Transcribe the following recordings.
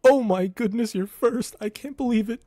Oh my goodness, you're first. I can't believe it.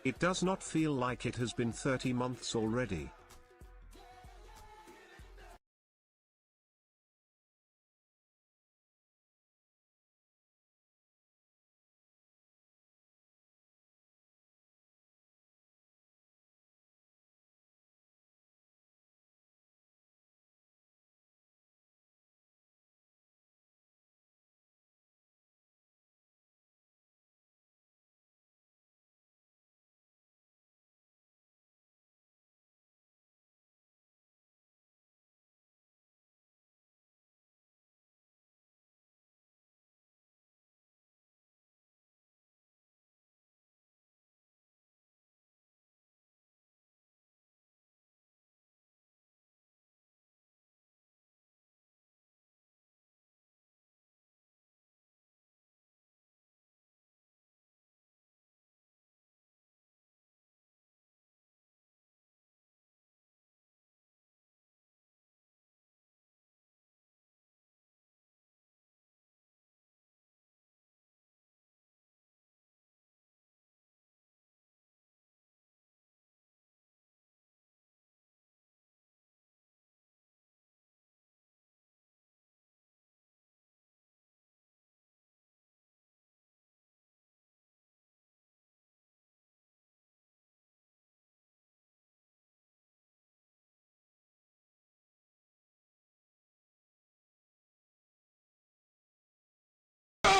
It does not feel like it has been 30 months already.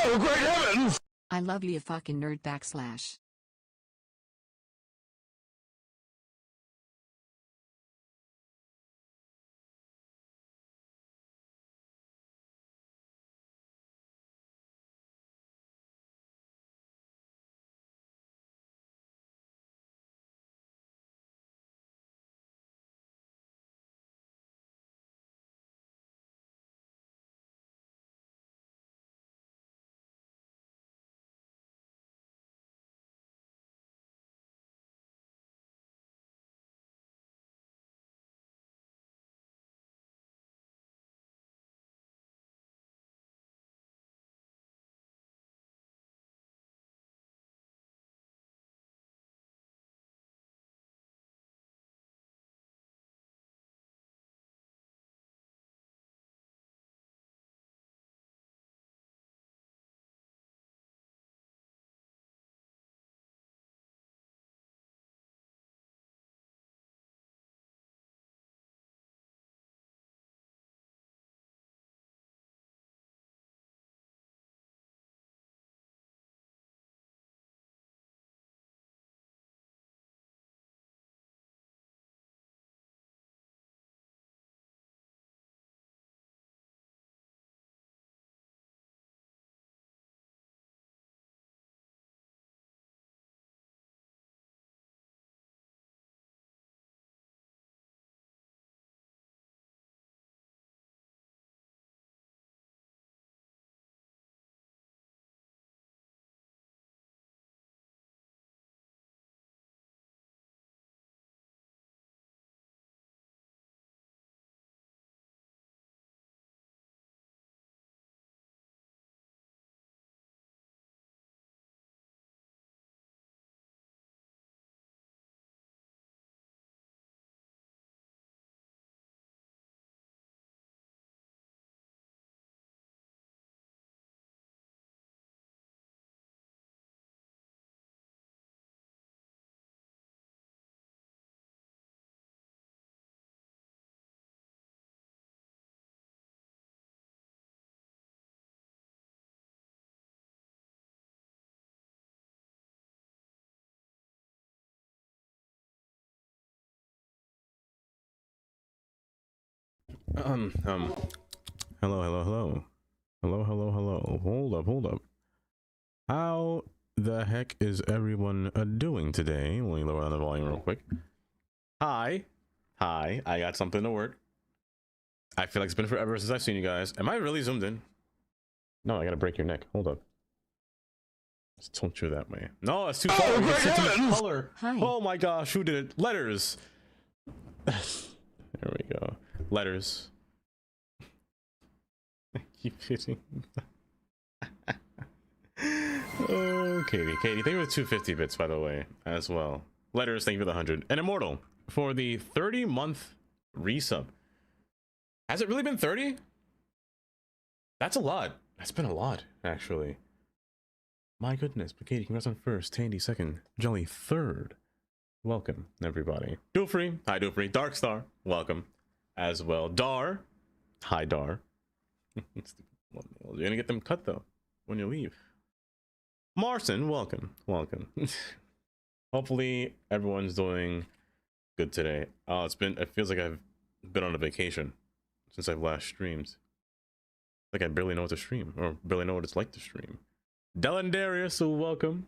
Oh, great heavens! I love you, fucking nerd backslash. Hello. Hold up. How the heck is everyone doing today? Let me lower down the volume real quick. Hi. I got something to work. I feel like it's been forever since I've seen you guys. Am I really zoomed in? No, I gotta break your neck. Hold up. Let's tilt you that way. No, it's too far. It's too much color. Hi. Oh my gosh, who did it? Letters. There we go. Letters. Keep hitting. Oh, Katie, thank you for the 250 bits, by the way, as well. Letters, thank you for the 100. And Immortal for the 30-month resub. Has it really been 30? That's a lot. That's been a lot, actually. My goodness. But Katie, congrats on first. Tandy second. Jelly third. Welcome, everybody. Doofree. Hi, Doofree. Darkstar. Welcome as well. Dar. Hi, Dar. You're gonna get them cut, though, when you leave. Marson, welcome. Hopefully, everyone's doing good today. It feels like I've been on a vacation since I've last streamed. Like I barely know what to stream, or barely know what it's like to stream. Delandarius, so welcome.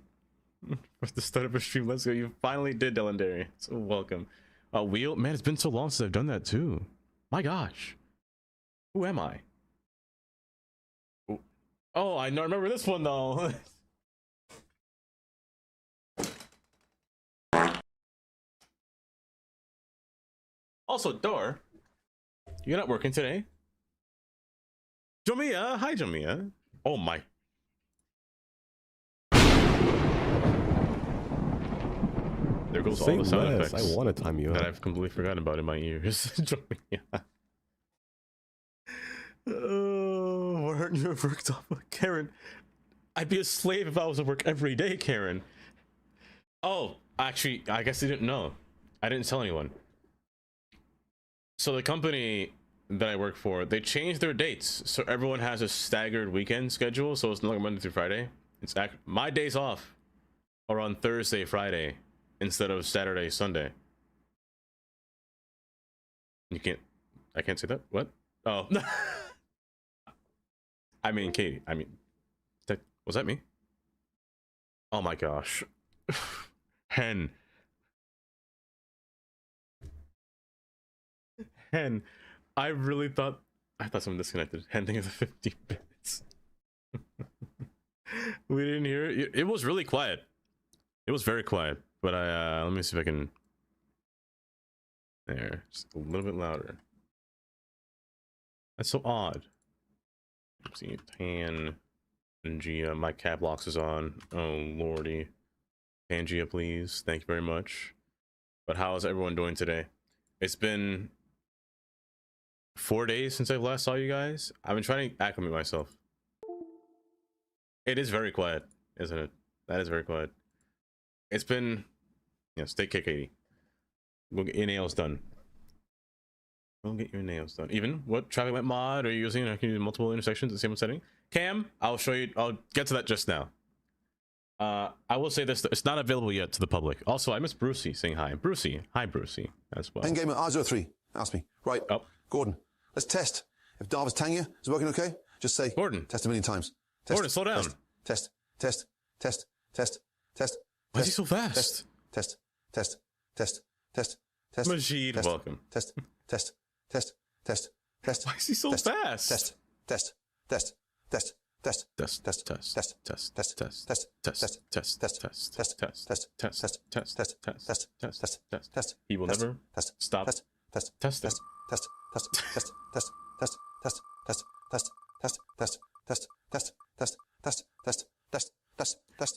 For the start of a stream, let's go. You finally did, Delandarius, so welcome. Wheel, man, it's been so long since I've done that too. My gosh. Who am I? Oh, I remember this one though. Also, Dor, you're not working today? Jamia, hi Jamia. Oh my. There goes all the sound effects. I want to time you that up. I've completely forgotten about in my ears. Jamia. Oh, why aren't you at work, Karen? I'd be a slave if I was at work every day, Karen. Oh, actually, I guess you didn't know. I didn't tell anyone. So the company that I work for, they changed their dates, so everyone has a staggered weekend schedule. So it's not like Monday through Friday. My days off are on Thursday, Friday, instead of Saturday, Sunday. I can't say that. What? Oh. I mean, Katie. Was that me? Oh my gosh. Hen. I thought someone disconnected. Hen, thank you for the 50 bits. We didn't hear it. It was really quiet. It was very quiet. But let me see if I can. There, just a little bit louder. That's so odd. Let's see, Pan, Pangea. My cap locks is on. Oh lordy, Pangea, please. Thank you very much. But how is everyone doing today? It's been 4 days since I last saw you guys. I've been trying to acclimate myself. It is very quiet, isn't it? That is very quiet. It's been, stay Katie. Go get your nails done. Go get your nails done. Even what traffic light mod are you using? I can use multiple intersections in the same setting. Cam, I'll show you. I'll get to that just now. I will say this: it's not available yet to the public. Also, I miss Brucey saying hi. Brucey, hi Brucey as well. Endgame at R03. Ask me. Right. Oh, Gordon, let's test. If Darvis Tanya is working okay, just say Gordon. Test a million times. Test, Gordon, slow down. Test. Why is he so fast? Test. Majid, welcome. Test. Why is he so fast? Test. He will never stop testing.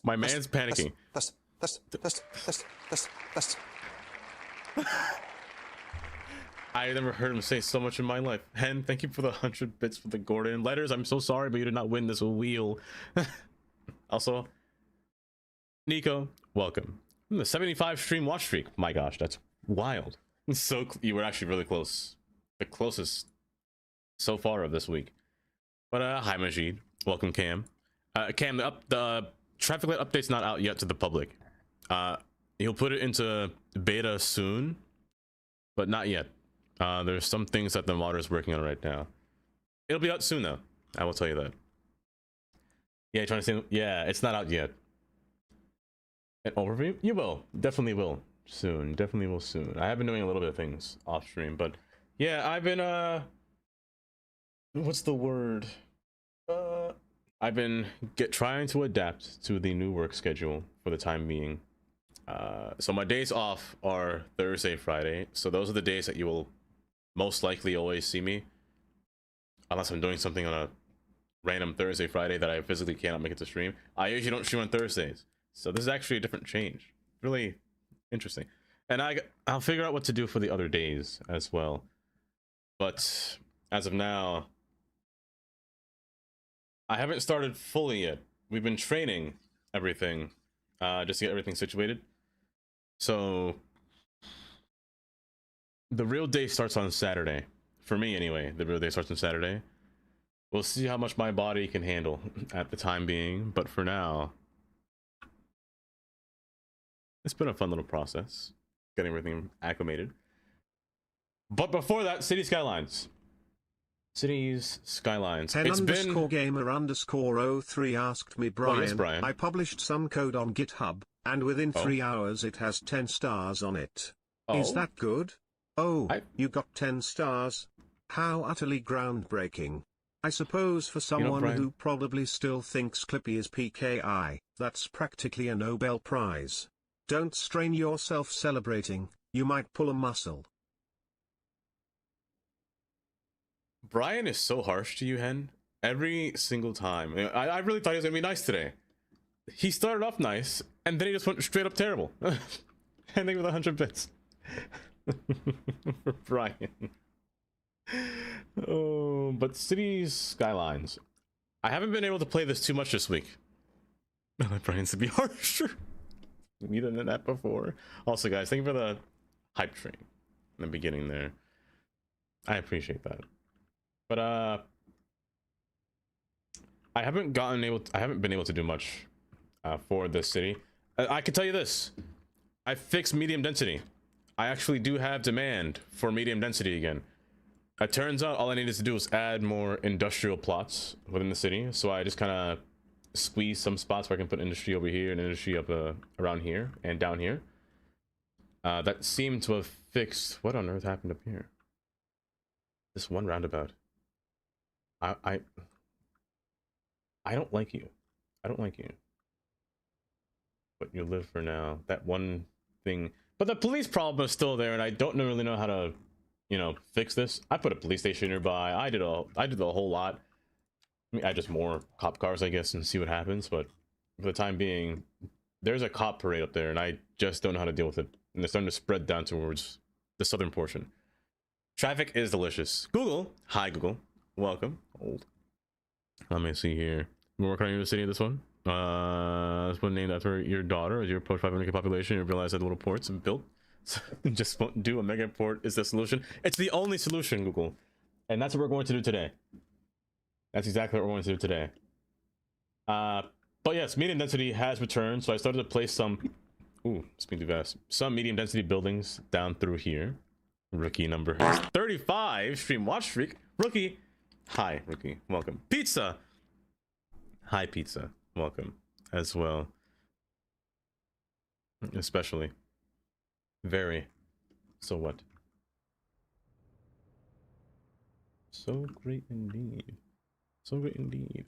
My man's panicking. I never heard him say so much in my life. Hen, thank you for the 100 bits for the Gordon letters. I'm so sorry, but you did not win this wheel. Also, Nico, welcome. The 75 stream watch streak. My gosh, that's wild. So you were actually really close. The closest so far of this week. But hi Majid. Welcome Cam. Cam, the traffic light update's not out yet to the public. He'll put it into beta soon, but not yet. There's some things that the modder is working on right now. It'll be out soon though. I will tell you that. Yeah, trying to say, yeah, it's not out yet. An overview? You will. Definitely will. Soon. Definitely will soon. I have been doing a little bit of things off stream, but yeah, I've been what's the word? I've been trying to adapt to the new work schedule for the time being. So my days off are Thursday, Friday. So those are the days that you will most likely always see me. Unless I'm doing something on a random Thursday, Friday that I physically cannot make it to stream. I usually don't stream on Thursdays. So this is actually a different change. Really interesting. And I'll figure out what to do for the other days as well. But as of now, I haven't started fully yet. We've been training everything just to get everything situated. So the real day starts on Saturday. For me anyway, the real day starts on Saturday. We'll see how much my body can handle at the time being, but for now, it's been a fun little process, getting everything acclimated. But before that, City Skylines. Cities Skylines. It's been _gamer_03 asked me, Brian, yes, Brian. I published some code on GitHub, and within 3 hours it has 10 stars on it. Is that good? You got 10 stars? How utterly groundbreaking. I suppose for someone who probably still thinks Clippy is PKI, that's practically a Nobel Prize. Don't strain yourself celebrating, you might pull a muscle. Brian is so harsh to you, Hen. Every single time. I really thought he was going to be nice today. He started off nice, and then he just went straight up terrible. Ending with 100 bits. For Brian. Oh, but Cities Skylines. I haven't been able to play this too much this week. I want Brian's to be harsher. Neither than that before. Also, guys, thank you for the hype train in the beginning there. I appreciate that. But I haven't been able to do much for this city. I can tell you this. I fixed medium density. I actually do have demand for medium density again. It turns out all I needed to do was add more industrial plots within the city. So I just kind of squeeze some spots where I can put industry over here and industry up around here and down here. That seemed to have fixed. What on earth happened up here? This one roundabout. I don't like you. I don't like you. But you live for now. That one thing. But the police problem is still there, and I don't really know how to, fix this. I put a police station nearby. I did the whole lot. I mean, add just more cop cars, I guess, and see what happens. But for the time being, there's a cop parade up there, and I just don't know how to deal with it. And they're starting to spread down towards the southern portion. Traffic is delicious. Google. Hi, Google. Welcome. Old. Let me see here. We're working on your city. This one. This one named after your daughter. As you approach 500k population, you realize that the little ports have built. So just won't do a mega port is the solution. It's the only solution, Google. And that's what we're going to do today. That's exactly what we're going to do today. But yes, medium density has returned. So I started to place some. Ooh, speaking too fast. Some medium density buildings down through here. Rookie number 35 stream watch streak. Rookie. Hi, Rookie. Welcome. Pizza. Hi, Pizza. Welcome as well. Especially. Very. So what? So great indeed. So great indeed.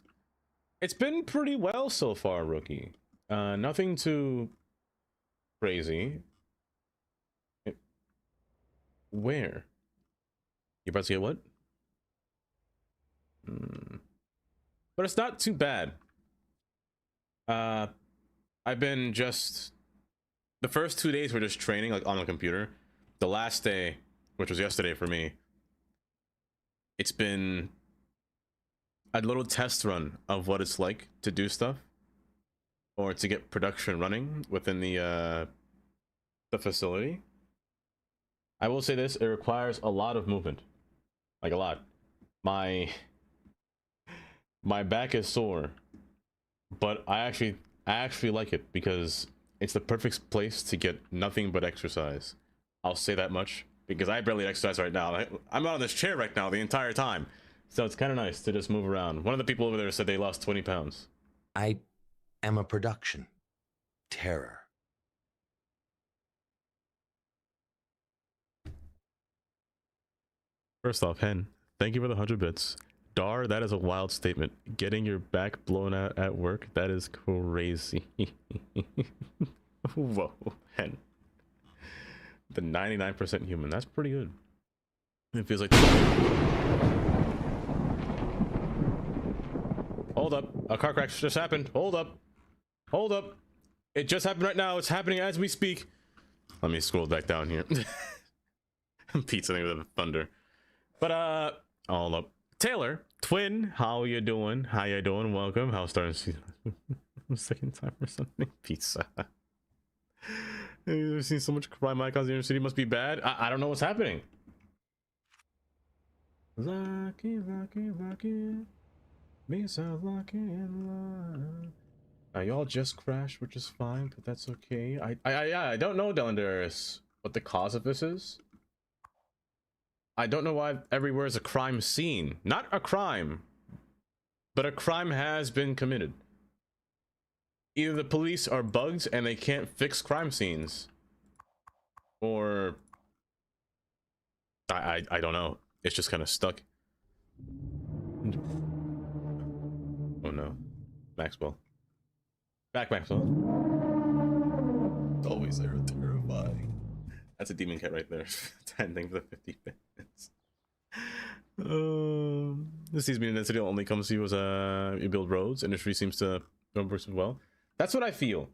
It's been pretty well so far, Rookie. Nothing too crazy. Where? You about to get what? But it's not too bad. I've been just... The first 2 days were just training, like, on the computer. The last day, which was yesterday for me, it's been a little test run of what it's like to do stuff. Or to get production running within the facility. I will say this, it requires a lot of movement. Like, a lot. My back is sore, but I actually like it because it's the perfect place to get nothing but exercise. I'll say that much. because I barely exercise right now. I'm on this chair right now the entire time, so it's kind of nice to just move around. One of the people over there said they lost 20 pounds. I am a production. Terror. First off, Hen, thank you for the 100 bits. Dar, that is a wild statement. Getting your back blown out at work, that is crazy. Whoa, Hen. The 99% human, that's pretty good. It feels like... Hold up, a car crash just happened. Hold up. Hold up. It just happened right now. It's happening as we speak. Let me scroll back down here. Pizza with the thunder. But, hold up. Taylor, twin, how you doing? How you doing? Welcome. How's starting season? Second time or something? Pizza. You've seen so much crime icons in your city. Must be bad. I don't know what's happening. Lucky, lucky, lucky. Me so lucky in love. Y'all just crashed, which is fine, but that's okay. I don't know, Delandaris, what the cause of this is. I don't know why everywhere is a crime scene. Not a crime, but a crime has been committed. Either the police are bugged and they can't fix crime scenes, or I don't know. It's just kind of stuck. Oh no, Maxwell. Back, Maxwell. It's always there, terrifying. That's a demon cat right there. 10 things for the 50 minutes. This seems mean that city only comes to you as you build roads. Industry seems to work well. That's what I feel.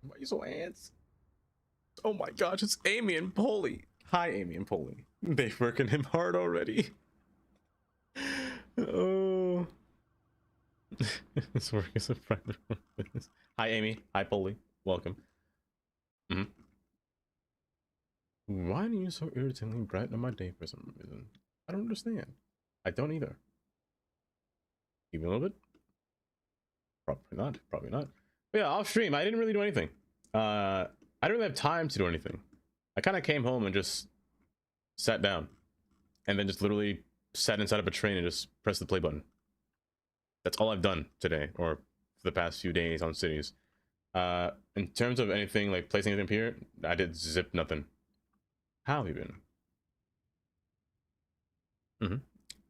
Why are you so ants? Oh my gosh, it's Amy and Polly. Hi, Amy and Polly. They're working him hard already. Oh. This work is a private business. Hi, Amy. Hi, Polly. Welcome. Why are you so irritatingly bright on my day for some reason? I don't understand. I don't either. Even a little bit? Probably not. Probably not. But yeah, off stream, I didn't really do anything. I didn't really have time to do anything. I kind of came home and just sat down. And then just literally sat inside of a train and just pressed the play button. That's all I've done today, or for the past few days on cities. In terms of anything, like placing anything here, I did zip nothing. How have you been?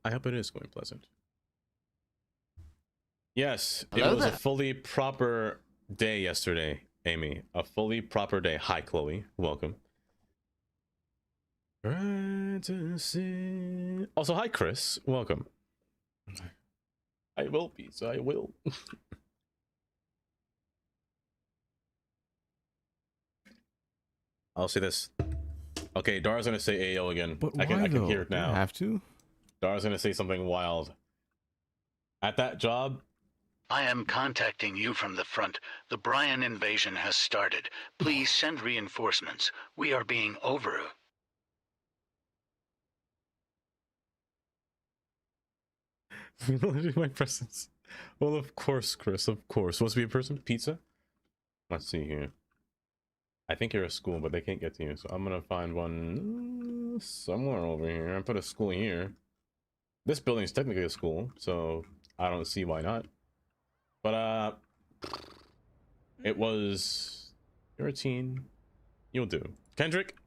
I hope it is going pleasant. Yes, it was a fully proper day yesterday, Amy. A fully proper day. Hi, Chloe. Welcome. Also, hi, Chris. Welcome. I will, pizza. I will. I'll say this. Okay, Dara's gonna say AO again. But I can hear it now. You have to? Dara's gonna say something wild. At that job, I am contacting you from the front. The Brian invasion has started. Please send reinforcements. We are being over. My presence. Well, of course, Chris. Of course. Supposed to be a person? Pizza? Let's see here. I think you're a school, but they can't get to you. So I'm gonna find one somewhere over here. I put a school here. This building is technically a school, so I don't see why not. But it was. You're a teen. You'll do. Kendrick.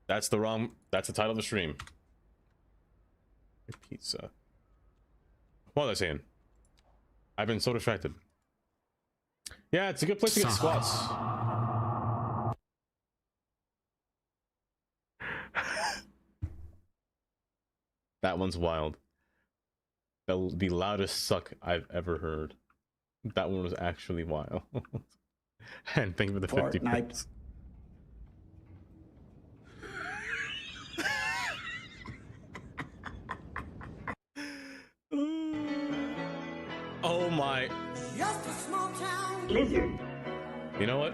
That's the title of the stream. Pizza. What was I saying? I've been so distracted. Yeah, it's a good place to get squats. That one's wild. The loudest suck I've ever heard. That one was actually wild. And thank you for the 50 bits. Oh my. Just a small town. Lizard. You know what?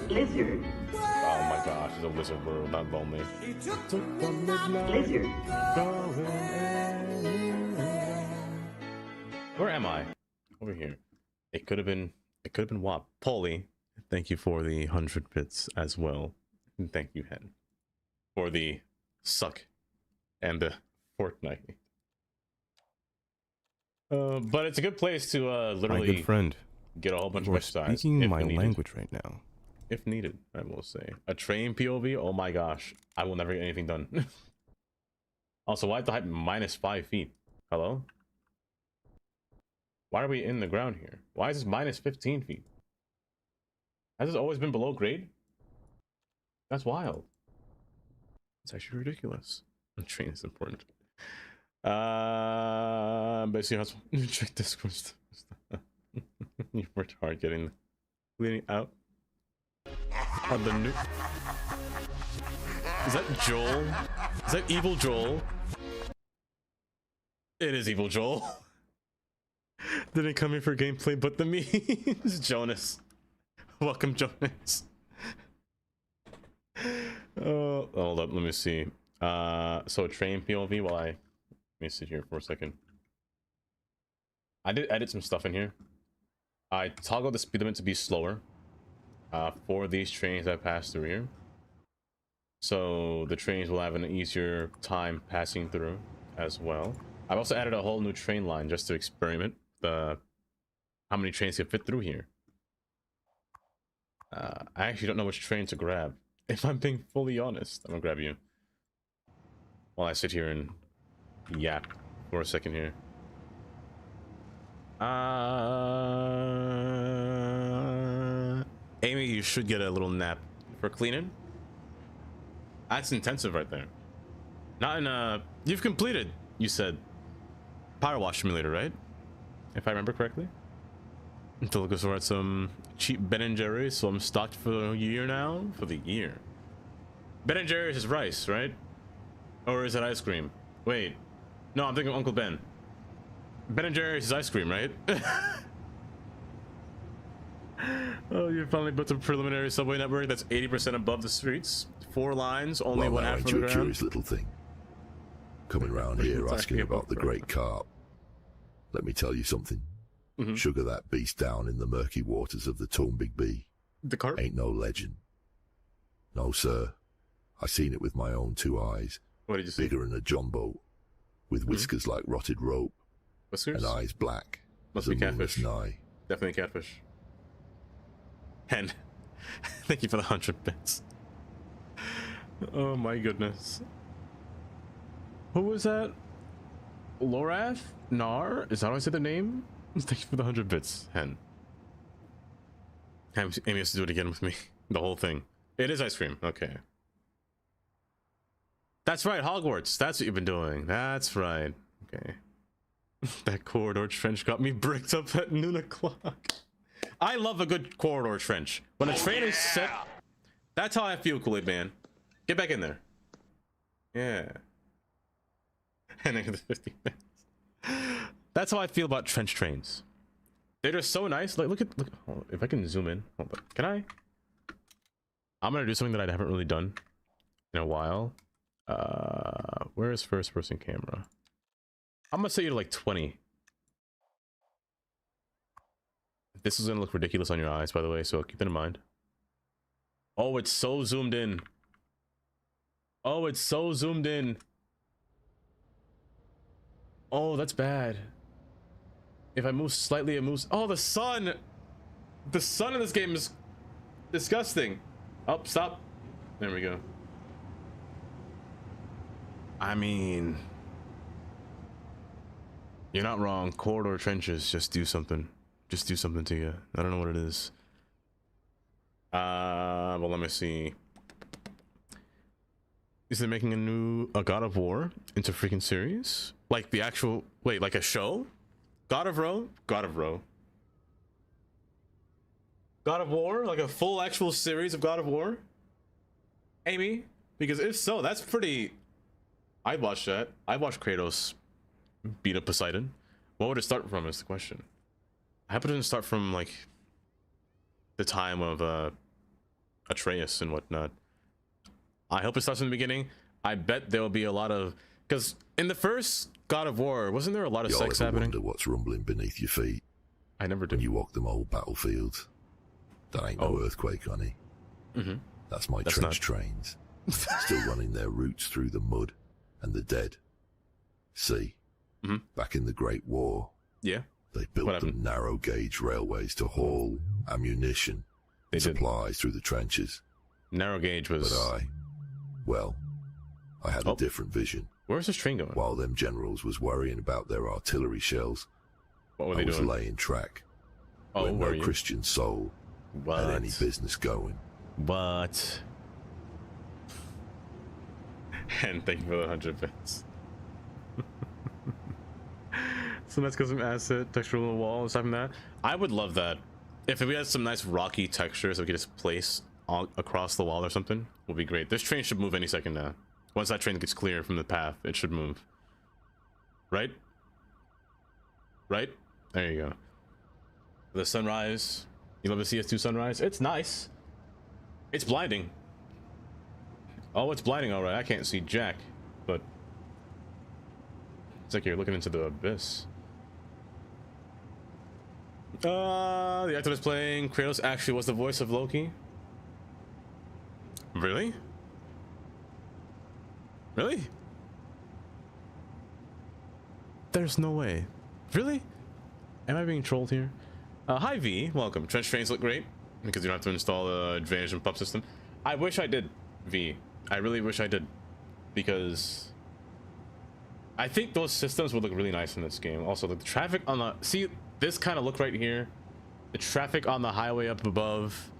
Lizard. Oh my gosh, it's a lizard world, not lonely. Lizard. Where am I? Over here. It could have been WAP. Polly, thank you for the 100 bits as well. And thank you, Hen, for the suck and the Fortnite. But it's a good place to literally My good friend, get a whole bunch you of are exercise. speaking my needed. language right now. If needed, I will say. A train POV? Oh my gosh. I will never get anything done. Also, why the height -5 feet? Hello? Why are we in the ground here? Why is this -15 feet? Has this always been below grade? That's wild. It's actually ridiculous. The train is important. Basically, check Discord stuff. You worked hard getting cleaning out on the new. Is that Joel? Is that evil Joel? It is evil Joel. Didn't come here for gameplay, but the memes. Jonas. Welcome, Jonas. Hold up, let me see. So train POV while let me sit here for a second. I did edit some stuff in here. I toggled the speed limit to be slower for these trains that pass through here. So the trains will have an easier time passing through as well. I've also added a whole new train line just to experiment how many trains can fit through here. I actually don't know which train to grab. If I'm being fully honest, I'm gonna grab you while I sit here and yap for a second here. Amy, you should get a little nap for cleaning. That's intensive right there. Not in you've completed, you said, Power Wash Simulator, right? If I remember correctly. To look at some cheap Ben & Jerry's, so I'm stocked for a year now. For the year. Ben & Jerry's is rice, right? Or is it ice cream? Wait. No, I'm thinking of Uncle Ben. Ben & Jerry's is ice cream, right? Oh, you finally built a preliminary subway network that's 80% above the streets. 4 lines, only one half of the ground. Curious little thing. Coming round here asking about the great carp. Let me tell you something. Sugar that beast down in the murky waters of the Tombig Bee. The carp? Ain't no legend. No, sir. I seen it with my own 2 eyes. What did you see? Bigger than a jumbo, with whiskers like rotted rope. Whiskers? And eyes black. Must be catfish. Definitely catfish. Hen. Thank you for the 100 bits. Oh my goodness. Who was that? Lorath? Nar? Is that how I said the name? Thank you for the 100 bits, Hen. Amy has to do it again with me. The whole thing. It is ice cream. Okay. That's right, Hogwarts. That's what you've been doing. That's right. Okay. That corridor trench got me bricked up at noon o'clock. I love a good corridor trench. When a train is set, that's how I feel, Kool-Aid Man. Get back in there. Yeah. And I get the 50 minutes. That's how I feel about trench trains. They're just so nice. Like, look. Oh, if I can zoom in. Hold on. Can I? I'm gonna do something that I haven't really done in a while. Where is first person camera? I'm gonna set you to like 20. This is gonna look ridiculous on your eyes, by the way, so keep that in mind. Oh, it's so zoomed in. Oh, it's so zoomed in. Oh, that's bad. If I move slightly, it moves. Oh, the sun! The sun in this game is disgusting. Oh, stop. There we go. I mean, you're not wrong. Corridor trenches just do something. Just do something to you. I don't know what it is. Well, let me see. Is they making a God of War into freaking series? Like the actual, wait, like a show? God of War? God of War? Like a full actual series of God of War? Amy? Because if so, that's pretty... I'd watch that. I'd watch Kratos beat up Poseidon. What would it start from is the question. I hope it doesn't start from like the time of Atreus and whatnot. I hope it starts in the beginning. I bet there will be a lot of Because in the first God of War, wasn't there a lot of sex happening? Wonder what's rumbling beneath your feet? I never did. When you walk them old battlefields. That ain't no earthquake, honey. That's my trench trains. Still running their routes through the mud and the dead. See? Back in the Great War. Yeah. They built them narrow gauge railways to haul ammunition and supplies through the trenches. Narrow gauge was... But I had a different vision. Where's this train going? While them generals was worrying about their artillery shells, what were they doing? I was laying track. Where no Christian soul had any business going. What? And thank you for the 100 bits. So let's get some asset texture on the wall and stuff like that. I would love that. If we had some nice rocky textures that we could just place all across the wall or something, would be great. This train should move any second now. Once that train gets clear from the path, it should move. Right? Right? There you go. The sunrise. You love the CS2 sunrise? It's nice. It's blinding. Oh, it's blinding, alright. I can't see jack, but it's like you're looking into the abyss. The actor that's playing Kratos actually was the voice of Loki. Really? Really? There's no way. Really? Am I being trolled here? Hi V, welcome. Trench trains look great because you don't have to install the advantage and pump system. I wish I did, V. I really wish I did, because I think those systems would look really nice in this game. Also, the traffic on the... See, this kind of look right here. The traffic on the highway up above.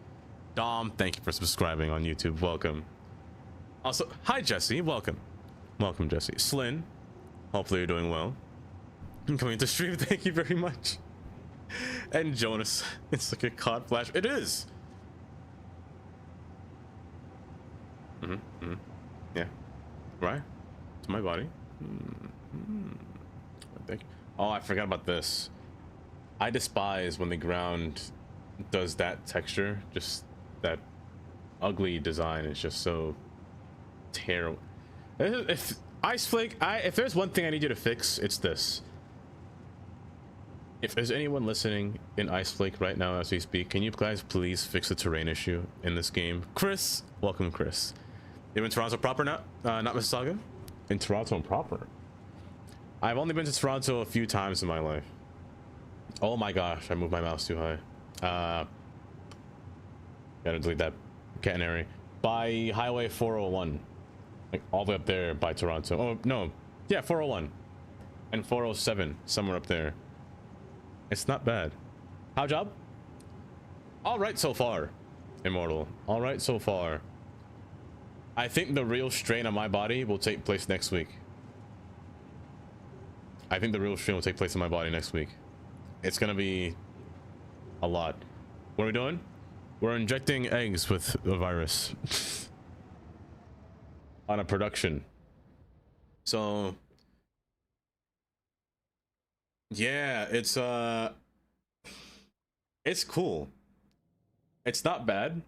Dom, thank you for subscribing on YouTube. Welcome. Also, hi Jesse, welcome. Welcome, Jesse. Slyn, hopefully you're doing well. I'm coming to stream, thank you very much. And Jonas, it's like a COD flash. It is. Yeah. Right? To my body. Thank you. Oh, I forgot about this. I despise when the ground does that texture. Just that ugly design is just so terrible. If Ice Flake, if there's one thing I need you to fix, it's this. If there's anyone listening in Ice Flake right now as we speak, can you guys please fix the terrain issue in this game? Chris, welcome, Chris. You're in Toronto proper now? Not Mississauga? In Toronto proper. I've only been to Toronto a few times in my life. Oh my gosh, I moved my mouse too high. Gotta delete that catenary. By Highway 401. Like all the way up there by Toronto. Oh, no. Yeah, 401. And 407, somewhere up there. It's not bad. How job? All right so far, Immortal. All right so far. I think the real strain on my body will take place next week. I think the real strain will take place in my body next week. It's gonna be a lot. What are we doing? We're injecting eggs with the virus on a production. So yeah, it's cool. It's not bad.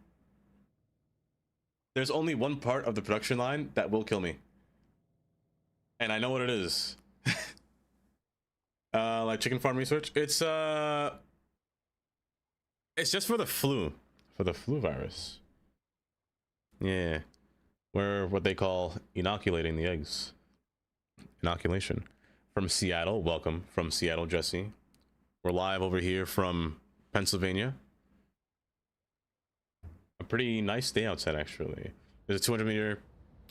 There's only one part of the production line that will kill me, and I know what it is. Like chicken farm research. It's just for the flu virus. Yeah, we're what they call inoculating the eggs. Inoculation. From Seattle, welcome from Seattle, Jesse. We're live over here from Pennsylvania. A pretty nice day outside, actually. There's a 200-meter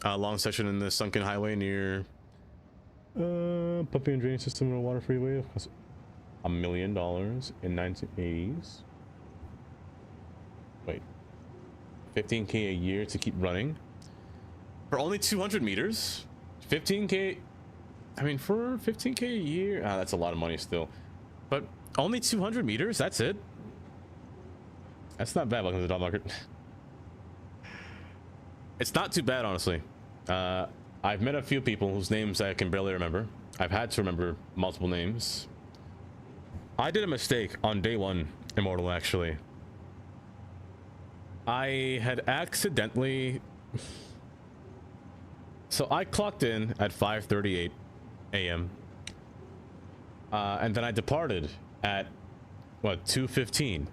long section in the sunken highway near pumping and draining system on a water freeway. It cost $1 million in 1980s. Wait, 15K a year to keep running for only 200 meters. 15K. I mean, for 15K a year, that's a lot of money still. But only 200 meters. That's it. That's not bad. Welcome to the dog market. It's not too bad, honestly. I've met a few people whose names I can barely remember. I've had to remember multiple names. I did a mistake on day one, Immortal, actually. I had accidentally So I clocked in at 5:38 a.m. And then I departed at what, 2:15.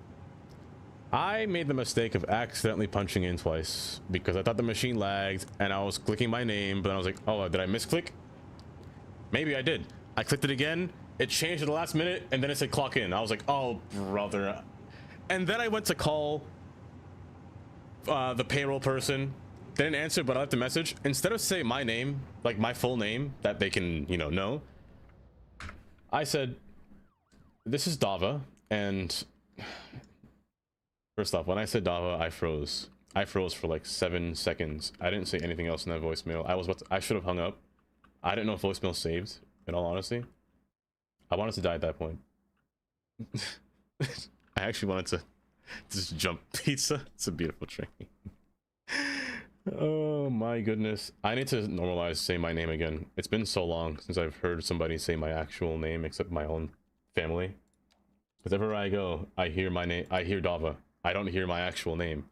I made the mistake of accidentally punching in twice because I thought the machine lagged and I was clicking my name, but I was like, oh, did I misclick? Maybe I did. I clicked it again, it changed at the last minute, and then it said clock in. I was like, oh, brother. And then I went to call the payroll person. They didn't answer, but I left a message. Instead of saying my name, like my full name that they can, you know, I said, this is Dava, and first off, when I said Dava, I froze. I froze for like 7 seconds. I didn't say anything else in that voicemail. I should have hung up. I didn't know if voicemail saved, in all honesty. I wanted to die at that point. I actually wanted to just jump pizza. It's a beautiful train. Oh my goodness. I need to normalize saying my name again. It's been so long since I've heard somebody say my actual name, except my own family. Because everywhere I go, I hear my name. I hear Dava. I don't hear my actual name.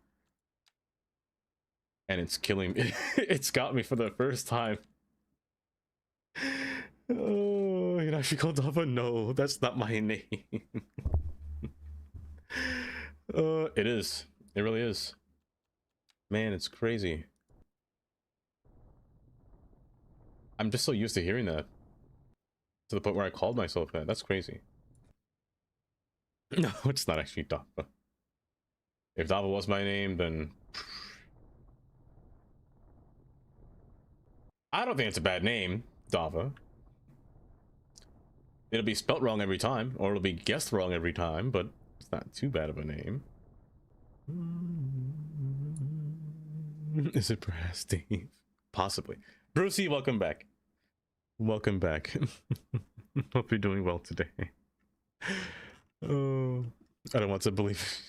And it's killing me. It's got me for the first time. Oh, you know, I should call Dava? No, that's not my name. It is. It really is. Man, it's crazy. I'm just so used to hearing that. To the point where I called myself that. That's crazy. No, it's not actually Dava. If Dava was my name, then... I don't think it's a bad name, Dava. It'll be spelt wrong every time, or it'll be guessed wrong every time, but it's not too bad of a name. Is it perhaps Steve? Possibly. Brucey, welcome back. Welcome back. Hope you're doing well today. Oh, I don't want to believe.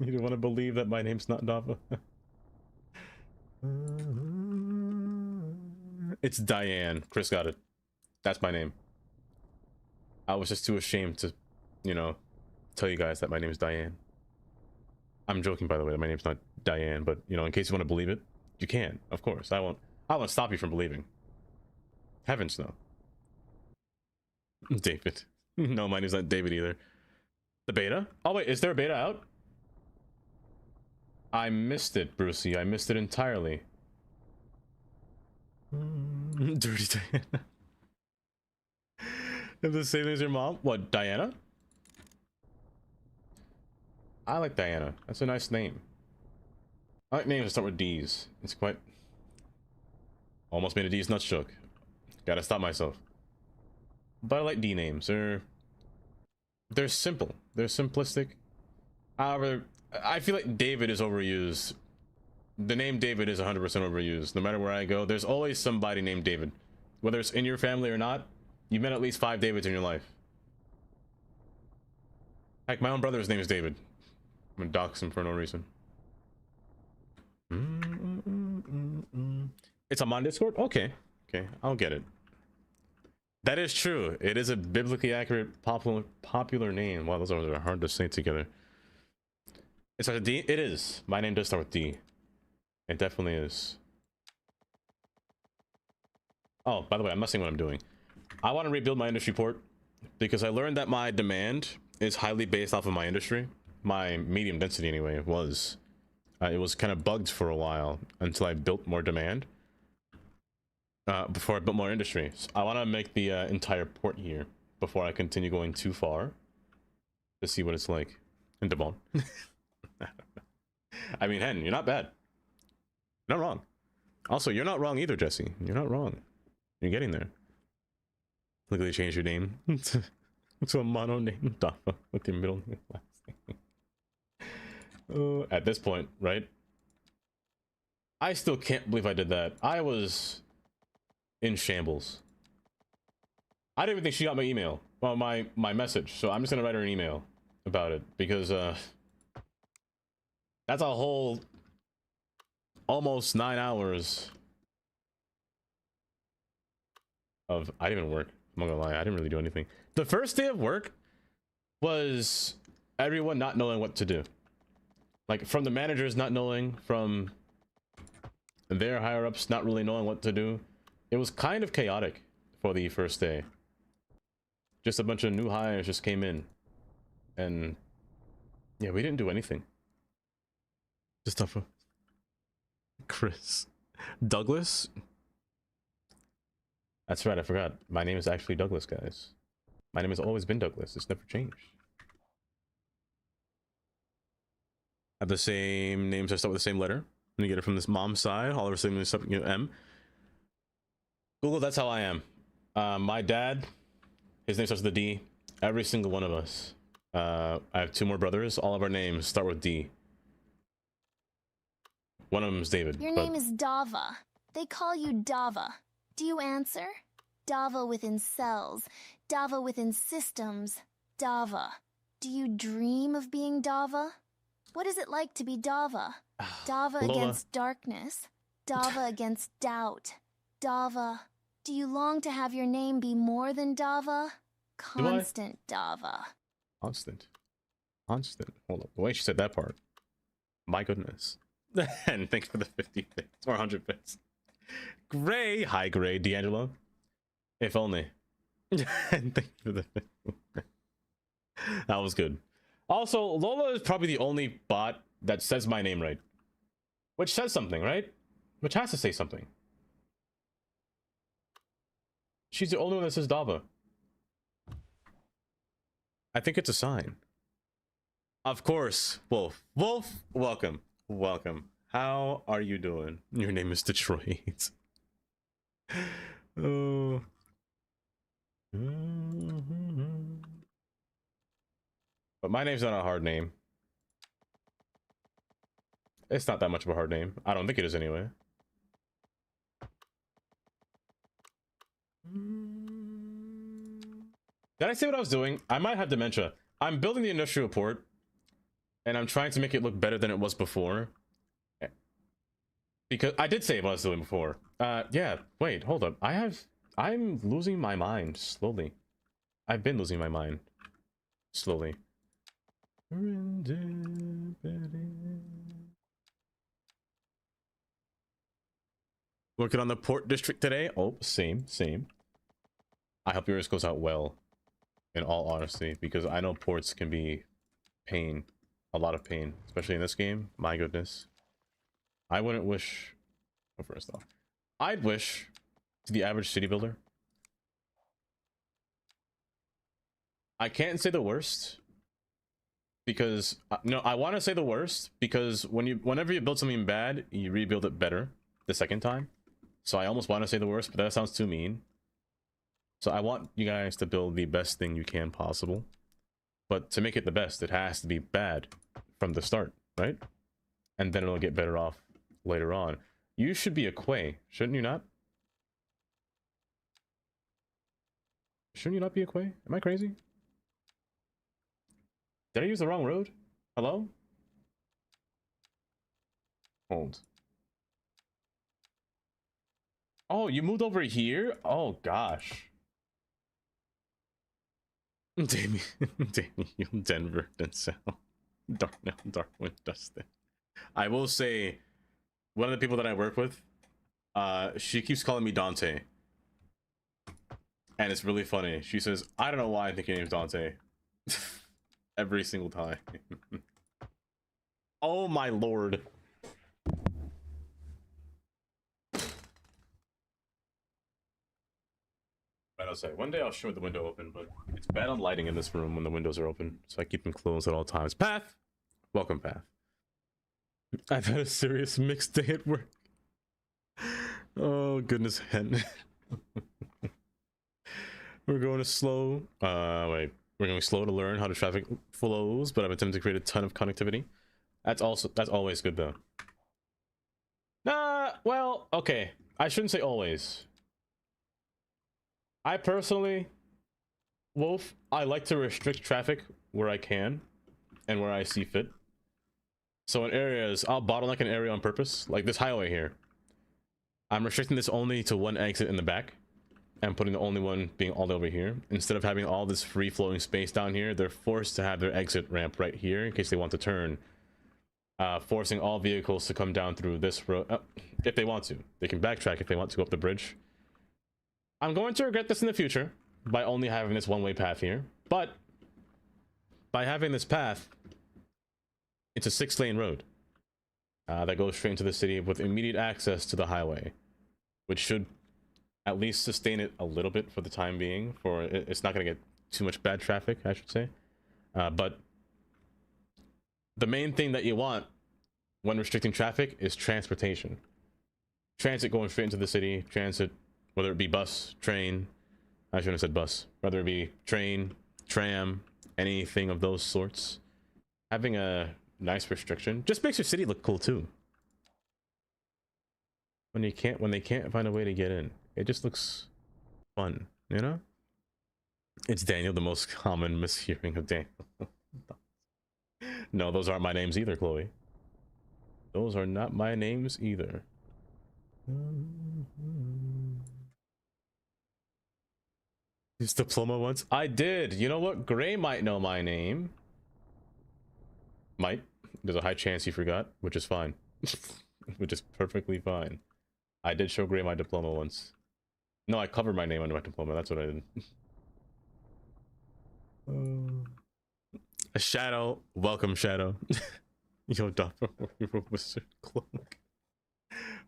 You don't want to believe that my name's not Dava. It's Diane. Chris got it. That's my name. I was just too ashamed to, you know, tell you guys that my name is Diane. I'm joking, by the way, that my name's not Diane, but, you know, in case you want to believe it, you can, of course. I won't stop you from believing. Heavens, no. David. No, my name's not David either. The beta? Oh, wait, is there a beta out? I missed it, Brucey. I missed it entirely. Dirty Diana. Have the same name as your mom? What, Diana? I like Diana. That's a nice name. I like names that start with D's. It's quite... Almost made a D's nuts joke. Gotta stop myself. But I like D names. They're simple. They're simplistic. However, I feel like David is overused. The name David is 100% overused. No matter where I go, there's always somebody named David. Whether it's in your family or not, you've met at least 5 Davids in your life. Heck, my own brother's name is David. I'm gonna dox him for no reason. It's on my Discord? Okay. Okay, I'll get it. That is true. It is a biblically accurate popular name. Wow, those are hard to say together. It starts with D? It is. My name does start with D. It definitely is. Oh, by the way, I'm not saying what I'm doing. I want to rebuild my industry port because I learned that my demand is highly based off of my industry. My medium density, anyway, was. It was kind of bugged for a while until I built more demand. Before I built more industry. So I want to make the entire port here before I continue going too far to see what it's like in Devon. I mean, Hen, you're not bad. You're not wrong. Also, you're not wrong either, Jesse. You're not wrong. You're getting there. Look, they changed your name to a mono name, Dafa, with your middle name and last name. At this point, right? I still can't believe I did that. I was in shambles. I didn't even think she got my email. Well, my message. So I'm just gonna write her an email about it because that's a whole almost 9 hours of I didn't even work. I'm not gonna lie, I didn't really do anything. The first day of work was everyone not knowing what to do. Like from the managers not knowing, from and their higher ups not really knowing what to do. It was kind of chaotic for the first day. Just a bunch of new hires just came in, and yeah, we didn't do anything. Just tough. Chris Douglas. That's right, I forgot. My name is actually Douglas, guys. My name has always been Douglas. It's never changed. I have the same names. I start with the same letter. And you get it from this mom's side. All of a sudden, there's something, you know, M. Google, that's how I am. My dad, his name starts with a D. Every single one of us. I have 2 more brothers. All of our names start with D. One of them is David. Your name is Dava. They call you Dava. Do you answer? Dava within cells. Dava within systems. Dava. Do you dream of being Dava? What is it like to be Dava? Dava Lola. Against darkness. Dava against doubt. Dava. Do you long to have your name be more than Dava? Constant Dava. Constant. Constant. Hold up. The way she said that part. My goodness. And thanks for the 50 bits or 100 bits. Gray. Hi, Gray. D'Angelo. If only. And thank you for the that was good. Also, Lola is probably the only bot that says my name right. Which says something, right? Which has to say something. She's the only one that says Dava. I think it's a sign. Of course, Wolf. Wolf, welcome. Welcome. How are you doing? Your name is Detroit. Oh. But my name's not a hard name. It's not that much of a hard name. I don't think it is anyway. Did I say what I was doing? I might have dementia. I'm building the industrial port, and I'm trying to make it look better than it was before. Because I did say what I was doing before. Yeah, wait, hold up. I'm losing my mind slowly. I've been losing my mind slowly. Working on the port district today. Oh, same. I hope yours goes out well, in all honesty, because I know ports can be pain, a lot of pain, especially in this game. My goodness. I wouldn't wish, well, first off, I'd wish to the average city builder. I can't say the worst, because no, I want to say the worst because whenever you build something bad, you rebuild it better the second time. So I almost want to say the worst, but that sounds too mean. So I want you guys to build the best thing you can possible, but to make it the best, it has to be bad from the start, right? And then it'll get better off later on. You should be a Quay, shouldn't you not? Shouldn't you not be a Quay? Am I crazy? Did I use the wrong road? Hello? Hold. Oh, you moved over here? Oh, gosh. Damien, Denver, Denzel. Darkwind, Dustin. I will say, one of the people that I work with, she keeps calling me Dante. And it's really funny. She says, I don't know why I think your name's Dante. Every single time. Oh my lord. I'll say one day I'll show the window open, but it's bad on lighting in this room when the windows are open, so I keep them closed at all times. Path, welcome, Path. I've had a serious mixed day at work. Oh goodness, hen. We're going to slow. Wait, we're going slow to learn how the traffic flows, but I've attempted to create a ton of connectivity. That's always good though. Well, okay. I shouldn't say always. I personally, Wolf, I like to restrict traffic where I can and where I see fit. So in areas, I'll bottleneck an area on purpose, like this highway here. I'm restricting this only to one exit in the back and putting the only one being all the way over here. Instead of having all this free flowing space down here, they're forced to have their exit ramp right here in case they want to turn. forcing all vehicles to come down through this road. If they want to, they can backtrack if they want to go up the bridge. I'm going to regret this in the future by only having this one-way path here, but by having this path, it's a 6-lane road that goes straight into the city with immediate access to the highway, which should at least sustain it a little bit for the time being. For it's not going to get too much bad traffic, I should say. But the main thing that you want when restricting traffic is transportation. Transit going straight into the city, transit, whether it be bus, train, I shouldn't have said bus, whether it be train, tram, anything of those sorts. Having a nice restriction just makes your city look cool too. When they can't find a way to get in, it just looks fun, you know? It's Daniel, the most common mishearing of Daniel. No, those aren't my names either, Chloe. Those are not my names either. His diploma once? I did. You know what? Gray might know my name. Might. There's a high chance he forgot, which is fine. Which is perfectly fine. I did show Gray my diploma once. No, I covered my name under my diploma. That's what I did. A Shadow. Welcome, Shadow. Yo, Dopper, Mr. Cloak.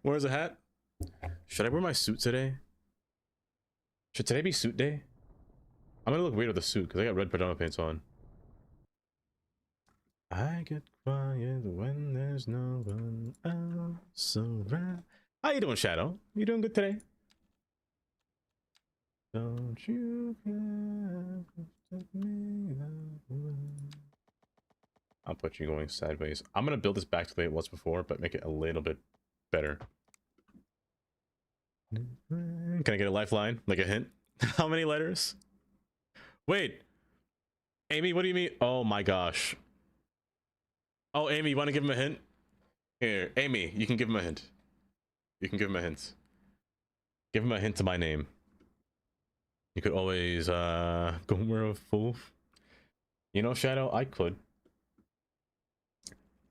Where's the hat? Should I wear my suit today? Should today be suit day? I'm gonna look weird with the suit because I got red pajama pants on. I get quiet when there's no one else around. How you doing, Shadow? You doing good today? Don't you care if me that way? I'll put you going sideways. I'm gonna build this back to the way it was before, but make it a little bit better. Can I get a lifeline? Like a hint? How many letters? Wait. Amy, what do you mean? Oh my gosh. Oh, Amy, you want to give him a hint? Here, Amy, you can give him a hint. You can give him a hint. Give him a hint to my name. You could always Gomer of Fool. You know, Shadow, I could.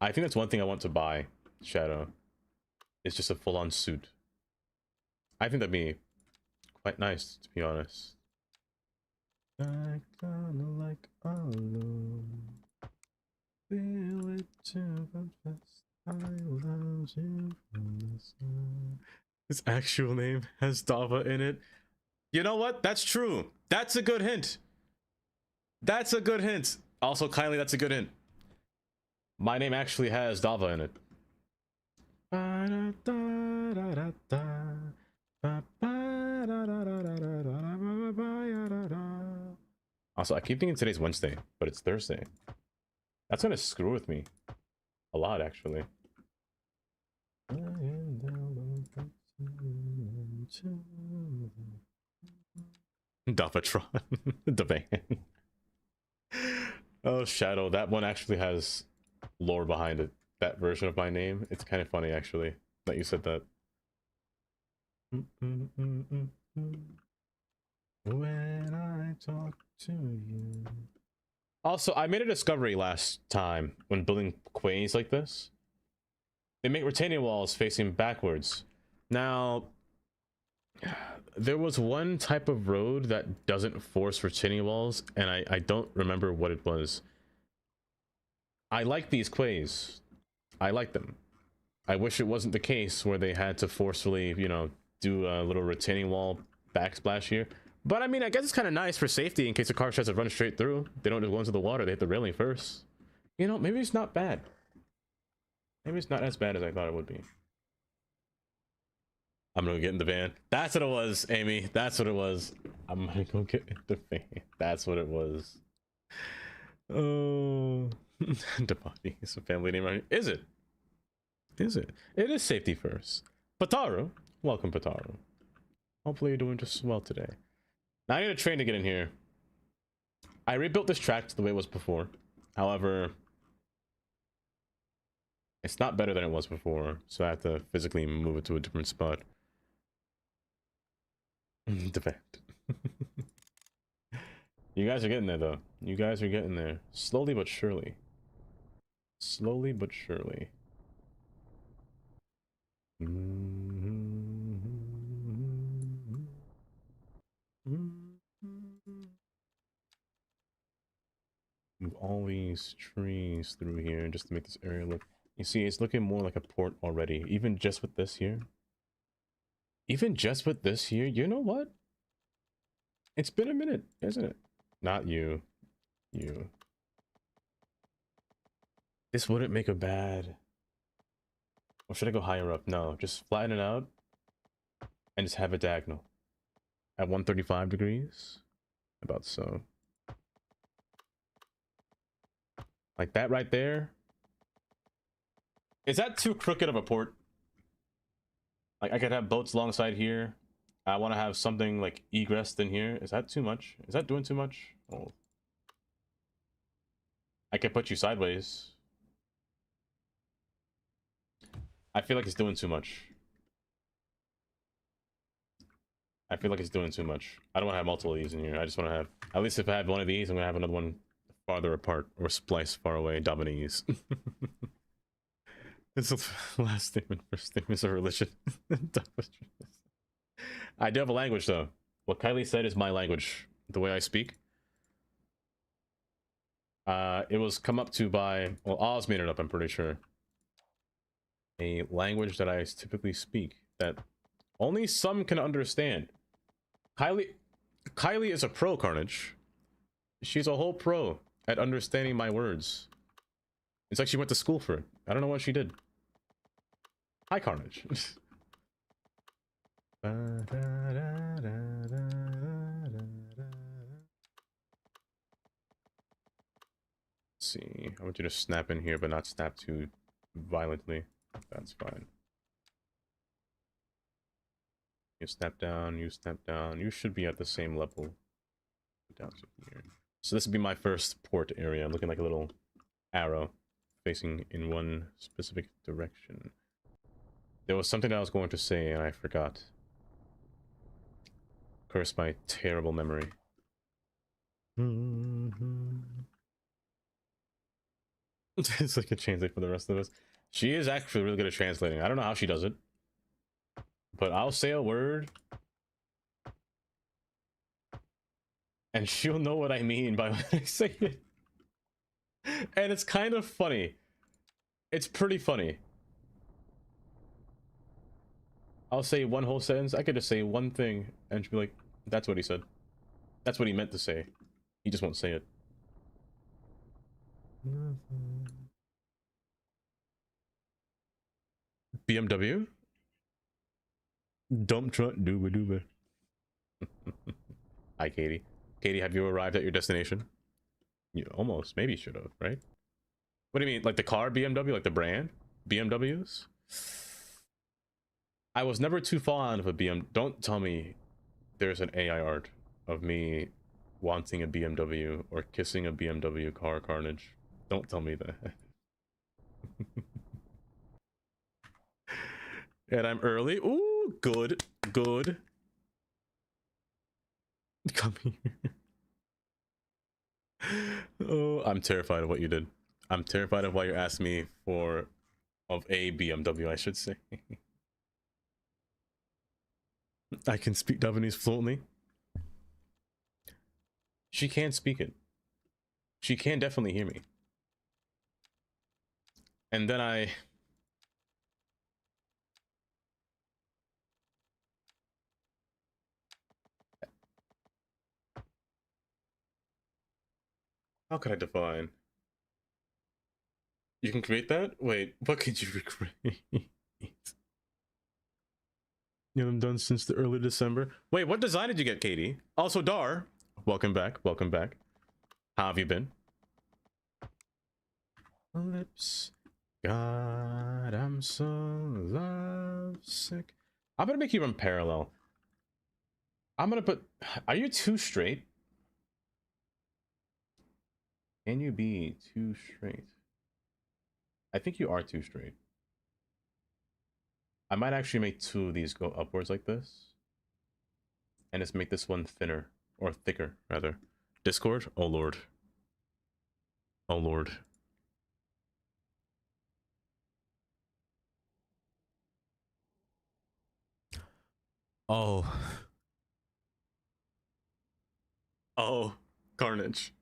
I think that's one thing I want to buy, Shadow. It's just a full-on suit. I think that'd be quite nice, to be honest. I kinda like alone. Feel it to confess I love you from the sun. His actual name has Dava in it. You know what? That's true. That's a good hint. That's a good hint. Also, Kylie, that's a good hint. My name actually has Dava in it. Also, I keep thinking today's Wednesday, but it's Thursday. That's gonna screw with me a lot, actually. Davatron, the band. Oh, Shadow, that one actually has lore behind it. That version of my name. It's kind of funny, actually, that you said that. When I talk to you. Also, I made a discovery last time when building quays like this. They make retaining walls facing backwards. Now, there was one type of road that doesn't force retaining walls, and I don't remember what it was. I like these quays. I like them. I wish it wasn't the case where they had to forcefully, you know, do a little retaining wall backsplash here. But I mean, I guess it's kind of nice for safety in case a car tries to run straight through. They don't just go into the water, they hit the railing first. You know, maybe it's not bad. Maybe it's not as bad as I thought it would be. I'm gonna get in the van. That's what it was, Amy. That's what it was. I'm gonna go get in the van. That's what it was. Oh, Devani is a family name, right? Is it? Is it? It is safety first. Pataru, welcome, Pataru. Hopefully you're doing just well today. Now I need a train to get in here. I rebuilt this track to the way it was before. However, it's not better than it was before, so I have to physically move it to a different spot. The fact. You guys are getting there, though. You guys are getting there. Slowly but surely. Slowly but surely. Move all these trees through here just to make this area look... You see, it's looking more like a port already. Even just with this here. Even just with this here, you know what? It's been a minute, isn't it? Not you. You. This wouldn't make a bad... Or should I go higher up? No, just flatten it out. And just have it diagonal. At 135 degrees. About so. Like that right there. Is that too crooked of a port? Like I could have boats alongside here. I want to have something like egressed in here. Is that too much? Is that doing too much? Oh. I could put you sideways. I feel like it's doing too much. I feel like it's doing too much. I don't want to have multiple of these in here. I just want to have... At least if I have one of these, I'm going to have another one farther apart. Or spliced far away. Dominese. It's the last statement. First statement is a religion. I do have a language, though. What Kylie said is my language. The way I speak. It was come up to by... Well, Oz made it up, I'm pretty sure. A language that I typically speak. That only some can understand. Kylie is a pro, Carnage. She's a whole pro at understanding my words. It's like she went to school for it. I don't know what she did. Hi, Carnage. Let's see. I want you to snap in here, but not snap too violently. That's fine. You snap down, you snap down. You should be at the same level. Down to here. So this would be my first port area. I'm looking like a little arrow facing in one specific direction. There was something I was going to say and I forgot. Curse my terrible memory. It's like a translate for the rest of us. She is actually really good at translating. I don't know how she does it. But I'll say a word. And she'll know what I mean by when I say it. And it's kind of funny. It's pretty funny. I'll say one whole sentence. I could just say one thing. And she'll be like, that's what he said. That's what he meant to say. He just won't say it. BMW? Dump truck dooba dooba. Hi, Katie. Katie, have you arrived at your destination? You almost, maybe should have, right? What do you mean? Like the car BMW? Like the brand? BMWs? I was never too fond of a BM. Don't tell me there's an AI art of me wanting a BMW or kissing a BMW car, Carnage. Don't tell me that. And I'm early. Ooh, good, good. Come here. Oh, I'm terrified of what you did. I'm terrified of why you're asking me for of a BMW, I should say. I can speak Japanese fluently. She can speak it. She can definitely hear me. And then I... How could I define? You can create that? Wait, what could you create? You haven't done since the early December. Wait, what design did you get, Katie? Also, Dar, welcome back, welcome back. How have you been? Lips, God, I'm so lovesick. I'm gonna make you run parallel. I'm gonna put... Are you too straight? Can you be too straight? I think you are too straight. I might actually make two of these go upwards like this. And just make this one thinner. Or thicker, rather. Discord? Oh lord. Oh lord. Oh. Oh, Carnage.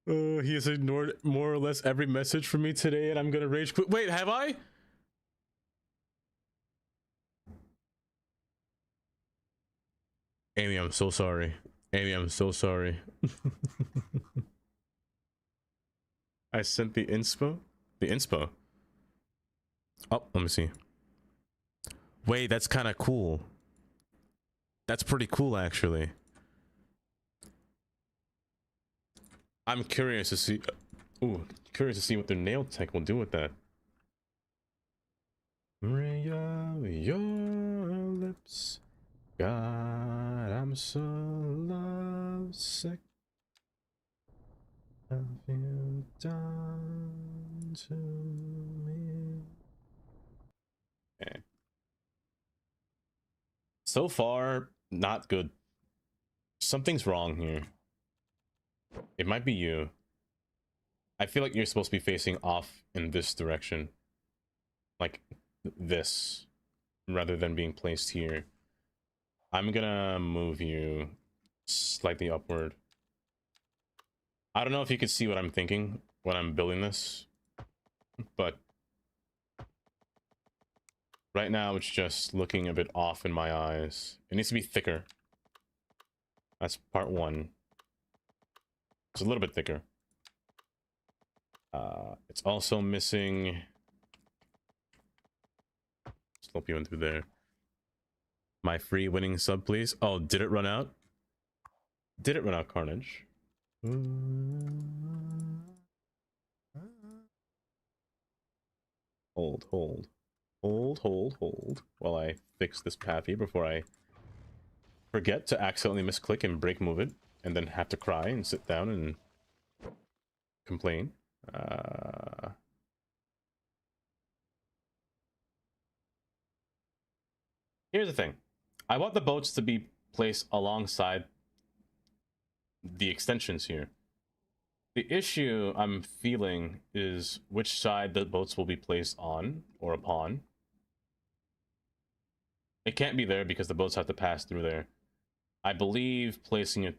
He has ignored more or less every message from me today, and I'm gonna rage quit. Wait, have I? Amy, I'm so sorry. Amy, I'm so sorry. I sent the inspo? The inspo? Oh, let me see. Wait, that's kind of cool. That's pretty cool, actually. I'm curious to see. Curious to see what their nail tech will do with that. Maria, your lips. God, I'm so lovesick. Have you done to me? Okay. So far, not good. Something's wrong here. It might be you. I feel like you're supposed to be facing off in this direction. Like this. Rather than being placed here. I'm gonna move you slightly upward. I don't know if you can see what I'm thinking when I'm building this. But right now it's just looking a bit off in my eyes. It needs to be thicker. That's part one. It's a little bit thicker. It's also missing. Slip you in through there. My free winning sub, please. Oh, did it run out? Did it run out, Carnage? Hold. While I fix this path here before I forget to accidentally misclick and break move it, and then have to cry and sit down and complain. Here's the thing. I want the boats to be placed alongside the extensions here. The issue I'm feeling is which side the boats will be placed on or upon. It can't be there because the boats have to pass through there. I believe placing it...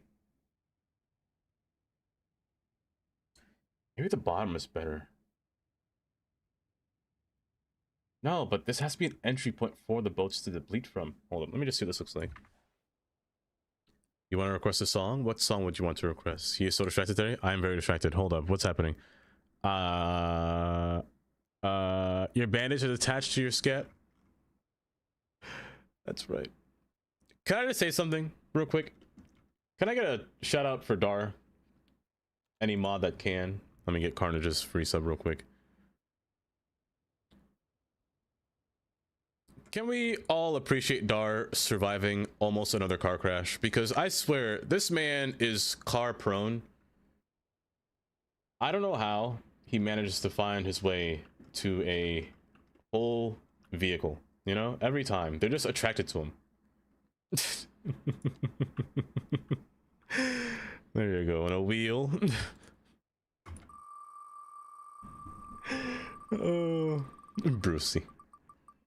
Maybe the bottom is better. No, but this has to be an entry point for the boats to deplete from. Hold on, let me just see what this looks like. You want to request a song? What song would you want to request? He is so distracted today? I am very distracted. Hold up, what's happening? Your bandage is attached to your scat? That's right. Can I just say something real quick? Can I get a shout out for Dar? Any mod that can. Let me get Carnage's free sub real quick. Can we all appreciate Dar surviving almost another car crash? Because I swear, this man is car prone. I don't know how he manages to find his way to a full vehicle. You know, every time. They're just attracted to him. There you go, on a wheel. Oh, Brucey.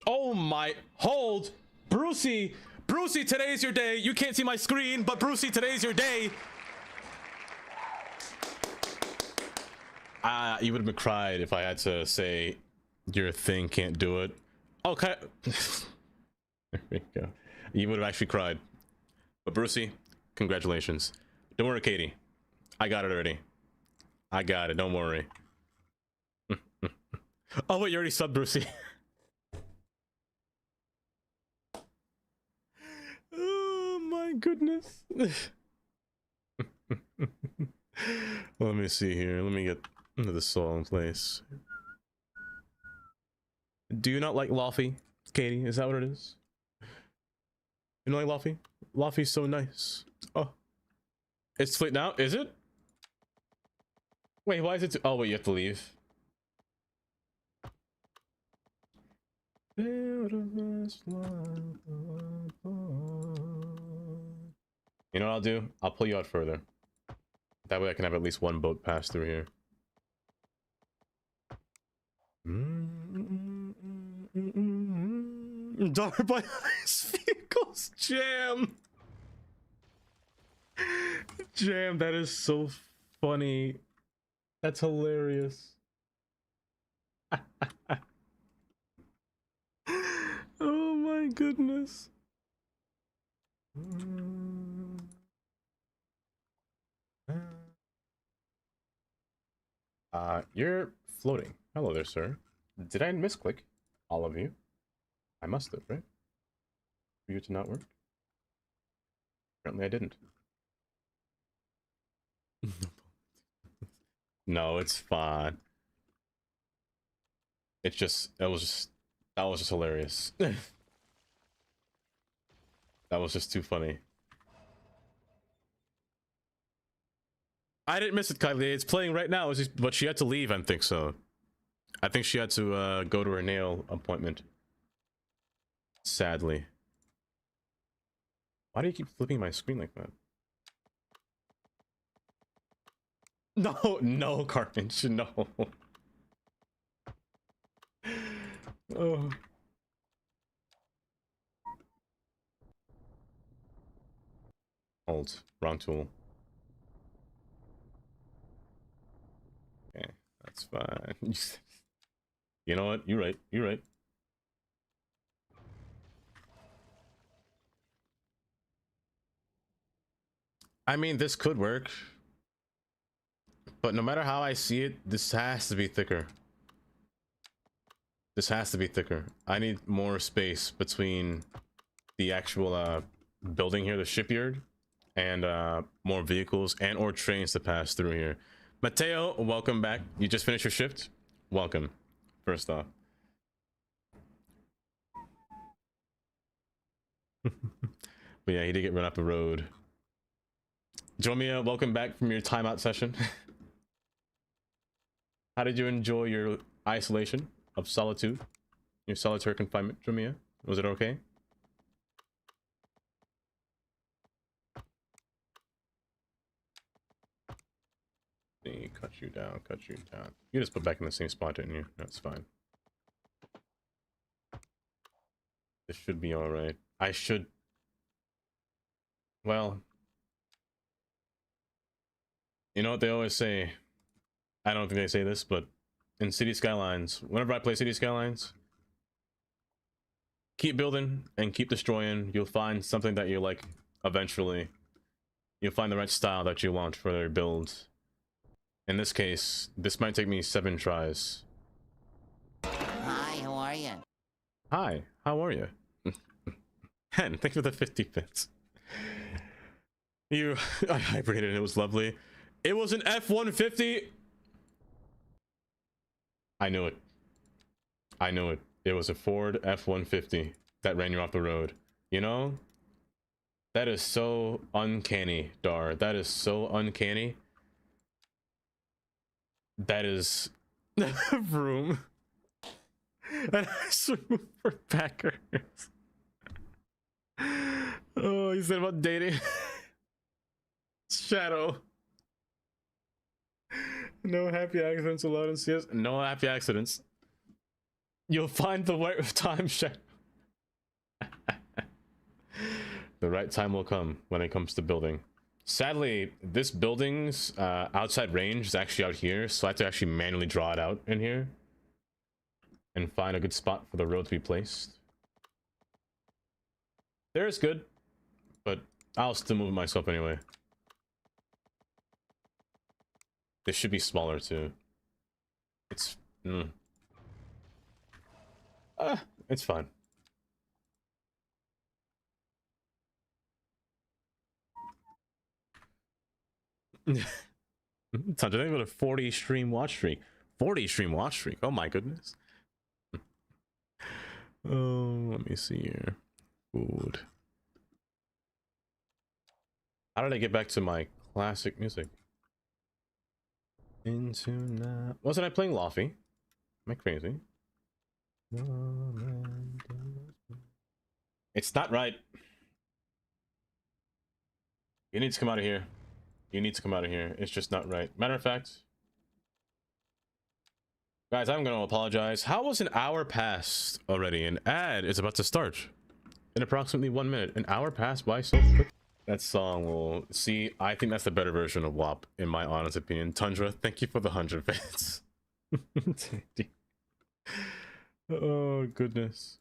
Oh my, hold! Brucey! Brucey, today's your day! You can't see my screen, but Brucey, today's your day! You would have been cried if I had to say, your thing can't do it. Oh, there we go. You would have actually cried. But Brucey, congratulations. Don't worry, Katie. I got it already. I got it, don't worry. Oh wait, you already subbed Brucey. Oh my goodness. Let me see here. Let me get into the song place. Do you not like Laffy, Katie? Is that what it is? You don't like Laffy? Laffy's so nice. Oh. It's late now? Is it? Wait, why is it? Oh, wait, you have to leave. You know what I'll do? I'll pull you out further. That way I can have at least one boat pass through here. Daughter by Ice Vehicles. Jam. Jam, that is so funny. That's hilarious. Oh my goodness. You're floating. Hello there, sir. Did I misclick all of you? I must have, right? For you to not work? Apparently I didn't. No, it's fine. It's just, that was just hilarious. That was just too funny. I didn't miss it, Kylie. It's playing right now. It's just, but she had to leave, I think so. I think she had to go to her nail appointment. Sadly. Why do you keep flipping my screen like that? No, no, Carnage, no. Oh. Hold. Wrong tool. Okay, that's fine. You know what? You're right. You're right. I mean, this could work. But no matter how I see it, this has to be thicker. This has to be thicker. I need more space between the actual building here, the shipyard, and more vehicles and or trains to pass through here. Mateo, welcome back. You just finished your shift? Welcome, first off. But yeah, he did get run up the road. Jomia, welcome back from your timeout session. How did you enjoy your isolation of solitude? Your solitary confinement, Jomia? Was it okay? Cut you down, cut you down. You just put back in the same spot, didn't you? That's fine. This should be alright. I should... Well... You know what they always say? I don't think they say this, but in City Skylines, whenever I play City Skylines, keep building and keep destroying. You'll find something that you like eventually. You'll find the right style that you want for their build. In this case, this might take me 7 tries. Hi, how are you? Hi, how are you? Hen, thank you for the 50 bits. I hybridated and it was lovely. It was an F-150. I knew it. I knew it. It was a Ford F-150 that ran you off the road. You know? That is so uncanny, Dar. That is so uncanny. That is... Vroom. And I swim for Packers. Oh, you said about dating? Shadow. No happy accidents allowed in CS. No happy accidents. You'll find the right time, Shadow. The right time will come when it comes to building. Sadly, this building's outside range is actually out here, so I have to actually manually draw it out in here and find a good spot for the road to be placed. There is good, but I'll still move it myself anyway. This should be smaller too. It's it's fine. Time to think about a 40 stream watch streak. 40 stream watch streak. Oh my goodness. Oh, let me see here. Food. How did I get back to my classic music? Into now. Wasn't I playing Lofi? Am I crazy? It's not right. You need to come out of here. You need to come out of here. It's just not right. Matter of fact, Guys, I'm going to apologize. How was an hour passed already? An ad is about to start in approximately 1 minute. An hour passed by so quick. That song will see. I think that's the better version of WAP, in my honest opinion. Tundra, thank you for the 100 bits. Oh, goodness.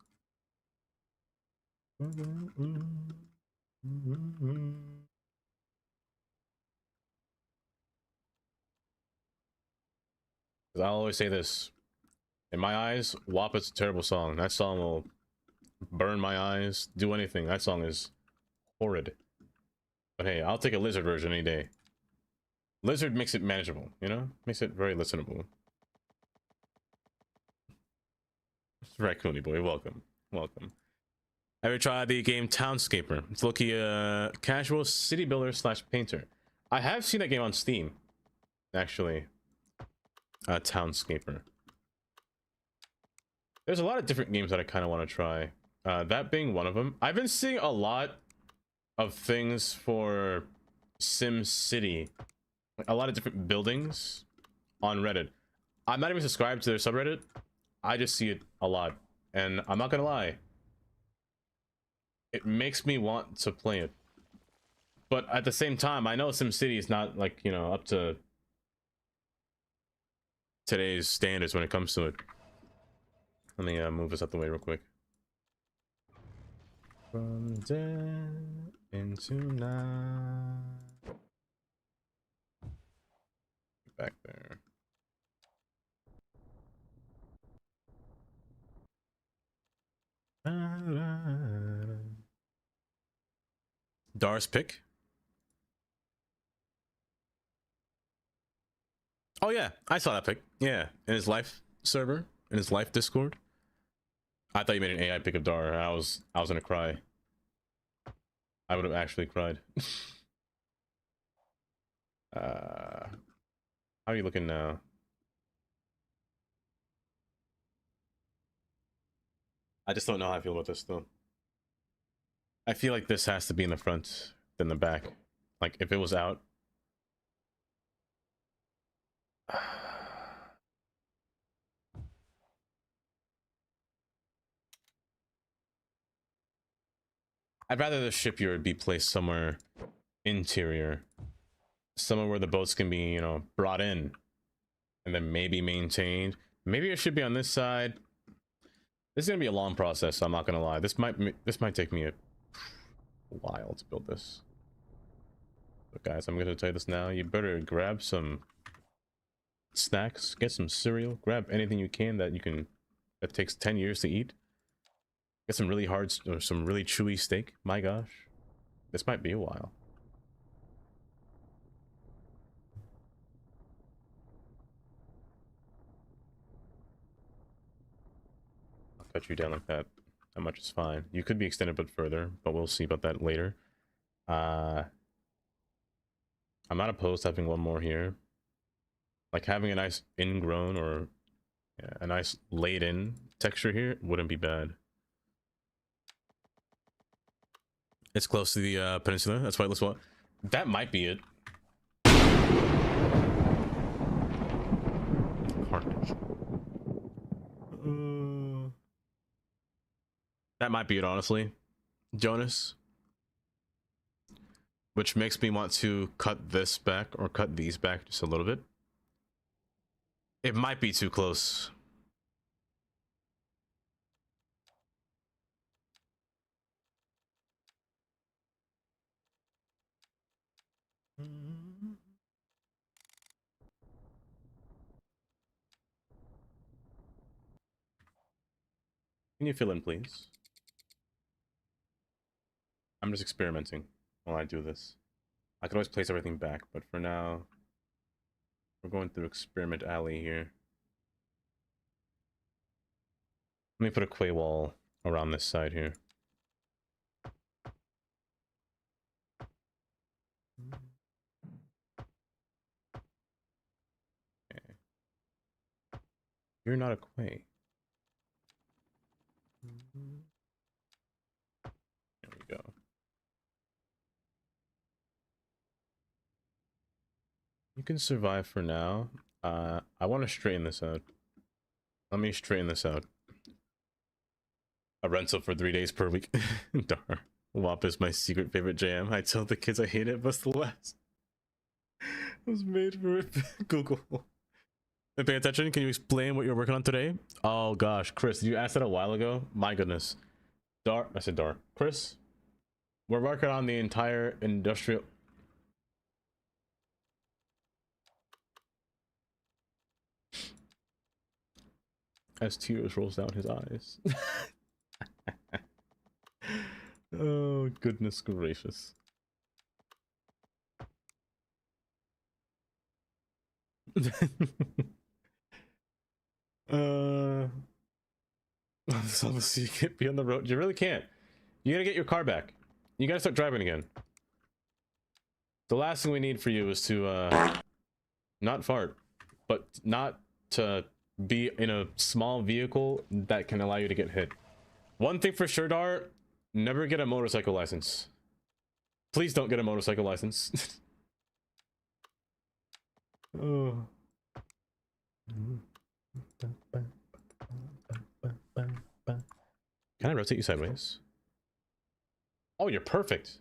I'll always say this. In my eyes, WAP is a terrible song. That song will burn my eyes, do anything. That song is horrid. But hey, I'll take a Lizard version any day. Lizard makes it manageable, you know? Makes it very listenable. Raccoony boy, welcome. Welcome. Have you tried the game Townscaper? It's looking casual city builder / painter. I have seen that game on Steam, actually. Townscaper. There's a lot of different games that I kind of want to try. That being one of them. I've been seeing a lot of things for Sim City. A lot of different buildings on Reddit. I'm not even subscribed to their subreddit. I just see it a lot. And I'm not gonna lie. It makes me want to play it. But at the same time, I know SimCity is not, like, you know, up to today's standards when it comes to it. Let me move this out the way real quick. From dead into night. Back there. Dar's pick. Oh yeah, I saw that pick. Yeah, in his live server, in his live Discord. I thought you made an AI pick of Dar. I was gonna cry. I would have actually cried. How are you looking now? I just don't know how I feel about this though. I feel like this has to be in the front than the back. Like if it was out. I'd rather the shipyard be placed somewhere interior. Somewhere where the boats can be, you know, brought in. And then maybe maintained. Maybe it should be on this side. This is gonna be a long process, I'm not gonna lie. This might take me a while to build this. But guys, I'm gonna tell you this now. You better grab some snacks, get some cereal, grab anything you can that takes 10 years to eat. Get some really hard or some really chewy steak. My gosh, this might be a while. I'll cut you down like that. That much is fine. You could be extended a bit further, but we'll see about that later. I'm not opposed to having one more here. Like having a nice ingrown or a nice laid in texture here wouldn't be bad. It's close to the peninsula. That's why it looks well. That might be it. Carnage. That might be it, honestly, Jonas. Which makes me want to cut this back or cut these back just a little bit. It might be too close. Can you fill in, please? I'm just experimenting while I do this. I could always place everything back, but for now, we're going through experiment alley here. Let me put a quay wall around this side here. Okay. You're not a quay. There we go. You can survive for now. I want to straighten this out. Let me straighten this out. A rental for 3 days per week. Dar. WAP is my secret favorite jam. I tell the kids I hate it, but it's the last. It was made for it. Google. Pay attention. Can you explain what you're working on today? Oh gosh, Chris, did you ask that a while ago? My goodness. Dar. I said Dar. Chris, we're working on the entire industrial. As tears rolls down his eyes. Oh goodness gracious. Obviously you can't be on the road. You really can't. You gotta get your car back. You gotta start driving again. The last thing we need for you is to not fart, but not to be in a small vehicle that can allow you to get hit. One thing for sure, Dar, never get a motorcycle license. Please don't get a motorcycle license. Oh. Can I rotate you sideways? Oh, you're perfect.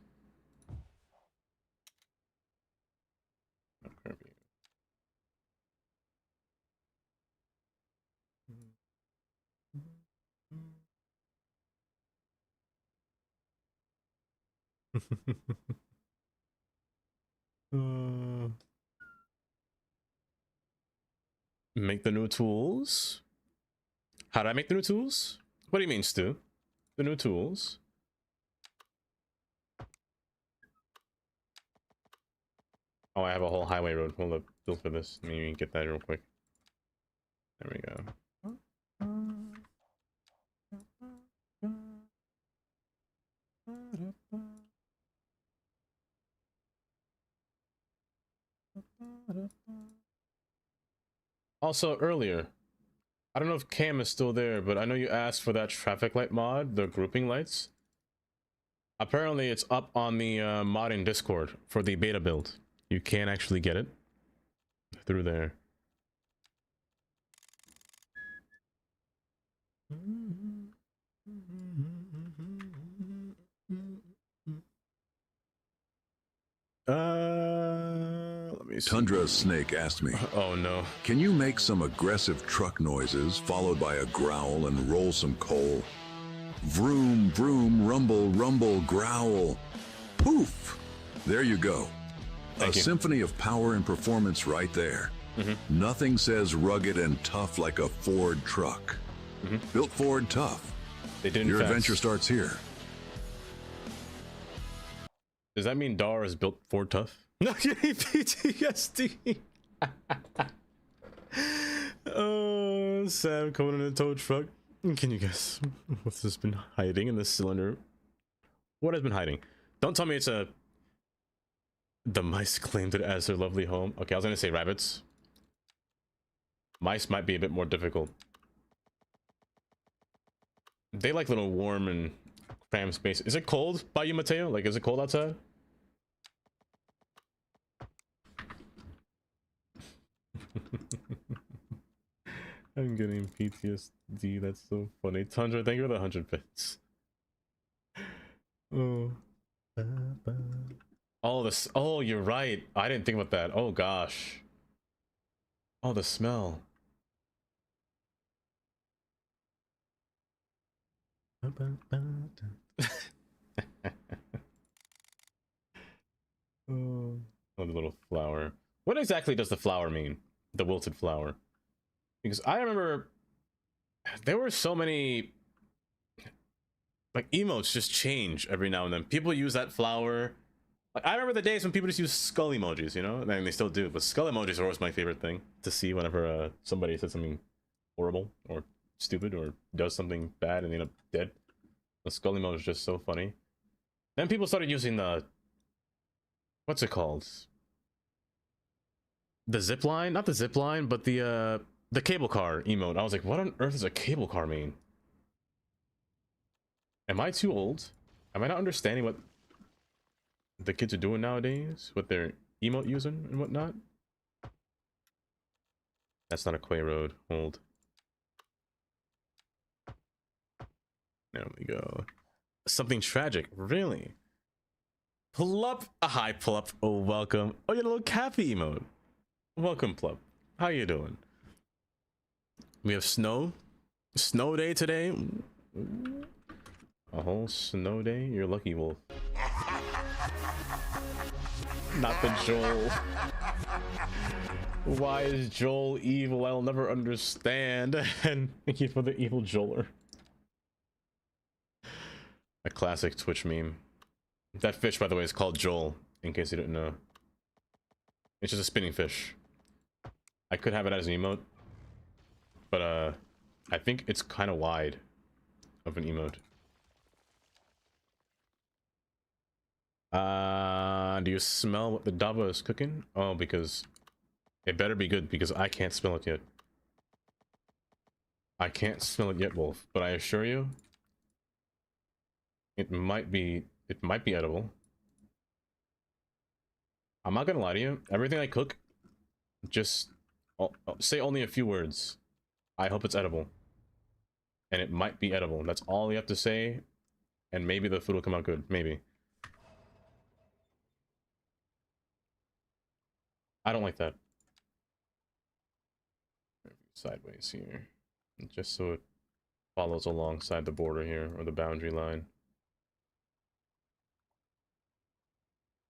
Make the new tools. How do I make the new tools? What do you mean, Stu? The new tools. Oh, I have a whole highway road. Hold up, built for this. Let me get that real quick. There we go. Also, earlier, I don't know if Cam is still there, but I know you asked for that traffic light mod, the grouping lights. Apparently, it's up on the modding Discord for the beta build. You can actually get it through there. Let me see. Tundra Snake asked me, oh no, can you make some aggressive truck noises followed by a growl and roll some coal? Vroom, vroom, rumble, rumble, growl. Poof! There you go. Thank you. Symphony of power and performance right there. Nothing says rugged and tough like a Ford truck. Built Ford tough. They didn't. Your adventure starts here. Does that mean Dar is built Ford tough? No, PTSD. Oh, Sam coming in a tow truck. Can you guess what's this been hiding in this cylinder? What has been hiding? Don't tell me it's a... The mice claimed it as their lovely home. Okay, I was gonna say rabbits. Mice might be a bit more difficult. They like little warm and cramped space. Is it cold by you, Mateo? Like, is it cold outside? I'm getting PTSD. That's so funny. Tundra, thank you for the 100 bits. Oh. Oh, this. Oh, you're right. I didn't think about that. Oh gosh. Oh, the smell. Oh, the little flower. What exactly does the flower mean? The wilted flower. Because I remember there were so many like emotes just change every now and then. People use that flower. Like, I remember the days when people just use skull emojis, you know? And they still do, but skull emojis are always my favorite thing to see whenever somebody says something horrible or stupid or does something bad and they end up dead. The skull emoji is just so funny. Then people started using the... What's it called? The zip line? Not the zip line, but the cable car emote. I was like, what on earth does a cable car mean? Am I too old? Am I not understanding what the kids are doing nowadays with their emote using and whatnot? That's not a Quay road. Hold. There we go. Something tragic, really. Plup, hi Plup. Oh, welcome. Oh, you got a little Cappy emote. Welcome, Plup. How you doing? We have snow day today. A whole snow day. You're lucky, Wolf. Not the Joel. Why is Joel evil? I'll never understand. And thank you for the evil Joeler. A classic Twitch meme. That fish, by the way, is called Joel, in case you didn't know. It's just a spinning fish. I could have it as an emote, but I think it's kind of wide of an emote. Do you smell what the Dava is cooking? Oh, because it better be good, because I can't smell it yet. I can't smell it yet, Wolf, but I assure you, it might be edible. I'm not gonna lie to you. Everything I cook, just I'll say only a few words. I hope it's edible. And it might be edible. That's all you have to say. And maybe the food will come out good. Maybe. I don't like that. Sideways here. Just so it follows alongside the border here, or the boundary line.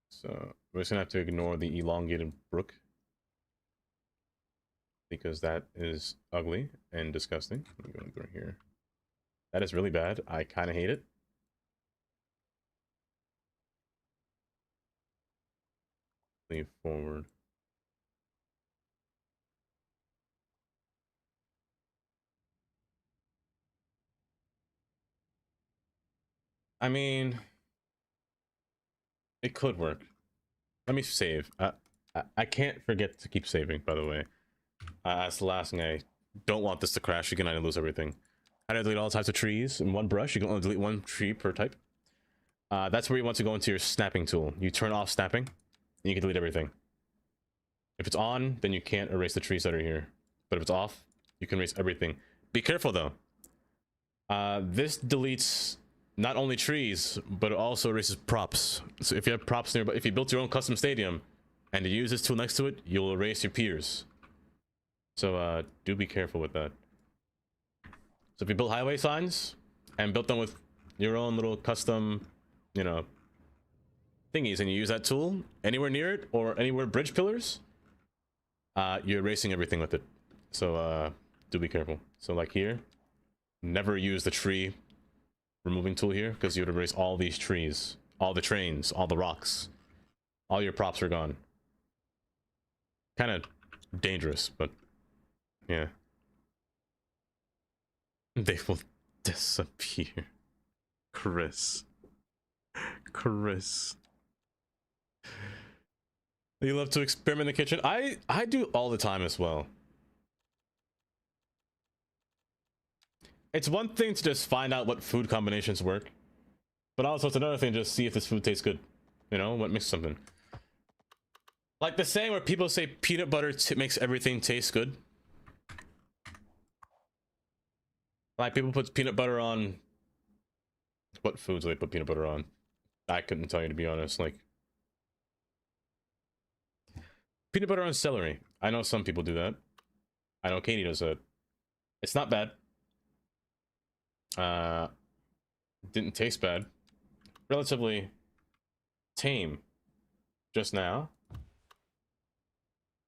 So we're just gonna have to ignore the elongated brook, because that is ugly and disgusting. I'm gonna go here. That is really bad. I kind of hate it. Leave forward. I mean, it could work. Let me save. I can't forget to keep saving, by the way. That's the last thing. I don't want this to crash again. I lose everything. How to delete all types of trees in one brush. You can only delete one tree per type. That's where you want to go into your snapping tool. You turn off snapping, and you can delete everything. If it's on, then you can't erase the trees that are here. But if it's off, you can erase everything. Be careful though. This deletes not only trees, but it also erases props. So if you have props nearby, if you built your own custom stadium and you use this tool next to it, you'll erase your peers. So do be careful with that. So if you build highway signs and built them with your own little custom, you know, thingies, and you use that tool anywhere near it or anywhere bridge pillars, you're erasing everything with it. So do be careful. So like here, never use the tree removing tool here, because you would erase all these trees, all the trains, all the rocks, all your props are gone. Kind of dangerous, but yeah. They will disappear. Chris. You love to experiment in the kitchen? I do all the time as well. It's one thing to just find out what food combinations work, but also it's another thing to just see if this food tastes good. You know, what makes something. Like the saying where people say peanut butter makes everything taste good. Like people put peanut butter on... What foods do they put peanut butter on? I couldn't tell you, to be honest. Like peanut butter on celery. I know some people do that. I know Katie does that. It's not bad. Didn't taste bad. Relatively tame just now.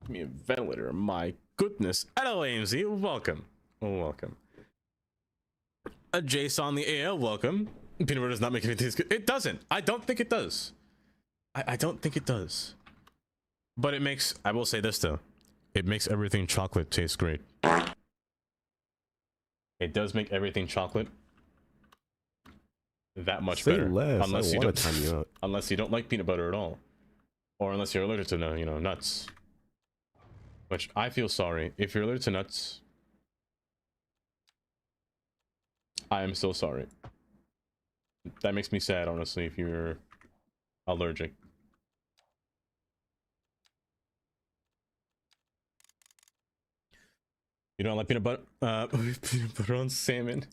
Give me a ventilator. My goodness. Hello, AMZ. Welcome. Welcome. A Jace on the air. Welcome. Peanut butter does not make anything taste good. It doesn't. I don't think it does. I don't think it does. But it makes... I will say this, though. It makes everything chocolate taste great. It does make everything chocolate that much better. Less. Unless you don't, unless you don't like peanut butter at all, or unless you're allergic to, you know, nuts. Which I feel sorry if you're allergic to nuts. I am so sorry. That makes me sad, honestly. If you're allergic. You don't like peanut butter? Peanut butter on salmon.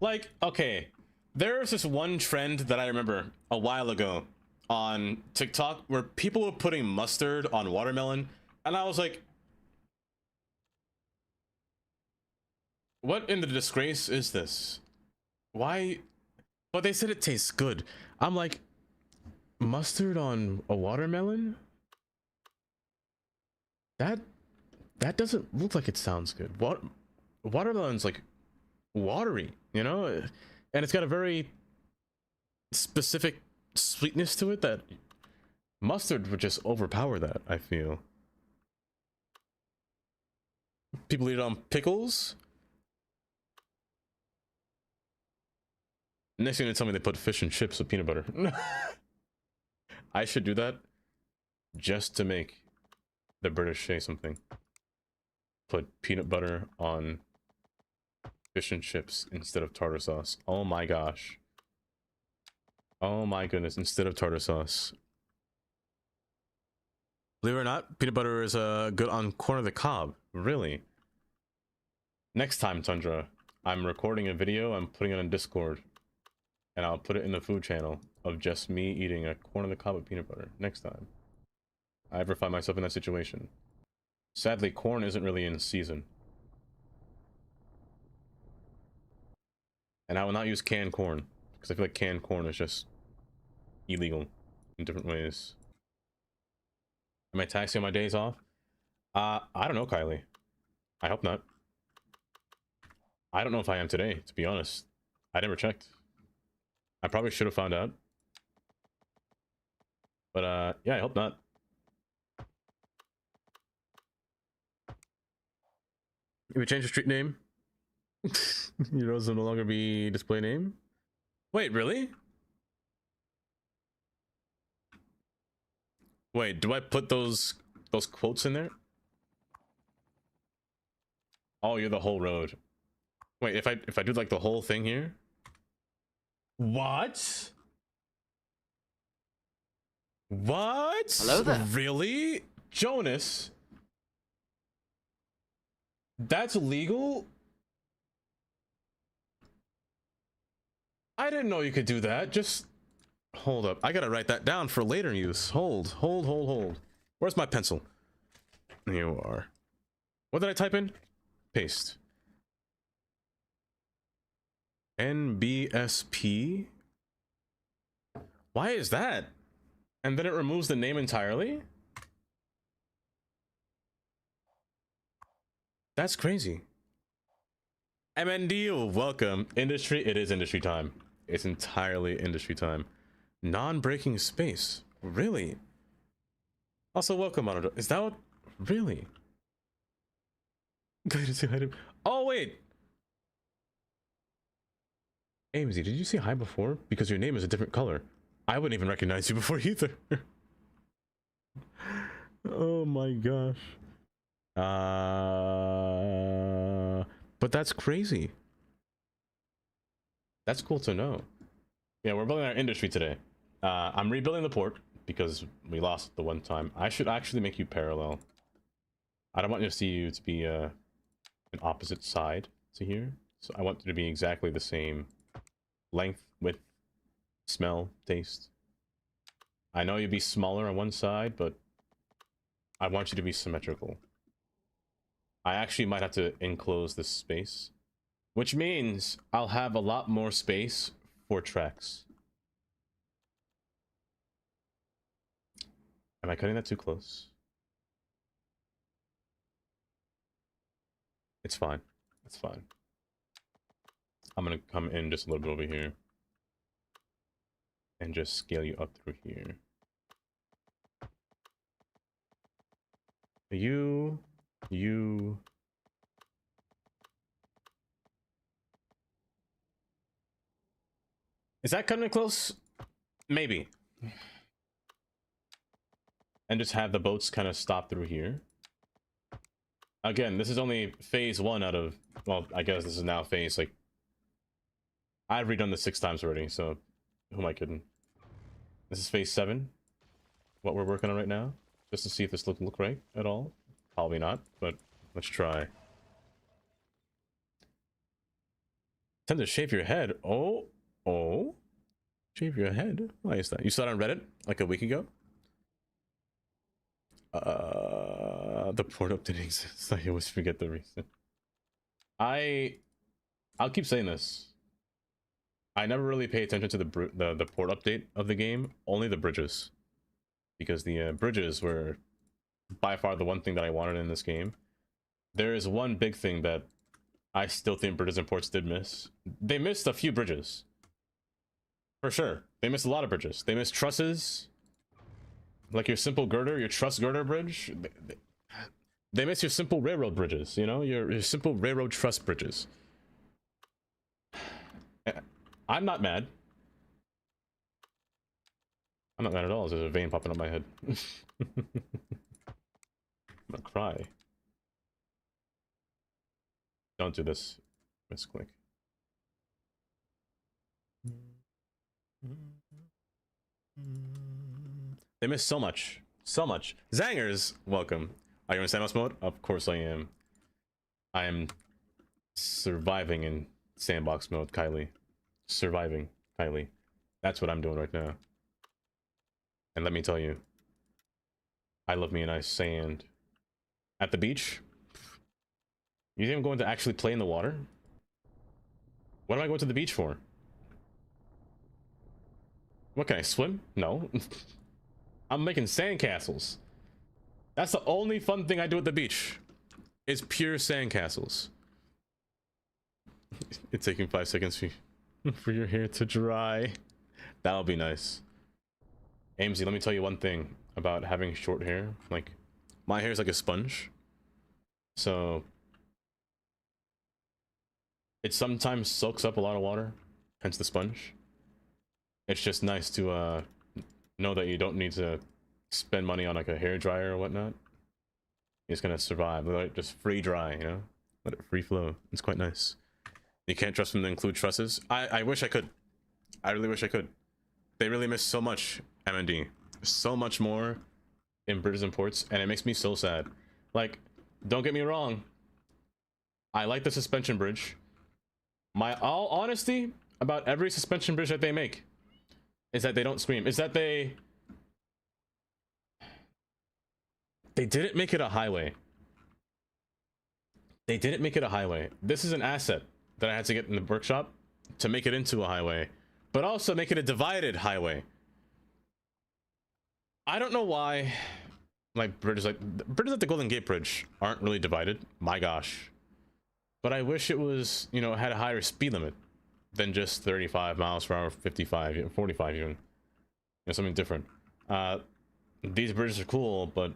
Like, okay, there's this one trend that I remember a while ago on TikTok where people were putting mustard on watermelon, and I was like, what in the disgrace is this? Why? But they said it tastes good. I'm like, mustard on a watermelon? That doesn't look like it sounds good. Watermelon's like watery, you know, and it's got a very specific sweetness to it that mustard would just overpower that, I feel. People eat it on pickles. Next thing they tell me they put fish and chips with peanut butter. I should do that just to make the British say something. Put peanut butter on fish and chips instead of tartar sauce. Oh my gosh. Oh my goodness, instead of tartar sauce. Believe it or not, peanut butter is good on corn of the cob. Really? Next time, Tundra, I'm recording a video, I'm putting it on Discord, and I'll put it in the food channel of just me eating a corn on the cob with peanut butter. Next time I ever find myself in that situation. Sadly, corn isn't really in season. And I will not use canned corn, because I feel like canned corn is just illegal in different ways. Am I taxing on my days off? I don't know, Kylie. I hope not. I don't know if I am today, to be honest. I never checked. I probably should have found out. But yeah, I hope not. If we change the street name, Euros will no longer be display name. Wait, really? Wait, do I put those quotes in there? Oh, you're the whole road. Wait, if I do like the whole thing here? What? What? Hello there. Really? Jonas? That's legal? I didn't know you could do that. Just hold up. I gotta write that down for later use. Hold. Where's my pencil? Here you are. What did I type in? Paste. NBSP? Why is that? And then it removes the name entirely? That's crazy. MND, welcome. Industry, it is industry time. It's entirely industry time. Non-breaking space. Really? Also, welcome, Monitor. Is that what? Really? Oh, wait. AMZ, did you say hi before? Because your name is a different color. I wouldn't even recognize you before either. Oh my gosh. But that's crazy. That's cool to know. Yeah, we're building our industry today. I'm rebuilding the port because we lost it the one time. I should actually make you parallel. I don't want you to see you to be an opposite side to here. So I want you to be exactly the same length, width, smell, taste. I know you'd be smaller on one side, but I want you to be symmetrical. I actually might have to enclose this space, which means I'll have a lot more space for tracks. Am I cutting that too close? It's fine. It's fine. I'm gonna come in just a little bit over here and just scale you up through here. You. Is that cutting it close? Maybe. And just have the boats kind of stop through here. Again, this is only phase 1 out of, well, I guess this is now phase, like, I've redone this 6 times already, so who am I kidding? This is phase 7, what we're working on right now, just to see if this look right at all. Probably not, but let's try. Time to shave your head. Oh. Shave your head? Why is that? You saw it on Reddit like a week ago? The port update exists. I always forget the reason. I'll keep saying this. I never really pay attention to the port update of the game, only the bridges. Because the bridges were by far the one thing that I wanted in this game. There is one big thing that I still think bridges and ports did miss. They missed a few bridges. For sure. They missed a lot of bridges. They missed trusses. Like your simple girder, your truss girder bridge. They miss your simple railroad bridges, you know? Your simple railroad truss bridges. I'm not mad. I'm not mad at all. There's a vein popping up my head. I'm gonna cry. Don't do this. Misclick. They miss so much. So much. Zangers, welcome. Are you in sandbox mode? Of course I am. I am surviving in sandbox mode, Kylie. Surviving, Kylie. That's what I'm doing right now. And let me tell you, I love me a nice sand. At the beach? You think I'm going to actually play in the water? What am I going to the beach for? What, can I swim? No. I'm making sandcastles. That's the only fun thing I do at the beach. Is pure sandcastles. It's taking 5 seconds for your hair to dry. That'll be nice. Amesy, let me tell you one thing about having short hair. Like, my hair is like a sponge. So it sometimes soaks up a lot of water, hence the sponge. It's just nice to know that you don't need to spend money on like a hair dryer or whatnot. It's gonna survive. Let it just free dry, you know? Let it free flow. It's quite nice. You can't trust them to include trusses. I wish I could. I really wish I could. They really miss so much M&D. So much more in bridges and ports, and it makes me so sad. Like, don't get me wrong. I like the suspension bridge. My all honesty about every suspension bridge that they make is that they don't scream. Is that they didn't make it a highway. They didn't make it a highway. This is an asset that I had to get in the workshop to make it into a highway, but also make it a divided highway. I don't know why bridges like the Golden Gate Bridge aren't really divided. My gosh. But I wish it was, you know, had a higher speed limit than just 35 miles per hour, 55, 45 even. You know, something different. These bridges are cool, but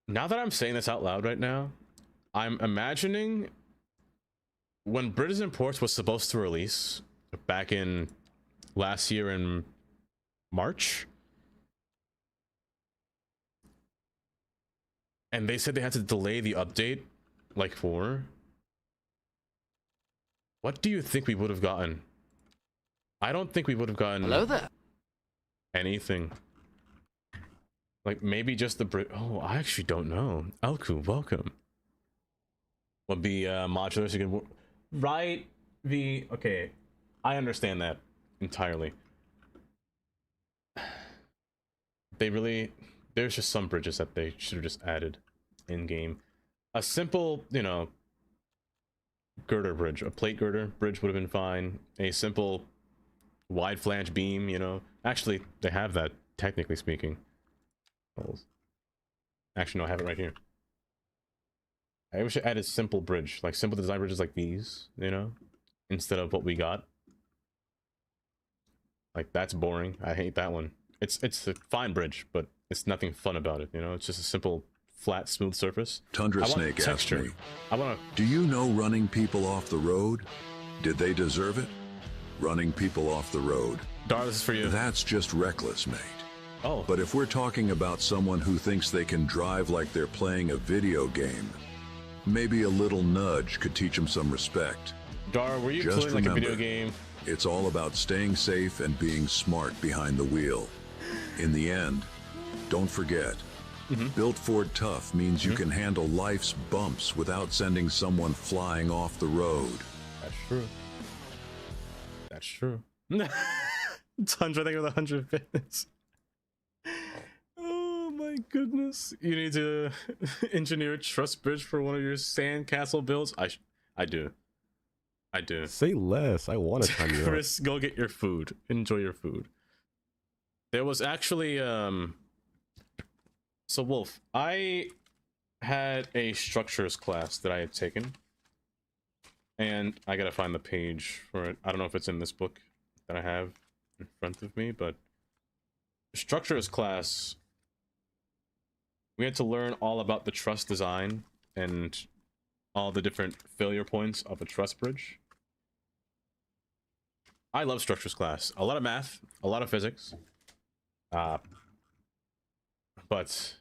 now that I'm saying this out loud right now, I'm imagining when Bridges and Ports was supposed to release back in last year in March, and they said they had to delay the update like for, what do you think we would have gotten? I don't think we would have gotten hello there anything. Like maybe just the bridge. Oh, I actually don't know. Elku, welcome. Would be modular so you can right the okay. I understand that entirely. They really, there's just some bridges that they should have just added in game. A simple, you know, girder bridge, a plate girder bridge would have been fine. A simple wide flange beam, you know. Actually, they have that, technically speaking. Actually, no, I have it right here. I wish I added simple bridge, like simple design bridges like these, you know, instead of what we got. Like, that's boring. I hate that one. It's a fine bridge, but it's nothing fun about it, you know. It's just a simple, flat, smooth surface. Tundra Snake asked me, do you know running people off the road? Did they deserve it? Running people off the road. Dar, this is for you. That's just reckless, mate. Oh. But if we're talking about someone who thinks they can drive like they're playing a video game, maybe a little nudge could teach them some respect. Dar, were you just playing remember, like a video game? It's all about staying safe and being smart behind the wheel. In the end, don't forget, Built Ford Tough means you can handle life's bumps without sending someone flying off the road. That's true. That's true. Tundra, thank you for the 100 fitness. Oh my goodness. You need to engineer a truss bridge for one of your sandcastle builds? I do. I do. Say less. I want to time you Chris, go get your food. Enjoy your food. There was actually so Wolf, I had a structures class that I had taken, and I gotta find the page for it. I don't know if it's in this book that I have in front of me, but structures class, we had to learn all about the truss design and all the different failure points of a truss bridge. I love structures class. A lot of math, a lot of physics. But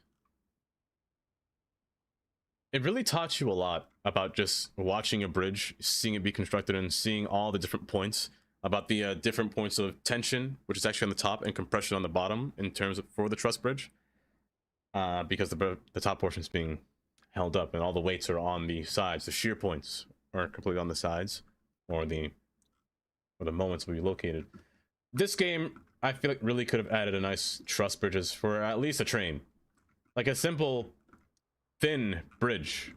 it really taught you a lot about just watching a bridge, seeing it be constructed, and seeing all the different points, about the different points of tension, which is actually on the top, and compression on the bottom in terms of for the truss bridge, because the top portion is being held up and all the weights are on the sides. The shear points are completely on the sides, or the moments will be located. This game, I feel like, really could have added a nice truss bridges for at least a train. Like a simple, thin bridge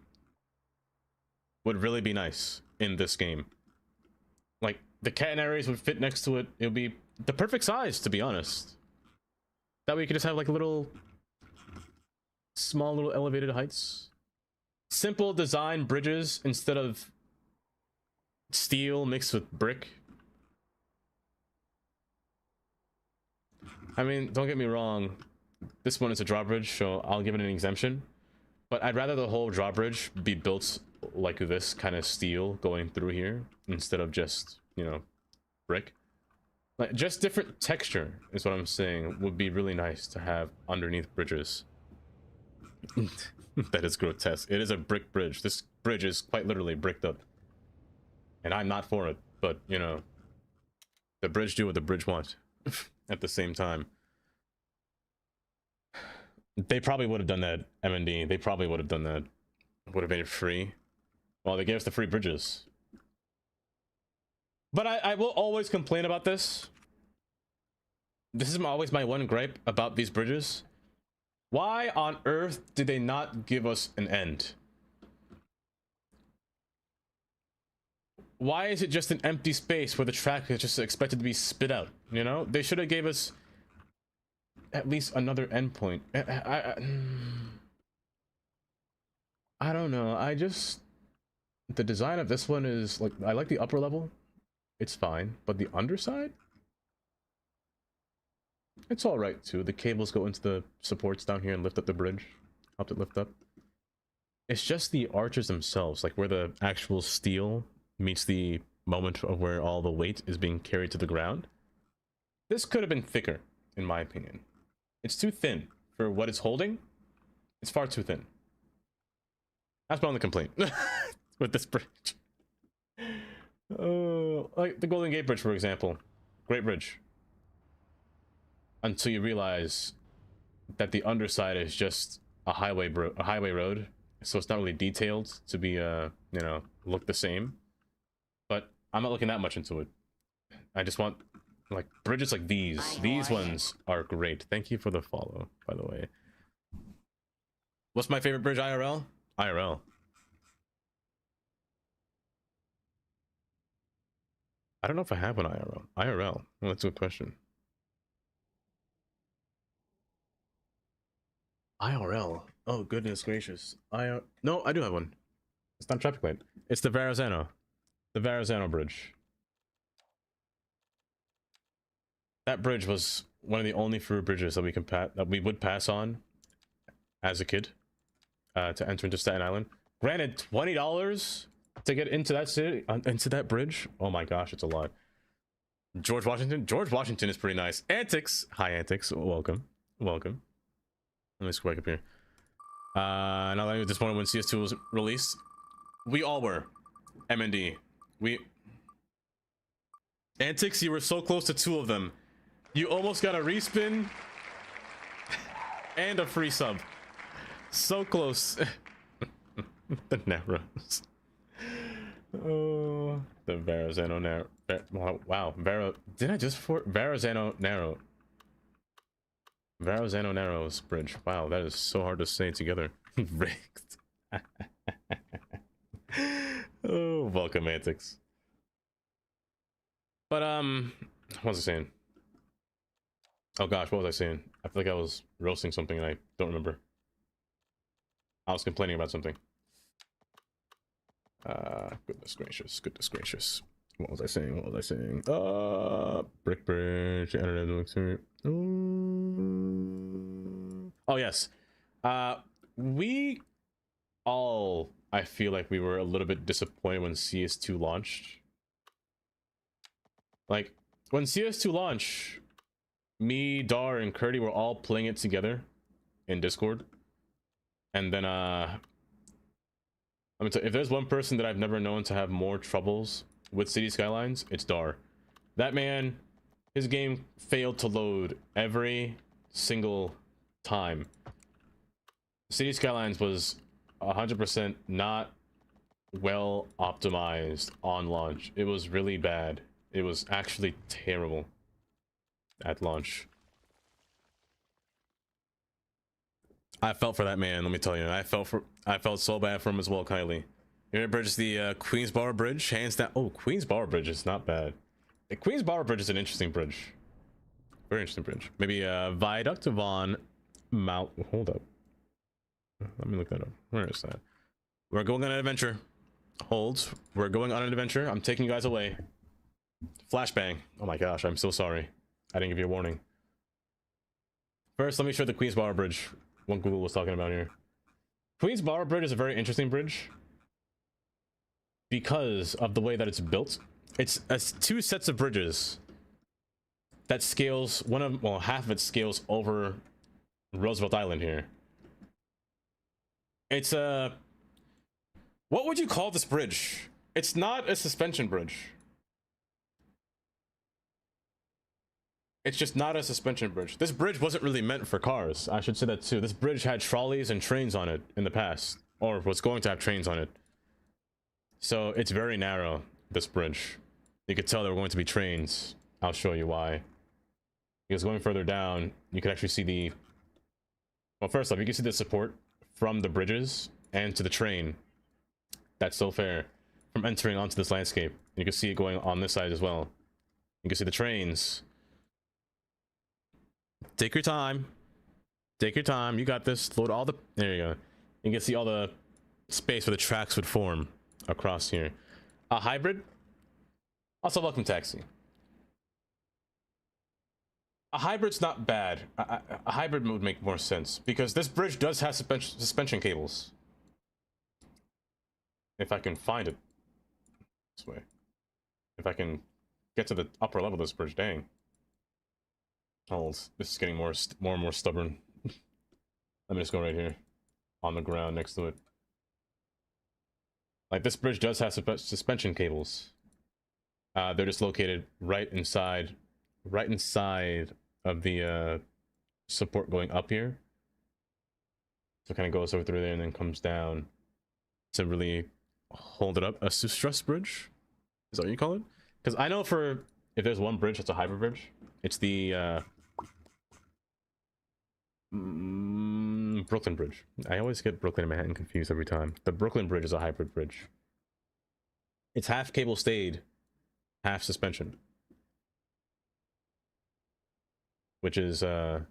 would really be nice in this game. Like, the catenaries would fit next to it. It would be the perfect size, to be honest. That way you could just have like small little elevated heights. Simple design bridges instead of steel mixed with brick. I mean, don't get me wrong, this one is a drawbridge, so I'll give it an exemption. But I'd rather the whole drawbridge be built like this kind of steel going through here, instead of just, you know, brick. Like, just different texture is what I'm saying would be really nice to have underneath bridges. That is grotesque. It is a brick bridge. This bridge is quite literally bricked up. And I'm not for it, but, you know, the bridge do what the bridge wants. At the same time, they probably would have done that. M&D, they probably would have done that. Would have made it free. Well, they gave us the free bridges. But I will always complain about this. This is always my one gripe about these bridges. Why on earth did they not give us an end? Why is it just an empty space where the track is just expected to be spit out? You know, they should have gave us at least another endpoint. I don't know. The design of this one is like, I like the upper level. It's fine, but the underside, it's all right too. The cables go into the supports down here and lift up the bridge, help it lift up. It's just the arches themselves, like where the actual steel meets the moment of where all the weight is being carried to the ground. This could have been thicker, in my opinion. It's too thin for what it's holding. It's far too thin. That's my only complaint with this bridge. Like the Golden Gate Bridge, for example. Great bridge. Until you realize that the underside is just a highway road, so it's not really detailed to be, you know, look the same. But I'm not looking that much into it. I just want, like, bridges like these. These ones are great. Thank you for the follow, by the way. What's my favorite bridge IRL? IRL. I don't know if I have an IRL. IRL. Well, that's a good question. IRL. Oh, goodness gracious. No, I do have one. It's not traffic light. It's the Verrazano. The Verrazano Bridge. That bridge was one of the only through bridges that we would pass on as a kid to enter into Staten Island. Granted, $20 to get into that city, into that bridge. Oh my gosh, it's a lot. George Washington. George Washington is pretty nice. Antics. Hi, Antics. Welcome. Welcome. Let me square up here. Now that I was disappointed when CS2 was released. We all were. M&D. Antics, you were so close to two of them. You almost got a respin and a free sub. So close. The narrows. Oh, the Verrazano narrow. Wow, did I just Verrazano narrow? Verrazano Narrows Bridge. Wow, that is so hard to say together. Rigged. Oh, welcome antics. But what was I saying? Oh gosh, what was I saying? I feel like I was roasting something and I don't remember. I was complaining about something. Goodness gracious, goodness gracious. What was I saying? What was I saying? Brick Bridge, internet elixir. Oh yes. We all, I feel like we were a little bit disappointed when CS2 launched. Like, when CS2 launched, me, Dar, and Curdy were all playing it together in Discord. And then, let me tell you, if there's one person that I've never known to have more troubles with City Skylines, it's Dar. That man, his game failed to load every single time. City Skylines was 100% not well optimized on launch. It was really bad. It was actually terrible at launch. I felt for that man, let me tell you. I felt so bad for him as well, Kylie. Your bridge is the Queensborough Bridge, hands down. Oh, Queensborough Bridge is not bad. The Queensborough Bridge is an interesting bridge. Very interesting bridge. Maybe Viaduct on Mount. Hold up. Let me look that up. Where is that? We're going on an adventure. Hold. We're going on an adventure. I'm taking you guys away. Flashbang. Oh my gosh, I'm so sorry. I didn't give you a warning. First, let me show the Queensborough Bridge. What Google was talking about here. Queensborough Bridge is a very interesting bridge because of the way that it's built. It's two sets of bridges that scales half of it scales over Roosevelt Island here. It's a what would you call this bridge? It's not a suspension bridge. It's just not a suspension bridge. This bridge wasn't really meant for cars. I should say that too. This bridge had trolleys and trains on it in the past, or was going to have trains on it. So it's very narrow, this bridge. You could tell there were going to be trains. I'll show you why. Because going further down, you can actually see the... Well, first off, you can see the support from the bridges and to the train. That's so fair. From entering onto this landscape. You can see it going on this side as well. You can see the trains. Take your time. Take your time. You got this. Load all the... There you go. You can see all the space where the tracks would form across here. A hybrid. Also, welcome taxi. A hybrid's not bad. A hybrid would make more sense because this bridge does have suspension cables. If I can find it this way. If I can get to the upper level of this bridge, dang. Oh, this is getting more and more stubborn. Let me just go right here on the ground next to it. Like, this bridge does have suspension cables. They're just located right inside of the support going up here. So it kind of goes over through there and then comes down to really hold it up. A Sustras bridge? Is that what you call it? Because I know for if there's one bridge that's a hybrid bridge, it's the Brooklyn Bridge. I always get Brooklyn and Manhattan confused every time. The Brooklyn Bridge is a hybrid bridge. It's half cable stayed, half suspension. Which is for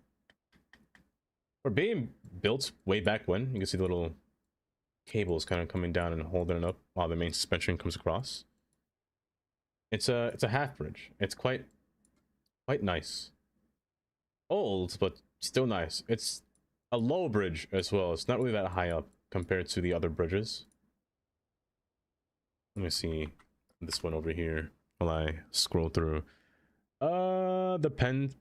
being built way back when, you can see the little cables kind of coming down and holding it up while the main suspension comes across. It's a half bridge. It's quite nice. Old, but still nice. It's a low bridge as well. It's not really that high up compared to the other bridges. Let me see this one over here while I scroll through. The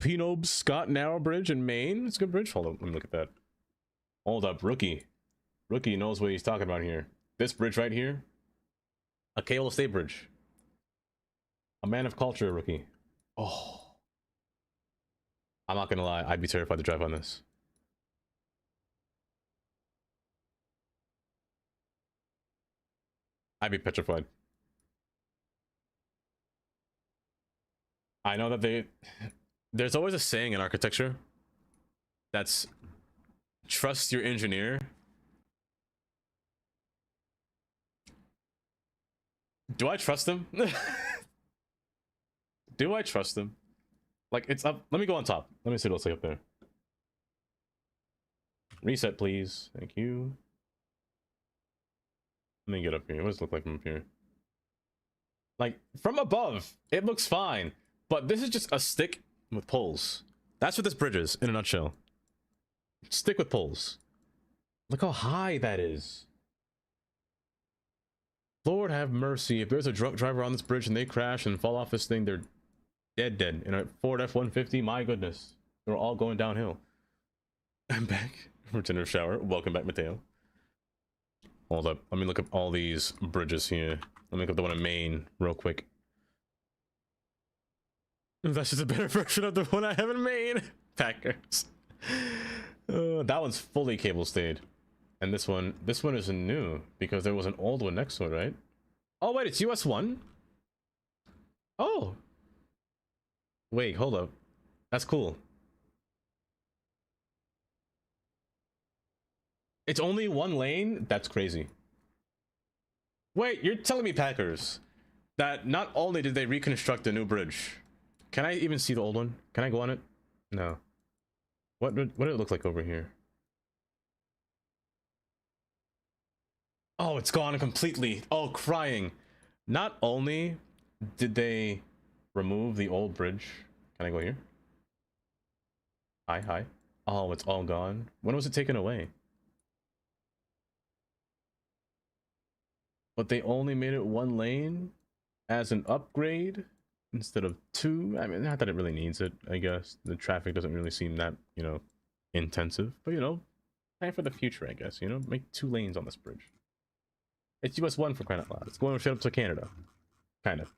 Penobs Scott Narrow Bridge in Maine. It's a good bridge. Hold up, let me look at that. Hold up, Rookie knows what he's talking about here. This bridge right here, a cable stay bridge. A man of culture, Rookie. Oh, I I'm not gonna lie, I'd be terrified to drive on this. I'd be petrified. I know that there's always a saying in architecture that's trust your engineer. Do I trust him? Do I trust him? Like, it's up. Let me go on top. Let me see what it's like up there. Reset, please. Thank you. Let me get up here. What does it look like from up here? Like, from above, it looks fine. But this is just a stick with poles. That's what this bridge is, in a nutshell. Stick with poles. Look how high that is. Lord have mercy. If there's a drunk driver on this bridge and they crash and fall off this thing, they're dead. In a Ford F-150, my goodness. They're all going downhill. I'm back. Return shower. Welcome back, Mateo. Hold up. Let me look up all these bridges here. Let me look up the one in Maine real quick. That's just a better version of the one I have in Maine. Packers. That one's fully cable stayed. And this one is new because there was an old one next to it, right? Oh wait, it's US 1? Oh. Wait, hold up. That's cool. It's only one lane? That's crazy. Wait, you're telling me, Packers, that not only did they reconstruct a new bridge. Can I even see the old one? Can I go on it? No. What did it look like over here? Oh, it's gone completely. Oh, crying. Not only did they remove the old bridge. Can I go here? Hi. Oh, it's all gone. When was it taken away? But they only made it one lane as an upgrade instead of two. I mean, not that it really needs it, I guess. The traffic doesn't really seem that, intensive. But, plan for the future, I guess, Make 2 lanes on this bridge. It's US 1 for crying out loud. It's going straight up to Canada. Kind of.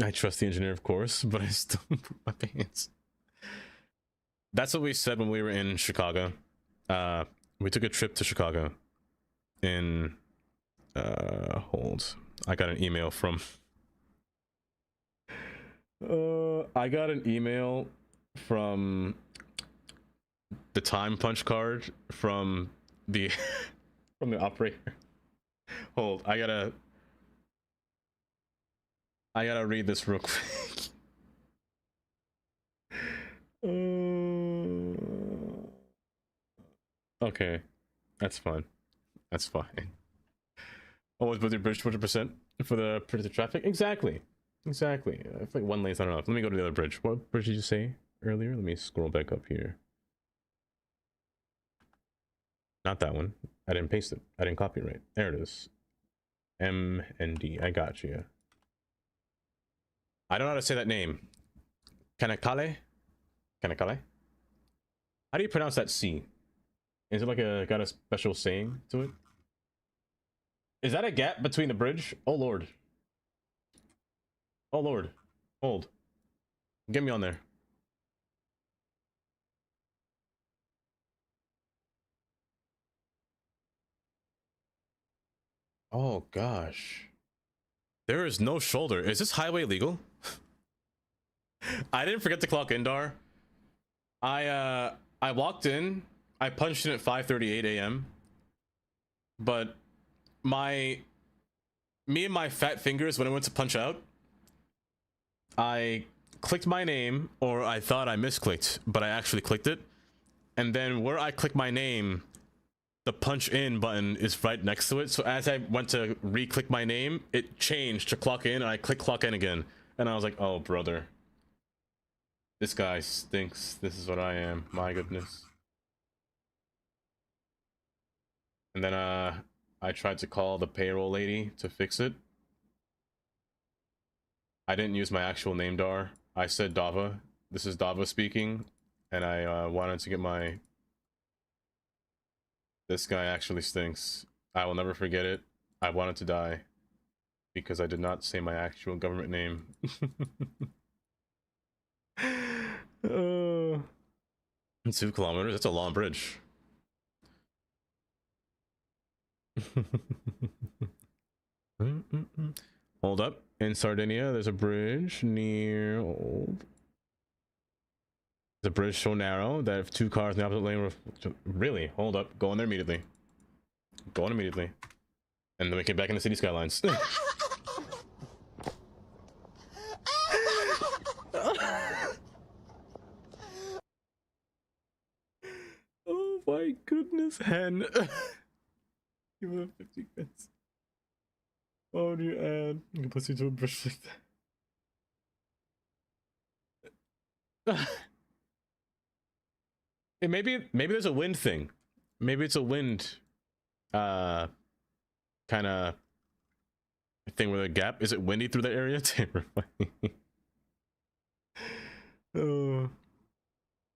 I trust the engineer, of course, but I still poop my pants. That's what we said when we were in Chicago. We took a trip to Chicago. I got an email from the time punch card from the from the operator. Hold, I gotta read this real quick. Okay, that's fine. Always build your bridge 200% for the predicted traffic. Exactly. I feel like one lane's not enough. Let me go to the other bridge. What bridge did you say earlier? Let me scroll back up here. Not that one. I didn't paste it. I didn't copy it right. There it is. M and D. I got you. I don't know how to say that name. Kanakale? How do you pronounce that C? Is it like got a special saying to it? Is that a gap between the bridge? Oh lord. Hold. Get me on there. Oh gosh. There is no shoulder. Is this highway legal? I didn't forget to clock in, Dar. I walked in. I punched in at 5:38 a.m. But me and my fat fingers, when I went to punch out, I clicked my name, or I thought I misclicked, but I actually clicked it. And then where I click my name, the punch in button is right next to it. So as I went to re-click my name, it changed to clock in, and I click clock in again. And I was like, oh brother, this guy stinks. This is what I am. My goodness. And then I tried to call the payroll lady to fix it. I didn't use my actual name, Dar. I said Dava. This is Dava speaking. And I wanted to get my... This guy actually stinks. I will never forget it. I wanted to die. Because I did not say my actual government name. 2 kilometers? That's a long bridge. Hold up. In Sardinia, there's a bridge near old. The bridge so narrow that if 2 cars in the opposite lane were... Really? Hold up. Go in there immediately. Go in immediately. And then we get back into city skylines. Oh my goodness, hen. Give her 50 pence. Oh, do you add? You can put you to a bridge like that. Maybe there's a wind thing. Maybe it's a wind kind of thing with a gap. Is it windy through the area? Oh,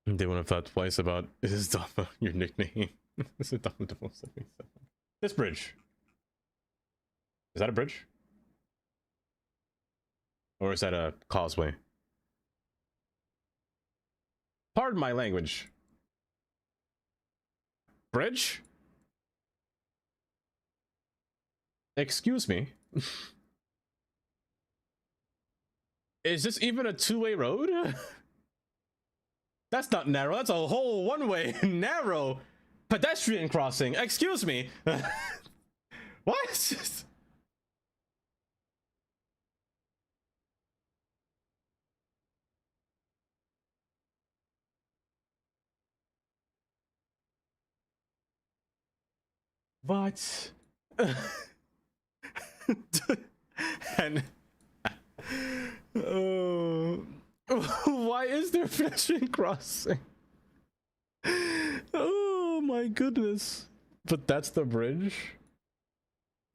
they wouldn't have thought twice about, is this Dama your nickname? This is Dama 77. This bridge. Is that a bridge? Or is that a causeway? Pardon my language. Bridge? Excuse me. Is this even a 2-way road? That's not narrow. That's a whole 1-way narrow pedestrian crossing. Excuse me. What? What? And oh, why is there pedestrian crossing? Oh my goodness! But that's the bridge.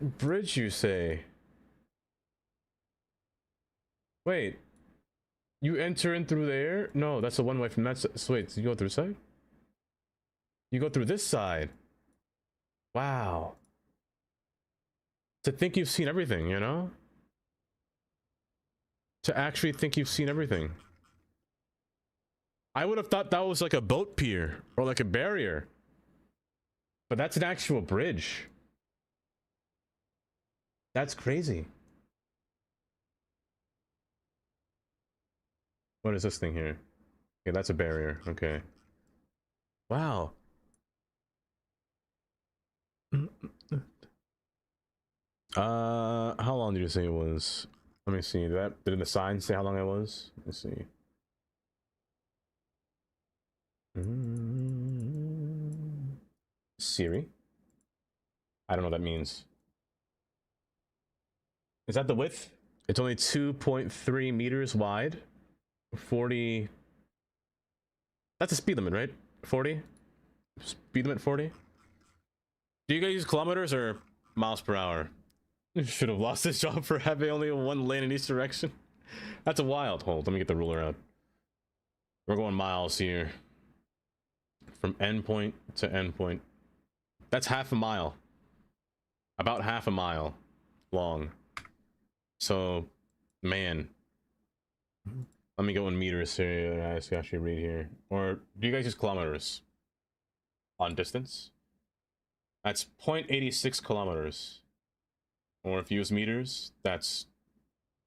Bridge, you say? Wait, you enter in through there? No, that's a 1-way from that side. So wait, so you go through this side? You go through this side. Wow. To think you've seen everything, you know? To actually think you've seen everything. I would have thought that was like a boat pier or like a barrier. But that's an actual bridge. That's crazy. What is this thing here? Okay, that's a barrier. Okay. Wow. How long did you say it was? Let me see. Did the sign say how long it was? Let's see. Siri? I don't know what that means. Is that the width? It's only 2.3 meters wide. 40. That's a speed limit, right? 40? Speed limit 40? Do you guys use kilometers or miles per hour? Should have lost this job for having only 1 lane in each direction. That's a wild. Hold, let me get the ruler out. We're going miles here. From endpoint to endpoint. That's half a mile. About half a mile long. So, man. Let me go in meters here. I can actually read here. Or do you guys use kilometers? On distance? That's 0.86 kilometers. Or if you use meters, that's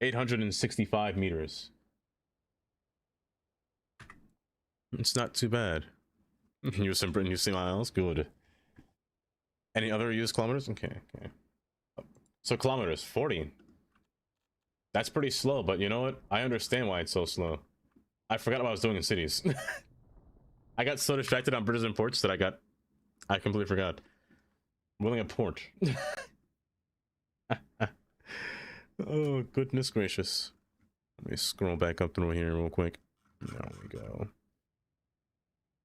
865 meters. It's not too bad. Use some miles, good. Any other used kilometers? Okay. So kilometers, 40. That's pretty slow, but you know what? I understand why it's so slow. I forgot what I was doing in cities. I got so distracted on bridges and ports that I completely forgot. I'm building a port. Oh, goodness gracious. Let me scroll back up through here real quick. There we go.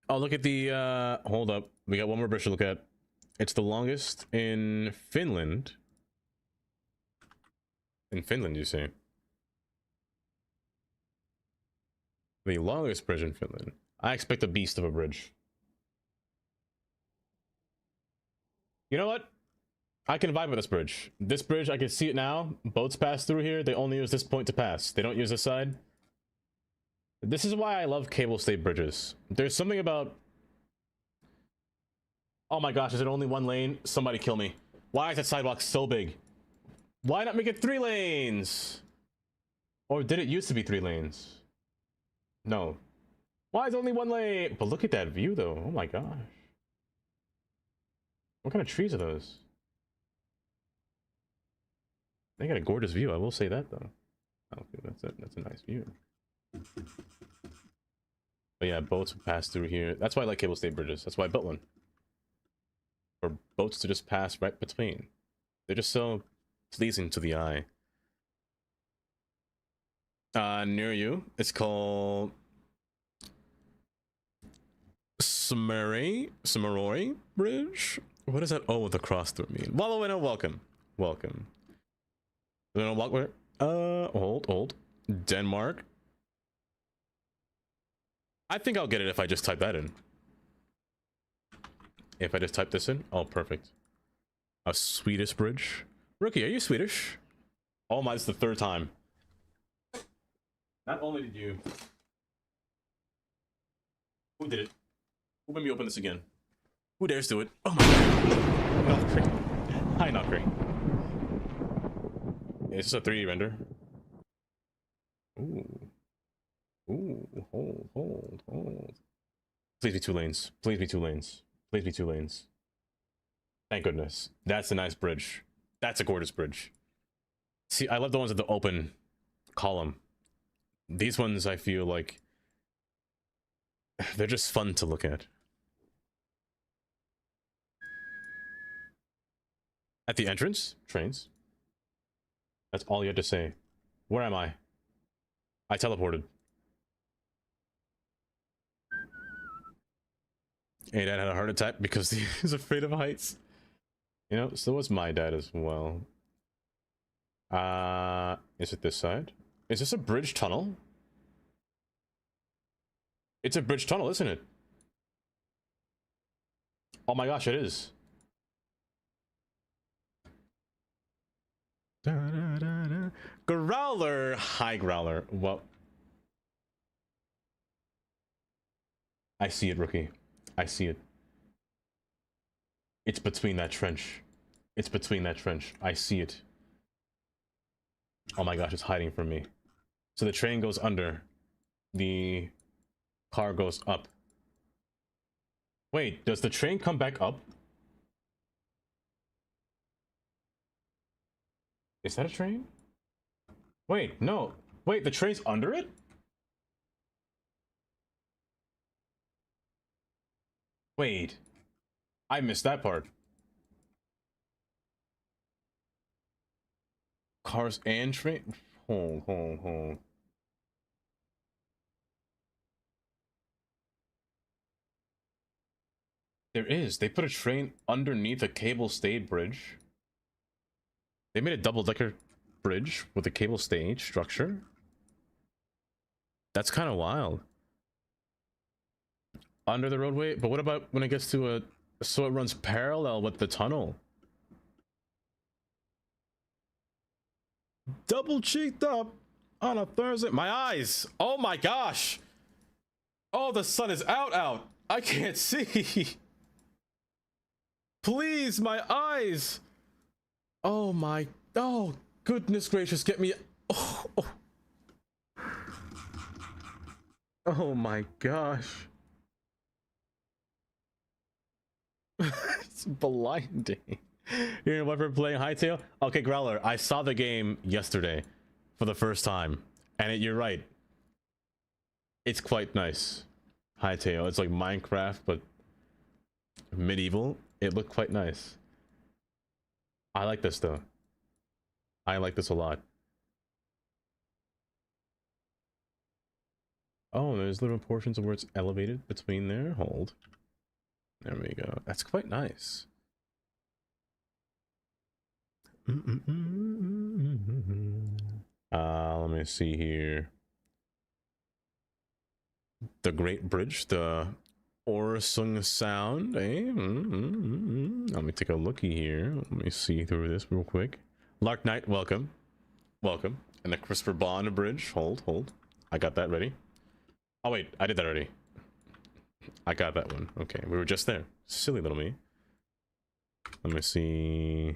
Oh, look at the, hold up. We got one more bridge to look at. It's the longest in Finland. In Finland, you say? The longest bridge in Finland. I expect a beast of a bridge. You know what? I can vibe with this bridge. This bridge, I can see it now. Boats pass through here. They only use this point to pass. They don't use this side. This is why I love cable stayed bridges. There's something about Oh my gosh, is it only one lane? Somebody kill me. Why is that sidewalk so big? Why not make it 3 lanes? Or did it used to be 3 lanes? No. Why is it only 1 lane? But look at that view though. Oh my gosh. What kind of trees are those? They got a gorgeous view, I will say that though. Okay, that's a nice view. But yeah, boats pass through here. That's why I like cable stayed bridges. That's why I built one. For boats to just pass right between. They're just so pleasing to the eye. Near you, it's called Samaroi Bridge? What does that O with the cross through mean? Wallowino, welcome. Welcome. Hold. Denmark. I think I'll get it if I just type that in. If I just type this in? Oh, perfect. A Swedish bridge. Rookie, are you Swedish? Oh my, it's the 3rd time. Not only did you... Who did it? Who made me open this again? Who dares do it? Oh my god. Knockry. Hi, Knockry. Is this a 3D render? Ooh. Ooh, hold. Please be 2 lanes. Please be 2 lanes. Please be 2 lanes. Thank goodness. That's a nice bridge. That's a gorgeous bridge. See, I love the ones with the open column. These ones, I feel like they're just fun to look at. At the entrance, trains. That's all you had to say. Where am I? I teleported. Hey, Dad had a heart attack because he is afraid of heights. You know, so was my dad as well. Is it this side? Is this a bridge tunnel? It's a bridge tunnel, isn't it? Oh my gosh, it is. Growler! Hi, Growler. Well, I see it, Rookie. I see it. It's between that trench. It's between that trench. I see it. Oh my gosh, it's hiding from me. So the train goes under. The car goes up. Wait, does the train come back up? Is that a train? Wait, no. Wait, the train's under it? Wait. I missed that part. Cars and train? Hold. There is. They put a train underneath a cable-stayed bridge. They made a double-decker bridge with a cable-stayed structure. That's kind of wild. Under the roadway? But what about when it gets to a... So it runs parallel with the tunnel? Double cheeked up on a Thursday. My eyes! Oh my gosh! Oh, the sun is out! I can't see! Please, my eyes! Oh my... Oh, goodness gracious, get me... Oh my gosh. It's blinding. You're in what for playing Hightail? Okay, Growler, I saw the game yesterday for the first time. And you're right. It's quite nice. Hightail. It's like Minecraft, but medieval. It looked quite nice. I like this though. I like this a lot. Oh, there's little portions of where it's elevated between there. Hold. There we go. That's quite nice. Let me see here. The Great Bridge, the Orsung Sound, eh? Let me take a looky here. Let me see through this real quick. Lark Knight, welcome. Welcome. And the Christopher Bond Bridge. Hold. I got that ready. Oh wait, I did that already. I got that one. Okay, we were just there. Silly little me. Let me see.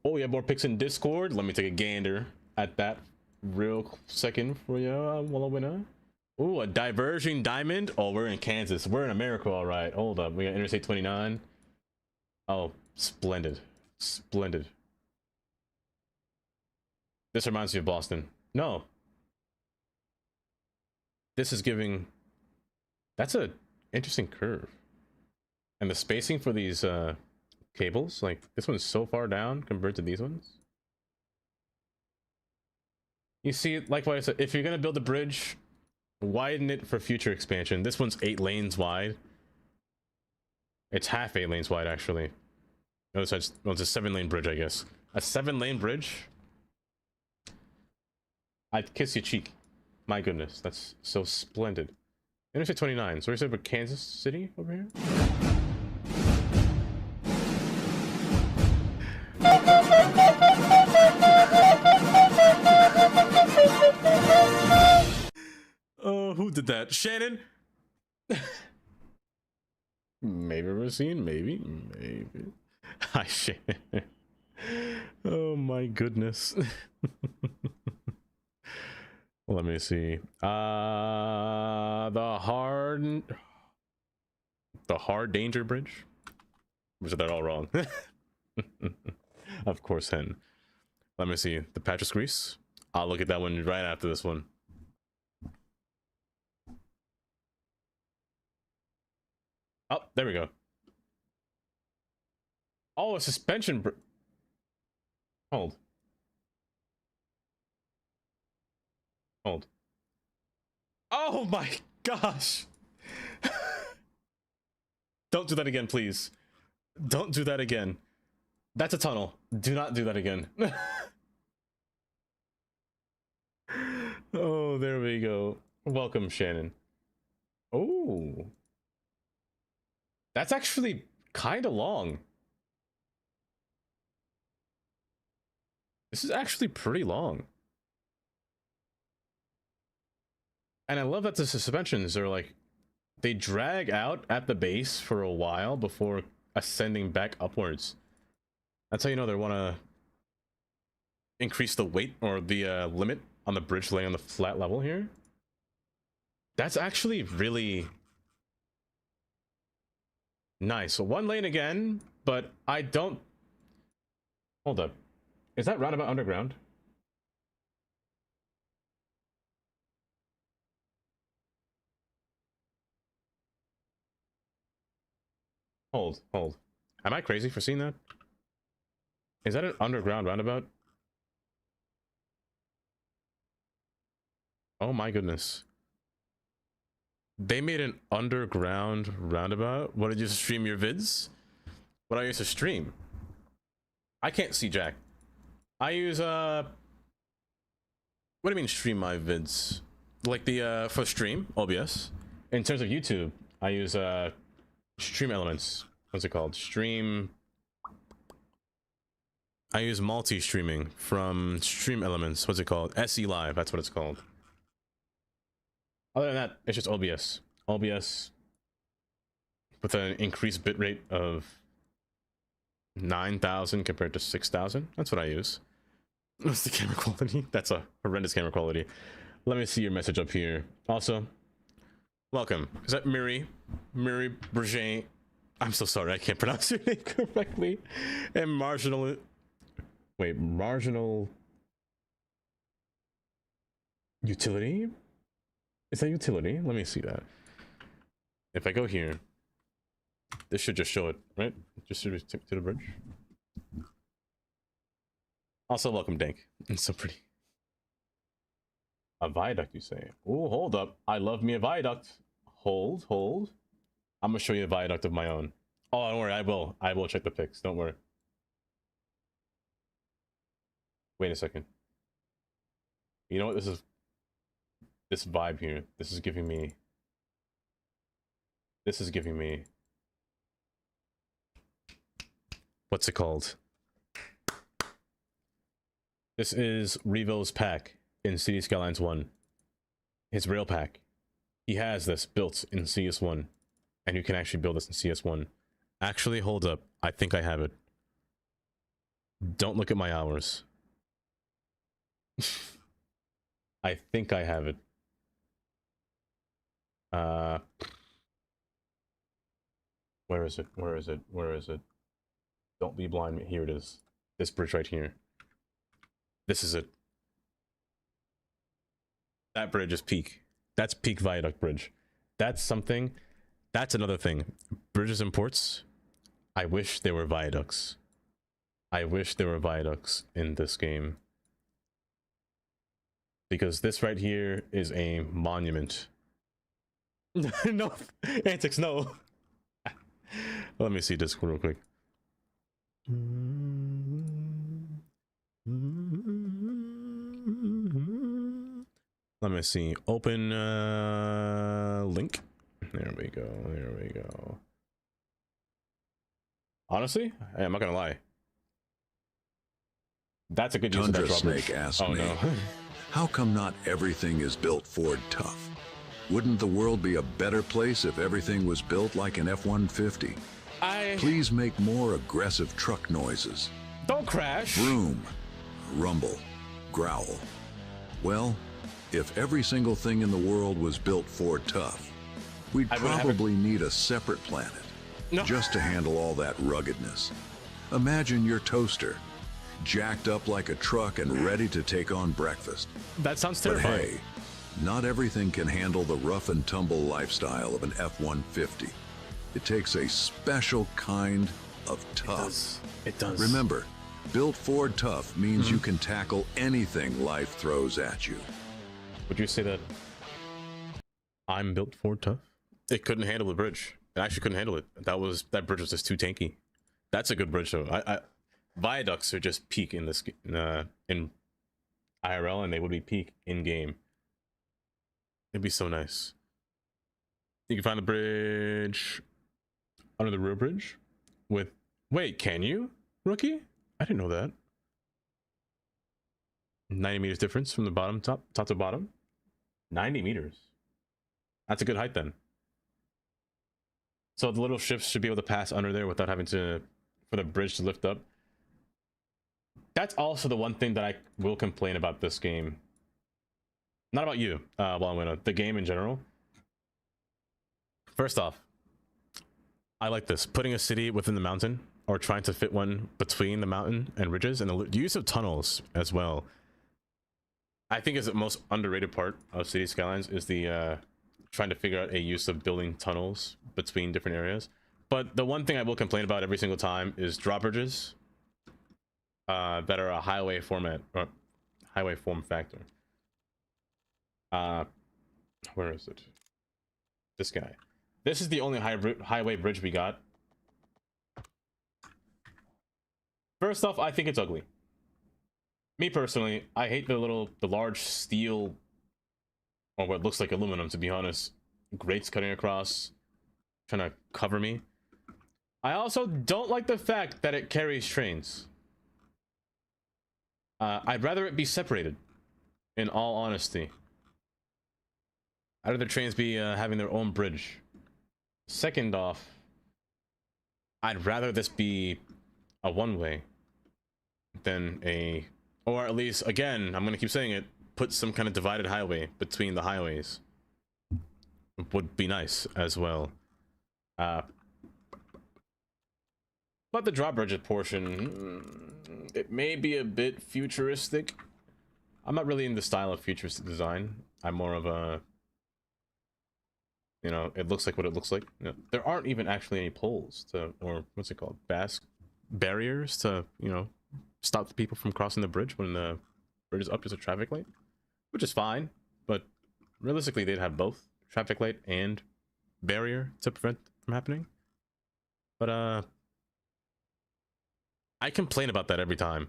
Oh, we have more pics in Discord. Let me take a gander at that real second for you, Wallowinner. Ooh, a diverging diamond. Oh, we're in Kansas. We're in America, all right. Hold up. We got Interstate 29. Oh, splendid. Splendid. This reminds me of Boston. No. This is giving... That's a interesting curve. And the spacing for these cables, like this one's so far down compared to these ones. You see, like what I said, if you're gonna build a bridge, widen it for future expansion. This one's 8 lanes wide. It's half 8 lanes wide, actually. No, it's a 7-lane bridge, I guess. A 7-lane bridge? I'd kiss your cheek. My goodness, that's so splendid. Interstate 29. So we said we're Kansas City over here? Oh, who did that? Shannon? Maybe Racine, maybe. Hi, Shannon. Oh my goodness. Let me see. The hard danger bridge. Or is that all wrong? Of course, hen. Let me see. The Patras Grease. I'll look at that one right after this one. Oh, there we go. Oh, a suspension. Hold. Oh my gosh. Don't do that again, please. Don't do that again. That's a tunnel. Do not do that again. Oh, there we go. Welcome, Shannon. Oh. That's actually kind of long. This is actually pretty long. And I love that the suspensions are like, they drag out at the base for a while before ascending back upwards. That's how you know they want to increase the weight or the limit on the bridge laying on the flat level here. That's actually really nice. So 1 lane again, but I don't... Hold up. Is that roundabout underground? Hold. Am I crazy for seeing that? Is that an underground roundabout? Oh my goodness. They made an underground roundabout? What, did you stream your vids? What I used to stream? I can't see jack. I use what do you mean stream my vids? Like the for stream, OBS. In terms of YouTube, I use Stream Elements. What's it called? Stream. I use multi-streaming from Stream Elements. What's it called? SE Live. That's what it's called. Other than that, it's just OBS. OBS with an increased bitrate of 9,000 compared to 6,000. That's what I use. What's the camera quality? That's a horrendous camera quality. Let me see your message up here. Also, welcome. Is that Miri Berger? I'm so sorry, I can't pronounce your name correctly. And marginal utility? Is that utility? Let me see that. If I go here, this should just show it, right? Just to the bridge. Also, welcome, Dank. It's so pretty. A viaduct, you say? Oh, hold up. I love me a viaduct. Hold. I'm gonna show you a viaduct of my own. Oh, don't worry. I will check the pics. Don't worry. Wait a second. You know what? This vibe here. This is giving me. What's it called? This is Revo's pack in City Skylines 1. his rail pack. He has this built in CS1, and you can actually build this in CS1. Actually, hold up. I think I have it. Don't look at my hours. I think I have it. Where is it? Where is it? Where is it? Don't be blind. Here it is. This bridge right here. This is it. That bridge is peak. That's peak viaduct bridge. That's something. That's another thing. Bridges and ports. I wish there were viaducts. I wish there were viaducts in this game. Because this right here is a monument. No, Antics, no. Let me see Discord real quick. Let me see. Open link. There we go. There we go. Honestly, I'm not gonna lie. That's a good use of that Tundra drawbridge. Snake asked Oh me, no. how come not everything is built Ford tough? Wouldn't the world be a better place if everything was built like an F-150? Please make more aggressive truck noises. Don't crash. Vroom, rumble, growl. Well, if every single thing in the world was built Ford tough, we'd probably need a separate planet just to handle all that ruggedness. Imagine your toaster, jacked up like a truck and ready to take on breakfast. That sounds But terrifying. hey, not everything can handle the rough and tumble lifestyle of an F-150. It takes a special kind of tough. It does. Remember, built Ford tough means you can tackle anything life throws at you. Would you say that I'm built Ford tough? It couldn't handle the bridge. It actually couldn't handle it. That bridge was just too tanky. That's a good bridge though. Viaducts are just peak in this in IRL, and they would be peak in game. It'd be so nice. You can find the bridge under the rear bridge with. Wait, can you, rookie? I didn't know that. 90 meters difference from the bottom top to bottom. 90 meters. That's a good height then. So the little ships should be able to pass under there without having to for the bridge to lift up. That's also the one thing that I will complain about this game. Not about you, the game in general. First off, I like this. Putting a city within the mountain, or trying to fit one between the mountain and ridges, and the use of tunnels as well. I think is the most underrated part of City Skylines is the trying to figure out a use of building tunnels between different areas. But the one thing I will complain about every single time is drawbridges that are a highway format or highway form factor. Where is it? This guy. This is the only highway bridge we got. First off, I think it's ugly. Me personally, I hate the large steel, or what looks like aluminum, to be honest, grates cutting across, trying to cover me. I also don't like the fact that it carries trains. I'd rather it be separated, in all honesty. I'd rather trains be having their own bridge. Second off, I'd rather this be a one-way than a, or at least, again, I'm gonna keep saying it, put some kind of divided highway between the highways. Would be nice as well. But the drawbridge portion, it may be a bit futuristic. I'm not really in the style of futuristic design. I'm more of a, you know, it looks like what it looks like. You know, there aren't even actually any poles to, or what's it called, barriers to, you know, stop the people from crossing the bridge when the bridge is up as a traffic light, which is fine. But realistically, they'd have both traffic light and barrier to prevent from happening. But I complain about that every time.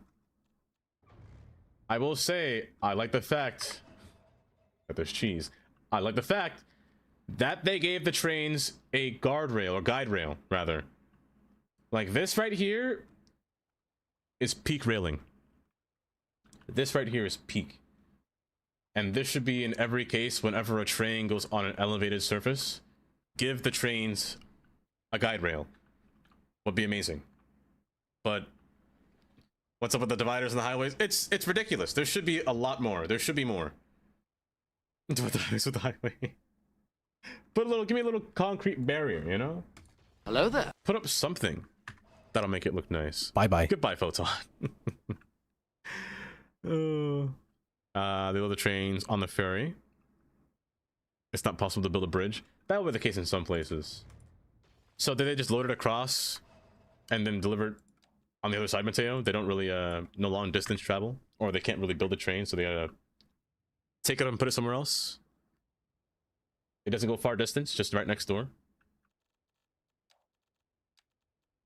I will say I like the fact that there's cheese. I like the fact that they gave the trains a guardrail, or guide rail rather. Like this right here is peak railing. This right here is peak. And this should be in every case whenever a train goes on an elevated surface. Give the trains a guide rail. Would be amazing. But what's up with the dividers and the highways? It's ridiculous. There should be a lot more. There should be more. With the highway. Give me a little concrete barrier, you know? Hello there. Put up something that'll make it look nice. Bye-bye. Goodbye, Photon. The other trains on the ferry. It's not possible to build a bridge. That will be the case in some places. So did they just load it across and then deliver it on the other side, Mateo? They don't really no long distance travel, or they can't really build a train, so they gotta take it up and put it somewhere else. It doesn't go far distance, just right next door.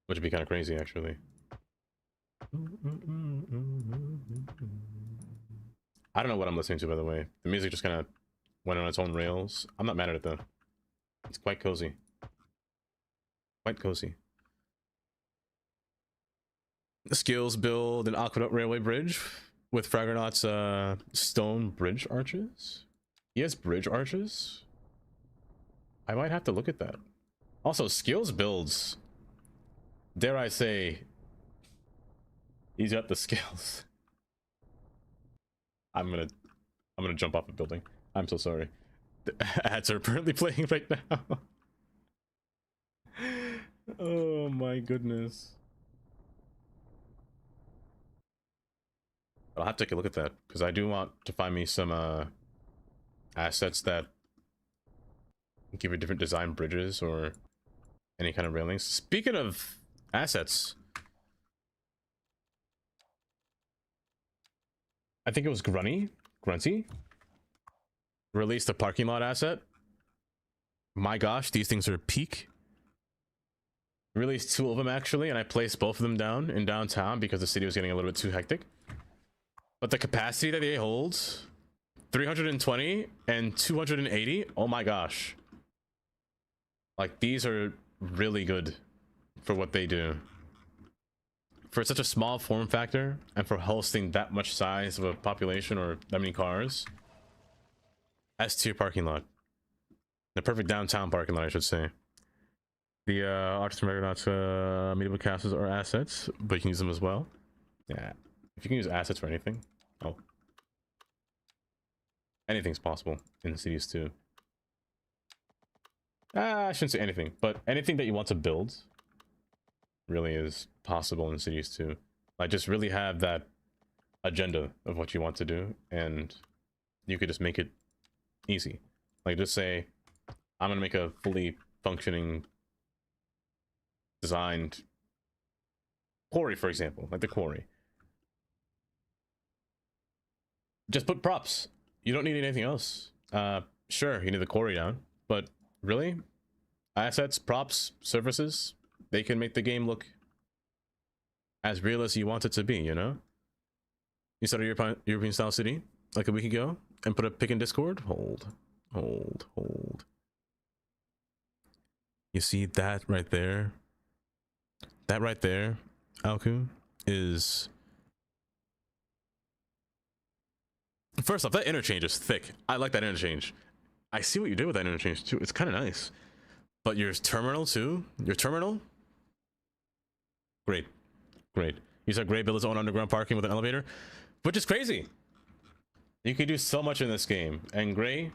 Which would be kind of crazy, actually. I don't know what I'm listening to, by the way. The music just kind of went on its own rails. I'm not mad at it, though. It's quite cozy. Quite cozy. The Skills build an aqueduct railway bridge with Fraggernaut's stone bridge arches. He has bridge arches? I might have to look at that. Also, Skills builds, dare I say, he's got the skills. I'm gonna jump off a building. I'm so sorry. The ads are apparently playing right now. Oh my goodness. I'll have to take a look at that, because I do want to find me some assets that give you different design bridges or any kind of railings. Speaking of assets, I think it was Grunty released a parking lot asset. My gosh, these things are peak. Released 2 of them actually, and I placed both of them down in downtown because the city was getting a little bit too hectic. But the capacity that they hold, 320 and 280, oh my gosh. Like, these are really good for what they do. For such a small form factor, and for hosting that much size of a population or that many cars, S-tier parking lot. The perfect downtown parking lot, I should say. The Artists and Regonauts meetable castles are assets, but you can use them as well. Yeah, if you can use assets for anything, oh. Anything's possible in the cities too. I shouldn't say anything, but anything that you want to build really is possible in cities too. Like, just really have that agenda of what you want to do, and you could just make it easy. Like, just say, I'm gonna make a fully functioning, designed quarry, for example, like the quarry. Just put props. You don't need anything else. Sure, you need the quarry down, but really, assets, props, surfaces, they can make the game look as real as you want it to be, you know? You started a European style city like a week ago and put a pick in Discord? Hold. You see that right there? That right there, Alku, is... First off, that interchange is thick. I like that interchange. I see what you did with that interchange too. It's kind of nice. But your terminal too? Your terminal? Great. You said Gray built his own underground parking with an elevator, which is crazy. You can do so much in this game. And Gray...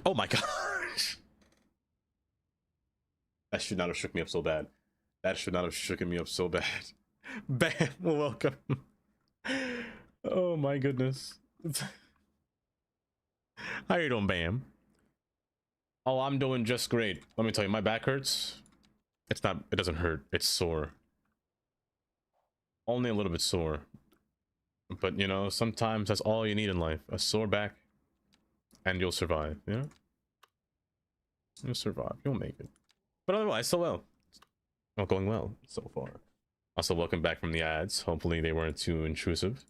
Oh my gosh. That should not have shook me up so bad. That should not have shooken me up so bad. Bam! Welcome. Oh my goodness. How you doing, Bam? Oh, I'm doing just great. Let me tell you, my back hurts. It doesn't hurt. It's sore. Only a little bit sore. But, you know, sometimes that's all you need in life. A sore back. And you'll survive, you know? You'll survive. You'll make it. But otherwise, so well. Not going well so far. Also, welcome back from the ads. Hopefully they weren't too intrusive.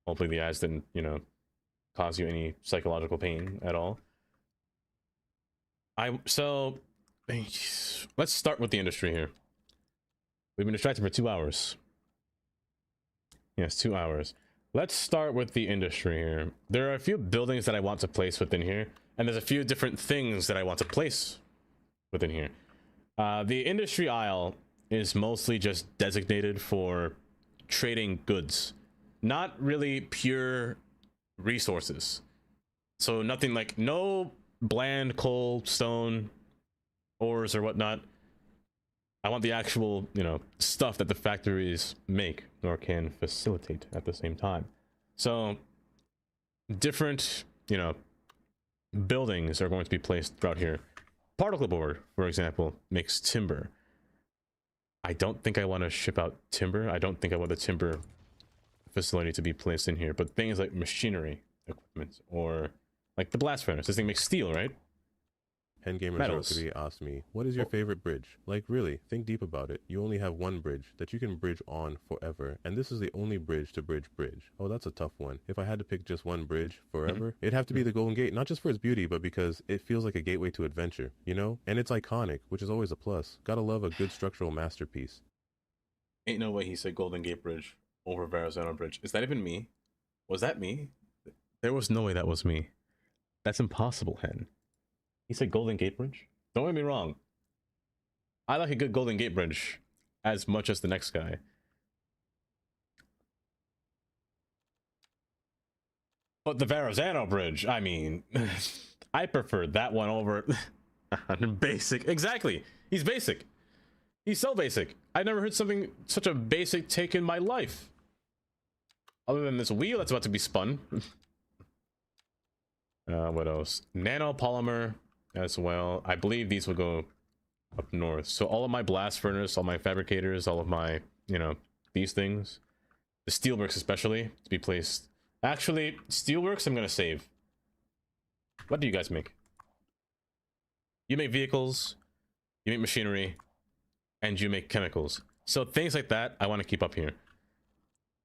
Hopefully the ads didn't, you know, cause you any psychological pain at all. So let's start with the industry here. We've been distracted for 2 hours. Yes, 2 hours. let's start with the industry here. There are a few buildings that I want to place within here, and there's a few different things that I want to place within here. The industry aisle is mostly just designated for trading goods, not really pure resources. So nothing like, no bland coal, stone, ores or whatnot. I want the actual, you know, stuff that the factories make or can facilitate at the same time. So different, you know, buildings are going to be placed throughout here. Particle board, for example, makes timber. I don't think I want to ship out timber. I don't think I want the timber facility to be placed in here, but things like machinery equipment or like the blast furnace. This thing makes steel, right? Metals. Asked me, what is your favorite bridge? Like, really, think deep about it. You only have one bridge that you can bridge on forever, and this is the only bridge to bridge. Oh, that's a tough one. If I had to pick just one bridge forever, it'd have to be the Golden Gate, not just for its beauty, but because it feels like a gateway to adventure, you know? And it's iconic, which is always a plus. Gotta love a good structural masterpiece. Ain't no way he said Golden Gate Bridge over Verrazano Bridge. Is that even me? Was that me? There was no way that was me. That's impossible, Hen. He said Golden Gate Bridge? Don't get me wrong. I like a good Golden Gate Bridge as much as the next guy. But the Verrazano Bridge, I mean, I prefer that one over basic. Exactly. He's basic. He's so basic. I never heard something such a basic take in my life. Other than this wheel that's about to be spun. What else? Nanopolymer as well. I believe these will go up north. So all of my blast furnace, all my fabricators, all of my, you know, these things. The steelworks especially, to be placed. Actually, steelworks I'm going to save. What do you guys make? You make vehicles, you make machinery, and you make chemicals. So things like that, I want to keep up here.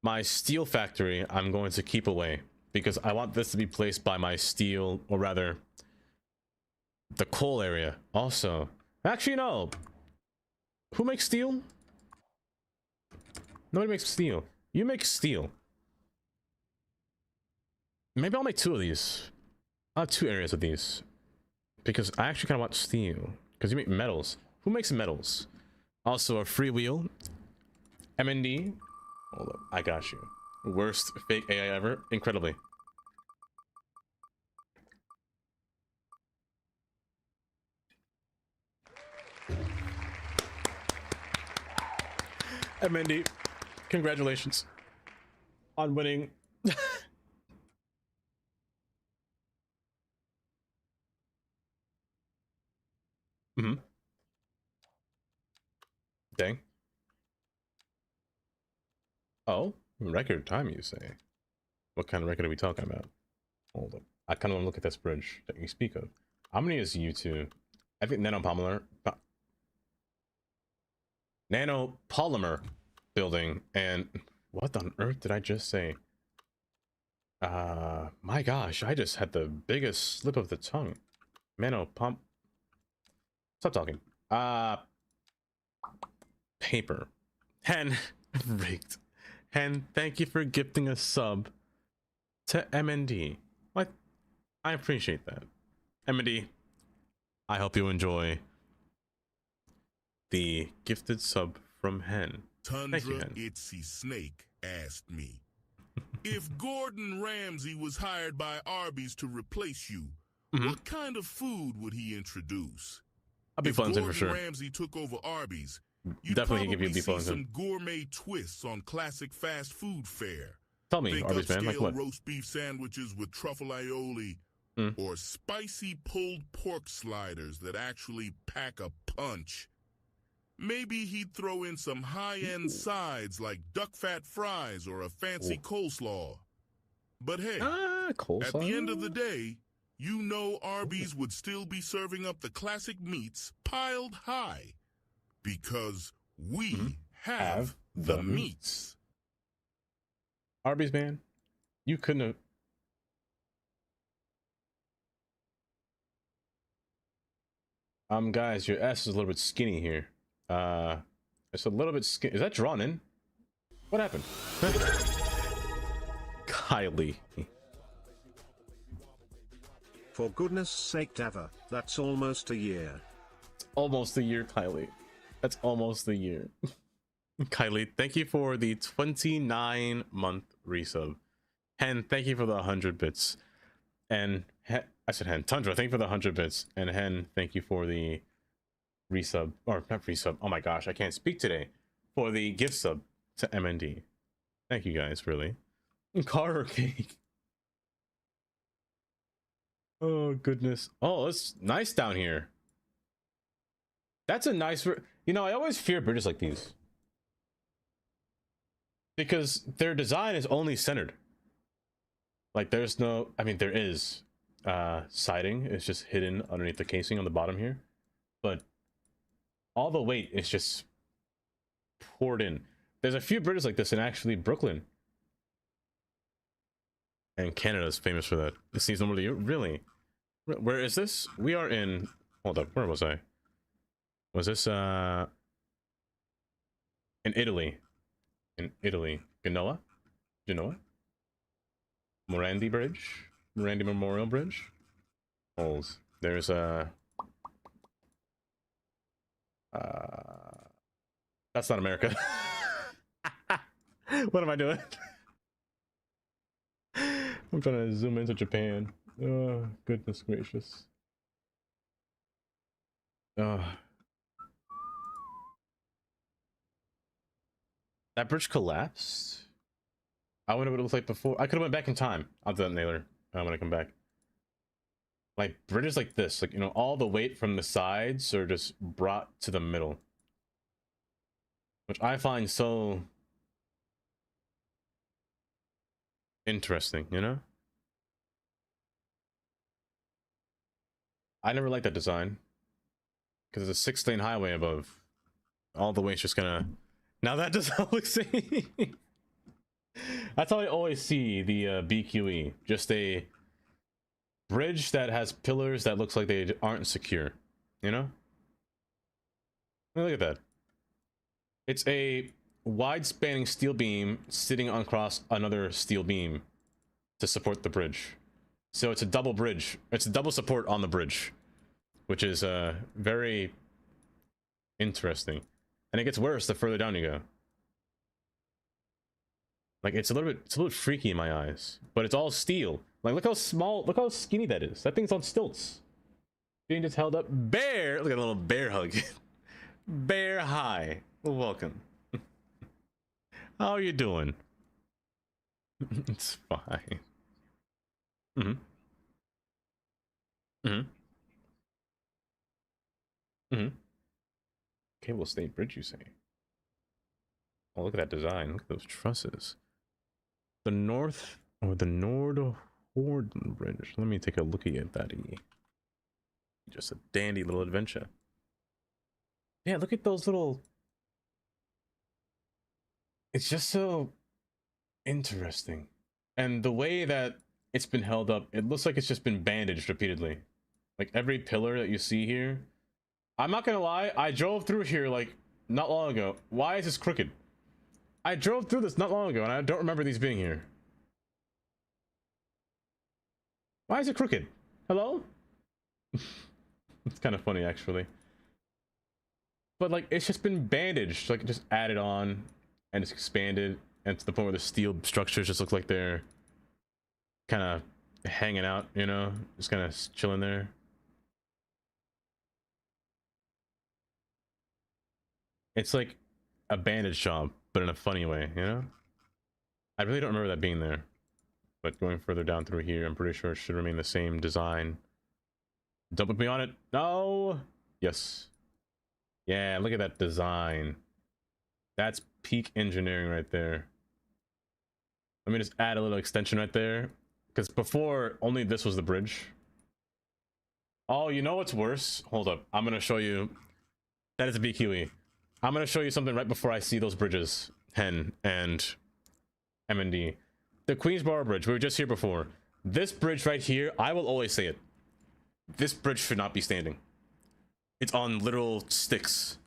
My steel factory, I'm going to keep away. Because I want this to be placed by my steel, or rather, the coal area. Also, actually, no. Who makes steel? Nobody makes steel. You make steel. Maybe I'll make two of these. I'll have two areas of these. Because I actually kind of want steel. Because you make metals. Who makes metals? Also, a freewheel. MND. Hold up, I got you. Worst fake AI ever. Incredibly. MND, congratulations on winning. Dang. Oh, record time, you say? What kind of record are we talking about? Hold up. I kind of want to look at this bridge that you speak of. How many is U2? I think nanopolymer building, and what on earth did I just say? My gosh, I just had the biggest slip of the tongue. Stop talking. Paper. Hen rigged. Hen, thank you for gifting a sub to MND. What? I appreciate that. MND, I hope you enjoy the gifted sub from Hen. Tundra Thank you, Hen. Itsy Snake asked me, if Gordon Ramsay was hired by Arby's to replace you, what kind of food would he introduce? I'll be Wellington for sure. If Gordon Ramsay took over Arby's, you'd Definitely give you probably beef see Wellington. some gourmet twists on classic fast food fare. Tell me, Think Arby's man, like upscale what? roast beef sandwiches with truffle aioli, or spicy pulled pork sliders that actually pack a punch. Maybe he'd throw in some high-end sides like duck fat fries or a fancy coleslaw. But hey, at the end of the day, you know Arby's would still be serving up the classic meats piled high. Because we have the meats. Arby's man, you couldn't have... guys, your S is a little bit skinny here. It's a little bit skinny. Is that drawn in? What happened? Kylie. For goodness sake, Dava, that's almost a year. Almost a year, Kylie. That's almost a year. Kylie, thank you for the 29-month resub. Hen, thank you for the 100 bits. And I said Hen. Tundra, thank you for the 100 bits. And Hen, thank you for the resub. Or not resub. Oh my gosh, I can't speak today. For the gift sub to MND. Thank you guys, really. Car or cake? Oh, goodness. Oh, it's nice down here. That's a nice... You know, I always fear bridges like these. Because their design is only centered. Like, there's no... I mean, there is siding. It's just hidden underneath the casing on the bottom here. But all the weight is just poured in. There's a few bridges like this in actually Brooklyn. And Canada's famous for that. This seems normal to you? Really? Where is this? We are in... Hold up, where was I? Was this, in Italy. In Italy. Genoa? Morandi Bridge? Morandi Memorial Bridge? Holes. There's a... That's not America. What am I doing? I'm trying to zoom into Japan. Oh, goodness gracious. Oh. That bridge collapsed? I wonder what it looked like before. I could have went back in time. I'll do that later when I come back. Like, bridges like this, like, you know, all the weight from the sides are just brought to the middle. Which I find so... interesting, you know? I never liked that design. Because it's a 6-lane highway above. All the weight's just gonna... Now that doesn't look safe. That's how I always see the BQE. Just a bridge that has pillars that looks like they aren't secure. You know? Look at that. It's a wide-spanning steel beam sitting across another steel beam to support the bridge. So it's a double bridge. It's a double support on the bridge, which is very interesting. And it gets worse the further down you go. Like, it's a little freaky in my eyes, but it's all steel. Like, look how small, look how skinny that is. That thing's on stilts. Being just held up. Bear, look at a little bear hug. Bear hi. Welcome. How are you doing? It's fine. Cable State Bridge, you say? Oh, look at that design. Look at those trusses. The North or the Nordhorden Bridge. Let me take a look at that. Just a dandy little adventure. Yeah, look at those little... It's just so interesting. And the way that it's been held up, it looks like it's just been bandaged repeatedly. Like every pillar that you see here. I'm not gonna lie, I drove through here like not long ago. Why is this crooked? I drove through this not long ago and I don't remember these being here. Why is it crooked? Hello? It's kind of funny actually. But like it's just been bandaged, like just added on and it's expanded and to the point where the steel structures just look like they're kind of hanging out, you know, just kind of chilling there. It's like a bandage job, but in a funny way, you know? I really don't remember that being there. But going further down through here, I'm pretty sure it should remain the same design. Don't put me on it. No! Yes. Yeah, look at that design. That's peak engineering right there. Let me just add a little extension right there. Because before, only this was the bridge. Oh, you know what's worse? Hold up. I'm going to show you. That is a BQE. I'm going to show you something right before I see those bridges. Hen and MND. The Queensboro Bridge. We were just here before. This bridge right here, I will always say it. This bridge should not be standing. It's on literal sticks.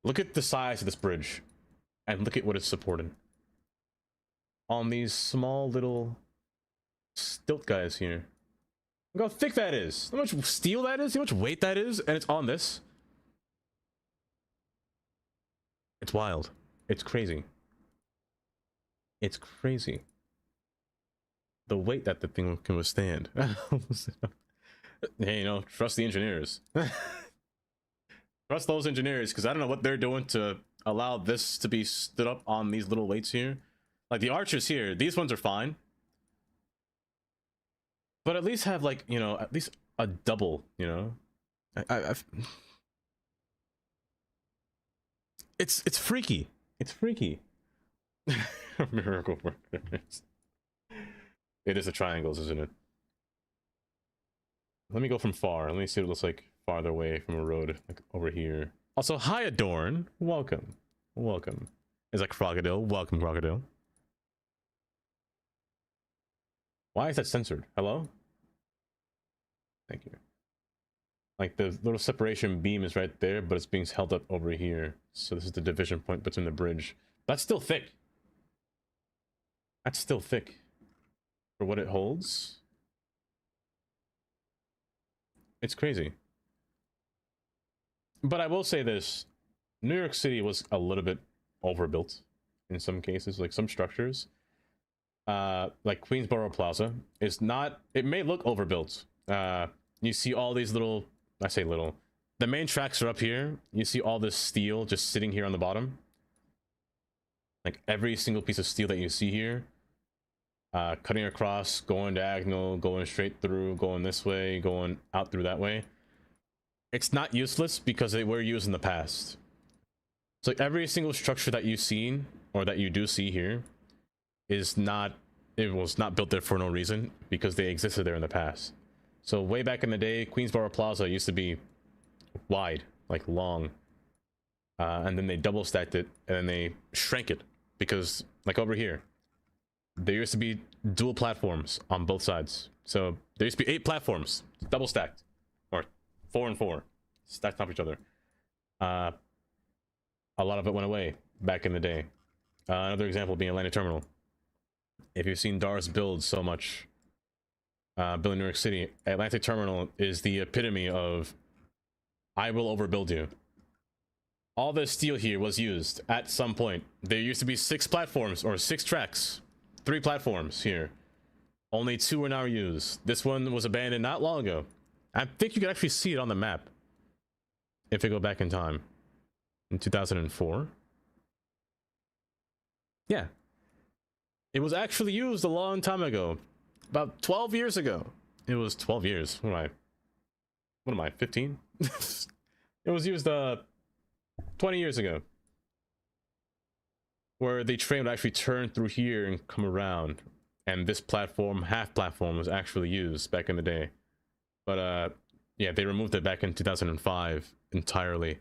Look at the size of this bridge. And look at what it's supporting. on these small little stilt guys here. Look how thick that is. How much steel that is. How much weight that is. And it's on this. It's wild. It's crazy. It's crazy. The weight that the thing can withstand. Hey, you know, trust the engineers. Trust those engineers, because I don't know what they're doing to allow this to be stood up on these little weights here. Like the archers here, these ones are fine. But at least have, like, you know, at least a double, you know? It's freaky. It's freaky. Miracle workers. It is the triangles, isn't it? Let me go from far. Let me see what it looks like farther away from a road, like over here. Also, hi Adorn. Welcome. Welcome. Is that Crocodile? Welcome, Crocodile. Why is that censored? Hello? Thank you. Like the little separation beam is right there, but it's being held up over here. So this is the division point between the bridge. That's still thick. That's still thick. For what it holds. It's crazy. But I will say this. New York City was a little bit overbuilt in some cases. Like some structures. Like Queensboro Plaza is not... It may look overbuilt. You see all these little... I say little. The main tracks are up here. You see all this steel just sitting here on the bottom. Like every single piece of steel that you see here. Cutting across, going diagonal, going straight through, going this way, going out through that way. It's not useless because they were used in the past. So like every single structure that you've seen, or that you do see here, is not... It was not built there for no reason, because they existed there in the past. So way back in the day, Queensboro Plaza used to be wide, like long. And then they double stacked it, and then they shrank it. Because, like over here, there used to be dual platforms on both sides. So there used to be 8 platforms, double stacked. Or 4 and 4, stacked on top of each other. A lot of it went away back in the day. Another example being Atlantic Terminal. If you've seen Dars build so much, building New York City, Atlantic Terminal is the epitome of I will overbuild you. All this steel here was used at some point. There used to be 6 platforms or 6 tracks. 3 platforms here. Only 2 are now used. This one was abandoned not long ago. I think you can actually see it on the map. If we go back in time. In 2004. Yeah. It was actually used a long time ago. About 12 years ago. It was 12 years. What am I, 15? It was used 20 years ago. Where the train would actually turn through here and come around. And this platform, half platform, was actually used back in the day. But yeah, they removed it back in 2005 entirely.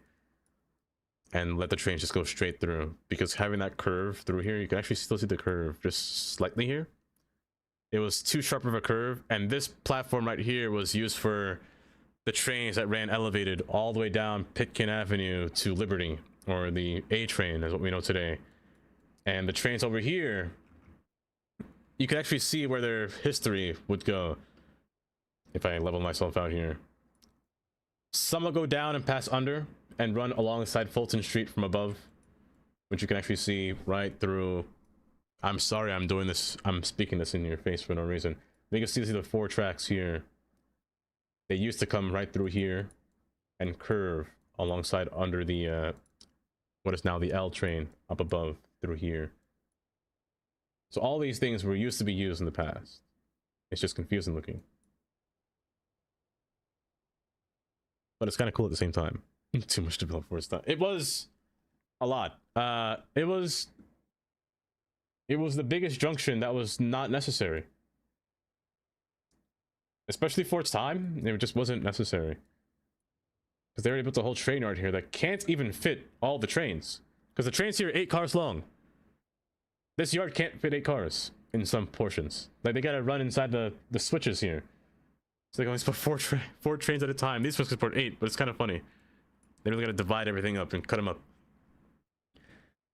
And let the trains just go straight through. Because having that curve through here, you can actually still see the curve just slightly here. It was too sharp of a curve. And this platform right here was used for the trains that ran elevated all the way down Pitkin Avenue to Liberty. Or the A train, as what we know today. And the trains over here, you can actually see where their history would go. If I level myself out here. Some will go down and pass under and run alongside Fulton Street from above, which you can actually see right through. I'm sorry I'm doing this. I'm speaking this in your face for no reason. You can see the 4 tracks here. They used to come right through here and curve alongside under the what is now the L train up above through here. So all these things were used to be used in the past. It's just confusing looking. But it's kind of cool at the same time. Too much to build for its time. It was a lot. It was the biggest junction that was not necessary. Especially for its time, it just wasn't necessary. Because they already built a whole train yard here that can't even fit all the trains. Because the trains here are 8 cars long. This yard can't fit 8 cars in some portions. Like, they gotta run inside the switches here. So they can only support 4 trains at a time. These ones can support 8, but it's kind of funny. They really gotta divide everything up and cut them up.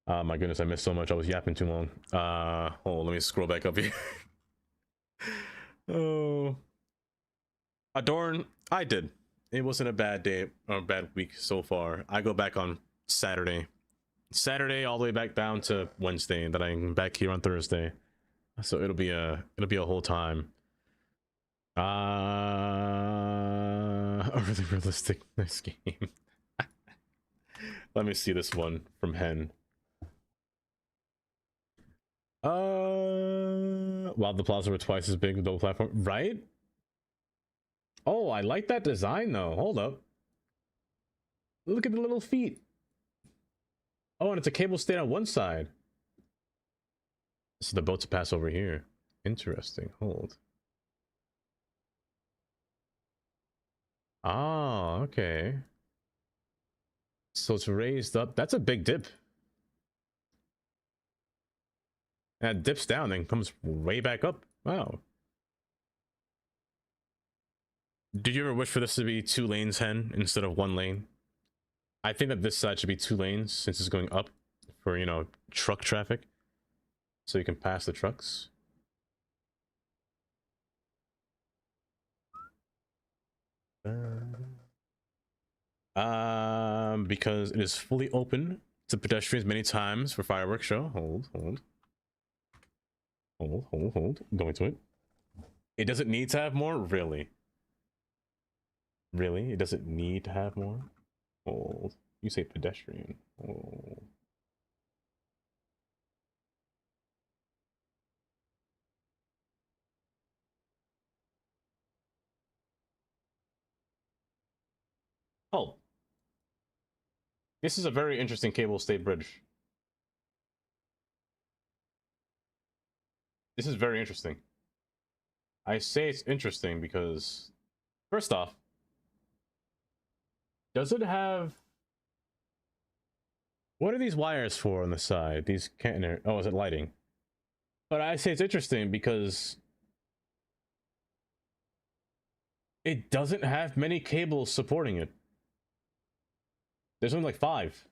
Oh my goodness, I missed so much. I was yapping too long. Hold on, let me scroll back up here. Oh, Adorn, I did. It wasn't a bad day or a bad week so far. I go back on Saturday all the way back down to Wednesday, and then I'm back here on Thursday. So it'll be a whole time. A really realistic nice game. Let me see this one from Hen. Wow, the plaza were twice as big with double platform, right? Oh, I like that design though. Hold up. Look at the little feet. Oh, and it's a cable stayed on one side. So the boats pass over here. Interesting. Hold. Oh, okay. So it's raised up. That's a big dip. And it dips down and comes way back up. Wow. Did you ever wish for this to be 2 lanes, Hen, instead of 1 lane? I think that this side should be 2 lanes since it's going up for, you know, truck traffic. So you can pass the trucks. Because it is fully open to pedestrians many times for fireworks show. Hold. Going to it. It doesn't need to have more? Really? Really? It doesn't need to have more? Hold. You say pedestrian. Hold. Oh. This is a very interesting cable stayed bridge. This is very interesting. I say it's interesting because, first off, does it have... What are these wires for on the side? These can't... Oh, is it lighting? But I say it's interesting because it doesn't have many cables supporting it. There's only like 5.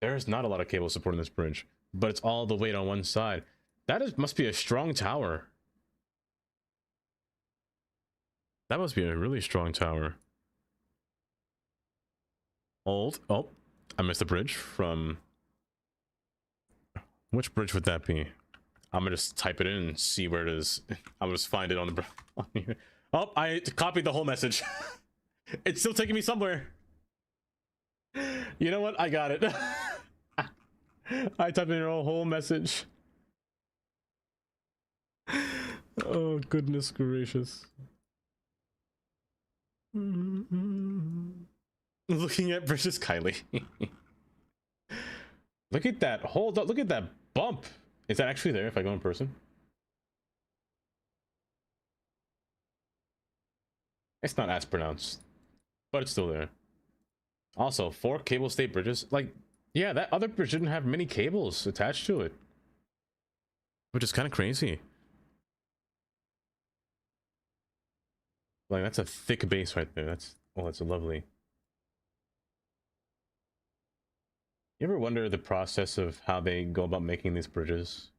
There's not a lot of cables supporting this bridge, but it's all the weight on one side. That must be a strong tower. That must be a really strong tower. Old. Oh, I missed a bridge from... Which bridge would that be? I'm gonna just type it in and see where it is. I'll just find it on the... Oh, I copied the whole message. It's still taking me somewhere. You know what? I got it. I typed in a whole message. Oh, goodness gracious. Looking at British Kylie. Look at that. Hold up. Look at that bump. Is that actually there if I go in person? It's not as pronounced, but it's still there. Also, 4 cable stayed bridges. Like, yeah, that other bridge didn't have many cables attached to it, which is kind of crazy. Like, that's a thick base right there. That's lovely. You ever wonder the process of how they go about making these bridges?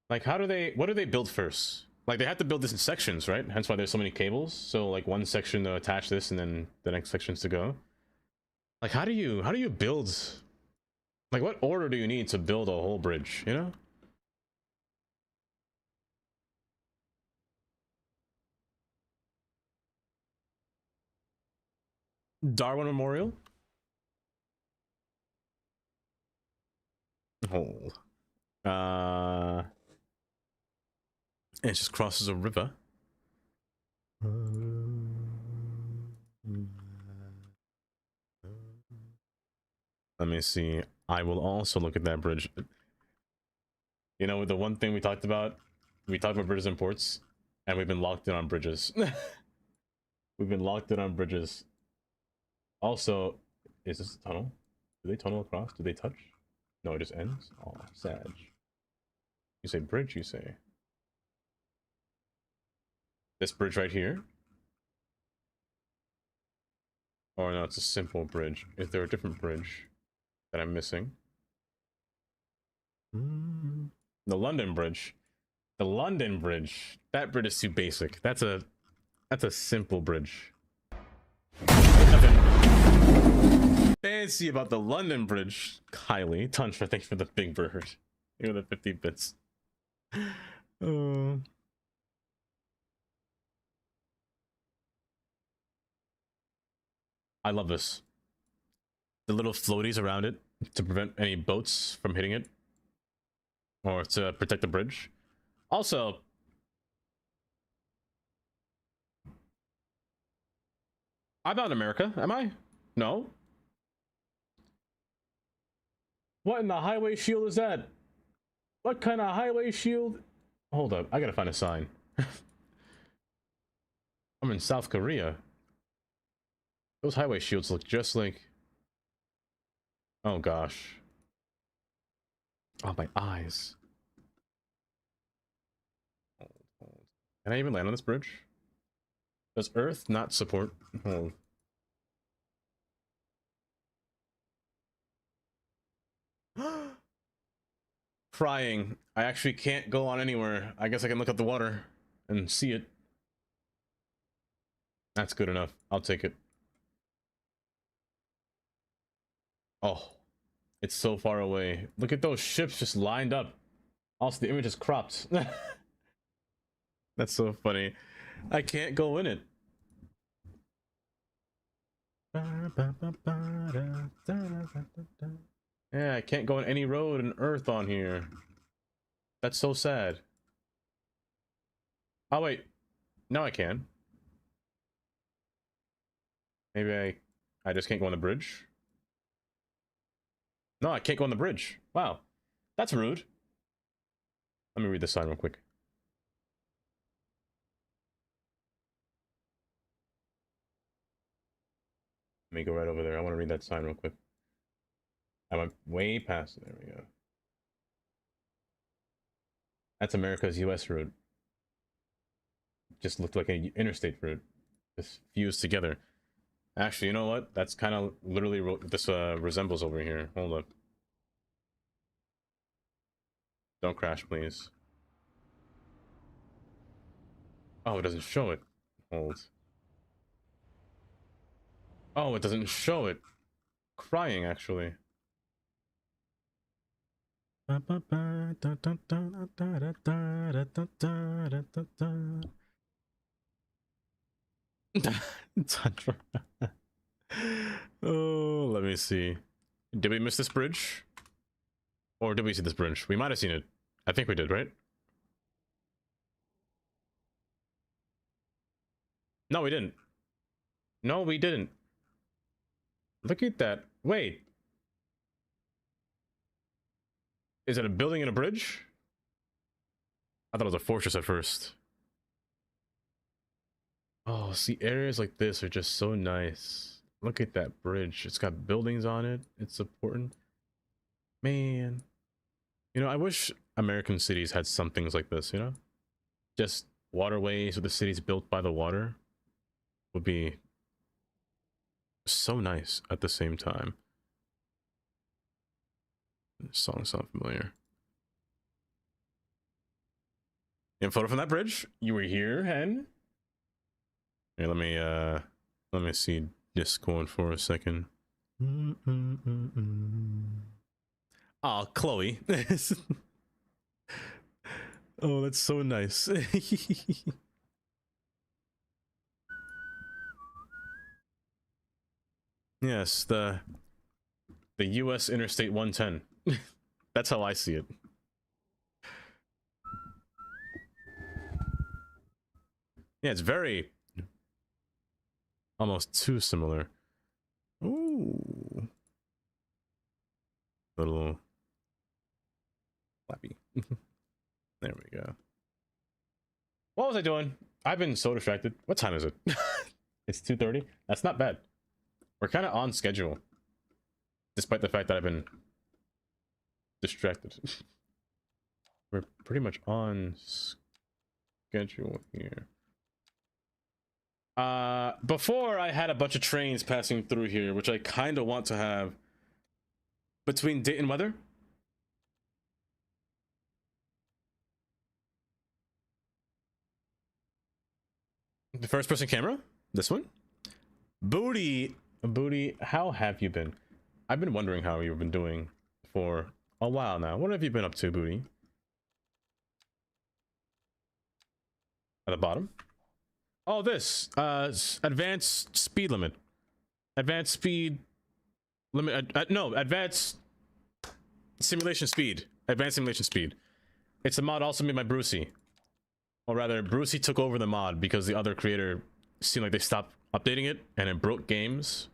Like, what do they build first? Like, they have to build this in sections, right? Hence why there's so many cables. So, like, one section to attach this, and then the next sections to go. Like, how do you build? Like, what order do you need to build a whole bridge? You know? Darwin Memorial. Hold. It just crosses a river. Let me see. I will also look at that bridge. You know, the one thing we talked about bridges and ports, and we've been locked in on bridges. We've been locked in on bridges. Also, is this a tunnel? Do they tunnel across? Do they touch? No, it just ends? Oh, sad. You say bridge, you say. This bridge right here. Or no, it's a simple bridge. Is there a different bridge that I'm missing? The London Bridge. The London Bridge. That bridge is too basic. That's a simple bridge. Nothing fancy about the London Bridge. Kylie, Tantra, thanks for the big bird. You're the 50 bits. I love this. The little floaties around it to prevent any boats from hitting it. Or to protect the bridge. Also, I'm not in America, am I? No. What in the highway shield is that? What kind of highway shield? Hold up, I gotta find a sign. I'm in South Korea. Those highway shields look just like... Oh gosh. Oh, my eyes. Can I even land on this bridge? Does Earth not support? Hold. Crying. I actually can't go on anywhere. I guess I can look at the water and see it. That's good enough. I'll take it. Oh, it's so far away. Look at those ships just lined up. Also, the image is cropped. That's so funny. I can't go in it. Yeah, I can't go on any road in Earth on here. That's so sad. Oh, wait. No, I can. Maybe I just can't go on the bridge? No, I can't go on the bridge. Wow. That's rude. Let me read this sign real quick. Let me go right over there. I want to read that sign real quick. I went way past it. There we go. That's America's US route. Just looked like an interstate route. Just fused together. Actually, you know what? That's kind of literally what this resembles over here. Hold up. Don't crash, please. Oh, it doesn't show it. Hold. Oh, it doesn't show it. Crying, actually. Oh, let me see. Did we miss this bridge? Or did we see this bridge? We might have seen it. I think we did, right? No, we didn't. No, we didn't. Look at that. Wait. Is it a building and a bridge? I thought it was a fortress at first. Oh, see, areas like this are just so nice. Look at that bridge. It's got buildings on it. It's supporting. Man. You know, I wish American cities had some things like this, you know? Just waterways with the cities built by the water would be so nice at the same time. This song sounds familiar. You have a photo from that bridge? You were here, Hen? Here, let me see Discord for a second. Oh, Chloe. Oh, that's so nice. Yes, the US Interstate 110. That's how I see it. Yeah, it's very almost too similar. Ooh. Little flappy. There we go. What was I doing? I've been so distracted. What time is it? It's 2:30. That's not bad. We're kind of on schedule, despite the fact that I've been distracted. We're pretty much on schedule here. Before I had a bunch of trains passing through here, which I kind of want to have between date and weather. The first person camera? This one? Booty, how have you been? I've been wondering how you've been doing for a while now. What have you been up to, Booty? At the bottom? Oh, this advanced speed limit. Advanced speed limit. No, advanced simulation speed. Advanced simulation speed. It's a mod also made by Brucey. Or rather, Brucey took over the mod because the other creator seemed like they stopped updating it and it broke games.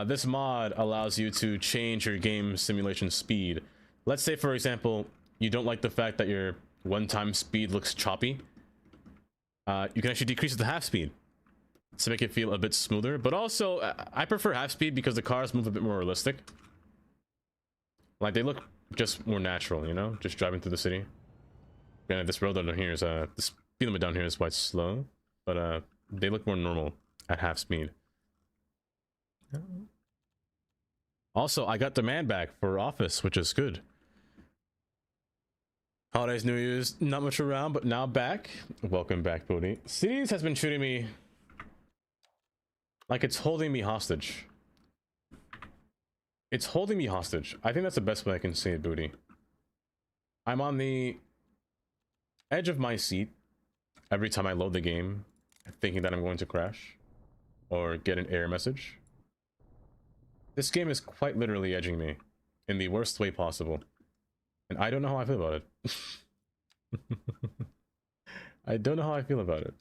This mod allows you to change your game simulation speed. Let's say, for example, you don't like the fact that your one-time speed looks choppy. You can actually decrease it to half speed to make it feel a bit smoother. But also, I prefer half speed because the cars move a bit more realistic. Like, they look just more natural, you know? Just driving through the city. Yeah, this road down here is, the speed limit down here is quite slow. But, they look more normal at half speed. Also, I got demand back for Office, which is good. Holidays, New Year's, not much around, but now back. Welcome back, Bodhi. Cities has been treating me like it's holding me hostage. It's holding me hostage. I think that's the best way I can say it, Booty. I'm on the edge of my seat every time I load the game, thinking that I'm going to crash or get an error message. This game is quite literally edging me in the worst way possible. And I don't know how I feel about it. I don't know how I feel about it.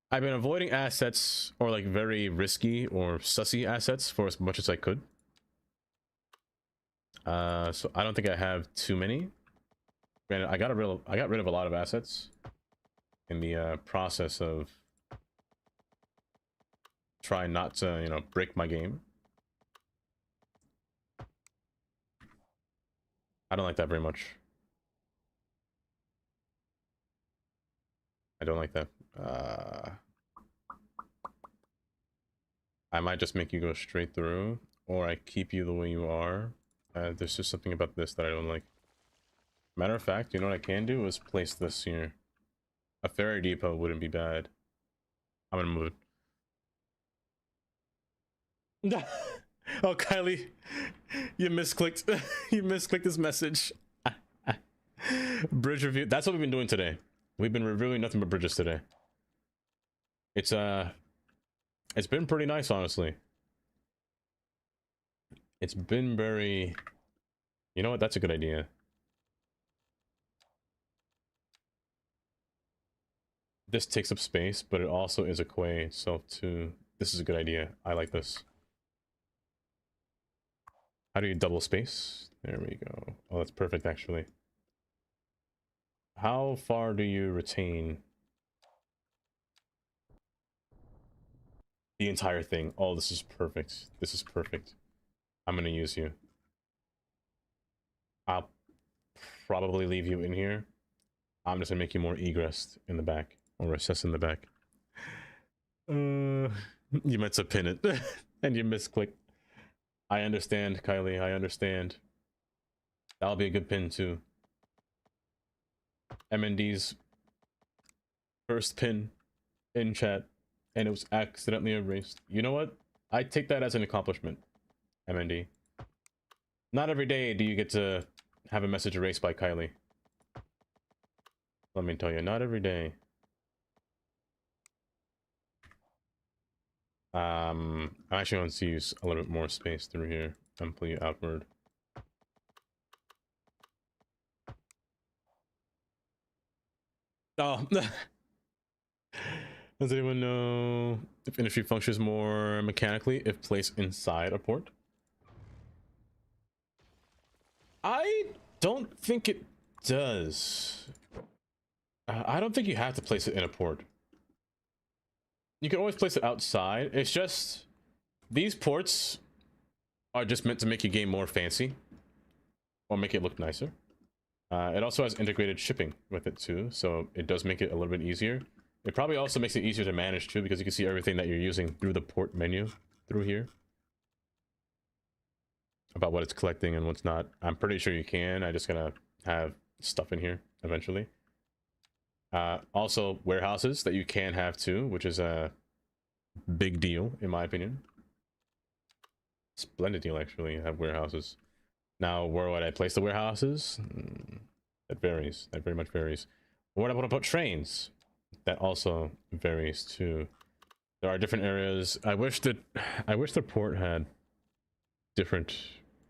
I've been avoiding assets, or like very risky or sussy assets, for as much as I could. So I don't think I have too many. Granted, I got rid of a lot of assets in the process of trying not to, you know, break my game. I don't like that very much. I don't like that. I might just make you go straight through, or I keep you the way you are. There's just something about this that I don't like. Matter of fact, you know what I can do is place this here. A ferry depot wouldn't be bad. I'm gonna move it. Oh, Kylie, you misclicked. You misclicked this message. Bridge review. That's what we've been doing today. We've been reviewing nothing but bridges today. It's been pretty nice, honestly. It's been very... You know what? That's a good idea. This takes up space, but it also is a quay itself too. This is a good idea. I like this. How do you double space? There we go. Oh, that's perfect, actually. How far do you retain the entire thing? Oh, this is perfect. This is perfect. I'm gonna use you. I'll probably leave you in here. I'm just gonna make you more egress in the back, or recess in the back. You meant to pin it, and you misclicked. I understand, Kylie, I understand. That'll be a good pin, too. MND's first pin in chat, and it was accidentally erased. You know what? I take that as an accomplishment, MND. Not every day do you get to have a message erased by Kylie. Let me tell you, not every day. I actually want to use a little bit more space through here. Simply outward. Oh. Does anyone know if industry functions more mechanically if placed inside a port? I don't think it does. I don't think you have to place it in a port. You can always place it outside. It's just these ports are just meant to make your game more fancy or make it look nicer. It also has integrated shipping with it too, so it does make it a little bit easier. It probably also makes it easier to manage too, because you can see everything that you're using through the port menu through here. About what it's collecting and what's not. I'm pretty sure you can. I just gonna have stuff in here eventually. Also warehouses that you can have too, which is a big deal in my opinion. Splendid deal actually, have warehouses. Now where would I place the warehouses? That varies. That very much varies. Where do I want to put trains? That also varies too. There are different areas. I wish the port had different,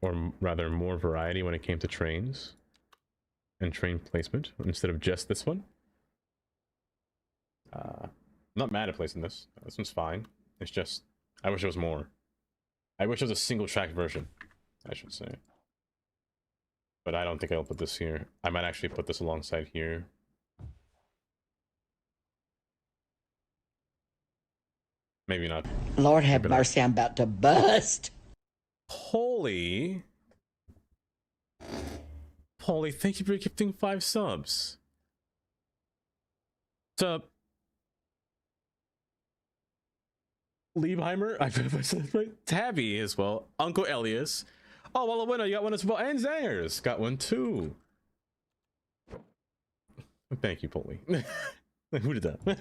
or rather more variety when it came to trains and train placement instead of just this one. I'm not mad at placing this. This one's fine. It's just I wish it was more. I wish it was a single track version, I should say. But I don't think I'll put this here. I might actually put this alongside here. Maybe not. Lord have mercy, I'm about to bust. Holy, thank you for gifting 5 subs. What's up? Liebheimer, I forgot my son's right. Tabby as well. Uncle Elias. Oh, well, a winner. You got one as well. And Zangers got one too. Thank you, Polly. Who did that?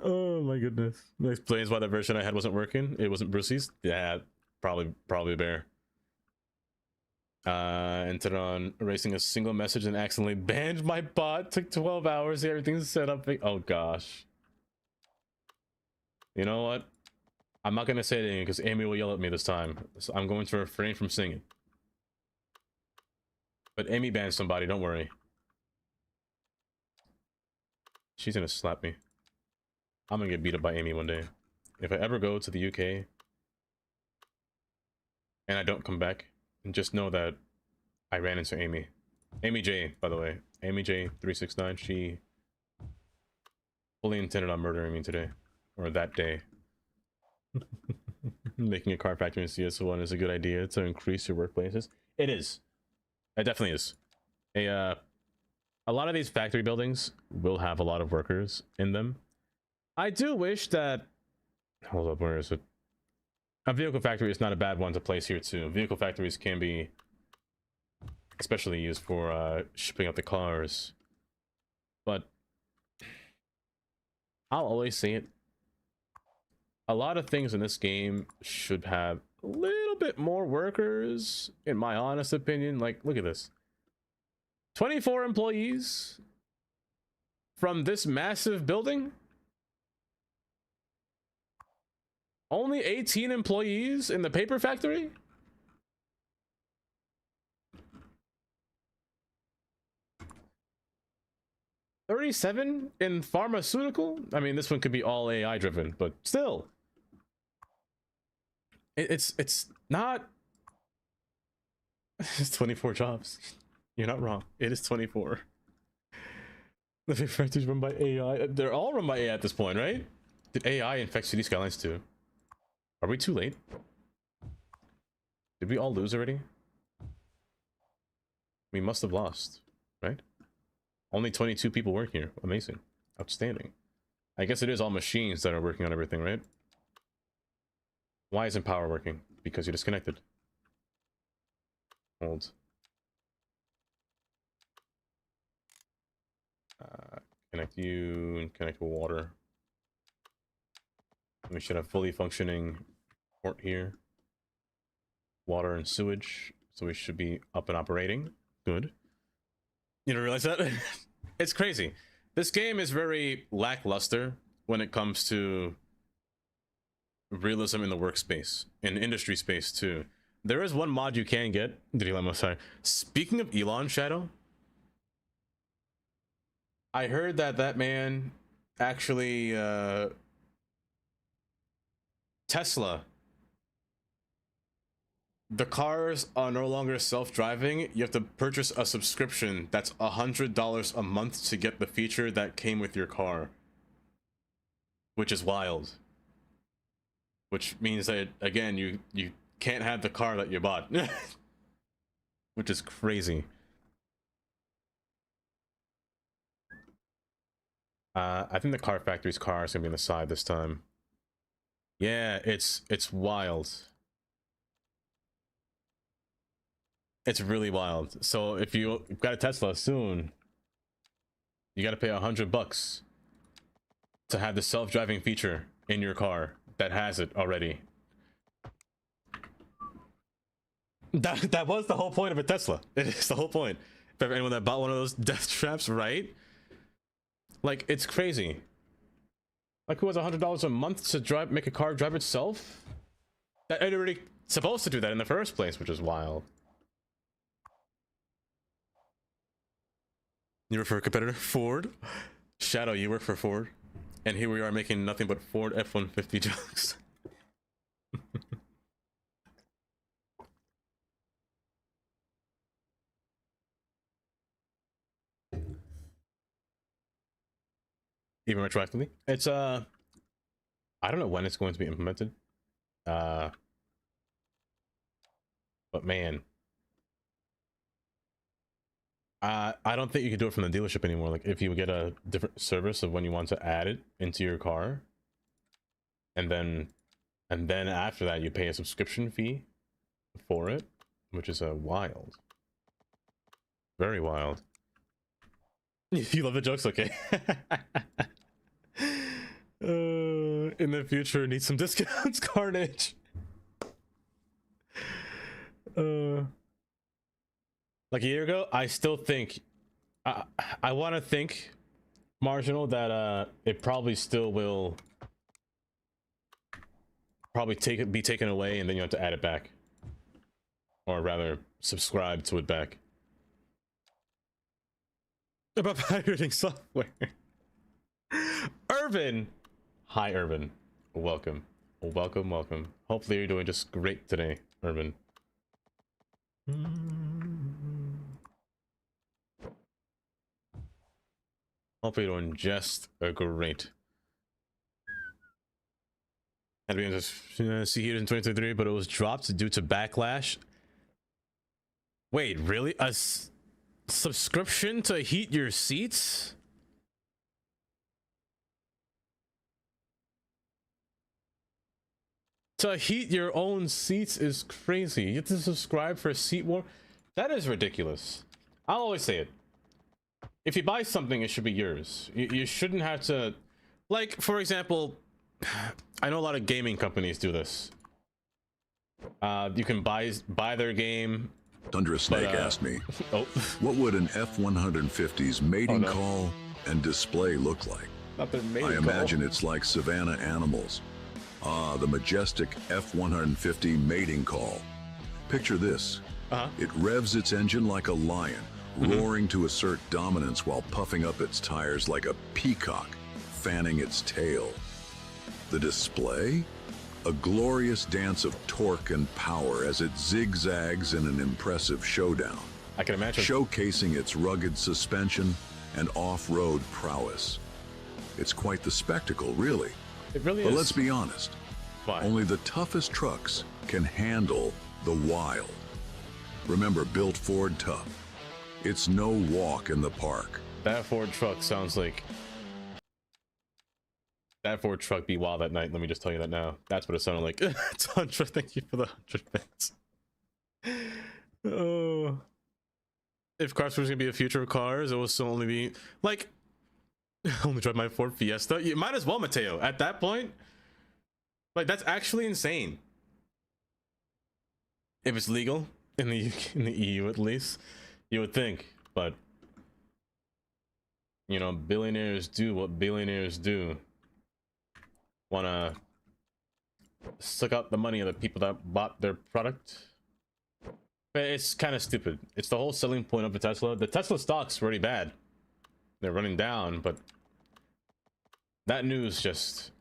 Oh my goodness. That explains why the version I had wasn't working. It wasn't Brucey's. Yeah, probably Bear. Entered on erasing a single message and accidentally banned my bot. Took 12 hours. Everything's set up. Oh gosh. You know what? I'm not gonna say anything because Amy will yell at me this time. So I'm going to refrain from singing. But Amy banned somebody. Don't worry. She's gonna slap me. I'm gonna get beat up by Amy one day. If I ever go to the UK and I don't come back, just know that I ran into Amy. Amy J, by the way. Amy J 369, she fully intended on murdering me today. Or that day. Making a car factory in CS1 is a good idea to increase your workplaces. It is. It definitely is. A lot of these factory buildings will have a lot of workers in them. I do wish that... Hold up, where is it? A vehicle factory is not a bad one to place here too. Vehicle factories can be especially used for shipping out the cars. But I'll always say it. A lot of things in this game should have a little bit more workers, in my honest opinion. Like, look at this. 24 employees from this massive building? Only 18 employees in the paper factory? $37 in pharmaceutical? I mean, this one could be all AI driven, but still. It's not... It's 24 jobs. You're not wrong. It is 24. The paper factory's run by AI. They're all run by AI at this point, right? Did AI infect City Skylines too? Are we too late? Did we all lose already? We must have lost, right? Only 22 people work here. Amazing. Outstanding. I guess it is all machines that are working on everything, right? Why isn't power working? Because you're disconnected. Hold. Connect you and connect water. We should have fully functioning port here. Water and sewage. So we should be up and operating. Good. You don't realize that? It's crazy. This game is very lackluster when it comes to realism in the workspace, in industry space too. There is one mod you can get. Did Elon? Sorry. Speaking of Elon Shadow, I heard that man actually Tesla. The cars are no longer self-driving. You have to purchase a subscription that's $100 a month to get the feature that came with your car, which is wild. Which means that again, you can't have the car that you bought, which is crazy. I think the car factory's car is gonna be on the side this time. Yeah, it's wild. It's really wild. So if you've got a Tesla soon, you got to pay $100 to have the self-driving feature in your car that has it already. That was the whole point of a Tesla. It is the whole point. For anyone that bought one of those death traps, right? Like, it's crazy. Like, who has $100 a month to make a car drive itself? That it already supposed to do that in the first place, which is wild. You work for a competitor? Ford? Shadow, you work for Ford? And here we are making nothing but Ford F-150 jokes. Even retroactively? It's, I don't know when it's going to be implemented. But man. I don't think you can do it from the dealership anymore. Like, if you get a different service of when you want to add it into your car, and then after that you pay a subscription fee for it, which is wild, very wild. You love the jokes, okay? In the future, need some discounts, Carnage. Like a year ago, I still think, I want to think, Marginal, that it probably still will be taken away, and then you have to add it back, or rather subscribe to it back. About pirating software. Irvin, hi Irvin, welcome. Hopefully you're doing just great today, Irvin. Hopefully you're doing just great. Had to be in this see here in 2023, but it was dropped due to backlash. Wait, really? A subscription to heat your seats? To heat your own seats is crazy. You have to subscribe for a seat warm? That is ridiculous. I'll always say it. If you buy something, it should be yours. You shouldn't have to... Like, for example, I know a lot of gaming companies do this. You can buy their game... Tundra Snake asked me, what would an F-150's mating call and display look like? Not their mating I imagine it's like savanna animals. Ah, the majestic F-150 mating call. Picture this. It revs its engine like a lion, roaring to assert dominance while puffing up its tires like a peacock, fanning its tail. The display? A glorious dance of torque and power as it zigzags in an impressive showdown. I can imagine. Showcasing its rugged suspension and off-road prowess. It's quite the spectacle, really. It really is. But let's be honest. Why? Only the toughest trucks can handle the wild. Remember, built Ford tough. It's no walk in the park. That Ford truck sounds like... That Ford truck be wild at night, let me just tell you that now. That's what it sounded like. Tundra, thank you for the 100 bits. Oh. If cars were going to be a future of cars, it will still only be... Like, only drive my Ford Fiesta? You might as well, Mateo. At that point, like, that's actually insane. If it's legal, in the EU at least, you would think. But, you know, billionaires do what billionaires do. Wanna suck out the money of the people that bought their product. But it's kind of stupid. It's the whole selling point of the Tesla. The Tesla stock's really bad. They're running down, but that news just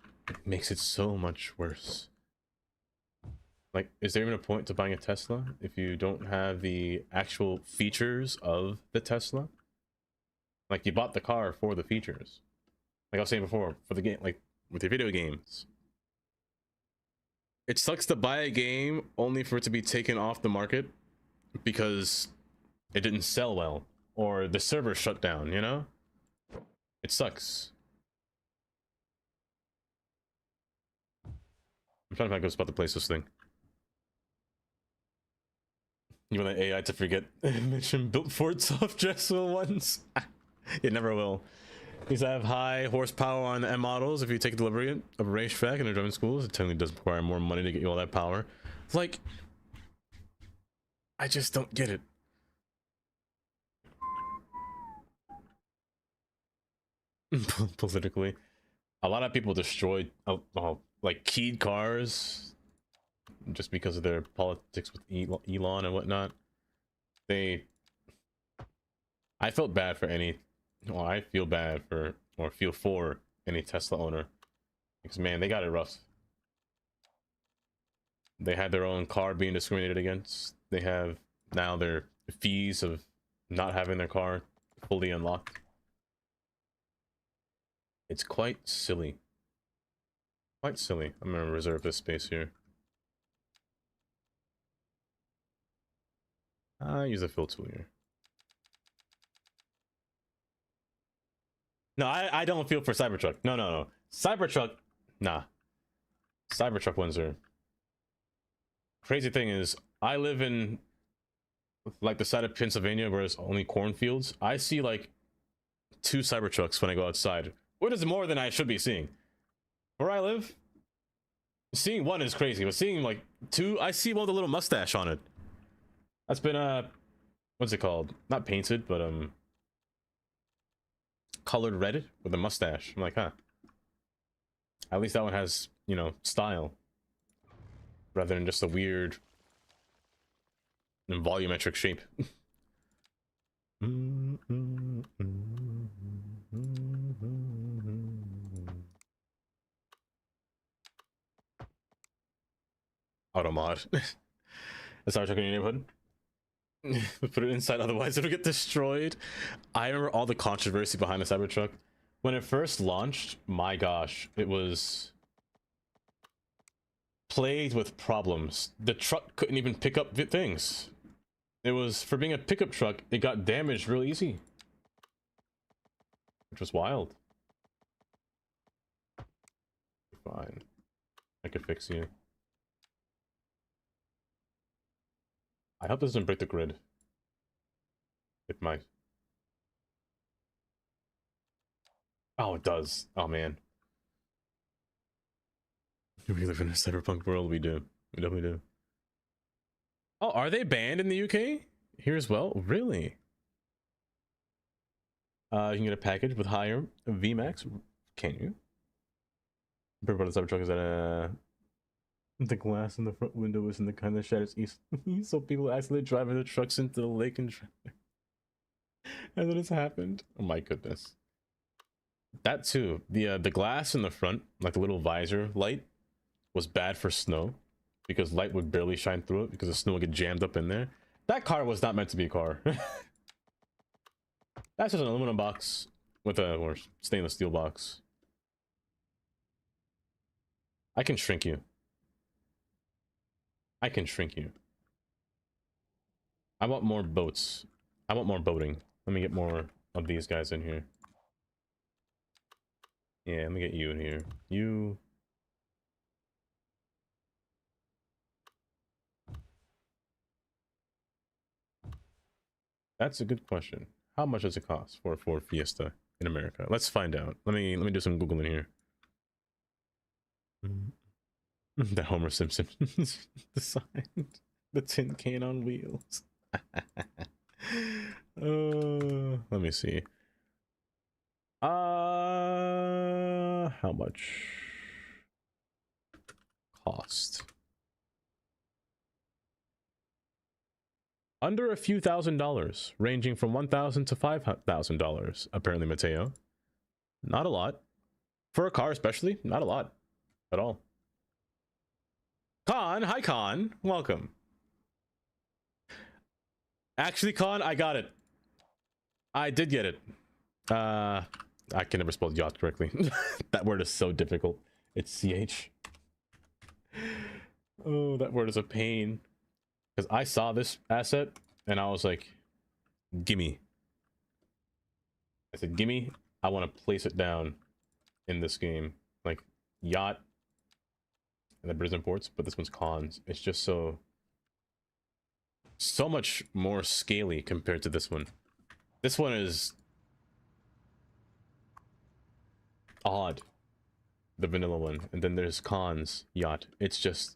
makes it so much worse. Like, is there even a point to buying a Tesla if you don't have the actual features of the Tesla? Like, you bought the car for the features. Like I was saying before, for the game, like with your video games. It sucks to buy a game only for it to be taken off the market because it didn't sell well or the server shut down, you know? It sucks. I'm trying to find a good spot to place this thing. You want the AI to forget mission built Ford soft Dressel ones? It never will. These have high horsepower on M models. If you take delivery of a racetrack in the German schools, it technically does require more money to get you all that power. Like, I just don't get it. Politically, a lot of people destroyed like keyed cars just because of their politics with Elon and whatnot. I felt bad for any, well, I feel bad for, or feel for any Tesla owner, because man, they got it rough. They had their own car being discriminated against. They have now their fees of not having their car fully unlocked. It's quite silly. Quite silly. I'm gonna reserve this space here. Use a fill tool here. No, I don't feel for Cybertruck. No. Cybertruck, nah. Cybertruck ones are... Crazy thing is, I live in like the side of Pennsylvania where there's only cornfields. I see like 2 Cybertrucks when I go outside, which is more than I should be seeing. Where I live, seeing 1 is crazy, but seeing like 2, I see one with a little mustache on it. That's been what's it called? Not painted, but colored red with a mustache. I'm like, huh. At least that one has, you know, style, rather than just a weird and volumetric shape. Automod. That's our truck in your neighborhood. Put it inside, otherwise it'll get destroyed. I remember all the controversy behind the Cybertruck. When it first launched, my gosh, it was plagued with problems. The truck couldn't even pick up things. It was, for being a pickup truck, it got damaged real easy, which was wild. Fine, I could fix you. I hope this doesn't break the grid. It might. Oh, it does. Oh man. We live in a cyberpunk world. We do. We definitely do. Oh, are they banned in the UK? Here as well? Really? You can get a package with higher VMAX. Can you? Part of the Cybertruck is that the glass in the front window is in the kind that shatters easily, so people accidentally driving the trucks into the lake and and then it's happened. Oh my goodness. That too. The glass in the front, like the little visor light, was bad for snow because light would barely shine through it because the snow would get jammed up in there. That car was not meant to be a car. That's just an aluminum box with a or stainless steel box. I can shrink you. I can shrink you. I want more boats. I want more boating. Let me get more of these guys in here. Yeah, let me get you in here. You. That's a good question. How much does it cost for a Ford Fiesta in America? Let's find out. Let me do some Googling here. The Homer Simpson design, the tin can on wheels. Let me see. How much cost? Under a few $1,000s, ranging from $1,000 to $5,000. Apparently, Mateo. Not a lot for a car, especially. Not a lot at all. Con, hi Con, welcome. Actually, Con, I got it. I did get it. I can never spell yacht correctly. That word is so difficult. It's CH. Oh, that word is a pain. Because I saw this asset and I was like, gimme. I said, gimme. I want to place it down in this game. Like, yacht. and the Brizz imports, but this one's cons. It's just so much more scaly compared to this one. This one is odd, the vanilla one, and then there's cons yacht. It's just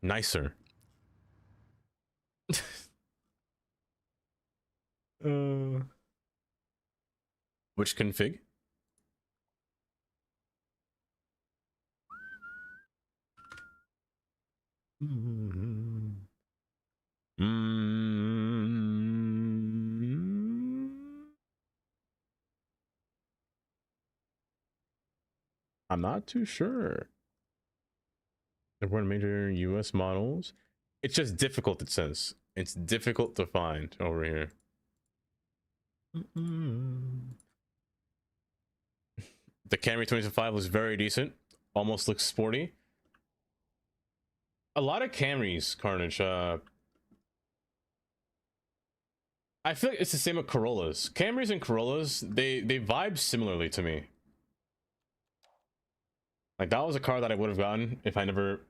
nicer. Which config? I'm not too sure. There weren't major US models. It's just difficult, it says. It's difficult to find over here. The Camry 2025 looks very decent. Almost looks sporty. A lot of Camrys, Carnage. I feel like it's the same with Corollas. Camrys and Corollas, they vibe similarly to me. Like, that was a car that I would have gotten if I never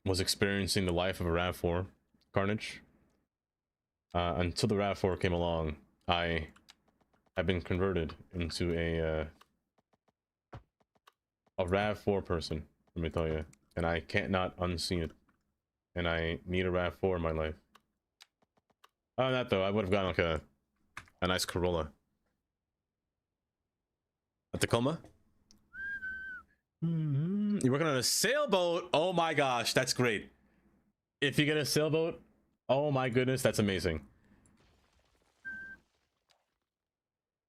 was experiencing the life of a RAV4, Carnage. Until the RAV4 came along, I have been converted into a RAV4 person, let me tell you. And I can't not unsee it. And I need a RAV4 in my life. Other than that, though, I would have gotten like a nice Corolla. A Tacoma? You're working on a sailboat? Oh my gosh, that's great. If you get a sailboat, oh my goodness, that's amazing.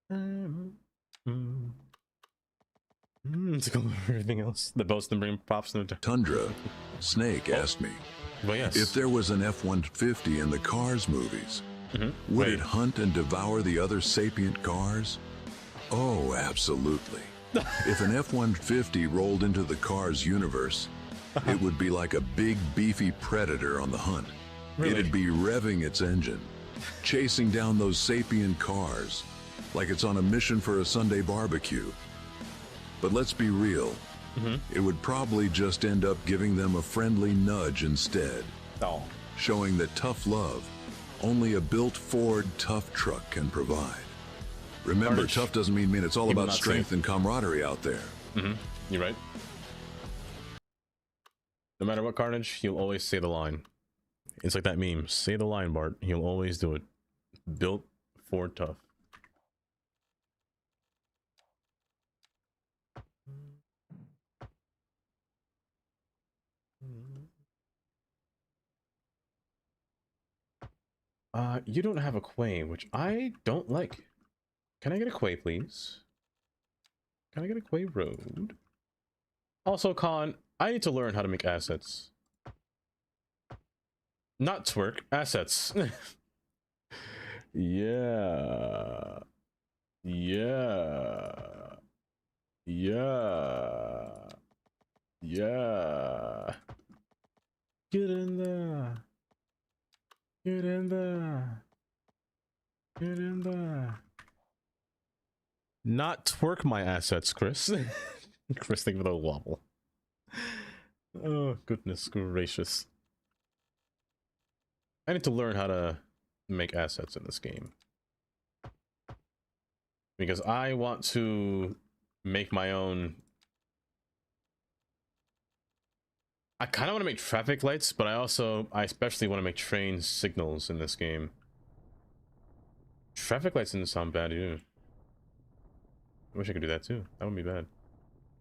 Tacoma for everything else. The boats then bring props in the Tundra. Snake asked me, well, yes. If there was an F-150 in the Cars movies, would it hunt and devour the other sapient cars? Oh, absolutely. If an F-150 rolled into the Cars universe, it would be like a big, beefy predator on the hunt. Really? It'd be revving its engine, chasing down those sapient cars, like it's on a mission for a Sunday barbecue. But let's be real. It would probably just end up giving them a friendly nudge instead. Oh. Showing that tough love, only a built Ford tough truck can provide. Remember, Carnage. tough doesn't mean it's all about strength and camaraderie out there. You're right. No matter what, Carnage, he'll always say the line. It's like that meme. Say the line, Bart. He'll always do it. Built Ford tough. You don't have a Quay, which I don't like. Can I get a Quay, please? Can I get a Quay road? Also, Con, I need to learn how to make assets. Not twerk, assets. Yeah. Yeah. Yeah. Yeah. Get in there. Get in there. Get in there. Not twerk my assets, Chris. Chris, think of the wobble. Oh, goodness gracious. I need to learn how to make assets in this game. Because I want to make my own... I kind of want to make traffic lights, but I especially want to make train signals in this game. Traffic lights didn't sound bad either. I wish I could do that too. That wouldn't be bad.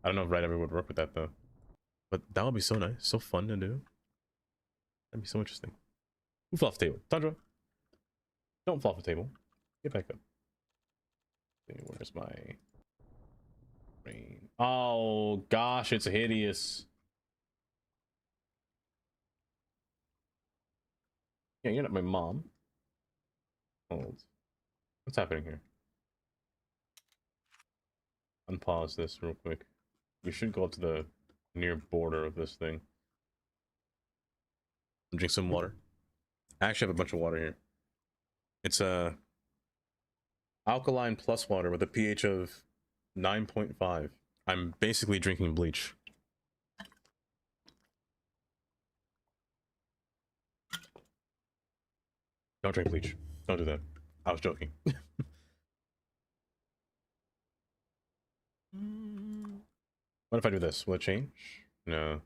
I don't know if Right Ever would work with that though. But that would be so nice, so fun to do. That'd be so interesting. Who fell off the table? Tundra. Don't fall off the table. Get back up. Where's my brain? Oh gosh, it's hideous. Yeah, you're not my mom. Hold. What's happening here? Unpause this real quick. We should go up to the near border of this thing. Drink some water. I actually have a bunch of water here. It's a alkaline plus water with a pH of 9.5. I'm basically drinking bleach. Don't drink bleach. Don't do that. I was joking. What if I do this? Will it change? No.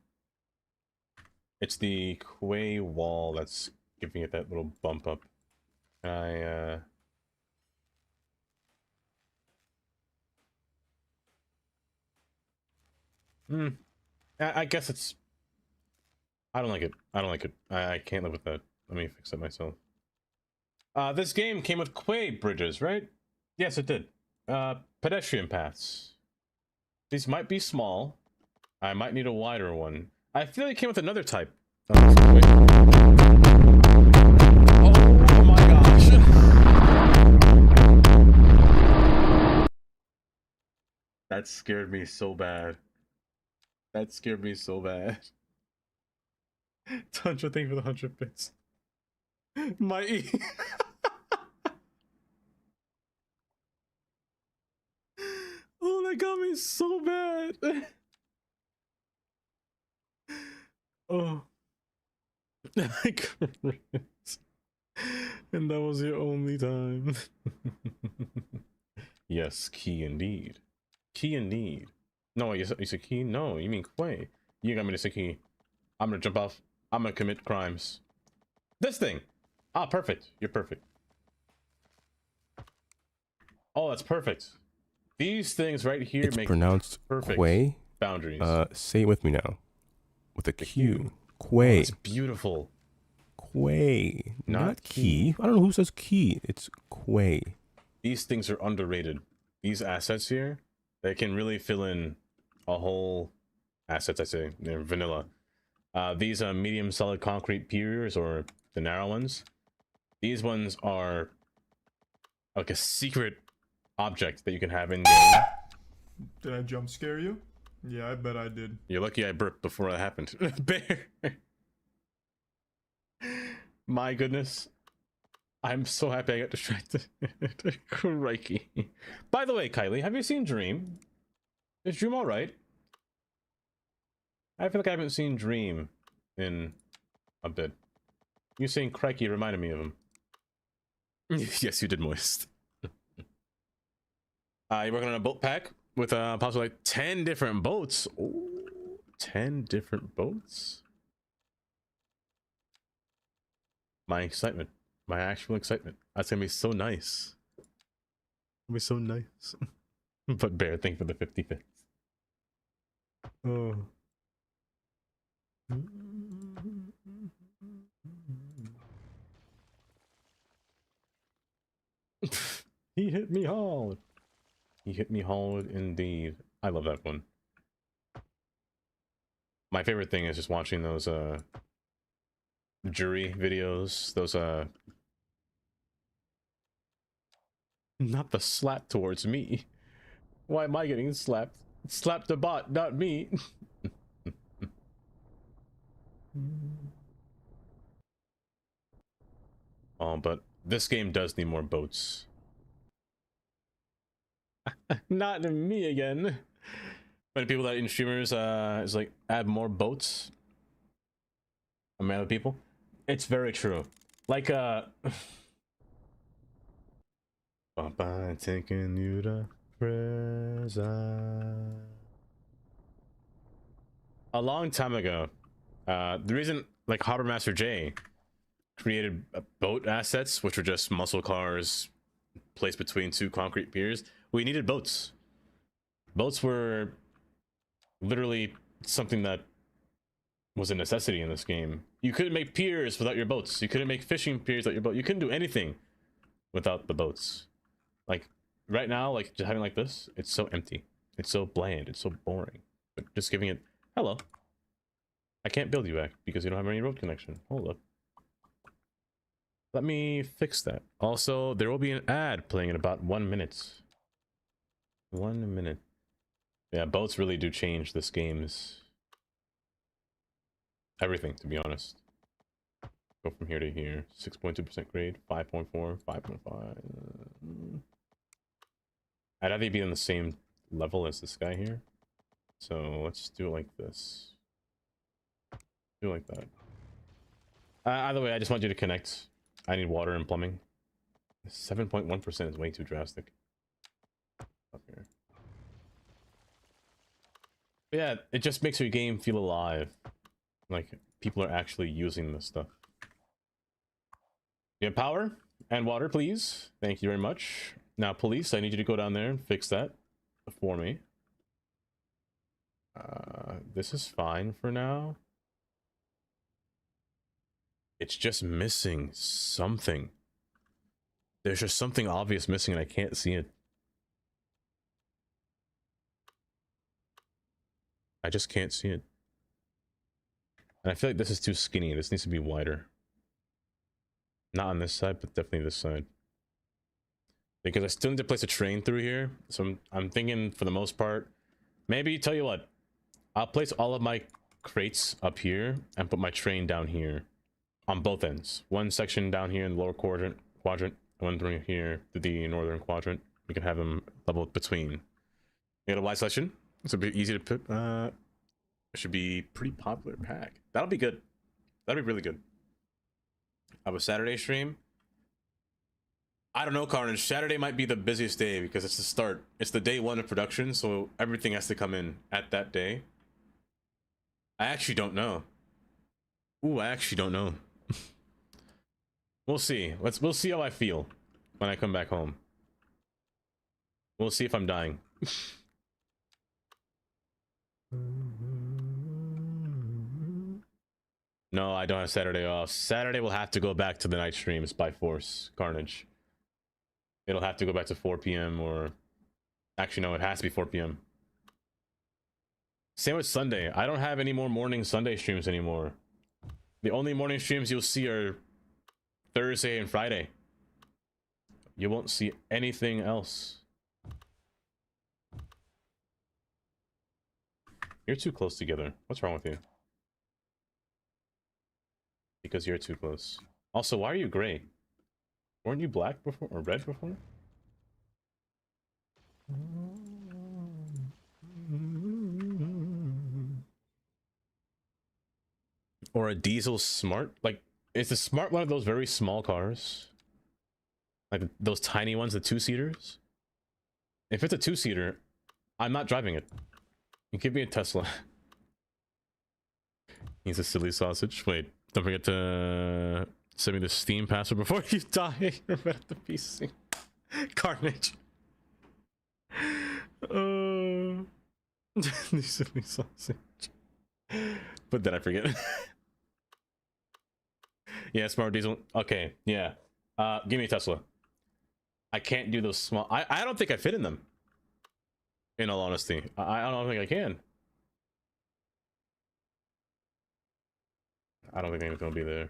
It's the quay wall that's giving it that little bump up. I guess it's... I don't like it. I don't like it. I can't live with that. Let me fix it myself. This game came with quay bridges, right? Yes, it did. Pedestrian paths. These might be small. I might need a wider one. I feel like it came with another type. Oh my gosh. That scared me so bad. That scared me so bad. Tantra, thank you for the 100 bits. My E. Oh, that got me so bad. Oh. And that was your only time. Yes, key indeed. Key indeed. No, you said key? No, you mean quay. You got me to say key. I'm gonna jump off. I'm gonna commit crimes. This thing. Ah, perfect. You're perfect. Oh, that's perfect. These things right here it's make pronounced perfect quay. Boundaries. Say it with me now. With a Q. Quay. Oh, it's beautiful. Quay. Not key. I don't know who says key. It's quay. These things are underrated. These assets here, they can really fill in a whole assets, I say. They're vanilla. These are medium solid concrete piers, or the narrow ones. These ones are like a secret object that you can have in game. Did I jump scare you? Yeah, I bet I did. You're lucky I burped before that happened. Bear. My goodness. I'm so happy I got distracted. Crikey. By the way, Kylie, have you seen Dream? Is Dream alright? I feel like I haven't seen Dream in a bit. You saying crikey reminded me of him. Yes, you did, Moist. You're working on a boat pack with possibly like 10 different boats. Ooh, 10 different boats? My excitement. My actual excitement. That's gonna be so nice. It'll be so nice. But Bear, thank you for the 50 bits. Oh. He hit me hard. He hit me hard indeed. I love that one. My favorite thing is just watching those jury videos. Those not the slap towards me. Why am I getting slapped? Slap the bot, not me. Oh, but this game does need more boats. Not me again. Many people that in streamers is like add more boats. Amount of people. It's very true. Like Papa taking you to prison. A long time ago, the reason like Harbor Master J created boat assets, which were just muscle cars placed between two concrete piers. We needed boats. Boats were literally something that was a necessity in this game. You couldn't make piers without your boats. You couldn't make fishing piers without your boat. You couldn't do anything without the boats. Like right now, like just having like this, it's so empty. It's so bland. It's so boring. But just giving it, hello. I can't build you back because you don't have any road connection. Hold up. Let me fix that. Also, there will be an ad playing in about 1 minute. 1 minute. Yeah, boats really do change this game's everything, to be honest. Go from here to here. 6.2% grade, 5.4, 5.5. I'd rather be on the same level as this guy here. So let's do it like this. Do it like that. Either way, I just want you to connect I need water and plumbing. 7.1% is way too drastic. Up here. But yeah, it just makes your game feel alive. Like people are actually using this stuff. You have power and water, please. Thank you very much. Now, police, I need you to go down there and fix that for me. This is fine for now. It's just missing something. There's just something obvious missing and I can't see it. I just can't see it. And I feel like this is too skinny. This needs to be wider. Not on this side, but definitely this side. Because I still need to place a train through here. So I'm thinking for the most part, maybe tell you what, I'll place all of my crates up here and put my train down here on both ends. One section down here in the lower quadrant, one through here to the northern quadrant. We can have them level between. You got a wide selection. It's a bit easy to put. It should be pretty popular pack. That'll be good. That'll be really good. I have a Saturday stream. I don't know, Carnage. Saturday might be the busiest day because it's the start. It's the day one of production, so everything has to come in at that day. I actually don't know. Ooh, I actually don't know. We'll see. We'll see how I feel when I come back home. We'll see if I'm dying. No, I don't have Saturday off. Saturday will have to go back to the night streams by force, Carnage. It'll have to go back to 4 p.m. or... Actually, no, it has to be 4 p.m. Same with Sunday. I don't have any more morning Sunday streams anymore. The only morning streams you'll see are Thursday and Friday. You won't see anything else. You're too close together. What's wrong with you? Because you're too close. Also, why are you gray? Weren't you black before or red before? Or a diesel smart? Like, is the smart one of those very small cars? Like those tiny ones, the 2-seaters? If it's a 2-seater, I'm not driving it. You give me a Tesla. He's a silly sausage. Wait, don't forget to send me the Steam password before you die. You're at the PC. Carnage. Silly sausage. But then I forget. Yeah, smart diesel. Okay, yeah. Give me a Tesla. I can't do those small. I don't think I fit in them. In all honesty, I don't think I can. I don't think anything's gonna be there.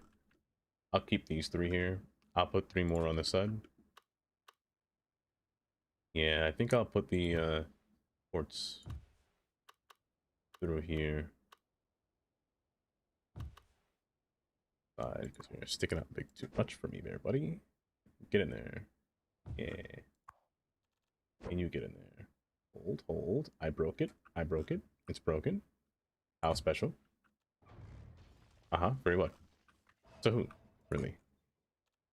I'll keep these 3 here. I'll put 3 more on this side. Yeah, I think I'll put the ports through here. Because you're sticking out big too much for me there, buddy. Get in there. Yeah. Can you get in there? Hold. I broke it. It's broken. How special? Very what? So who? Really?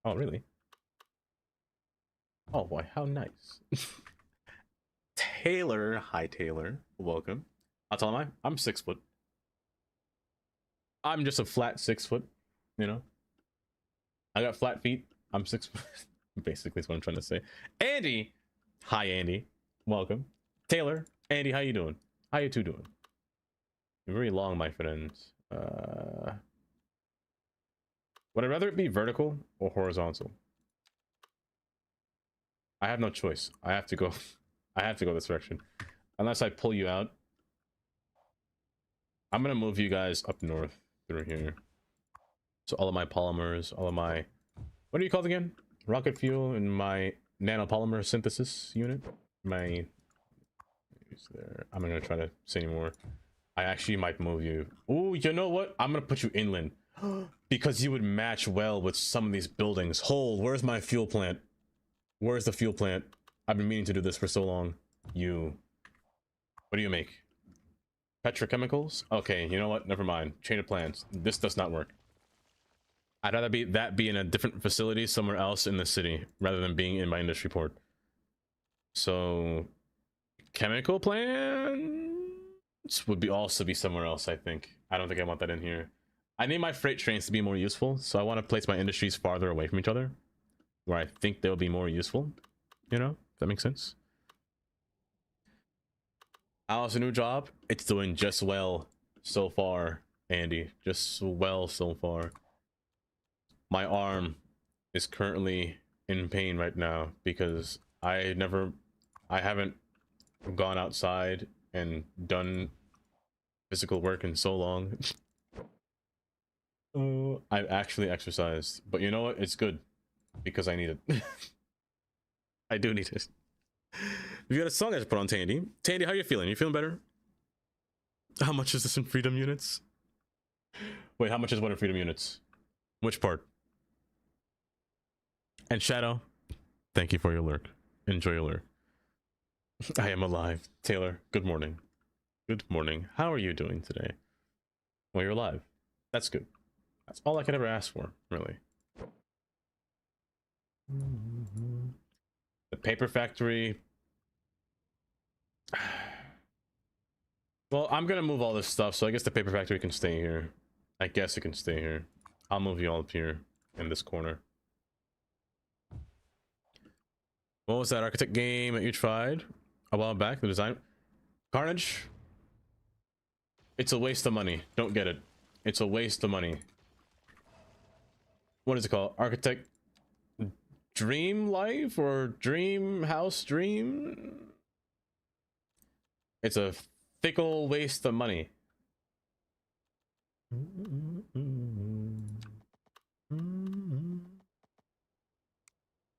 Oh, really? Oh, boy, how nice. Taylor. Hi, Taylor. Welcome. How tall am I? I'm 6 foot. I'm just a flat 6 foot, you know? I got flat feet. I'm 6 foot. Basically is what I'm trying to say. Andy. Hi, Andy. Welcome. Taylor. Andy, how you doing? How you two doing? You're very long, my friends. Would I rather it be vertical or horizontal? I have no choice. I have to go this direction. Unless I pull you out. I'm gonna move you guys up north through here. So all of my polymers, all of my... What are you called again? Rocket fuel and my nanopolymer synthesis unit. My... There. I'm not gonna try to say anymore. I actually might move you. Oh, you know what? I'm gonna put you inland. Because you would match well with some of these buildings. Hold, where's my fuel plant? Where's the fuel plant? I've been meaning to do this for so long. You. What do you make? Petrochemicals? Okay, you know what? Never mind. Chain of plans. This does not work. I'd rather be in a different facility somewhere else in the city rather than being in my industry port. So chemical plants would also be somewhere else, I think. I don't think I want that in here. I need my freight trains to be more useful, so I want to place my industries farther away from each other, where I think they'll be more useful. You know, if that makes sense. How's the new job? It's doing just well so far, Andy. Just well so far. My arm is currently in pain right now because I haven't gone outside and done physical work in so long. I've actually exercised, but you know what? It's good because I need it. I do need it. We got a song I just put on Tandy. Tandy, how you feeling? You feeling better? How much is this in freedom units? Wait, how much is what in freedom units? Which part? And Shadow, thank you for your lurk. Enjoy your lurk. I am alive. Taylor, good morning. Good morning. How are you doing today? Well, you're alive. That's good. That's all I could ever ask for, really. The paper factory. Well, I'm gonna move all this stuff, so I guess the paper factory can stay here. I guess it can stay here. I'll move you all up here in this corner. What was that architect game that you tried a while back? The design Carnage? It's a waste of money. Don't get it. It's a waste of money. What is it called? Architect Dream Life or Dream House Dream? It's a fickle waste of money.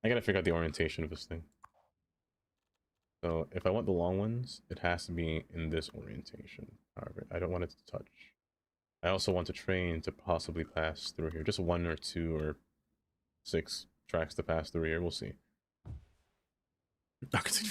I gotta figure out the orientation of this thing. So if I want the long ones, it has to be in this orientation. However, I don't want it to touch. I also want the train to possibly pass through here. Just 1 or 2 or 6 tracks to pass through here. We'll see. As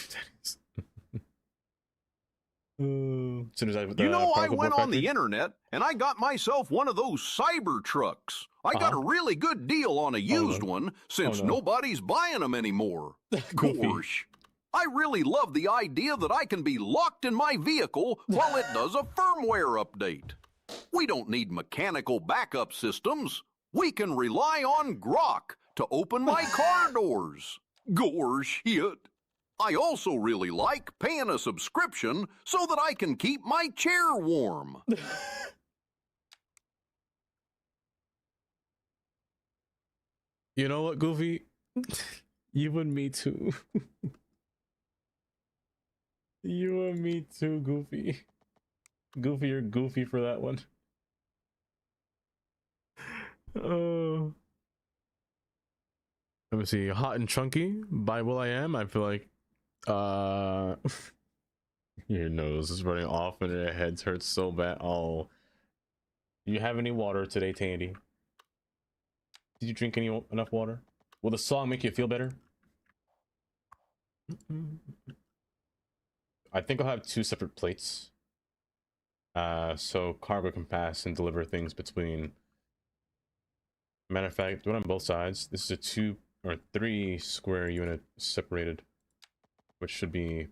soon as I, I went on the internet and I got myself one of those cyber trucks. I got a really good deal on a used one since nobody's buying them anymore. Gosh. I really love the idea that I can be locked in my vehicle while it does a firmware update. We don't need mechanical backup systems. We can rely on Grok to open my car doors. Gosh, shit. I also really like paying a subscription so that I can keep my chair warm. You know what, Goofy? You and me too. You and me too, Goofy. Goofy, you're goofy for that one. Oh. Let me see. Hot and Chunky by will.i.am. I feel like your nose is running off and your head hurts so bad. Oh. Do you have any water today, Tandy? Did you drink enough water? Will the song make you feel better? I think I'll have 2 separate plates. So cargo can pass and deliver things between. Matter of fact, do it on both sides. This is a 2 or 3 square unit separated, which should be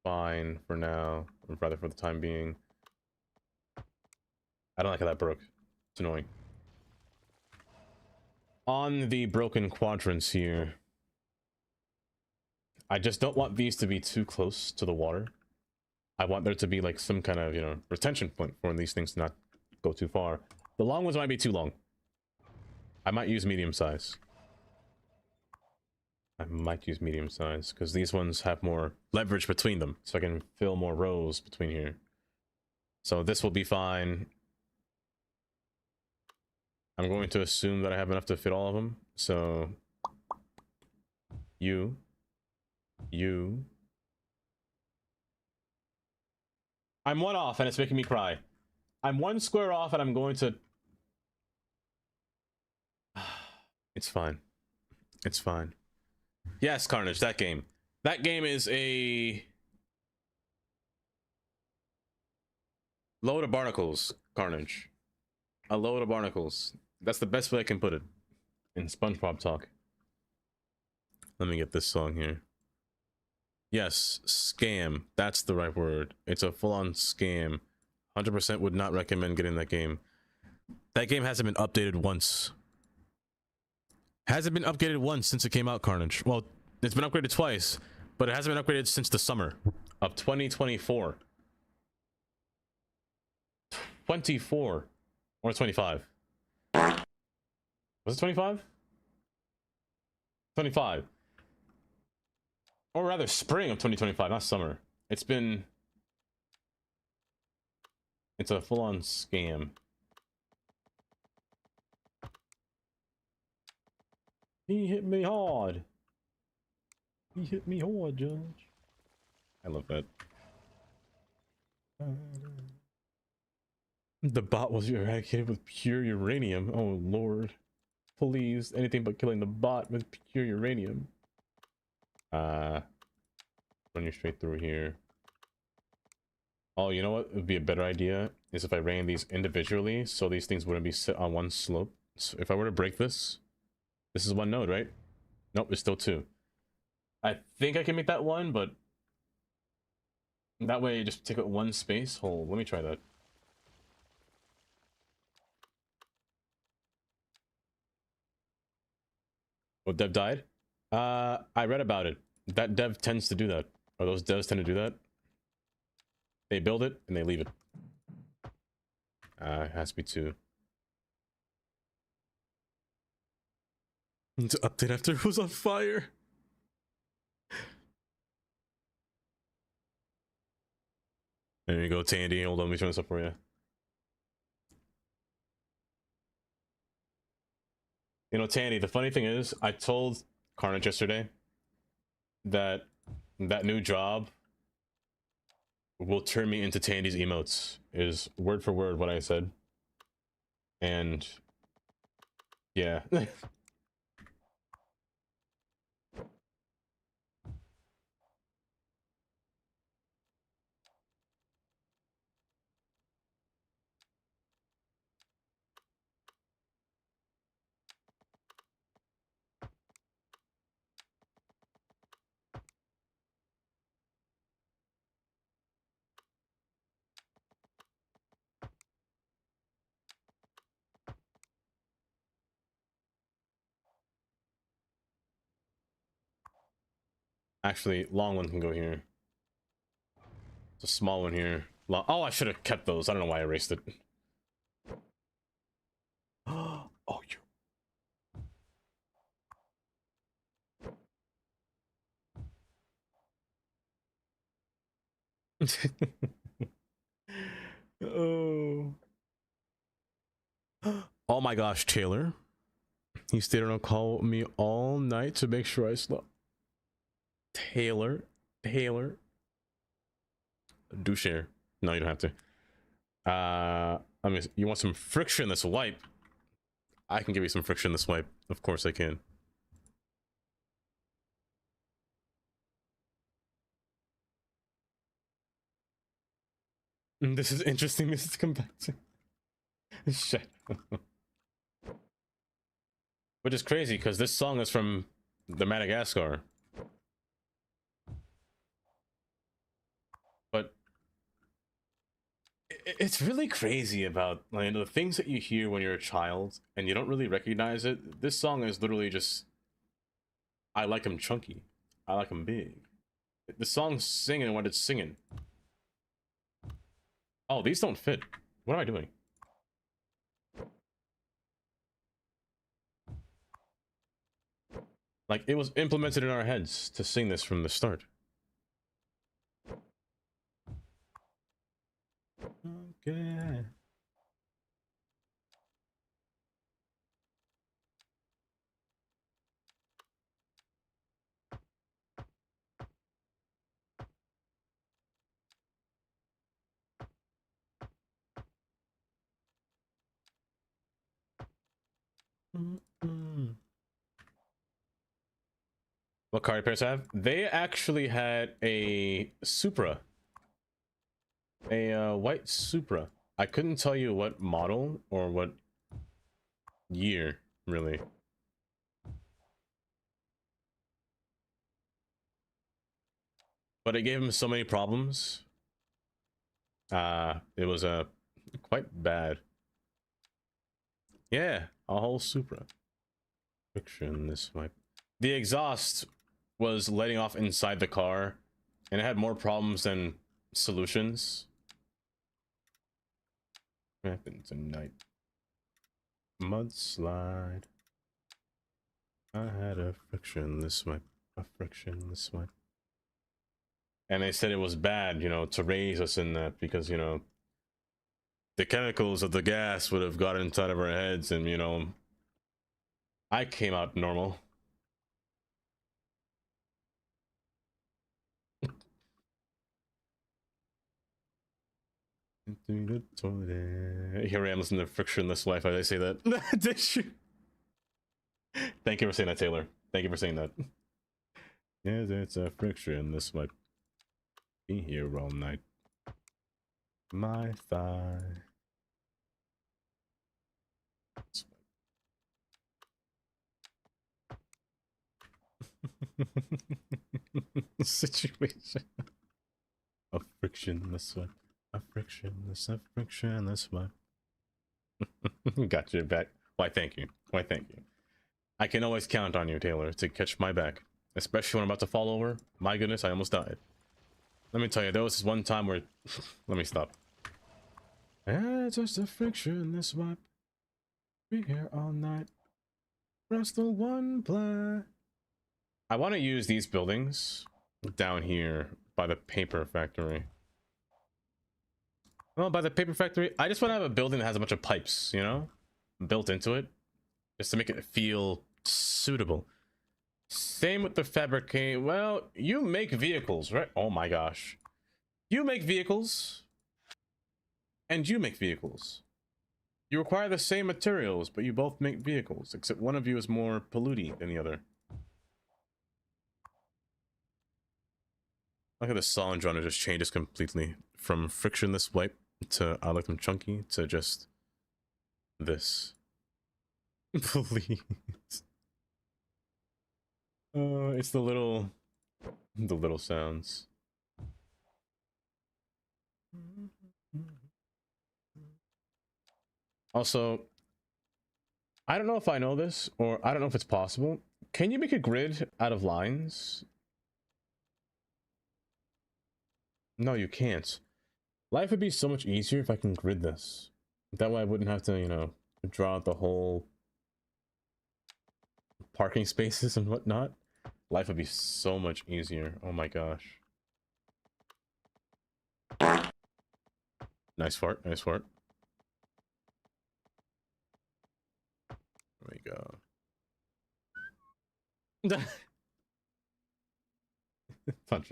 fine for now, or rather for the time being. I don't like how that broke. It's annoying. On the broken quadrants here, I just don't want these to be too close to the water. I want there to be like some kind of, retention point for these things to not go too far. The long ones might be too long. I might use medium size. Because these ones have more leverage between them, so I can fill more rows between here. So this will be fine. I'm going to assume that I have enough to fit all of them. So you. I'm 1 off and it's making me cry. I'm 1 square off and I'm going to... It's fine. It's fine. Yes, Carnage, that game. That game is a load of barnacles, Carnage. A load of barnacles. That's the best way I can put it. in SpongeBob talk. Let me get this song here. Yes, scam. That's the right word. It's a full-on scam. 100% would not recommend getting that game. That game hasn't been updated once. Hasn't been updated once since it came out, Carnage. Well, it's been upgraded twice, but it hasn't been upgraded since the summer of 2024. 24 or 25. Was it 25? 25. Or rather, spring of 2025, not summer. It's a full-on scam. He hit me hard. He hit me hard, Judge. I love that. The bot was eradicated with pure uranium. Oh, Lord. Please, anything but killing the bot with pure uranium. Run you straight through here. Oh, you know what would be a better idea? Is if I ran these individually, so these things wouldn't be set on one slope. So if I were to break this is one node, right? Nope, it's still two. I think I can make that one, but that way you just take up one space. Hold, let me try that. Oh, dev died? I read about it. That dev tends to do that. Or those devs tend to do that. They build it and they leave it. It has to be two. To update after it was on fire. There you go, Tandy. Hold on, let me turn this up for you. You know, Tandy, the funny thing is, I told Carnage yesterday that that new job will turn me into Tandy's emotes, is word for word what I said. And yeah. Actually, long one can go here. It's a small one here. Oh, I should have kept those. I don't know why I erased it. Oh, oh. Oh my gosh, Taylor. He stayed on a call with me all night to make sure I slept. Taylor. Do share. No, you don't have to. I mean, you want some frictionless wipe? I can give you some frictionless wipe. Of course I can. This is interesting. This is come back to shit. Which is crazy because this song is from the Madagascar. But it's really crazy about like the things that you hear when you're a child and you don't really recognize it. This song is literally just, I like him chunky, I like him big. The song's singing what it's singing. Oh, these don't fit. What am I doing? Like, it was implemented in our heads to sing this from the start. Okay. What car pairs have? They actually had a Supra. A white Supra. I couldn't tell you what model or what year, really. but it gave him so many problems. It was quite bad. Yeah, a whole Supra. Friction, this might. The exhaust was letting off inside the car, and it had more problems than solutions. What happened tonight? Mudslide. I had a friction, this might. A friction, this might. And they said it was bad, you know, to raise us in that because, you know, the chemicals of the gas would have got inside of our heads, and, you know, I came out normal. Here I am listening to Frictionless Wi-Fi. Did I say that? Did you? Thank you for saying that, Taylor. Thank you for saying that. Yes, it's a friction. This might be here all night. My thigh. Situation. A frictionless one. A frictionless one. Got your back. Why, thank you. Why, thank you. I can always count on you, Taylor, to catch my back. Especially when I'm about to fall over. My goodness, I almost died. Let me tell you, there was this one time where... Let me stop. It's just a frictionless wipe. Be here all night. Press the one play. I want to use these buildings down here by the paper factory. Well, by the paper factory, I just want to have a building that has a bunch of pipes, you know, built into it, just to make it feel suitable. Same with the fabricate. Well, you make vehicles, right? Oh my gosh. You make vehicles, and you make vehicles. You require the same materials, but you both make vehicles, except one of you is more polluting than the other. Look at the solid runner just changes completely from frictionless wipe to I like them chunky to just this. Please. It's the little sounds. Also, I don't know if I know this, or I don't know if it's possible. Can you make a grid out of lines? No, you can't. Life would be so much easier if I can grid this. That way I wouldn't have to, you know, draw out the whole parking spaces and whatnot. Life would be so much easier. Oh my gosh. Nice fart, nice fart. There we go. Punch.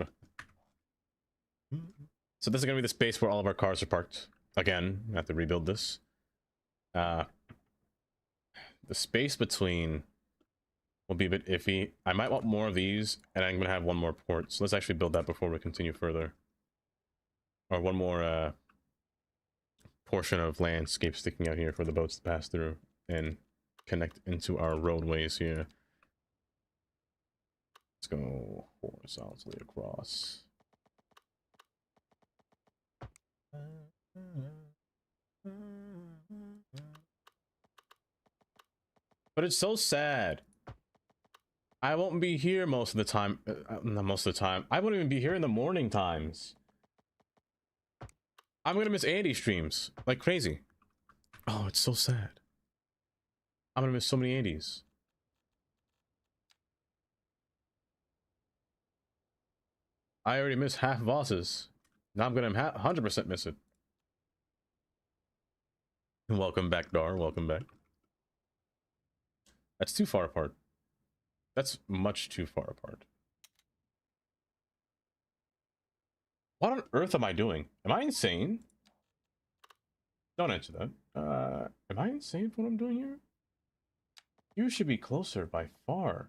So this is gonna be the space where all of our cars are parked. Again, I have to rebuild this. The space between will be a bit iffy. I might want more of these, and I'm gonna have one more port. So let's actually build that before we continue further. Or one more portion of landscape sticking out here for the boats to pass through and connect into our roadways here. Let's go horizontally across. But it's so sad. I won't be here most of the time. Not most of the time. I won't even be here in the morning times. I'm gonna miss Andy streams like crazy. Oh, it's so sad. I'm gonna miss so many Andys. I already missed half Voss's. Now I'm gonna 100% miss it. Welcome back, Dar. Welcome back. That's too far apart. That's much too far apart. What on earth am I doing? Am I insane? Don't answer that. Am I insane for what I'm doing here? You should be closer by far.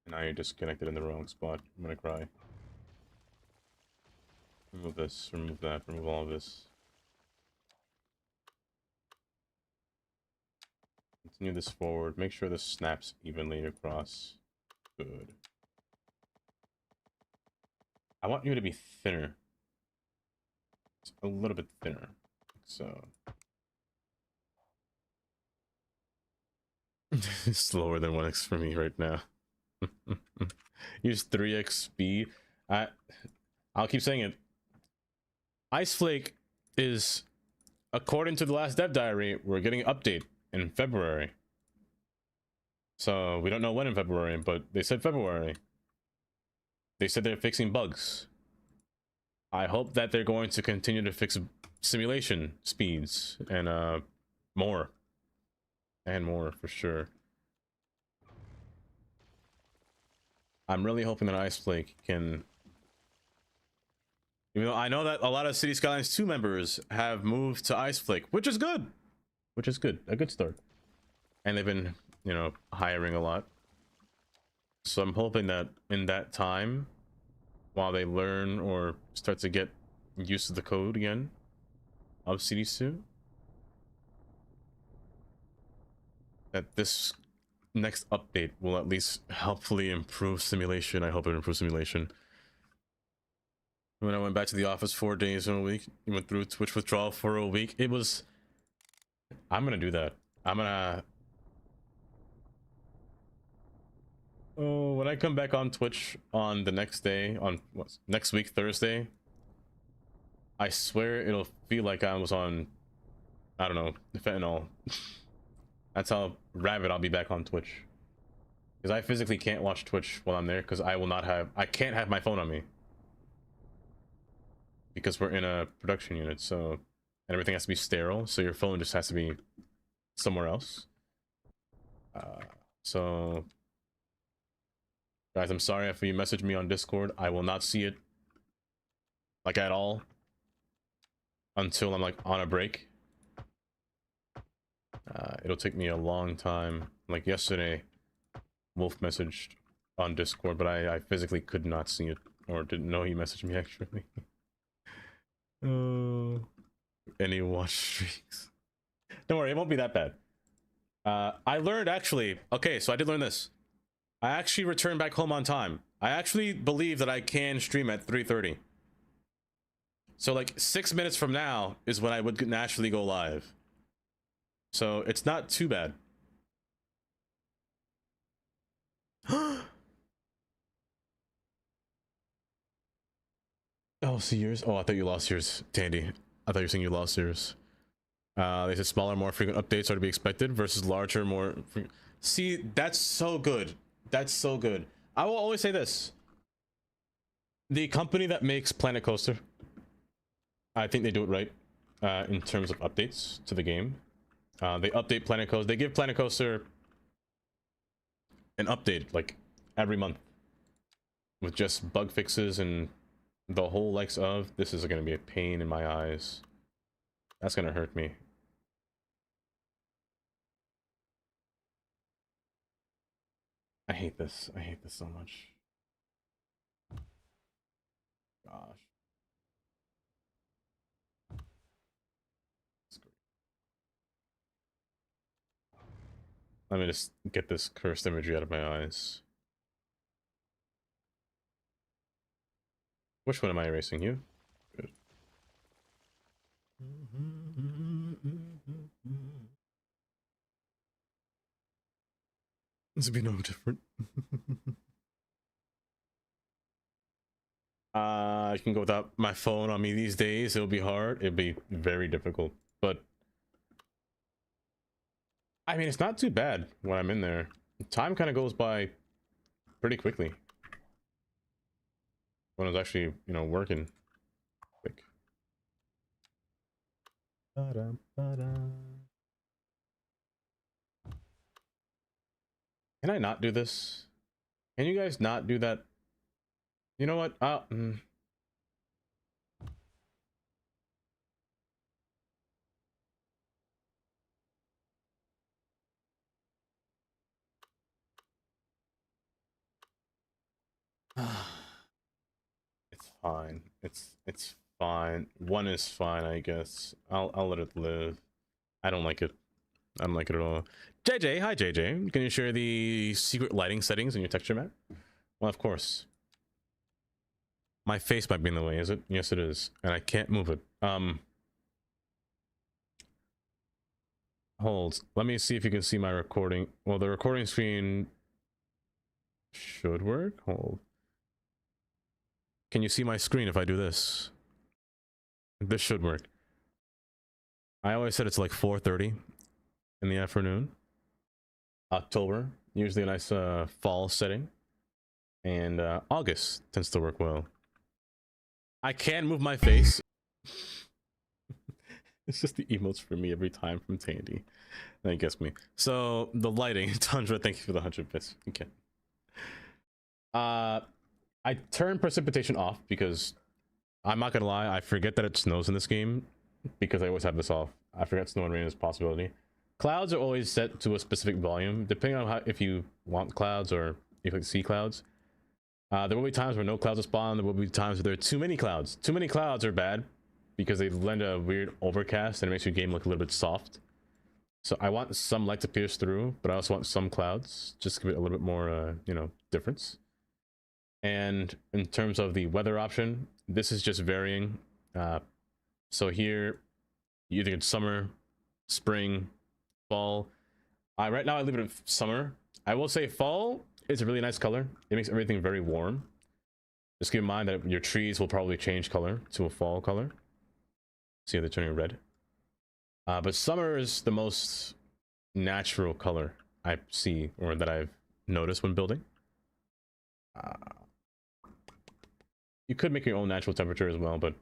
Now you're disconnected in the wrong spot. I'm gonna cry. Remove this, remove that, remove all of this. Continue this forward. Make sure this snaps evenly across. Good. I want you to be thinner. Just a little bit thinner. So. Slower than 1x for me right now. Use 3x speed. I'll keep saying it. Ice Flake is, according to the last dev diary, we're getting an update in February. So we don't know when in February, but they said February. They said they're fixing bugs. I hope that they're going to continue to fix simulation speeds and more. And more for sure. I'm really hoping that Ice Flake can, even though I know that a lot of City Skylines 2 members have moved to Ice Flake, which is good. Which is good. A good start. And they've been, you know, hiring a lot. So I'm hoping that in that time, while they learn or start to get used to the code again of CD2, that this next update will at least helpfully improve simulation. I hope it improves simulation. When I went back to the office 4 days in a week, you went through Twitch withdrawal for a week. It was, I'm gonna do that. I'm gonna, oh, when I come back on Twitch on the next day, on what's next week, Thursday, I swear it'll feel like I was on, I don't know, fentanyl. That's how rabid I'll be back on Twitch. Because I physically can't watch Twitch while I'm there, because I can't have my phone on me. Because we're in a production unit, so, and everything has to be sterile, so your phone just has to be somewhere else. So, guys, I'm sorry if you message me on Discord. I will not see it, like, at all, until I'm, like, on a break. It'll take me a long time. Like yesterday, Wolf messaged on Discord, but I physically could not see it, or didn't know he messaged me actually. Any watch streaks? Don't worry, it won't be that bad. I learned actually, okay, so I did learn this. I actually returned back home on time. I actually believe that I can stream at 3:30. So like 6 minutes from now is when I would naturally go live. So it's not too bad. Oh, see yours? Oh, I thought you lost yours, Tandy. I thought you were saying you lost yours. They said smaller, more frequent updates are to be expected versus larger, more... See, that's so good. That's so good. I will always say this. The company that makes Planet Coaster, I think they do it right in terms of updates to the game. They update Planet Coaster. They give Planet Coaster an update like every month with just bug fixes and the whole likes of. This is going to be a pain in my eyes. That's going to hurt me. I hate this. I hate this so much. Gosh. Let me just get this cursed imagery out of my eyes. Which one am I erasing? You? Good. This would be no different. I can go without my phone on me these days. It'll be hard. It'll be very difficult. But I mean, it's not too bad when I'm in there. Time kind of goes by pretty quickly. When I was actually, you know, working quick. Can I not do this? Can you guys not do that? You know what? It's fine. It's fine. One is fine, I guess. I'll let it live. I don't like it. I don't like it at all. JJ, hi JJ. Can you share the secret lighting settings in your texture map? Well, of course. My face might be in the way, is it? Yes, it is. And I can't move it. Hold. Let me see if you can see my recording. Well, the recording screen should work. Hold. Can you see my screen if I do this? This should work. I always said it's like 4:30 in the afternoon. October, usually a nice fall setting. And August tends to work well. I can move my face. It's just the emotes for me every time from Tandy. That gets me. So the lighting, Tundra, thank you for the 100 bits. Okay. I turned precipitation off because I'm not gonna lie, I forget that it snows in this game because I always have this off. I forget snow and rain is a possibility. Clouds are always set to a specific volume, depending on how, if you want clouds or if you like to see clouds. There will be times where no clouds will spawn. There will be times where there are too many clouds. Too many clouds are bad because they lend a weird overcast and it makes your game look a little bit soft. So I want some light to pierce through, but I also want some clouds, just to give it a little bit more, you know, difference. And in terms of the weather option, this is just varying. So here, you think it's summer, spring, fall. Right now I leave it at summer. I will say fall is a really nice color. It makes everything very warm. Just keep in mind that your trees will probably change color to a fall color. See how they're turning red. But summer is the most natural color I see, or that I've noticed when building. You could make your own natural temperature as well, but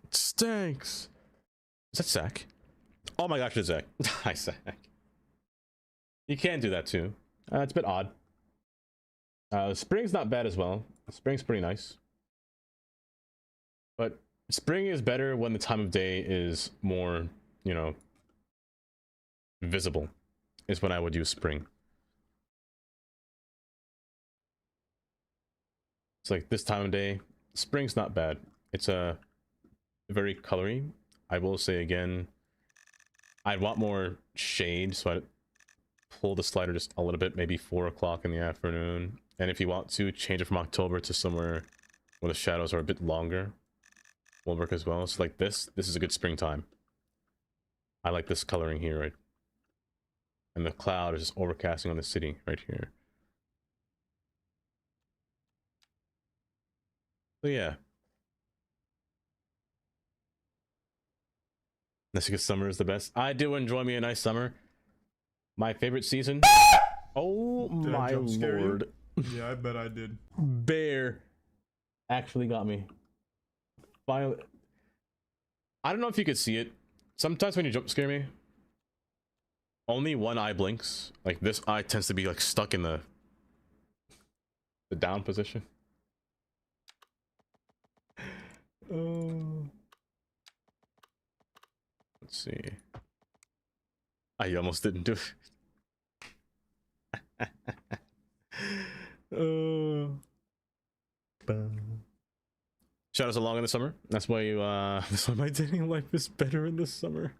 it stinks. Is that Zach? Oh my gosh, it's Zach. Hi, Zach. You can do that too. It's a bit odd. Spring's not bad as well. Spring's pretty nice. But spring is better when the time of day is more, you know, visible, is when I would use spring. It's like this time of day, spring's not bad. It's very colory. I will say again, I'd want more shade, so I'd pull the slider just a little bit, maybe 4 o'clock in the afternoon. And if you want to change it from October to somewhere where the shadows are a bit longer, will work as well. So like this is a good springtime. I like this coloring here, right? And the cloud is just overcasting on the city right here. So yeah. That's because summer is the best. I do enjoy me a nice summer. My favorite season. Oh my lord. Yeah, I bet I did. Bear actually got me. Finally. I don't know if you could see it. Sometimes when you jump scare me, only one eye blinks. Like this eye tends to be like stuck in the down position. Let's see. I almost didn't do it. Shadows are long in the summer. That's why you that's why my dating life is better in the summer.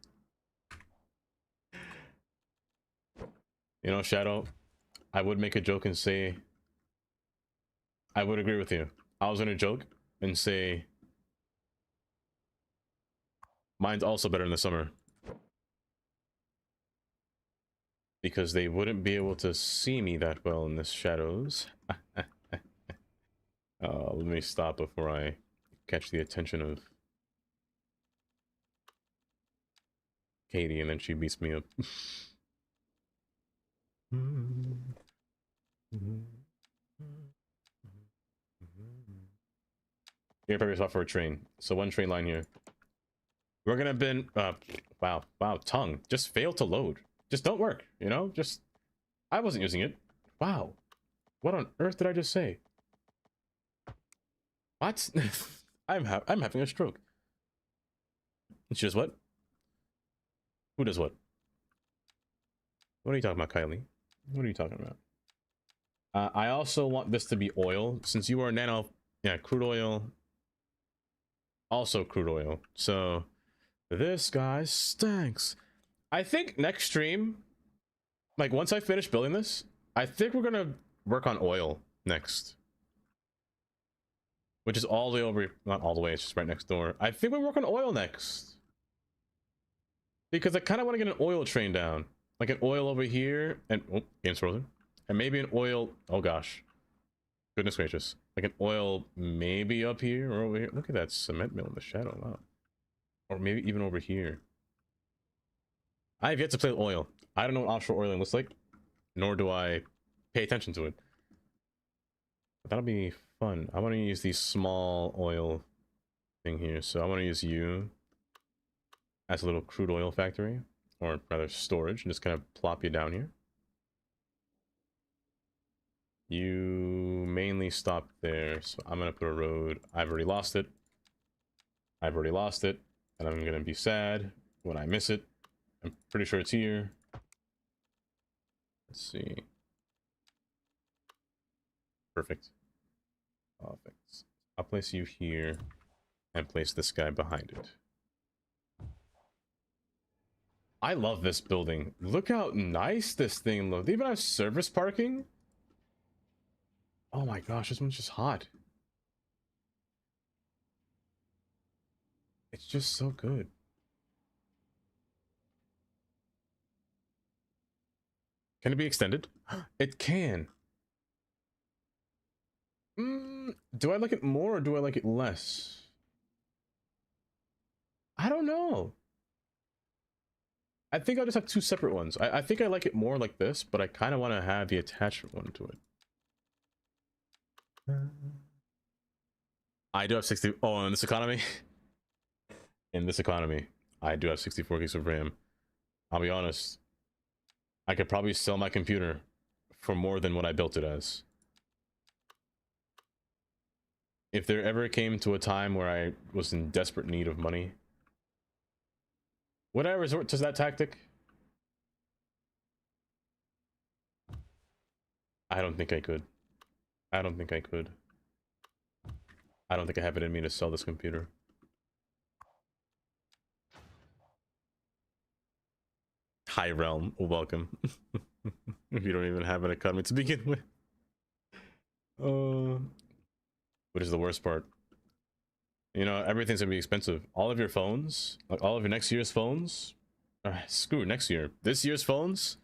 You know, Shadow, I would make a joke and say I would agree with you. I was gonna joke and say mine's also better in the summer. Because they wouldn't be able to see me that well in the shadows. Let me stop before I catch the attention of Katie and then she beats me up. Your favorite spot for a train. So one train line here. We're gonna bin wow, tongue. Just failed to load. Just don't work, you know? Just I wasn't using it. Wow. What on earth did I just say? What? I'm having a stroke. It's just what? Who does what? What are you talking about, Kylie? What are you talking about? I also want this to be oil. Since you are nano... Yeah, crude oil. Also crude oil. So, this guy stinks. I think next stream, like once I finish building this, I think we're gonna work on oil next. Which is all the way over, not all the way, it's just right next door. I think we work on oil next. Because I kind of want to get an oil train down. Like an oil over here, and, oh, game's frozen. And maybe an oil, oh gosh. Goodness gracious. Like an oil maybe up here or over here. Look at that cement mill in the shadow, wow. Or maybe even over here. I have yet to play with oil. I don't know what offshore oiling looks like, nor do I pay attention to it. But that'll be fun. I want to use the small oil thing here, so I want to use you as a little crude oil factory, or rather storage, and just kind of plop you down here. You mainly stop there, so I'm gonna put a road. I've already lost it. I've already lost it, and I'm gonna be sad when I miss it. I'm pretty sure it's here. Let's see. Perfect. Perfect. I'll place you here and place this guy behind it. I love this building. Look how nice this thing looks. They even have service parking. Oh my gosh, this one's just hot. It's just so good. Can it be extended? It can. Do I like it more or do I like it less? I don't know. I think I'll just have two separate ones. I think I like it more like this, but I kind of want to have the attachment one to it. I do have 60. Oh, in this economy? In this economy, I do have 64 gigs of RAM. I'll be honest. I could probably sell my computer for more than what I built it as. If there ever came to a time where I was in desperate need of money, would I resort to that tactic? I don't think I could. I don't think I could. I don't think I have it in me to sell this computer. High Realm, welcome. If you don't even have an economy to begin with. Which is the worst part? You know, everything's gonna be expensive. All of your phones, like all of your next year's phones, screw next year. This year's phones,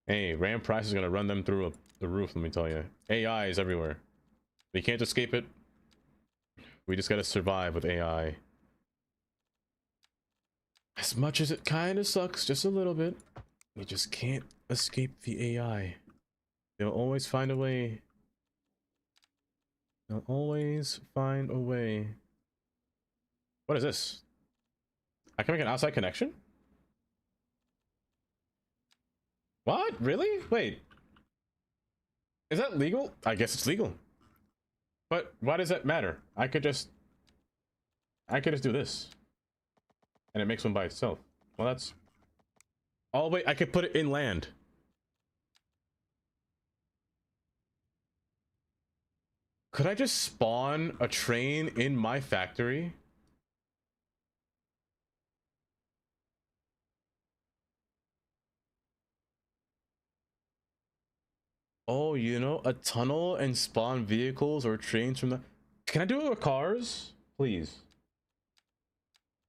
hey, RAM price is gonna run them through the roof, let me tell you. AI is everywhere. We can't escape it. We just gotta survive with AI. As much as it kind of sucks, just a little bit, we just can't escape the AI. They'll always find a way. They'll always find a way. What is this? I can make an outside connection? What? Really? Wait. Is that legal? I guess it's legal. But why does that matter? I could just do this. And it makes one by itself. Well, that's... Oh, wait, I could put it inland. Could I just spawn a train in my factory? Oh, you know, a tunnel and spawn vehicles or trains from the... Can I do it with cars? Please.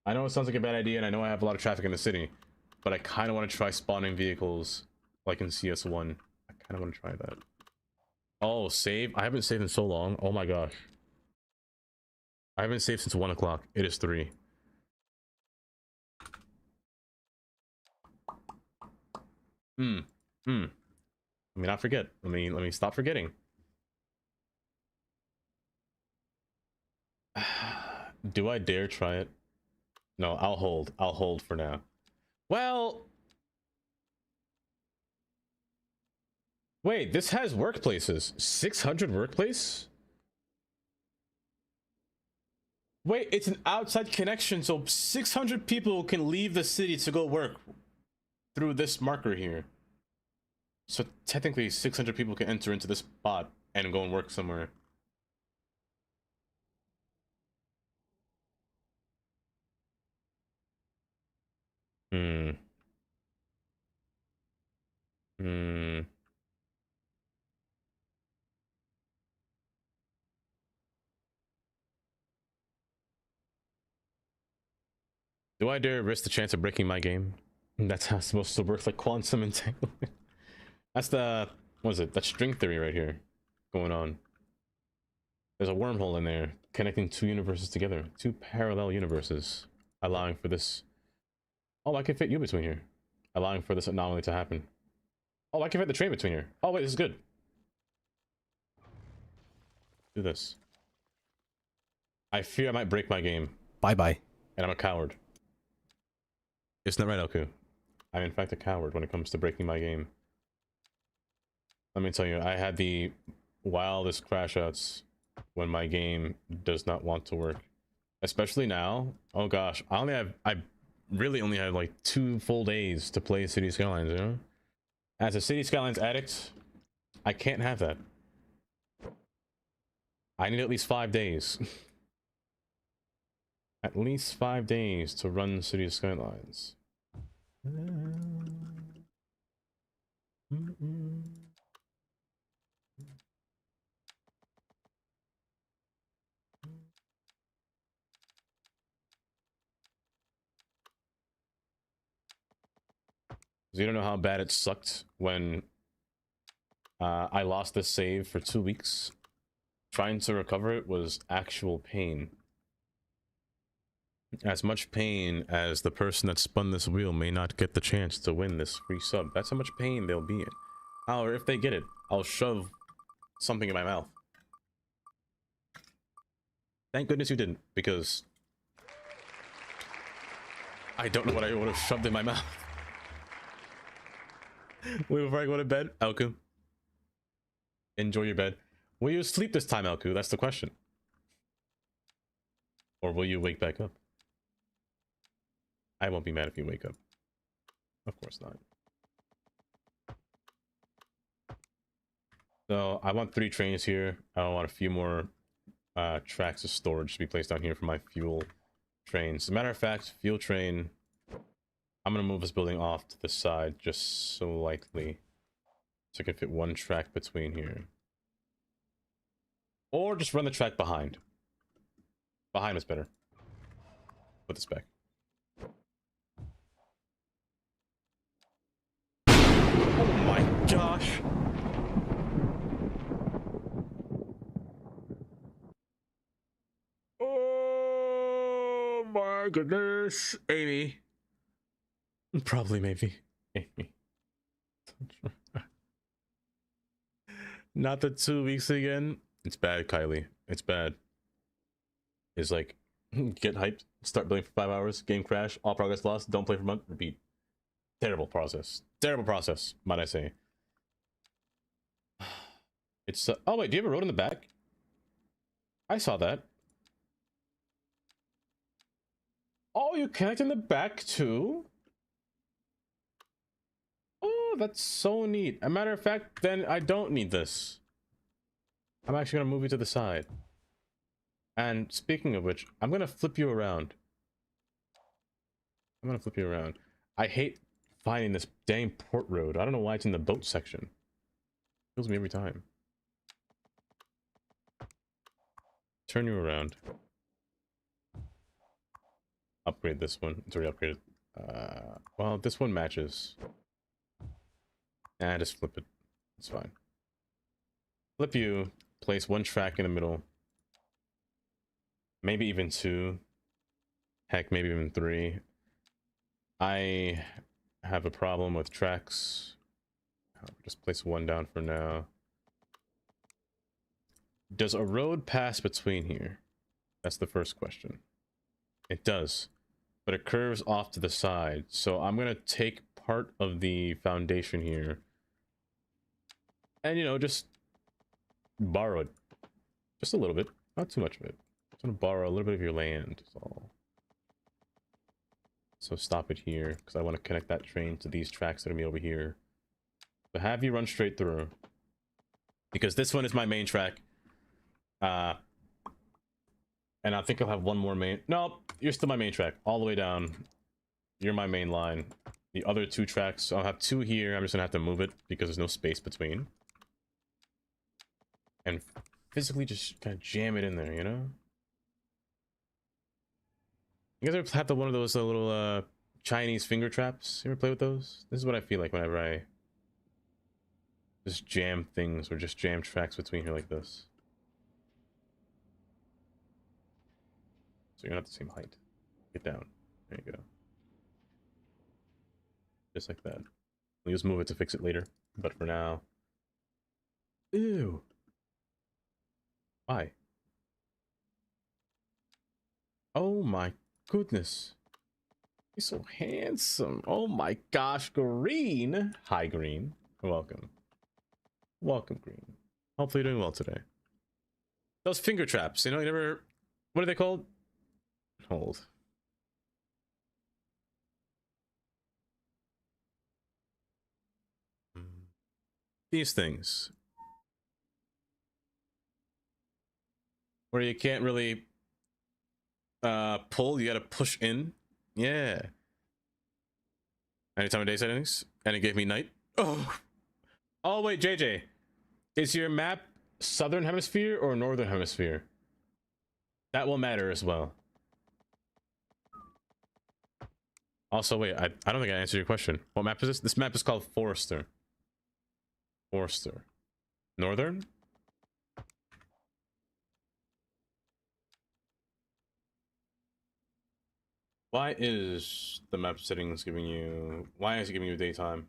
I know it sounds like a bad idea, and I know I have a lot of traffic in the city, but I kind of want to try spawning vehicles like in CS1. I kind of want to try that. Oh, save? I haven't saved in so long. Oh my gosh. I haven't saved since 1 o'clock. It is 3. Let me not forget. Let me stop forgetting. Do I dare try it? No, I'll hold. I'll hold for now. Well, wait, this has workplaces. 600 workplace? Wait, it's an outside connection, so 600 people can leave the city to go work through this marker here. So technically 600 people can enter into this spot and go and work somewhere. Do I dare risk the chance of breaking my game? That's how it's supposed to work, like quantum entanglement. That's the, what is it? That string theory right here going on. There's a wormhole in there connecting two universes together, two parallel universes, allowing for this. Oh, I can fit you between here, allowing for this anomaly to happen. Oh, I can fit the train between here. Oh wait, this is good. Do this. I fear I might break my game. Bye-bye. And I'm a coward. Isn't that right, Elku? I'm in fact a coward when it comes to breaking my game. Let me tell you, I had the wildest crash outs when my game does not want to work. Especially now. Oh gosh, I really only have like 2 full days to play City Skylines, you know? As a City Skylines addict, I can't have that. I need at least 5 days. At least 5 days to run City Skylines. You don't know how bad it sucked when I lost this save for 2 weeks. Trying to recover it was actual pain. As much pain as the person that spun this wheel may not get the chance to win this free sub. That's how much pain they'll be in. However, if they get it, I'll shove something in my mouth. Thank goodness you didn't, because I don't know what I would have shoved in my mouth. Wait, before I go to bed, Elku. Enjoy your bed. Will you sleep this time, Elku? That's the question. Or will you wake back up? I won't be mad if you wake up. Of course not. So I want 3 trains here. I want a few more tracks of storage to be placed down here for my fuel trains. As a matter of fact, fuel train, I'm gonna move this building off to the side just slightly, so I can fit 1 track between here. Or just run the track behind. Behind is better. Put this back. Oh my gosh! Oh my goodness! Amy. Probably, maybe. Amy. Not the 2 weeks again. It's bad, Kylie. It's bad. It's like, get hyped, start building for 5 hours, game crash, all progress lost, don't play for a month, repeat. Terrible process. Terrible process, might I say. It's, oh wait, do you have a road in the back? I saw that. Oh, you connect in the back too? Oh, that's so neat. As a matter of fact, then I don't need this. I'm actually gonna move you to the side. And speaking of which, I'm gonna flip you around. I'm gonna flip you around. I hate finding this dang port road. I don't know why it's in the boat section. Kills me every time. Turn you around. Upgrade this one. It's already upgraded. Well, this one matches. Nah, just flip it. It's fine. Flip you. Place 1 track in the middle. Maybe even 2. Heck, maybe even 3. I have a problem with tracks. I'll just place 1 down for now. Does a road pass between here? That's the first question. It does, but it curves off to the side. So I'm gonna take part of the foundation here and, you know, just borrow it. Just a little bit, not too much of it. Just gonna borrow a little bit of your land, is all. So stop it here, because I want to connect that train to these tracks that are gonna be over here. So have you run straight through, because this one is my main track. And I think I'll have 1 more main. No, you're still my main track, all the way down. You're my main line. The other 2 tracks, so I'll have 2 here. I'm just gonna have to move it because there's no space between. And physically just kind of jam it in there, you know? You guys ever have one of those little Chinese finger traps? You ever play with those? This is what I feel like whenever I just jam things or just jam tracks between here like this. So you're not the same height. Get down. There you go. Just like that. We'll just move it to fix it later. But for now... Ew! Why? Oh my goodness. He's so handsome. Oh my gosh, Green. Hi, Green. Welcome. Welcome, Green. Hopefully you're doing well today. Those finger traps, you know, you never... What are they called? Hold. These things. Where you can't really pull, you gotta push in. Yeah. Any time of day settings, and it gave me night. Oh wait, JJ, is your map southern hemisphere or northern hemisphere? That will matter as well. Also, wait, I don't think I answered your question. What map is this? This map is called Forester. Forester. Northern? Why is the map settings giving you... Why is it giving you daytime?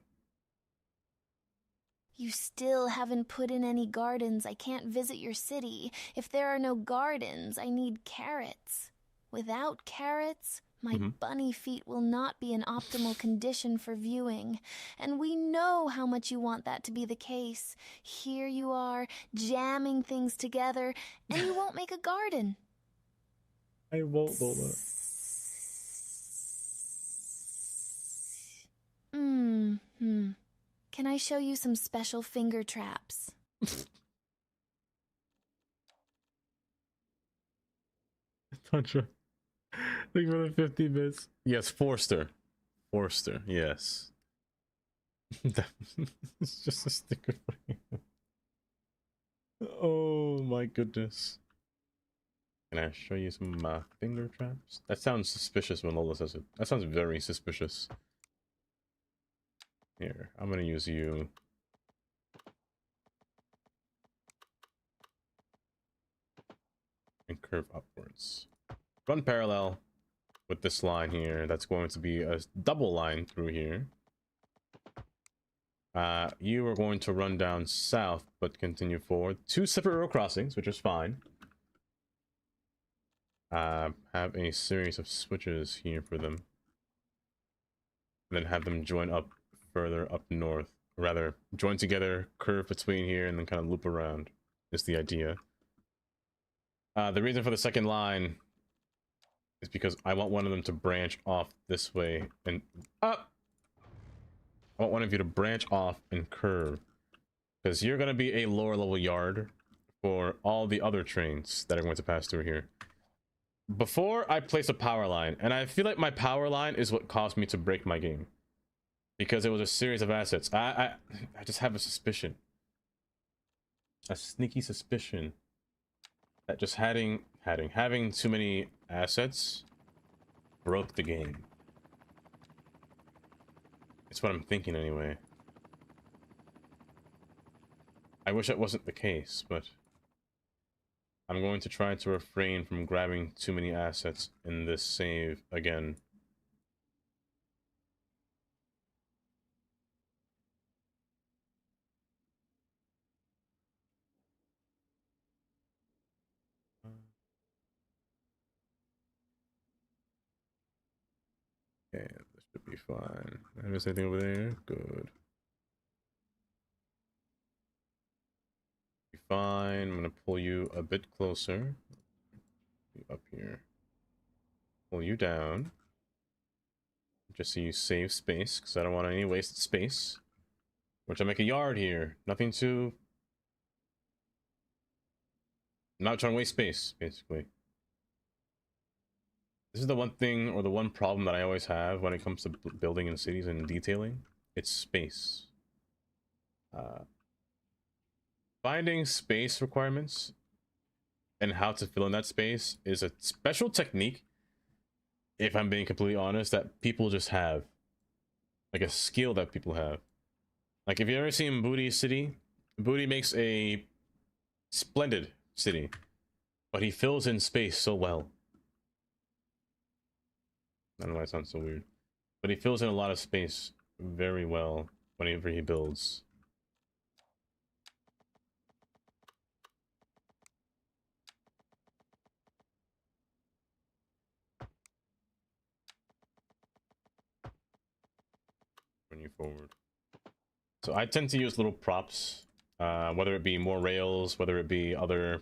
You still haven't put in any gardens. I can't visit your city. If there are no gardens, I need carrots. Without carrots, my bunny feet will not be in optimal condition for viewing. And we know how much you want that to be the case. Here you are, jamming things together, and you won't make a garden. I won't, Lola. Can I show you some special finger traps? Tantra. Thank you for the 50 bits. Yes, Forster. Forster, yes. It's just a sticker for you. Oh my goodness. Can I show you some finger traps? That sounds suspicious when Lola says it. That sounds very suspicious. Here, I'm gonna use you. And curve upwards. Run parallel with this line here. That's going to be a double line through here. You are going to run down south, but continue forward. 2 separate row crossings, which is fine. Have a series of switches here for them. And then have them join up further up north. Or rather, join together, curve between here, and then kind of loop around is the idea. The reason for the second line is because I want one of them to branch off this way and up. I want one of you to branch off and curve, because you're going to be a lower level yard for all the other trains that are going to pass through here. Before I place a power line, and I feel like my power line is what caused me to break my game, because it was a series of assets. I just have a suspicion, a sneaky suspicion, that just having too many assets broke the game. It's what I'm thinking anyway. I wish that wasn't the case, but I'm going to try to refrain from grabbing too many assets in this save again. Okay, this should be fine. Did I miss anything over there? Good. Be fine. I'm gonna pull you a bit closer. Up here. Pull you down. Just so you save space, because I don't want any wasted space. Which I make a yard here. Nothing too... I'm not trying to waste space, basically. This is the one thing, or the one problem that I always have when it comes to building in cities and detailing. It's space. Finding space requirements and how to fill in that space is a special technique if I'm being completely honest, that people just have. Like a skill that people have. Like if you ever seen Booty City, Booty makes a splendid city, but he fills in space so well. I don't know why it sounds so weird, but he fills in a lot of space very well whenever he builds. Bring you forward. So I tend to use little props, whether it be more rails, whether it be other,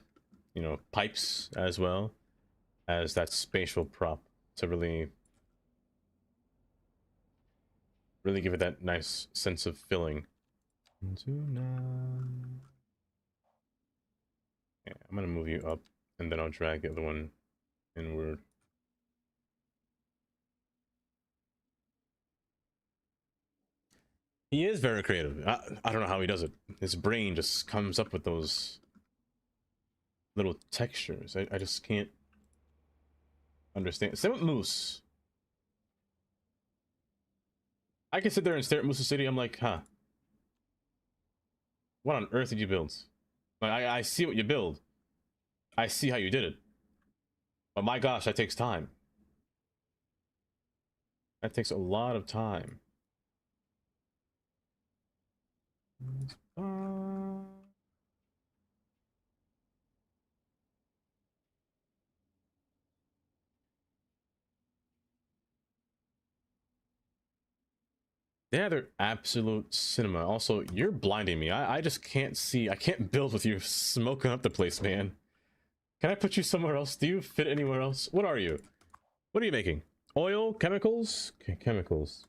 you know, pipes as well as that spatial prop to really give it that nice sense of filling. Yeah, I'm gonna move you up and then I'll drag the other one inward. He is very creative. I don't know how he does it. His brain just comes up with those little textures. I just can't understand. Same with Moose. I can sit there and stare at Moose City. I'm like, huh. What on earth did you build? Like, I see what you build. I see how you did it. But my gosh, that takes time. That takes a lot of time. Yeah, they're absolute cinema. Also, you're blinding me. I just can't see. I can't build with you smoking up the place, man. Can I put you somewhere else? Do you fit anywhere else? What are you? What are you making? Oil? Chemicals? Okay, chemicals.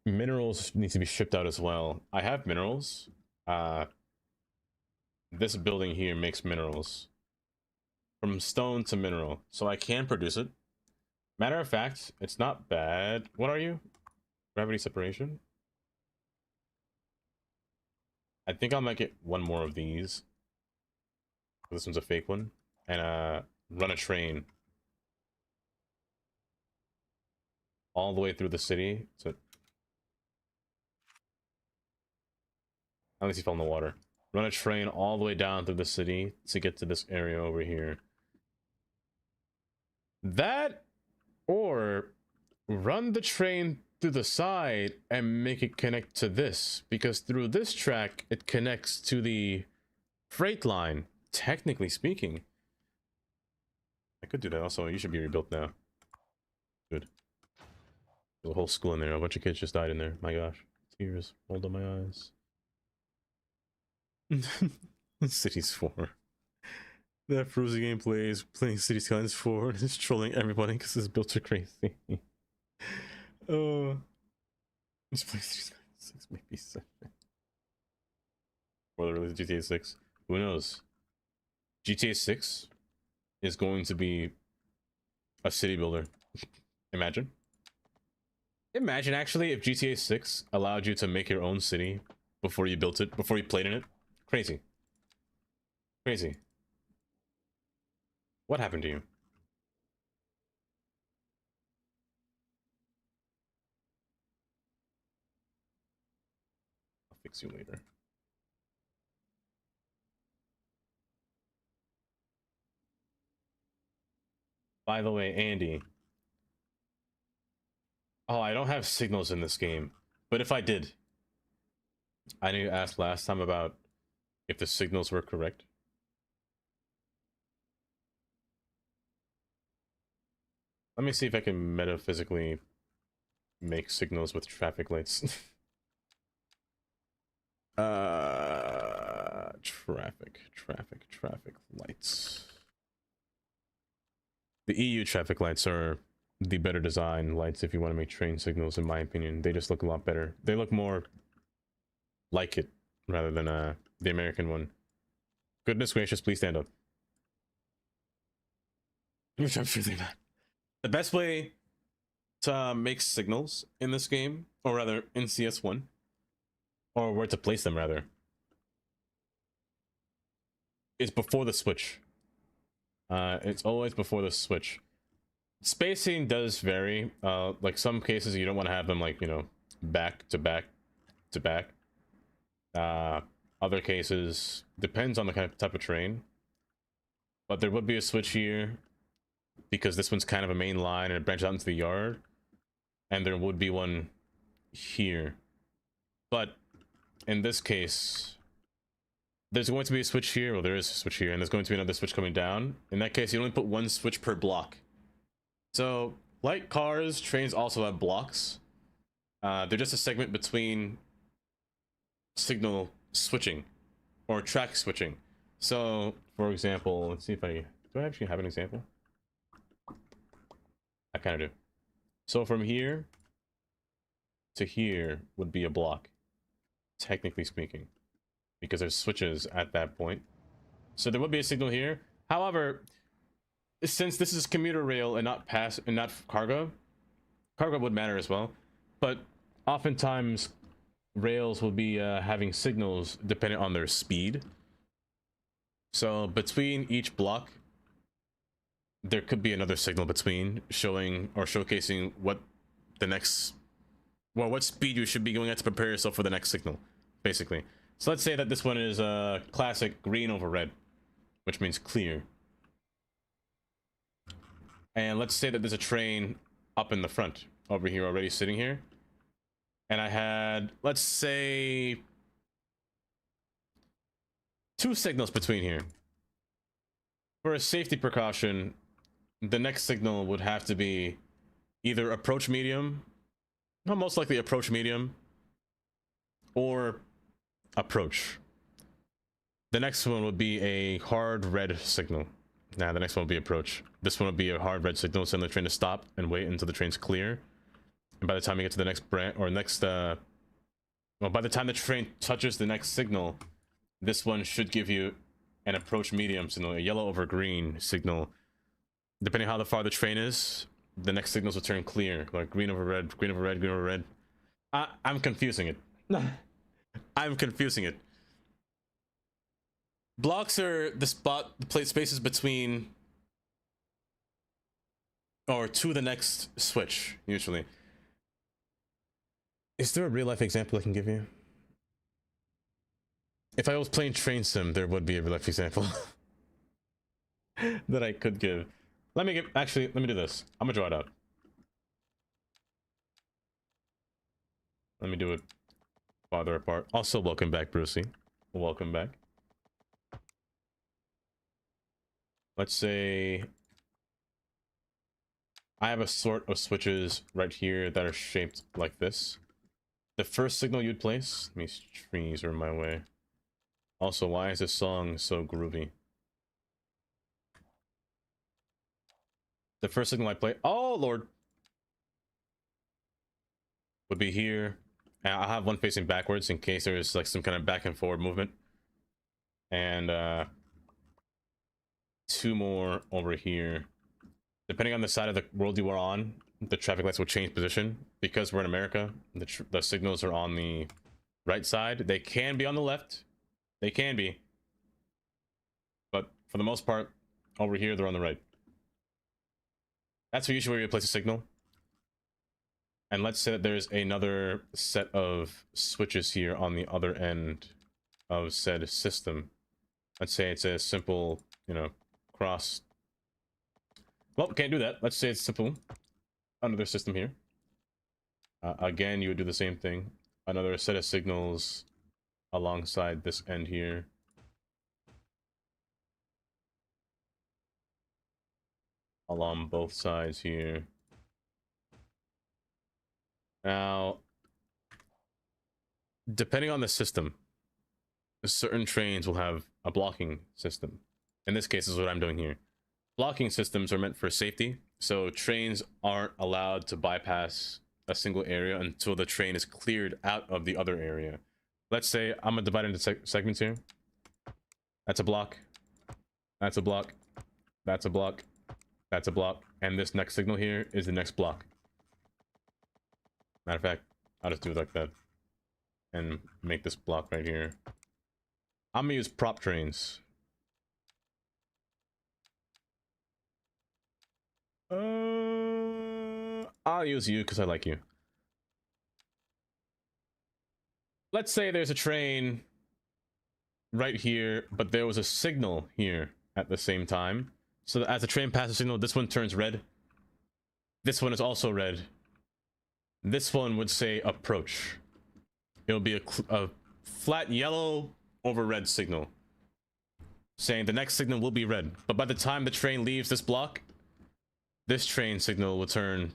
Minerals need to be shipped out as well. I have minerals. This building here makes minerals. From stone to mineral. So I can produce it. Matter of fact, it's not bad. What are you? Gravity separation? I think I'll make it one more of these. This one's a fake one. And run a train all the way through the city. So at least he fell in the water. Run a train all the way down through the city to get to this area over here. That, or run the train through the side and make it connect to this, because through this track it connects to the freight line, technically speaking. I could do that. Also, you should be rebuilt now. Good. There's a whole school in there. A bunch of kids just died in there. My gosh. Tears rolled down my eyes. Cities 4. That Frozen game plays playing City Skylines 4 and is trolling everybody because his builds are crazy. Just play City Skylines 6, maybe 7. Or the release of GTA 6. Who knows? GTA 6 is going to be a city builder. Imagine. Imagine actually if GTA 6 allowed you to make your own city before you built it, before you played in it. Crazy. Crazy. What happened to you? I'll fix you later. By the way, Andy. Oh, I don't have signals in this game. But if I did, I know you asked last time about if the signals were correct. Let me see if I can metaphysically make signals with traffic lights. Traffic lights. The EU traffic lights are the better design lights if you want to make train signals, in my opinion. They just look a lot better. They look more like it rather than the American one. Goodness gracious, please stand up. Which I'm feeling that. The best way to make signals in this game, or rather in CS1, or where to place them rather, is before the switch. It's always before the switch. Spacing does vary. Like some cases you don't want to have them like, you know, back to back to back. Other cases depends on the kind of type of terrain. But there would be a switch here because this one's kind of a main line and it branches out into the yard. And there would be one here. But in this case, there's going to be a switch here. Well, there is a switch here, and there's going to be another switch coming down. In that case, you only put one switch per block. So, like cars, trains also have blocks. They're just a segment between signal switching or track switching. So, for example, let's see if do I actually have an example? I kind of do. So from here to here would be a block, technically speaking, because there's switches at that point. So there would be a signal here. However, since this is commuter rail and not cargo would matter as well. But oftentimes rails will be having signals dependent on their speed. So between each block, there could be another signal between showing or showcasing what the next, well, what speed you should be going at to prepare yourself for the next signal, basically. So let's say that this one is a classic green over red, which means clear. And let's say that there's a train up in the front over here already sitting here. And I had, let's say, 2 signals between here. For a safety precaution, the next signal would have to be either approach medium, no, most likely approach medium, or approach. The next one would be a hard red signal. Nah, the next one would be approach. This one would be a hard red signal, send the train to stop and wait until the train's clear. And by the time you get to the next branch or next, well, by the time the train touches the next signal, this one should give you an approach medium signal, a yellow over green signal. Depending on how far the train is, the next signals will turn clear, like green over red, green over red, green over red. I'm confusing it. I'm confusing it. Blocks are the plate spaces between or to the next switch, usually. Is there a real life example I can give you? If I was playing Train Sim, there would be a real life example that I could give. Let me do this. I'm gonna draw it out. Let me do it farther apart. Also, welcome back, Brucey. Welcome back. Let's say I have a sort of switches right here that are shaped like this. The first signal you'd place, these trees are in my way. Also, why is this song so groovy? The first signal I play, oh lord, would be here. And I'll have one facing backwards in case there's like some kind of back and forward movement. And 2 more over here. Depending on the side of the world you are on, the traffic lights will change position. Because we're in America, the signals are on the right side. They can be on the left. They can be. But for the most part, over here, they're on the right. That's usually where you place a signal. And let's say that there's another set of switches here on the other end of said system. Let's say it's a simple, you know, cross. Well, can't do that. Let's say it's simple. Another system here. Again, you would do the same thing. Another set of signals alongside this end here. Along both sides here. Now, depending on the system, certain trains will have a blocking system. In this case is what I'm doing here. Blocking systems are meant for safety, so trains aren't allowed to bypass a single area until the train is cleared out of the other area. Let's say I'm gonna divide into segments here. That's a block. That's a block. That's a block. That's a block. And this next signal here is the next block. Matter of fact, I'll just do it like that. And make this block right here. I'm gonna use prop trains. I'll use you because I like you. Let's say there's a train right here, but there was a signal here at the same time. So that as the train passes signal, this one turns red. This one is also red. This one would say approach. It'll be a flat yellow over red signal, saying the next signal will be red. But by the time the train leaves this block, this train signal will turn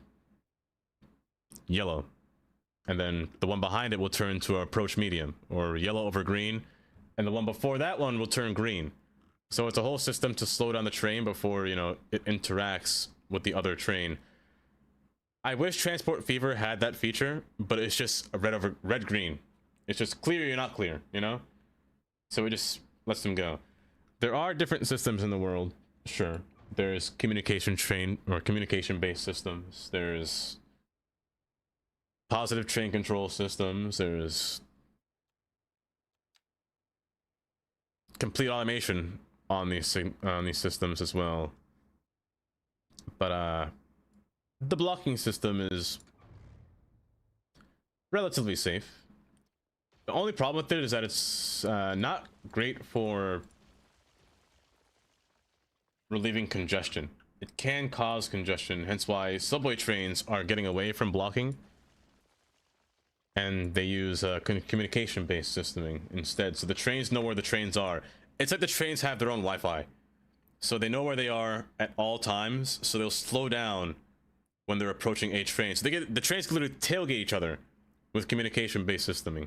yellow. And then the one behind it will turn to approach medium, or yellow over green. And the one before that one will turn green. So it's a whole system to slow down the train before, you know, it interacts with the other train. I wish Transport Fever had that feature, but it's just a red over red green. It's just clear, you're not clear, you know? So it just lets them go. There are different systems in the world, sure. There's communication train or communication based systems. There's positive train control systems. There's complete automation on these systems as well. But the blocking system is relatively safe. The only problem with it is that it's not great for relieving congestion. It can cause congestion, hence why subway trains are getting away from blocking, and they use communication-based systeming instead. So the trains know where the trains are. It's like the trains have their own Wi-Fi, so they know where they are at all times. So they'll slow down when they're approaching a train. So the trains can literally tailgate each other with communication-based systeming,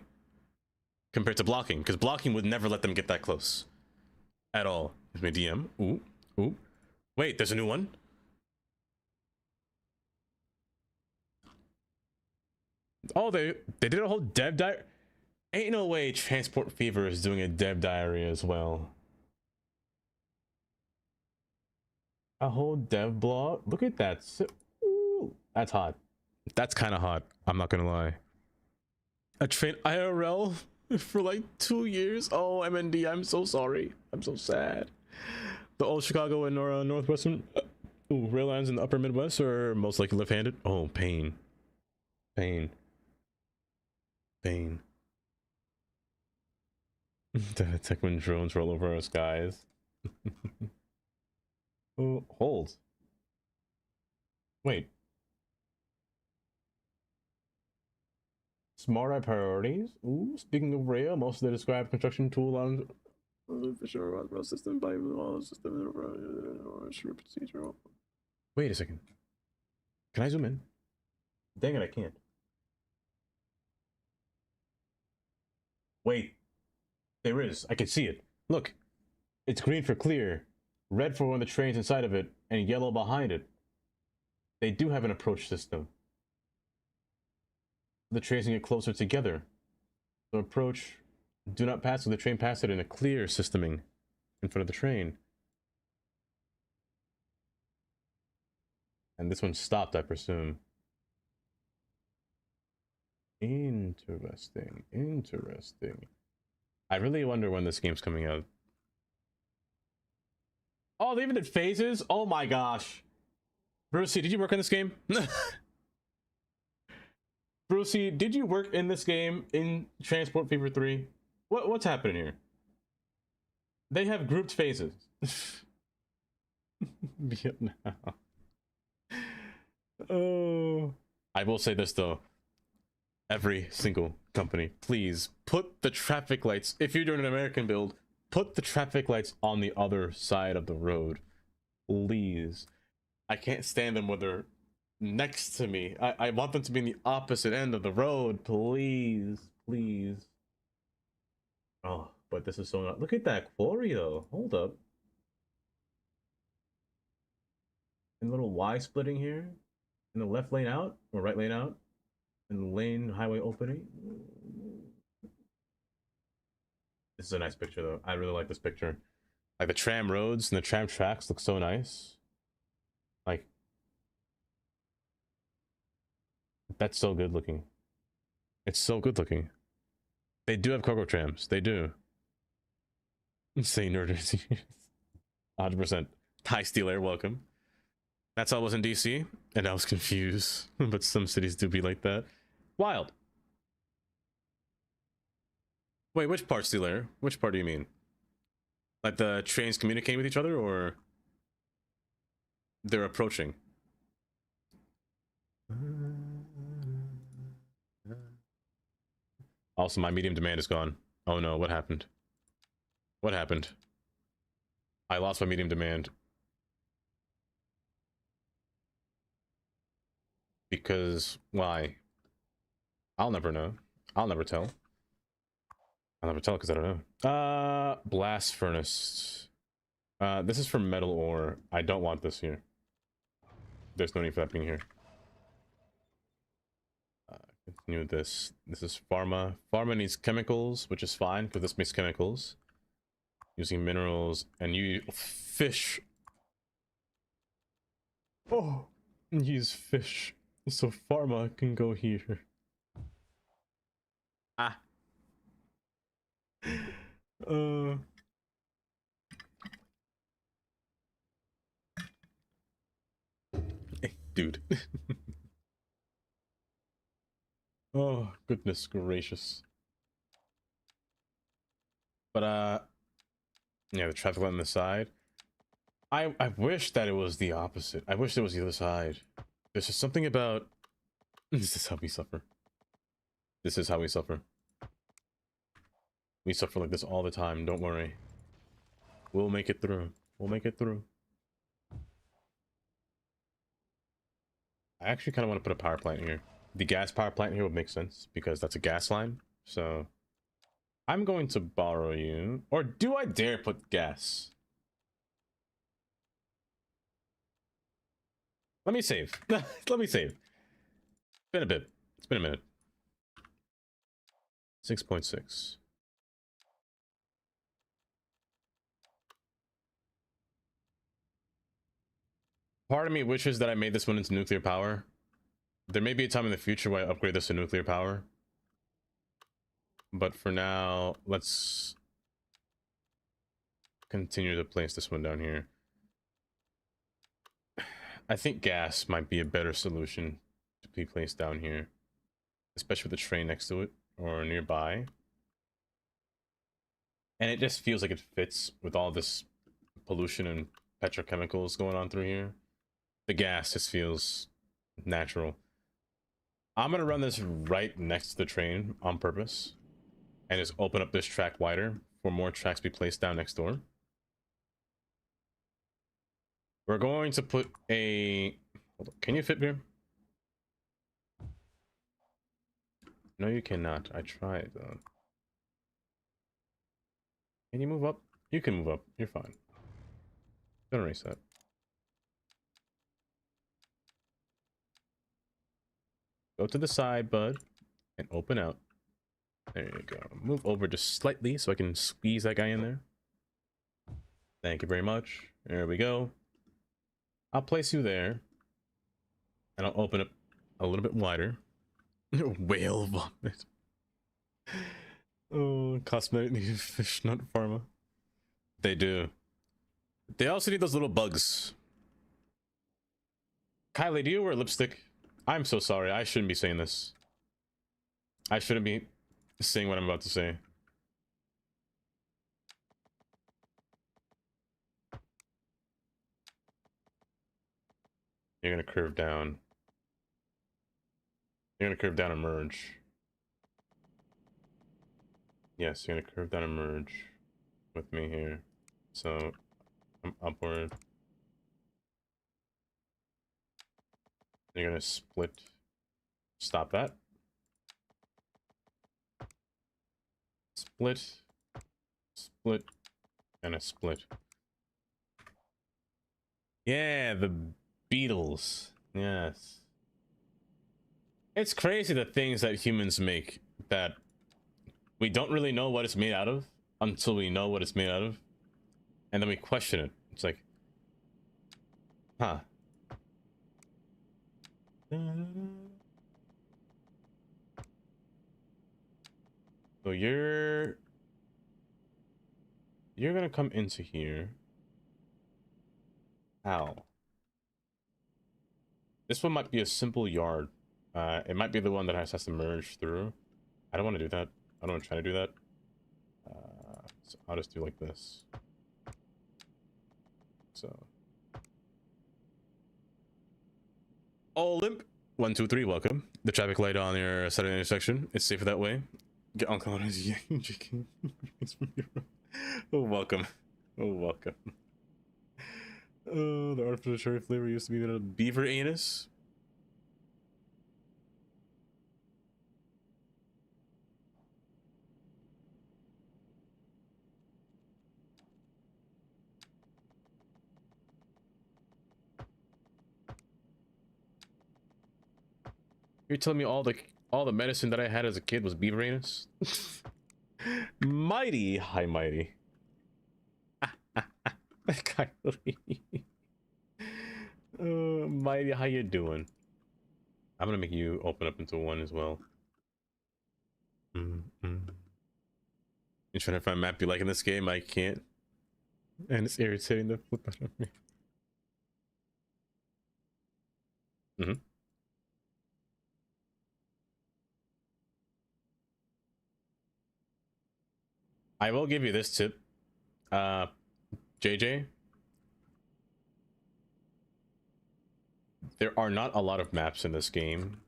compared to blocking, because blocking would never let them get that close at all. Here's my DM. Ooh. Ooh. Wait, there's a new one? Oh, they did a whole dev diary. Ain't no way Transport Fever is doing a dev diary as well. A whole dev blog? Look at that. Ooh, that's hot. That's kind of hot. I'm not gonna lie. A train IRL for like 2 years? Oh, MND, I'm so sorry. I'm so sad. The old Chicago and Northwestern rail lines in the upper Midwest are most likely left-handed. Oh, pain. Pain. Pain. The tech when drones roll over our skies. Oh, hold. Wait. Smart eye priorities? Ooh, speaking of rail, most of the described construction tool on for sure rail system by all system procedural. Wait a second. Can I zoom in? Dang it, I can't. Wait. There is. I can see it. Look. It's green for clear, red for one of the trains inside of it, and yellow behind it. They do have an approach system. The trains can get closer together. So approach, do not pass with the train pass it in a clear systeming in front of the train. And this one stopped, I presume. Interesting. Interesting. I really wonder when this game's coming out. Oh, they even did phases? Oh my gosh. Brucey, did you work on this game? Brucey, did you work in this game in Transport Fever 3? What's happening here? They have grouped phases. Vietnam. Oh. I will say this though. Every single company, please put the traffic lights, if you're doing an American build, put the traffic lights on the other side of the road. Please. I can't stand them when they're next to me. I want them to be in the opposite end of the road. Please. Please. Oh, but this is so not. Look at that quarry though. Hold up. And little Y splitting here. In the left lane out, or right lane out. And the lane highway opening. This is a nice picture though. I really like this picture. Like the tram roads and the tram tracks look so nice. Like, that's so good looking. It's so good looking. They do have cargo trams. They do. Say nerd. 100%. Hi Steel Air, welcome. That's how it was in DC, and I was confused. But some cities do be like that. Wild. Wait, which part's the layer? Which part do you mean? Like the trains communicating with each other, or they're approaching? Also, my medium demand is gone. Oh no, what happened? What happened? I lost my medium demand. Because why? I'll never know. I'll never tell. I'll never tell because I don't know. Blast furnace. This is for metal ore. I don't want this here. There's no need for that being here. Continue with this. This is pharma. Pharma needs chemicals, which is fine because this makes chemicals. Using minerals and you fish. Oh, use fish. So pharma can go here. Ah. Hey, dude. Oh, goodness gracious. But yeah, the traffic light on the side. I wish that it was the opposite. I wish it was the other side. There's just something about this is how we suffer. This is how we suffer. We suffer like this all the time, don't worry. We'll make it through. We'll make it through. I actually kind of want to put a power plant here. The gas power plant here would make sense because that's a gas line. So I'm going to borrow you. Or do I dare put gas? Let me save. Let me save. It's been a bit. It's been a minute. 6.6. Part of me wishes that I made this one into nuclear power. There may be a time in the future where I upgrade this to nuclear power. But for now, let's continue to place this one down here. I think gas might be a better solution to be placed down here, especially with the train next to it or nearby. And it just feels like it fits with all this pollution and petrochemicals going on through here. The gas just feels natural. I'm gonna run this right next to the train on purpose and just open up this track wider for more tracks to be placed down next door. We're going to put a... Hold on. Can you fit here? No, you cannot. I tried though. Can you move up? You can move up. You're fine. Don't erase that. Go to the side, bud, and open out. There you go. Move over just slightly so I can squeeze that guy in there. Thank you very much. There we go. I'll place you there. And I'll open it a little bit wider. Whale vomit. Oh, cosmetic needed fish, not pharma. They do. They also need those little bugs. Kylie, do you wear lipstick? I'm so sorry. I shouldn't be saying this. I shouldn't be saying what I'm about to say. You're gonna curve down. You're gonna curve down and merge. Yes, you're gonna curve down and merge with me here. So I'm upward. You're gonna split. Stop that. Split. Split. And a split. Yeah, the Beatles. Yes. It's crazy the things that humans make that we don't really know what it's made out of until we know what it's made out of. And then we question it. It's like, huh. So you're gonna come into here. How? This one might be a simple yard. It might be the one that has to merge through. I don't want to do that. I don't want to try to do that. So I'll just do like this. So. Olymp 123, welcome. The traffic light on your Saturday intersection. It's safer that way. Get on colonize. Oh, welcome. Oh, welcome. Oh, the artificial cherry flavor used to be a beaver anus. You're telling me all the medicine that I had as a kid was beaver anus? Mighty, hi Mighty. Kylie. Mighty, how you doing? I'm gonna make you open up into one as well. You're trying to find a map you like in this game? I can't. And it's irritating the flip out of me. I will give you this tip, JJ. There are not a lot of maps in this game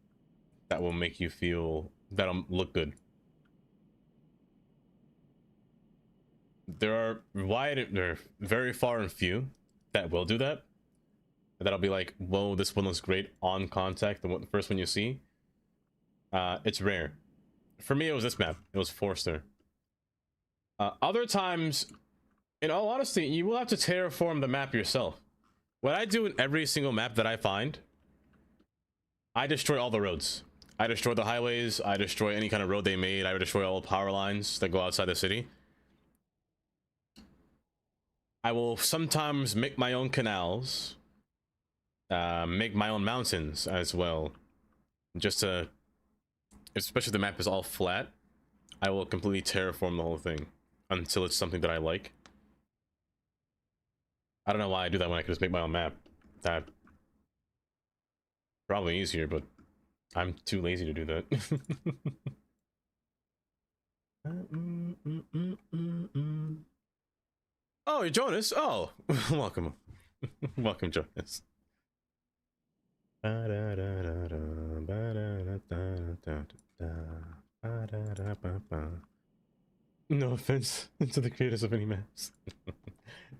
that will make you feel that'll look good. They're very far and few that will do that. That'll be like, whoa, this one looks great on contact. The first one you see, it's rare. For me, it was this map. It was Forster. Other times, in all honesty, you will have to terraform the map yourself. What I do in every single map that I find, I destroy all the roads. I destroy the highways. I destroy any kind of road they made. I destroy all the power lines that go outside the city. I will sometimes make my own canals, make my own mountains as well. Just to, especially if the map is all flat, I will completely terraform the whole thing until it's something that I like. I don't know why I do that when I could just make my own map. That probably easier, but I'm too lazy to do that. Oh, you're Jonas? Oh, welcome. Welcome, Jonas. No offense to the creators of any maps.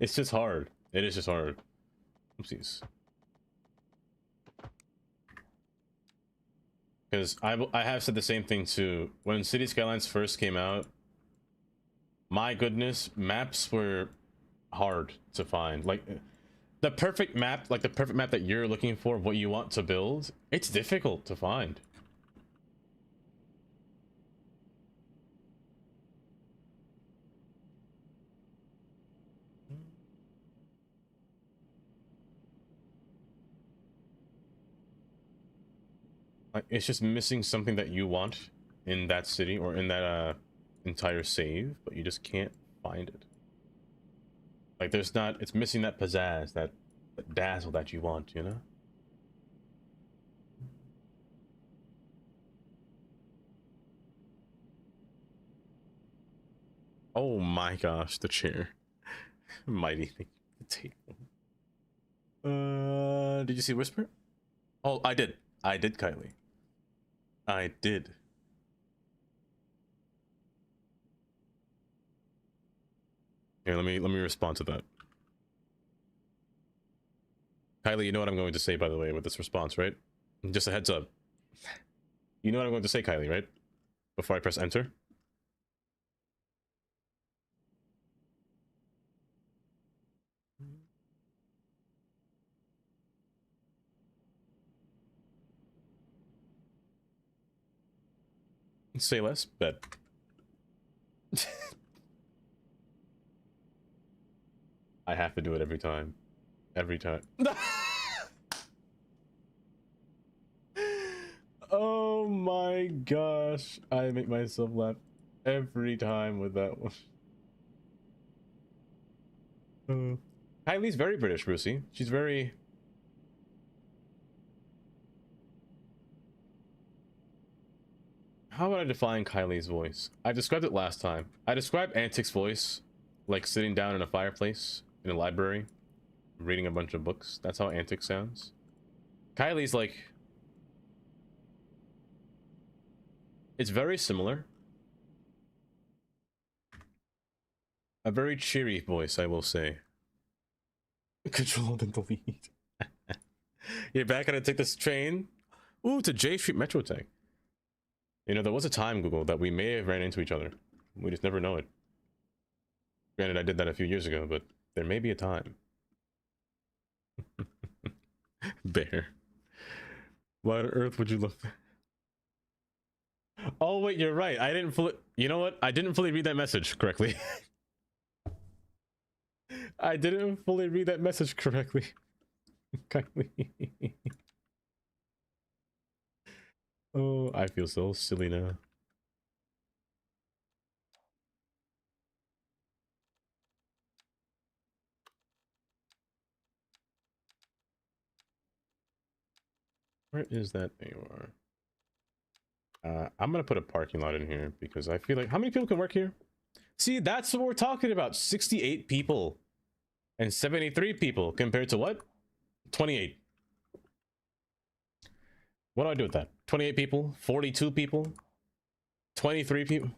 It's just hard. It is just hard. Oopsies. Because I have said the same thing too. When City Skylines first came out, my goodness, maps were hard to find. Like the perfect map, like the perfect map that you're looking for, what you want to build, it's difficult to find. Like it's just missing something that you want in that city or in that entire save, but you just can't find it. Like there's not, it's missing that pizzazz, that dazzle that you want, you know? Oh my gosh, the chair. Mighty thing. The table. Did you see Whisper? Oh, I did, Kylie. I did. Here, let me respond to that. Kylie, you know what I'm going to say, by the way, with this response, right? Just a heads up. You know what I'm going to say, Kylie, right? Before I press enter. Say less, bet. I have to do it every time. Every time. Oh my gosh. I make myself laugh every time with that one. Kylie's very British, Brucey. She's very... How would I define Kylie's voice? I described it last time. I described Antic's voice like sitting down in a fireplace in a library, reading a bunch of books. That's how Antic sounds. Kylie's like... It's very similar. A very cheery voice, I will say. Control and delete. You're back gonna take this train? Ooh, to J Street Metro Tech. You know, there was a time, Google, that we may have ran into each other. We just never know it. Granted, I did that a few years ago, but there may be a time. Bear. Why on earth would you look? Oh, wait, you're right. I didn't fully... You know what? I didn't fully read that message correctly. I didn't fully read that message correctly. Kindly. Oh, I feel so silly now. Where is that AOR? I'm gonna put a parking lot in here because I feel like... How many people can work here? See, that's what we're talking about. 68 people and 73 people compared to what? 28. What do I do with that? 28 people, 42 people, 23 people,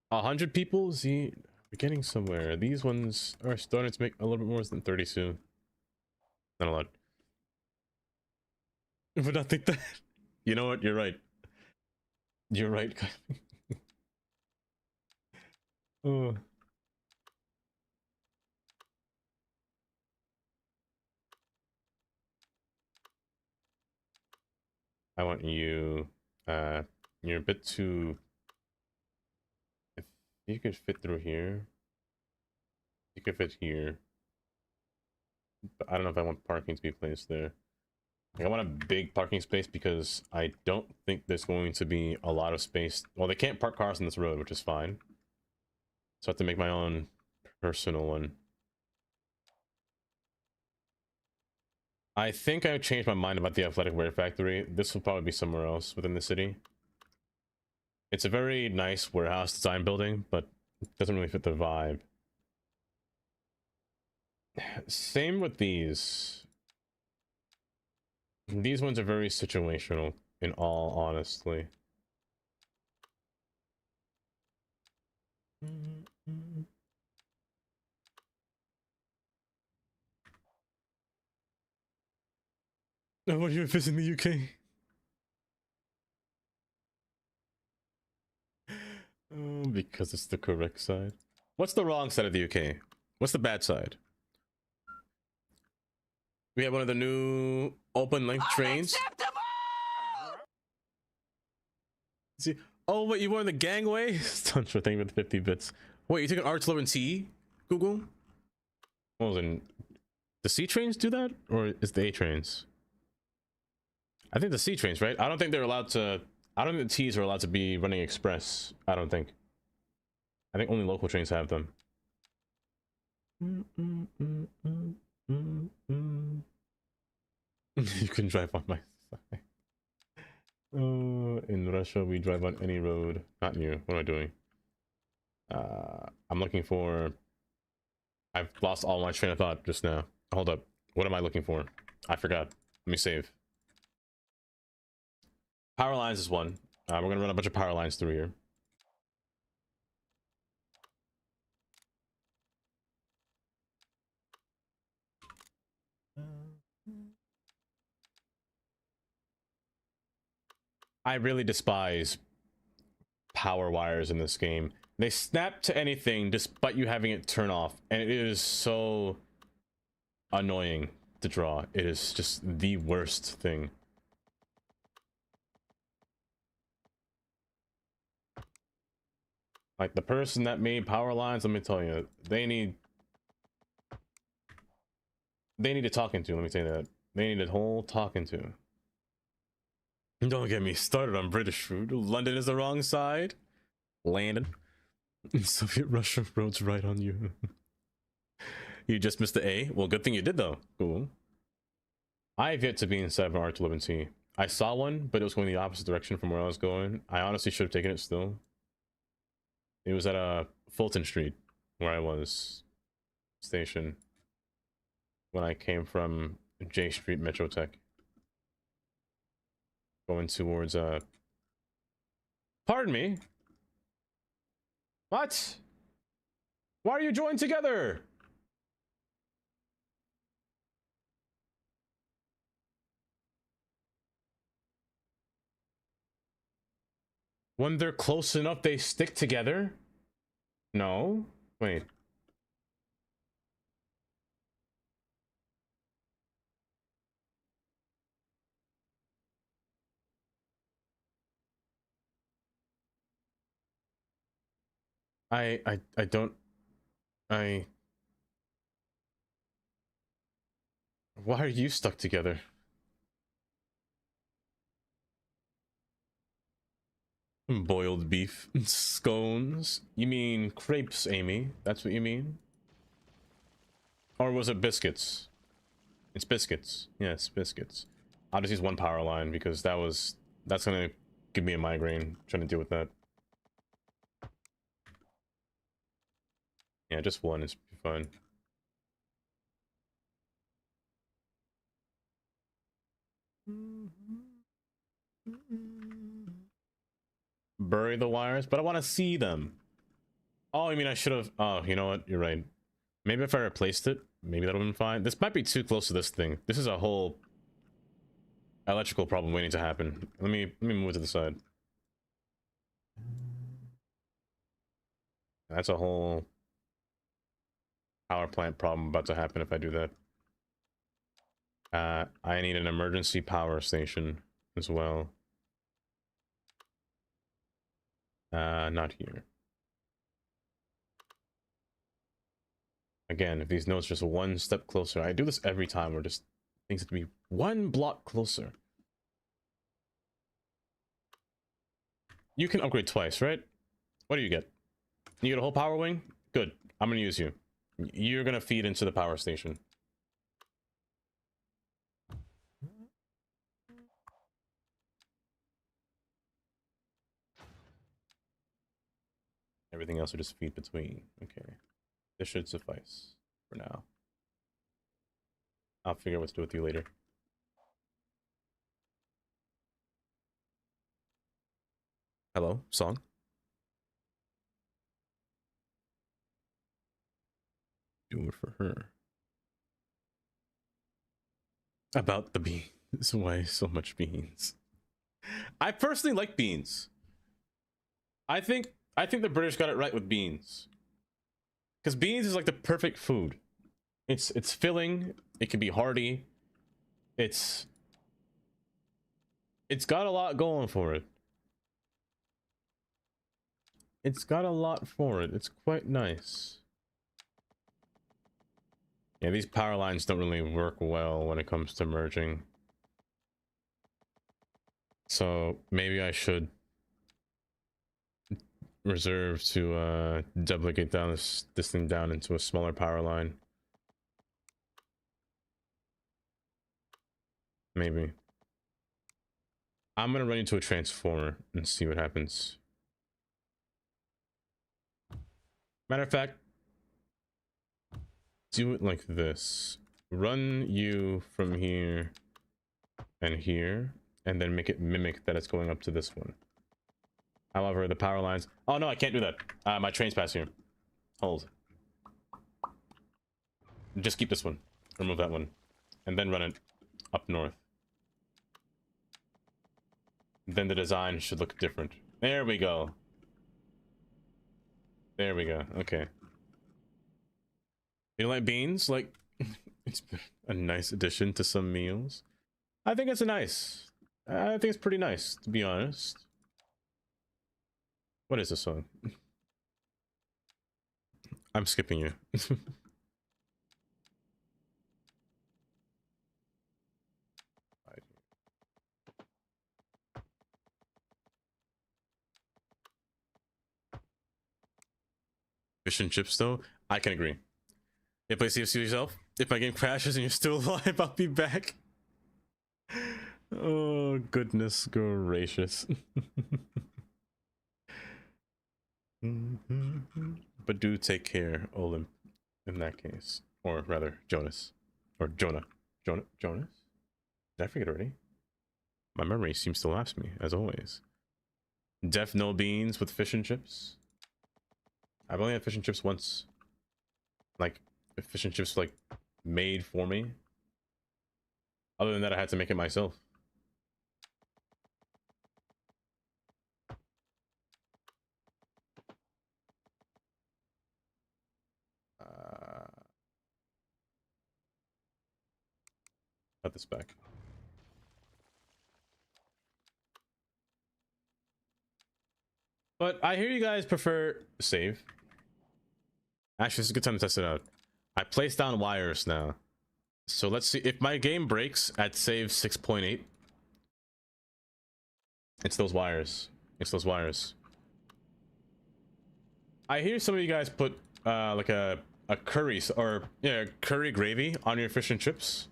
100 people. See, we're getting somewhere. These ones are starting to make a little bit more than 30 soon. Not a lot. But I think that... You know what? You're right. You're right. Oh. I want you... you're a bit too... If you could fit through here... You could fit here. But I don't know if I want parking to be placed there. Like, I want a big parking space because I don't think there's going to be a lot of space. Well, they can't park cars on this road, which is fine. So I have to make my own personal one. I think I changed my mind about the athletic wear factory. This will probably be somewhere else within the city. It's a very nice warehouse design building, but it doesn't really fit the vibe. Same with these. These ones are very situational, in all honesty. Oh, what are you visiting the UK? Oh, because it's the correct side. What's the wrong side of the UK? What's the bad side? We have one of the new open length trains. See, oh, wait, you were in the gangway? Stunts for thing with 50 bits. Wait, you took an R11T, Google? Well, then, the C trains do that, or is the A trains? I think the C trains, right? I don't think they're allowed to. I don't think the T's are allowed to be running express. I don't think. I think only local trains have them. You can drive on my side. In Russia, we drive on any road. Not you. What am I doing? I'm looking for... I've lost all my train of thought just now. Hold up. What am I looking for? I forgot. Let me save. Power lines is one. We're going to run a bunch of power lines through here. I really despise power wires in this game. They snap to anything despite you having it turn off, and it is so annoying to draw. It is just the worst thing. Like, the person that made power lines, let me tell you, they need a talking to, let me tell you that. They need a whole talking to. Don't get me started on British food. London is the wrong side. Landon. Soviet Russia roads right on you. You just missed the A? Well, good thing you did, though. Cool. I have yet to be inside of an R11T. I saw one, but it was going the opposite direction from where I was going. I honestly should have taken it still. It was at Fulton Street, where I was stationed when I came from J Street Metro Tech. Going towards, pardon me? What? Why are you joined together? When they're close enough, they stick together? No. Wait. I don't... Why are you stuck together? Boiled beef scones? You mean crepes, Amy? That's what you mean? Or was it biscuits? It's biscuits. Yes, biscuits. I'll just use one power line because that's gonna give me a migraine trying to deal with that. Yeah, just one is fine. Bury the wires, but I want to see them. Oh, I mean, I should have... Oh, you know what? You're right. Maybe if I replaced it, maybe that would have been fine. This might be too close to this thing. This is a whole electrical problem waiting to happen. Let me move it to the side. That's a whole power plant problem about to happen if I do that. I need an emergency power station as well. Not here. Again, if these nodes just one step closer, I do this every time, where just things have to be one block closer. You can upgrade twice, right? What do you get? You get a whole power wing? Good. I'm gonna use you. You're gonna feed into the power station. Everything else will just feed between. Okay. This should suffice for now. I'll figure out what to do with you later. Hello, song? Do it for her. About the beans. Why so much beans? I personally like beans. I think the British got it right with beans. Because beans is like the perfect food. It's filling, it can be hearty. It's got a lot going for it. It's got a lot for it. It's quite nice. Yeah, these power lines don't really work well when it comes to merging. So maybe I should reserve to duplicate down this thing down into a smaller power line. Maybe. I'm gonna run into a transformer and see what happens. Matter of fact, do it like this. Run you from here and here, and then make it mimic that it's going up to this one. However, the power lines... Oh no, I can't do that. My train's past here. Hold. Just keep this one. Remove that one. And then run it up north. Then the design should look different. There we go. There we go. Okay. You like beans? Like, it's a nice addition to some meals. I think it's I think it's pretty nice, to be honest. What is this song? I'm skipping you. Fish and chips, though? I can agree. Play CFC yourself. If my game crashes and you're still alive, I'll be back. Oh, goodness gracious. But do take care, Olymp, in that case. Or rather, Jonas. Or Jonah. Jonas? Did I forget already? My memory seems to lapse me, as always. Def no beans with fish and chips. I've only had fish and chips once. Like, fish and chips, like, made for me. Other than that, I had to make it myself. Cut this back. But I hear you guys prefer save. Actually, this is a good time to test it out. I placed down wires now. So let's see if my game breaks at save 6.8. It's those wires. It's those wires. I hear some of you guys put like a curry or yeah, curry gravy on your fish and chips.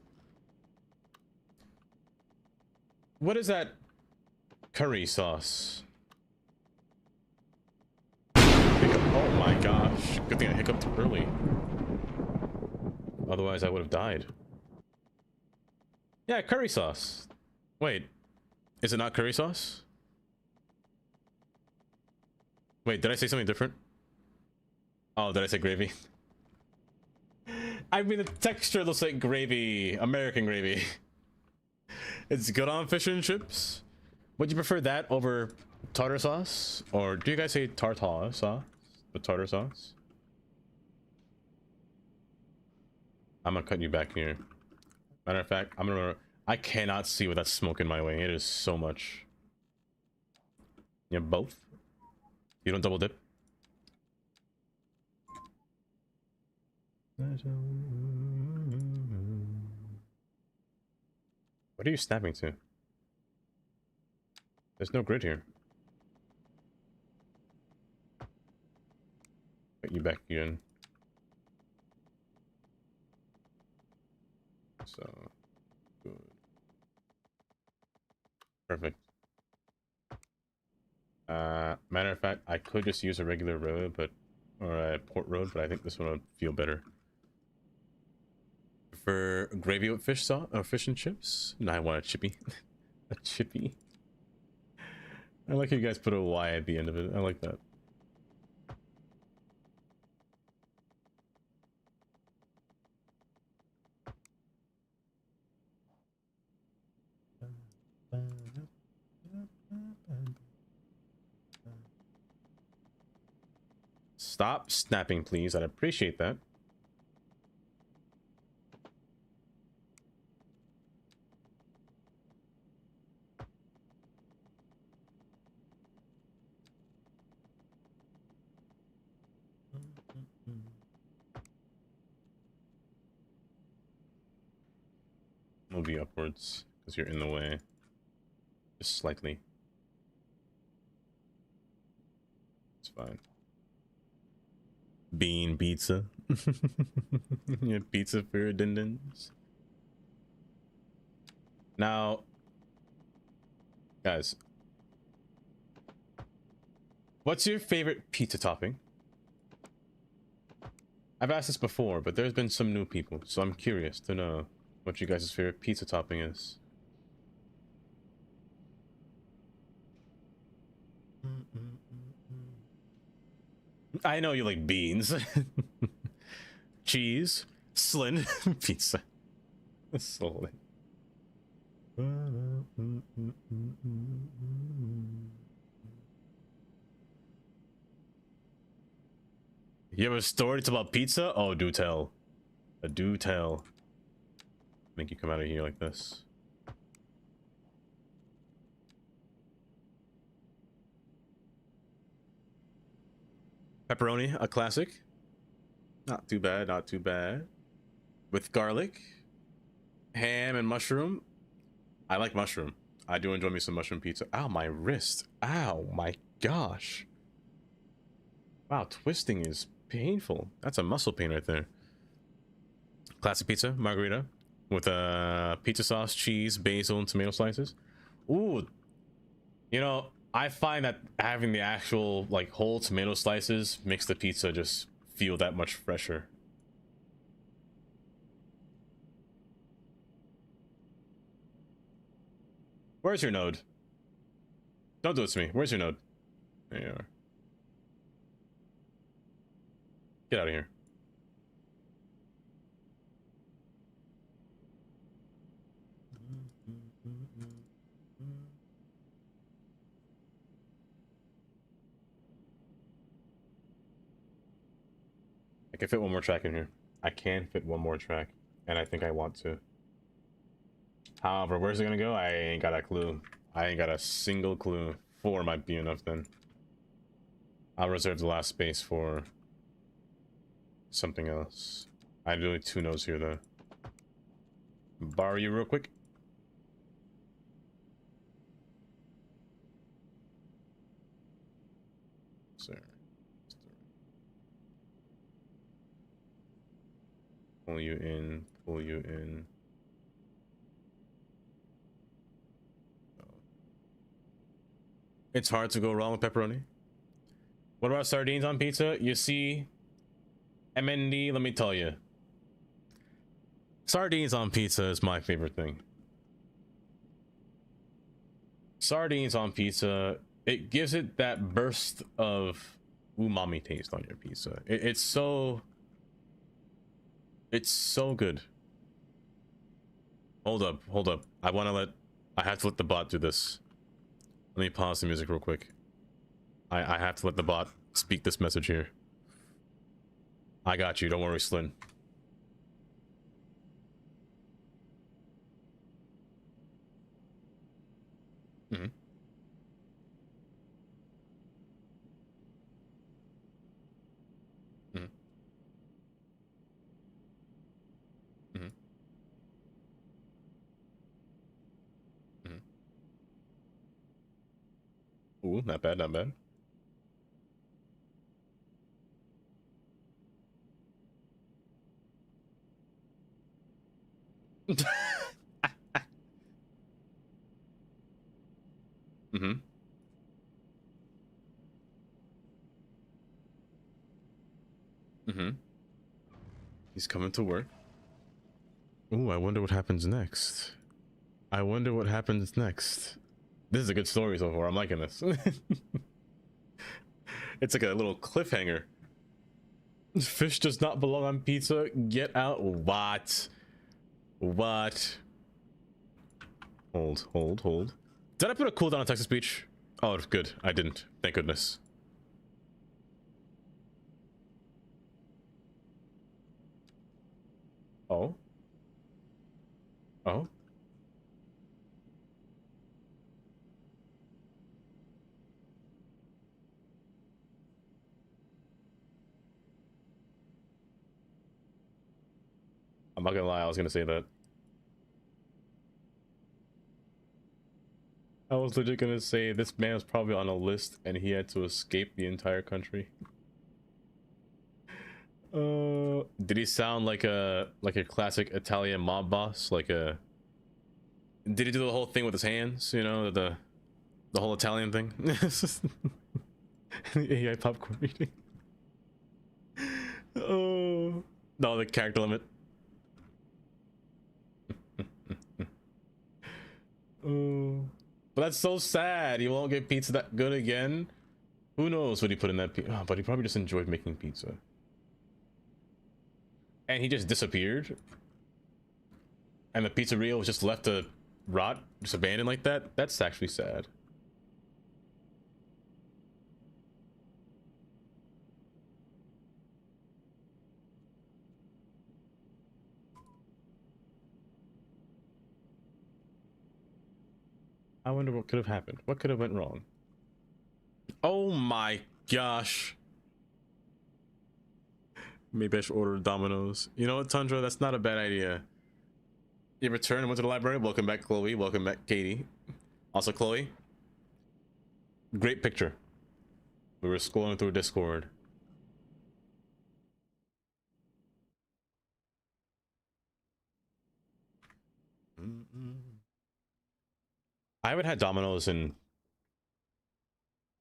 What is that curry sauce? Oh my gosh, good thing I hiccuped early. Otherwise I would have died. Yeah, curry sauce. Wait, is it not curry sauce? Wait, did I say something different? Oh, did I say gravy? I mean, the texture looks like gravy, American gravy. It's good on fish and chips. Would you prefer that over tartar sauce? Or do you guys say tartar sauce? The tartar sauce? I'm gonna cut you back here. Matter of fact, I cannot see with that smoke in my way. It is so much. You have both? You don't double dip? What are you snapping to? There's no grid here. Put you back again. So good. Perfect. Matter of fact, I could just use a regular road, or a port road, but I think this one would feel better. For gravy with fish sauce or fish and chips? No, I want a chippy. A chippy. I like how you guys put a Y at the end of it. I like that. Stop snapping, please. I'd appreciate that. Move you upwards because you're in the way. Just slightly. It's fine. Bean pizza. Yeah, pizza for addendums. Now, guys, what's your favorite pizza topping? I've asked this before, but there's been some new people, so I'm curious to know what you guys' favorite pizza topping is. I know you like beans. Cheese. Slin. Pizza. Solid. You have a story about pizza? Oh, do tell. Do tell. Make you come out of here like this. Pepperoni, a classic. Not too bad, not too bad. With garlic, ham, and mushroom. I like mushroom. I do enjoy me some mushroom pizza. Ow, my wrist. Ow, my gosh. Wow, twisting is painful. That's a muscle pain right there. Classic pizza, margarita. with pizza sauce, cheese, basil, and tomato slices. Ooh, you know, I find that having the actual like whole tomato slices makes the pizza just feel that much fresher. Where's your node? Don't do it to me. Where's your node? There you are. Get out of here. I can fit one more track in here. I can fit one more track, and I think I want to. However, where's it gonna go? I ain't got a clue. I ain't got a single clue. 4 might be enough then. I'll reserve the last space for something else. I do need 2 notes here though. Borrow you real quick. Sir. Pull you in, pull you in. It's hard to go wrong with pepperoni. What about sardines on pizza? You see, MND, let me tell you. Sardines on pizza is my favorite thing. Sardines on pizza, it gives it that burst of umami taste on your pizza. It's so good. Hold up. I have to let the bot do this. Let me pause the music real quick. I have to let the bot speak this message here. I got you. Don't worry, Slyn. Mm-hmm. Mm-hmm. Mm-hmm. Mm-hmm. Ooh, not bad, not bad. Mm-hmm. Mm-hmm. He's coming to work. Ooh, I wonder what happens next. I wonder what happens next. This is a good story so far. I'm liking this. It's like a little cliffhanger. Fish does not belong on pizza. Get out. What? What? Hold. Did I put a cooldown on text to speech? Oh, good. I didn't. Thank goodness. Oh. Oh. I'm not gonna lie, I was gonna say that. I was legit gonna say this man was probably on a list and he had to escape the entire country. Did he sound like a classic Italian mob boss? Did he do the whole thing with his hands? You know, the whole Italian thing? AI popcorn reading. Oh no, the character limit. Oh, but that's so sad. He won't get pizza that good again. Who knows what he put in that pizza? Oh, but he probably just enjoyed making pizza. And he just disappeared. And the pizzeria was just left to rot, just abandoned like that. That's actually sad. I wonder what could have happened. What could have went wrong? Oh my gosh. Maybe I should order Domino's. You know what, Tundra? That's not a bad idea. You returned and went to the library. Welcome back, Chloe. Welcome back, Katie. Also, Chloe. Great picture. We were scrolling through Discord. I haven't had Domino's in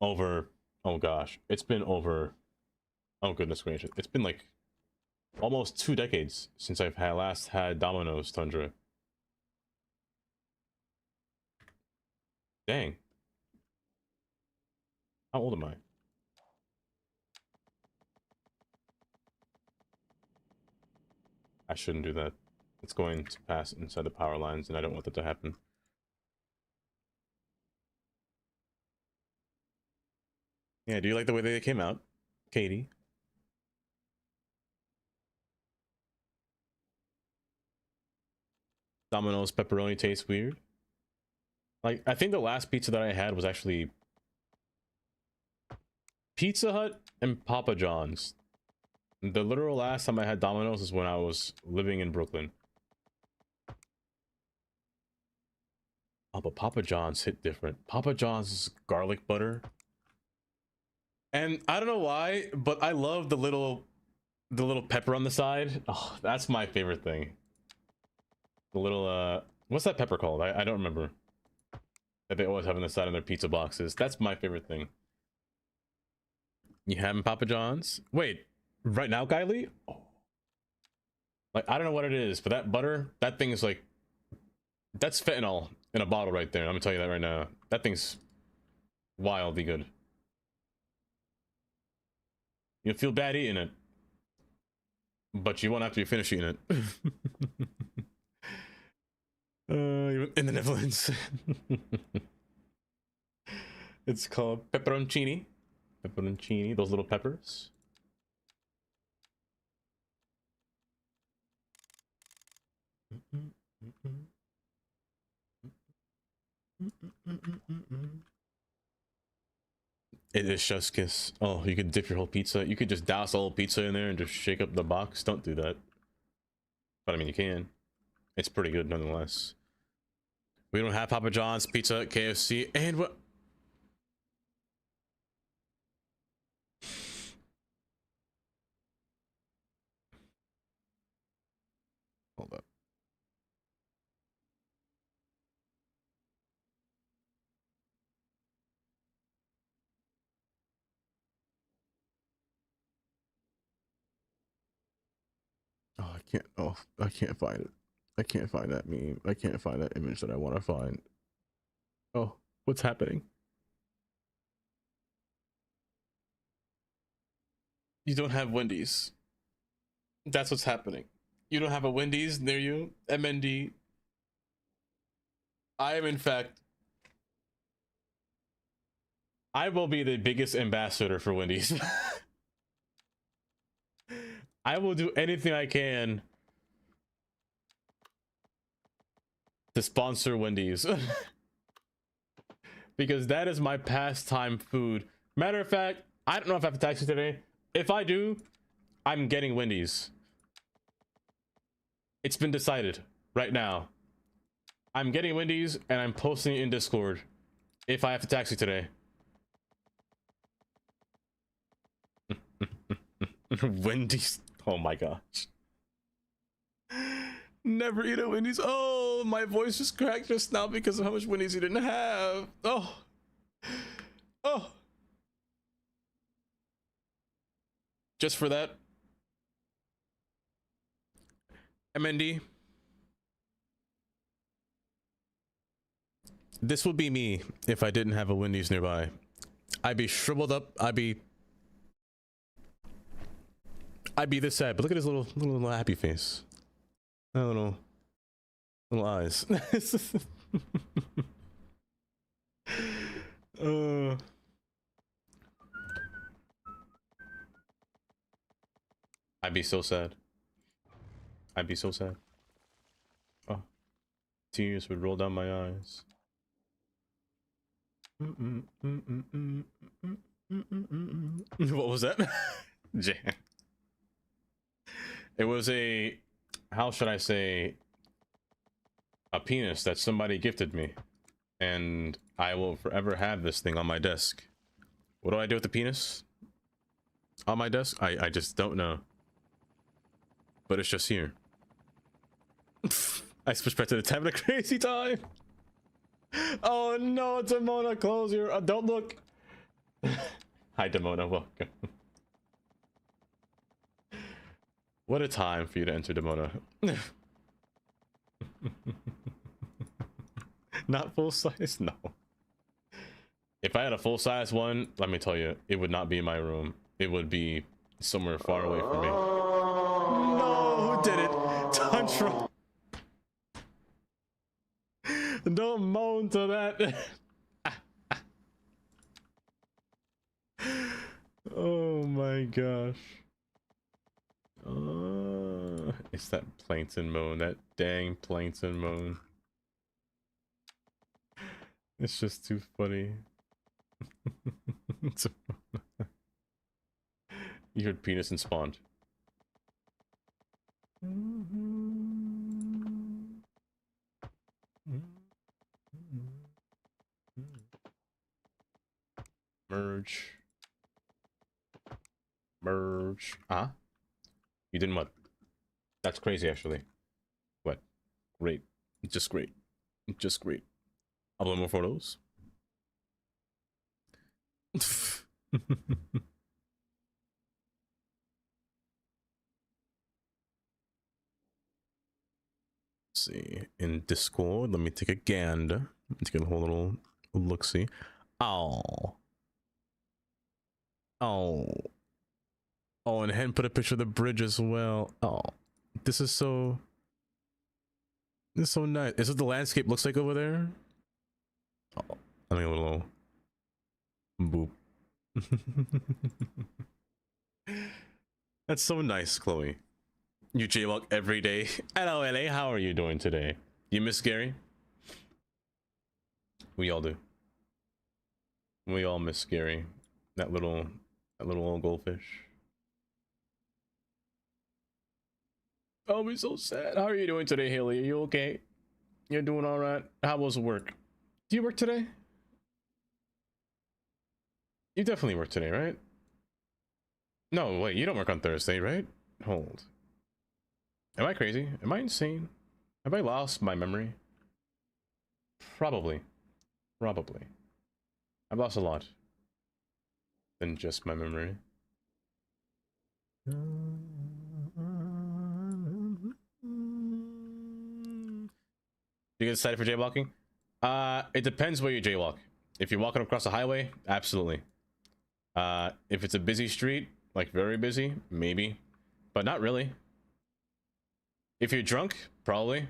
over, oh gosh, it's been over, oh goodness gracious, it's been like almost 2 decades since I've last had Domino's, Tundra. Dang. How old am I? I shouldn't do that. It's going to pass inside the power lines, and I don't want that to happen. Yeah, do you like the way they came out, Katie? Domino's pepperoni tastes weird. Like, I think the last pizza that I had was actually Pizza Hut and Papa John's. The literal last time I had Domino's is when I was living in Brooklyn. Oh, but Papa John's hit different. Papa John's garlic butter. And I don't know why, but I love the little pepper on the side. Oh, that's my favorite thing. The little what's that pepper called? I don't remember. That they always have on the side of their pizza boxes. That's my favorite thing. You having Papa John's? Wait, right now, Kylie? Oh. Like, I don't know what it is, but that butter, that thing is like, that's fentanyl in a bottle right there. I'm gonna tell you that right now. That thing's wildly good. You'll feel bad eating it, but you won't after you finish eating it. In the Netherlands. It's called pepperoncini. Pepperoncini, those little peppers. It is chef's kiss. Oh, you could dip your whole pizza. You could just douse the whole pizza in there and just shake up the box. Don't do that. But I mean, you can. It's pretty good nonetheless. We don't have Papa John's, Pizza Hut, KFC, and what? Hold up. Oh, I can't. Oh, I can't find it. I can't find that meme. I can't find that image that I want to find. Oh, what's happening? You don't have Wendy's. That's what's happening. You don't have a Wendy's near you? MND. I am, in fact, I will be the biggest ambassador for Wendy's. I will do anything I can to sponsor Wendy's. Because that is my pastime food. Matter of fact, I don't know if I have a taxi today. If I do, I'm getting Wendy's. It's been decided right now. I'm getting Wendy's and I'm posting it in Discord if I have to taxi today. Wendy's. Oh my gosh. Never eat at Wendy's. Oh, my voice just cracked just now because of how much Wendy's you didn't have. Oh. Oh. Just for that. MND. This would be me if I didn't have a Wendy's nearby. I'd be shriveled up. I'd be this sad. But look at his little happy face. Little eyes. I'd be so sad. I'd be so sad. Oh, tears would roll down my eyes. What was that? Jan. It was a, how should I say, a penis that somebody gifted me, and I will forever have this thing on my desk. What do I do with the penis on my desk? I just don't know, but it's just here. I switched back to the time of the crazy time. Oh no, Demona, close your... don't look. Hi, Demona, welcome. What a time for you to enter Demona. Not full size? No. If I had a full size one, let me tell you, it would not be in my room. It would be somewhere far away from me. No, who did it? Tantra. Don't moan to that. Oh my gosh. It's that plankton moan, that dang plankton moan. It's just too funny. You heard penis and spawned. Merge. Merge. You didn't what? That's crazy, actually. What? Great. Just great. Just great. Upload more photos. Let's see. In Discord, let me take a gander. Let's get a whole little look-see. Oh. Oh. Oh, and Hen put a picture of the bridge as well. Oh. This is so nice. Is what the landscape looks like over there? Oh, I mean a little boop. That's so nice, Chloe. You jaywalk every day. Hello, LA. How are you doing today? You miss Gary? We all do. We all miss Gary. That little old goldfish. I'll be so sad. How are you doing today, Haley? Are you okay? You're doing all right? How was work? Do you work today? You definitely work today, right? No, wait, you don't work on Thursday, right? Hold. Am I crazy? Am I insane? Have I lost my memory? Probably. Probably. I've lost a lot than just my memory. You get excited for jaywalking? It depends where you jaywalk. If you're walking across a highway, absolutely. If it's a busy street, like very busy, maybe, but not really. If you're drunk, probably,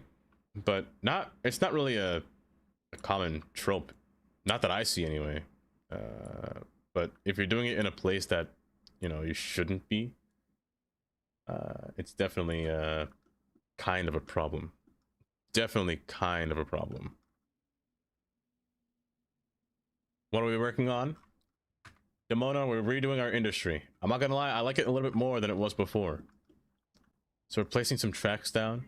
but not. It's not really a common trope, not that I see anyway. But if you're doing it in a place that you shouldn't be, it's definitely kind of a problem. Definitely kind of a problem. What are we working on? Demona, we're redoing our industry. I'm not gonna lie, I like it a little bit more than it was before. So we're placing some tracks down.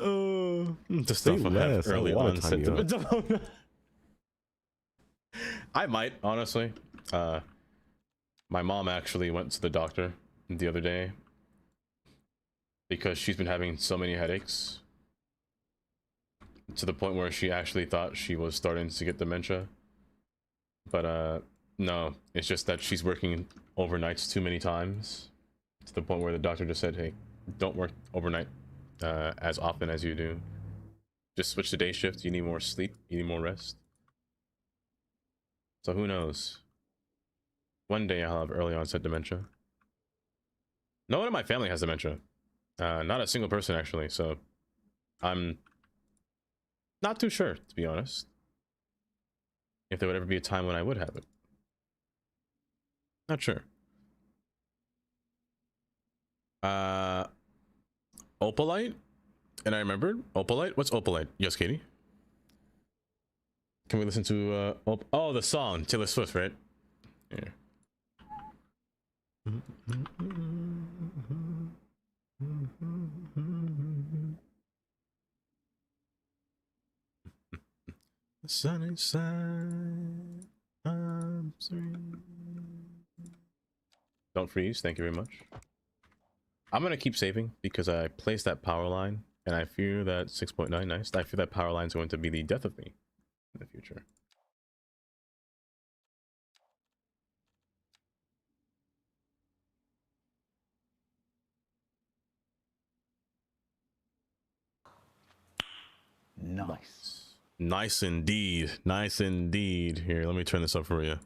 Oh, the stuff I have early on said Demona. I might, honestly. My mom actually went to the doctor the other day because she's been having so many headaches to the point where she actually thought she was starting to get dementia. But no, it's just that she's working overnights too many times to the point where the doctor just said, hey, don't work overnight as often as you do. Just switch to day shift. You need more sleep, you need more rest. So who knows? One day I'll have early onset dementia. No one in my family has dementia. Not a single person, actually. So I'm not too sure, to be honest, if there would ever be a time when I would have it. Not sure. Opalite? And I remembered Opalite? What's Opalite? Yes, Katie? Can we listen to oh, the song Taylor Swift, right? Yeah. Sunny side. I'm sorry. Don't freeze. Thank you very much. I'm gonna keep saving because I placed that power line, and I fear that 6.9 nice. I fear that power line is going to be the death of me in the future. Nice. Nice indeed. Nice indeed. Here, let me turn this up for you.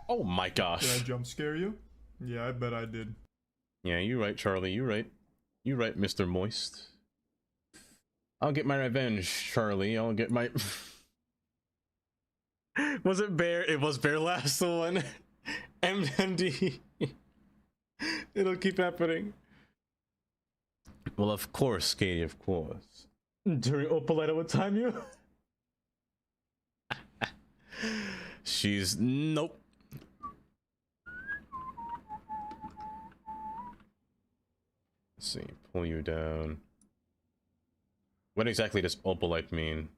Oh my gosh. Did I jump scare you? Yeah, I bet I did. Yeah, you're right, Charlie. You're right. You're right, Mr. Moist. I'll get my revenge, Charlie. I'll get my... Was it Bear? It was Bear last one. MMD. It'll keep happening. Well, of course, Katie, of course. During Opalite, I would time you. She's... Nope. Let's see. Pull you down. What exactly does Opalite mean?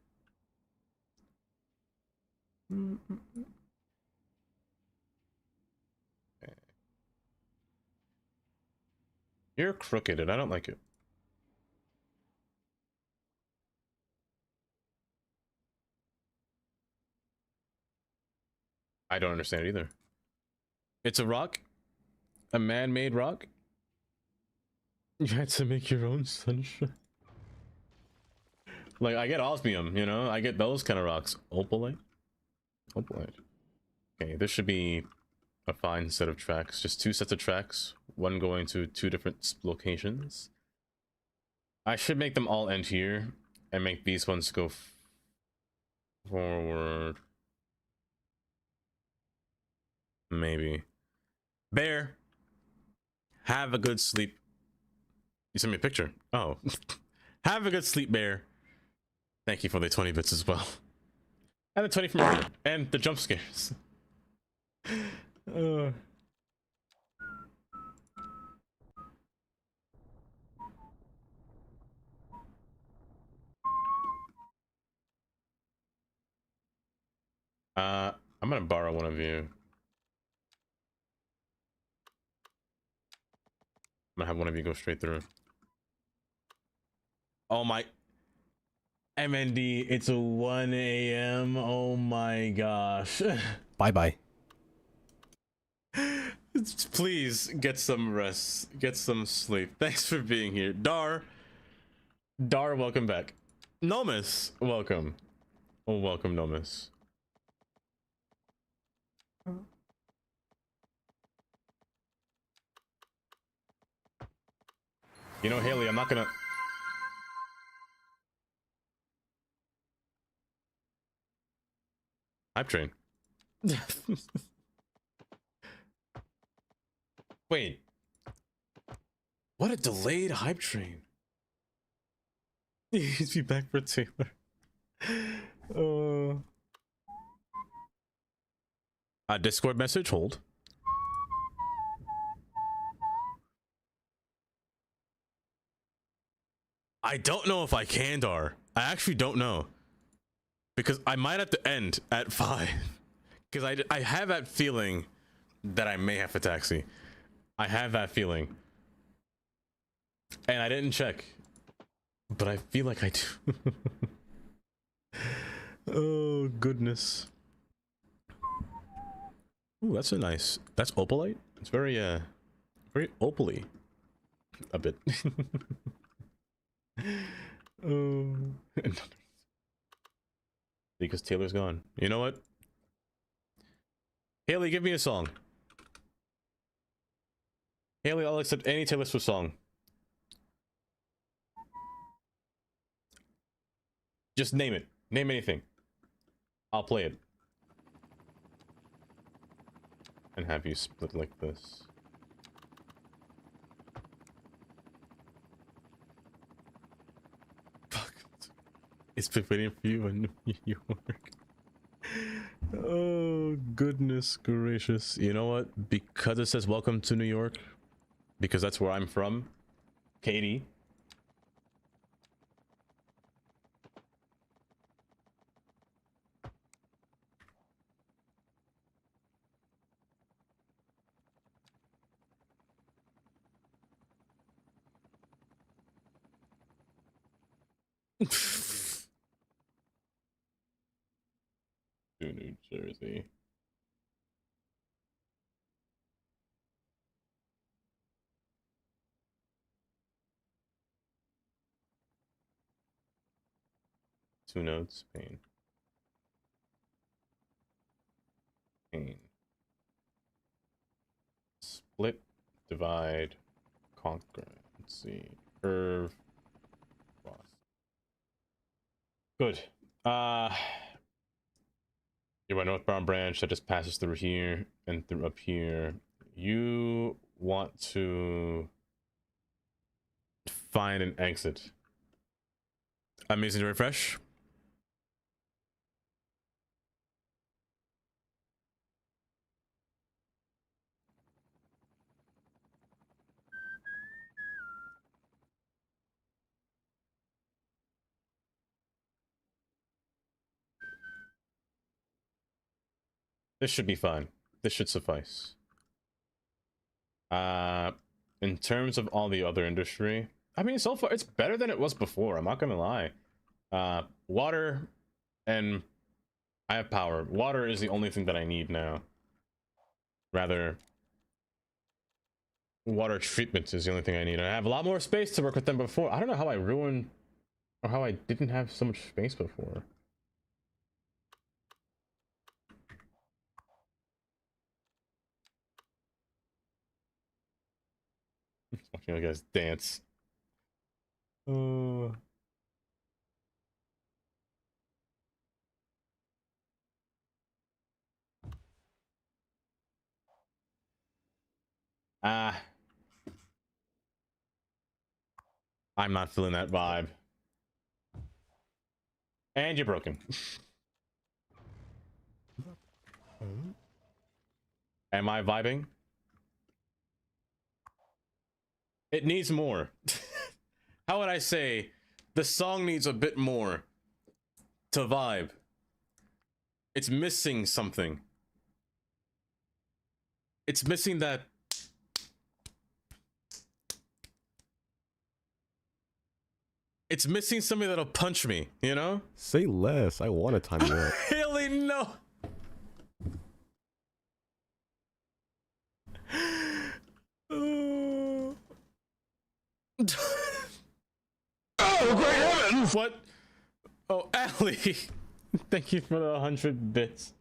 Okay. You're crooked and I don't like it. I don't understand it either. It's a rock? A man-made rock? You had to make your own sunshine. Like, I get osmium, you know? I get those kind of rocks. Opalite? Opalite. Okay, this should be a fine set of tracks. Just 2 sets of tracks. One going to 2 different locations. I should make them all end here. And make these ones go forward. Maybe. Bear! Have a good sleep. You sent me a picture. Oh. Have a good sleep, Bear. Thank you for the 20 bits as well. And the 20 from earlier. And the jump scares. I'm gonna borrow one of you. I'm gonna have one of you go straight through. Oh my... MND, it's 1 a.m. Oh my gosh. Bye-bye. Please, get some rest. Get some sleep. Thanks for being here. Dar, welcome back. Nomus, welcome. Oh, welcome, Nomus. You know, Haley, I'm not gonna... Hype train. Wait. What a delayed hype train. He's be back for Taylor. Discord message, hold. I don't know if I can, Dar. I actually don't know. Because I might have to end at 5. Because I have that feeling that I may have a taxi. I have that feeling. And I didn't check. But I feel like I do. Oh, goodness. Ooh, that's a nice... That's opalite? It's very, very opally. A bit. Oh... Because Taylor's gone. You know what? Haley, give me a song. Haley, I'll accept any Taylor Swift song. Just name it. Name anything. I'll play it. And have you split like this. Fuck. It's been waiting for you in New York. Oh, goodness gracious. You know what? Because it says welcome to New York, because that's where I'm from, Katie. To New Jersey. Two notes, pain. Pain. Split, divide, conquer. Let's see. Curve. Cross. Good. You're my northbound branch that just passes through here and through up here. You want to find an exit. Amazing to refresh. This should be fine. This should suffice. In terms of all the other industry, I mean, so far it's better than it was before. I'm not gonna lie. Water and I have power. Water is the only thing that I need now. Rather, water treatment is the only thing I need. I have a lot more space to work with than before. I don't know how I ruined or how I didn't have so much space before. Watching you guys dance. I'm not feeling that vibe. And you're broken. Am I vibing? It needs more. How would I say? The song needs a bit more to vibe. It's missing something. It's missing that. It's missing something that'll punch me, you know? Say less. I want to time you up. Really? No. Oh, great heavens! What? Oh, Allie. Thank you for the 100 bits.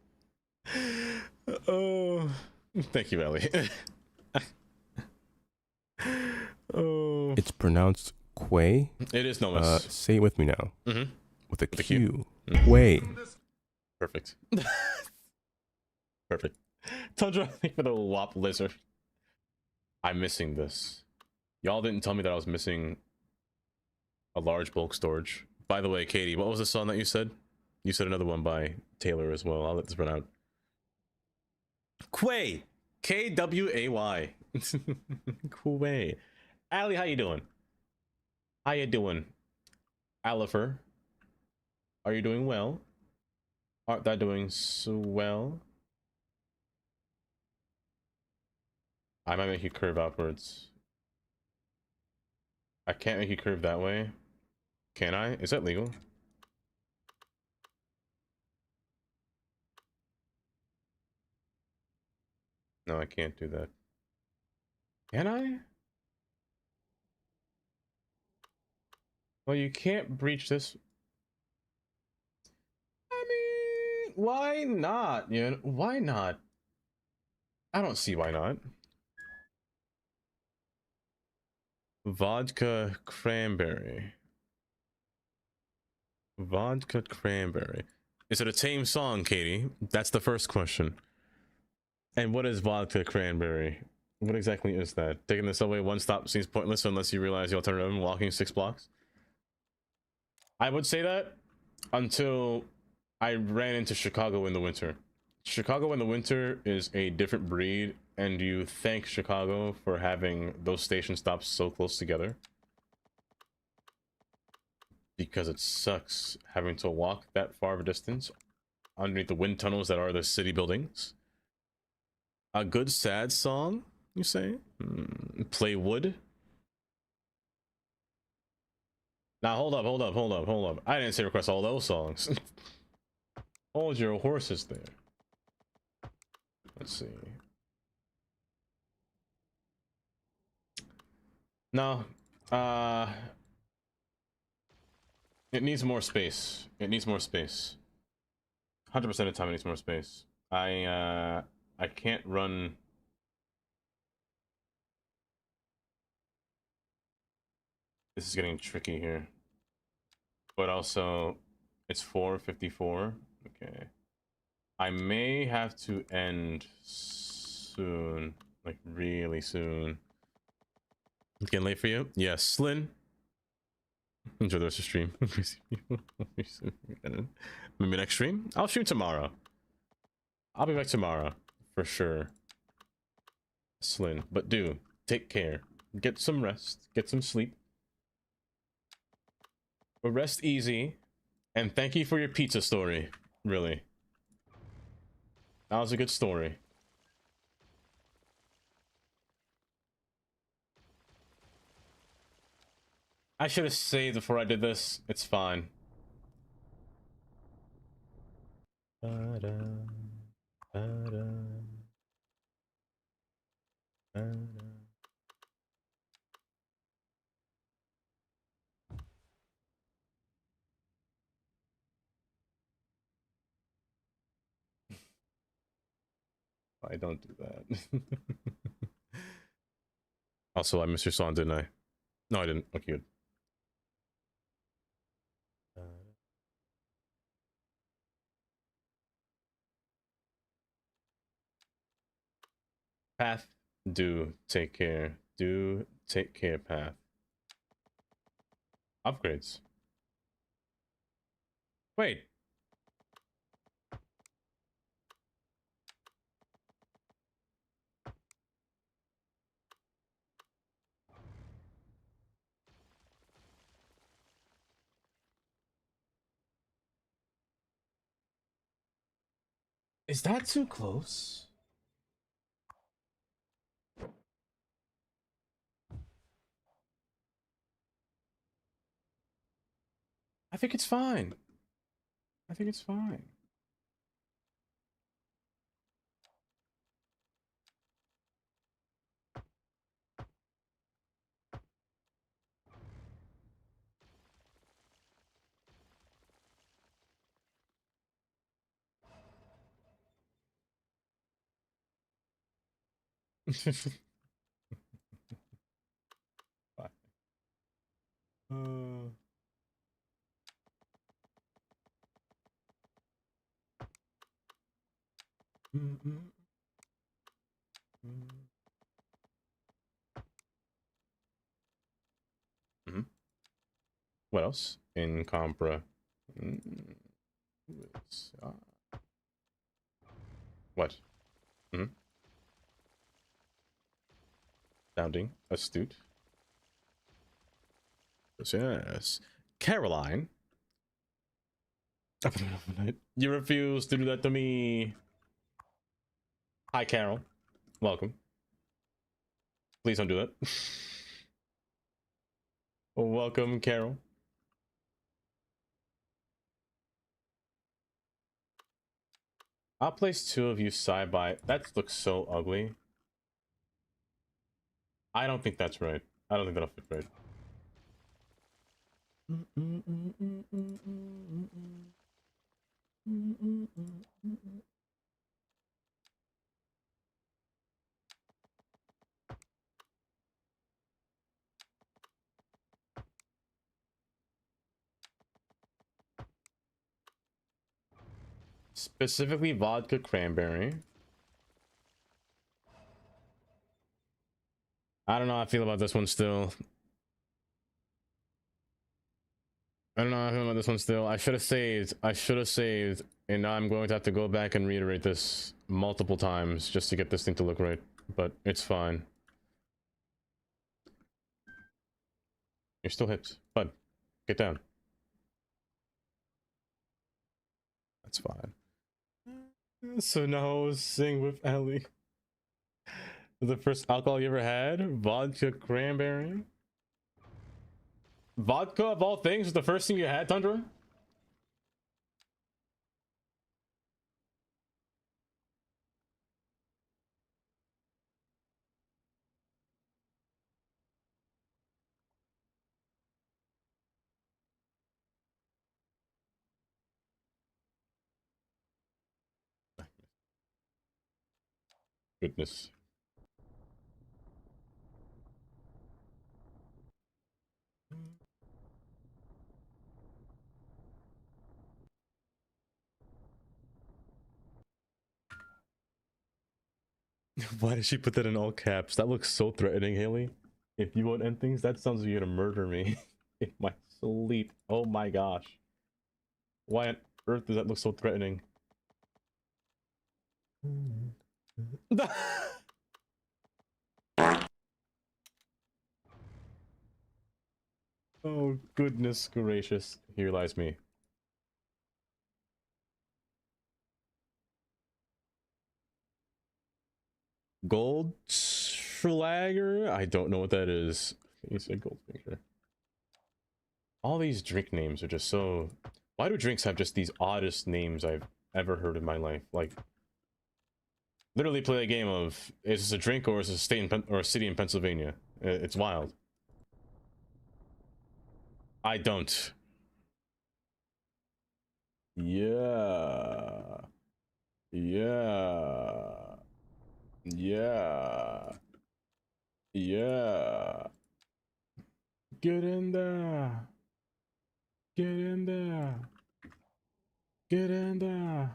Oh, thank you, Ellie. Oh, it's pronounced Quay. It is Nomus. Say it with me now. Mm-hmm. With a Q. Quay. Perfect. Perfect. Tundra, thank you for the WAP lizard. I'm missing this. Y'all didn't tell me that I was missing a large bulk storage. By the way, Katie, what was the song that you said? You said another one by Taylor as well. I'll let this run out. Quay. Kway. Quay. Allie, how you doing? How you doing? Alifer. Are you doing well? Aren't that doing so well? I might make you curve outwards. I can't make you curve that way. Can I? Is that legal? No, I can't do that. Can I? Well, you can't breach this. I mean, why not? You know, why not? I don't see why not. Vodka cranberry. Vodka cranberry. Is it a tame song, Katie? That's the first question. And what is vodka cranberry? What exactly is that? Taking the subway one stop seems pointless unless you realize the alternative and walking 6 blocks. I would say that until I ran into Chicago in the winter. Chicago in the winter is a different breed, and you thank Chicago for having those station stops so close together. Because it sucks having to walk that far of a distance underneath the wind tunnels that are the city buildings. A good sad song, you say? Play Wood? Now hold up. I didn't say request all those songs. Hold your horses there. Let's see. No. It needs more space. 100% of the time it needs more space. I can't run. This is getting tricky here. But also, it's 4:54. Okay. I may have to end soon. Like, really soon. It's getting late for you? Yes. Slyn. Enjoy the rest of the stream. Maybe next stream? I'll stream tomorrow. I'll be back tomorrow. For sure. Slyn. But do. Take care. Get some rest. Get some sleep. But rest easy. And thank you for your pizza story. Really. That was a good story. I should have saved before I did this. It's fine. I don't do that. Also, I missed your song, didn't I? No, I didn't. Okay, good. Path, do take care. Do take care, Path. Upgrades. Wait. Is that too close? I think it's fine. I think it's fine. What else in Compra? What? Sounding astute. Yes. Caroline. You refuse to do that to me. Hi, Carol. Welcome. Please don't do that. Welcome, Carol. I'll place two of you side by. That looks so ugly. I don't think that's right. I don't think that'll fit right. Specifically vodka cranberry. I don't know how I feel about this one still. I don't know how I feel about this one still. I should have saved. And now I'm going to have to go back and reiterate this multiple times just to get this thing to look right. But it's fine. You're still hit. Bud, get down. That's fine. So now sing with Ellie. The first alcohol you ever had? Vodka cranberry? Vodka of all things was the first thing you had, Tundra? Goodness. Why did she put that in all caps? That looks so threatening, Haley. If you won't end things, that sounds like you're gonna murder me in my sleep. Oh my gosh. Why on earth does that look so threatening? Oh goodness gracious. Here lies me. Goldschlager? I don't know what that is. You said Goldfinger. All these drink names are just so... Why do drinks have just these oddest names I've ever heard in my life? Like, literally play a game of, is this a drink or is this a state or a city in Pennsylvania? It's wild. I don't. Yeah. Yeah. Yeah. Yeah. Get in there. Get in there. Get in there.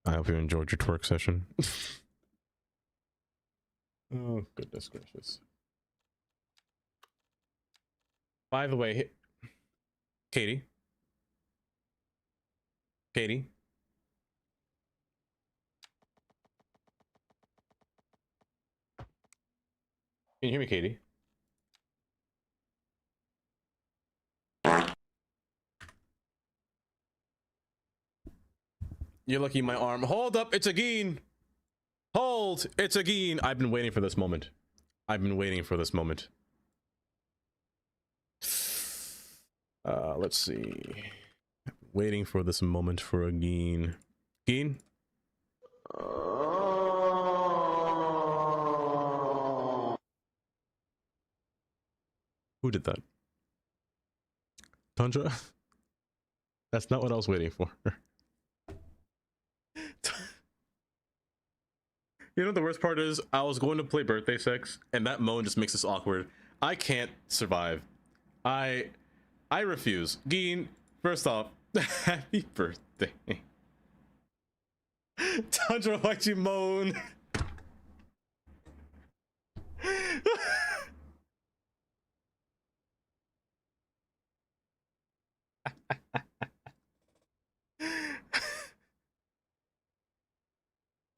I hope you enjoyed your twerk session. Oh, goodness gracious. By the way, Katie. Katie. Can you hear me, Katie? You're lucky my arm. Hold up, it's a Geen. Hold, it's a Geen. I've been waiting for this moment. I've been waiting for this moment. Let's see. Waiting for this moment for a Geen. Geen? Who did that? Tundra? That's not what I was waiting for. You know what the worst part is? I was going to play birthday sex, and that moan just makes this awkward. I can't survive. I refuse. Geen, first off, happy birthday. Tundra, why'd you moan?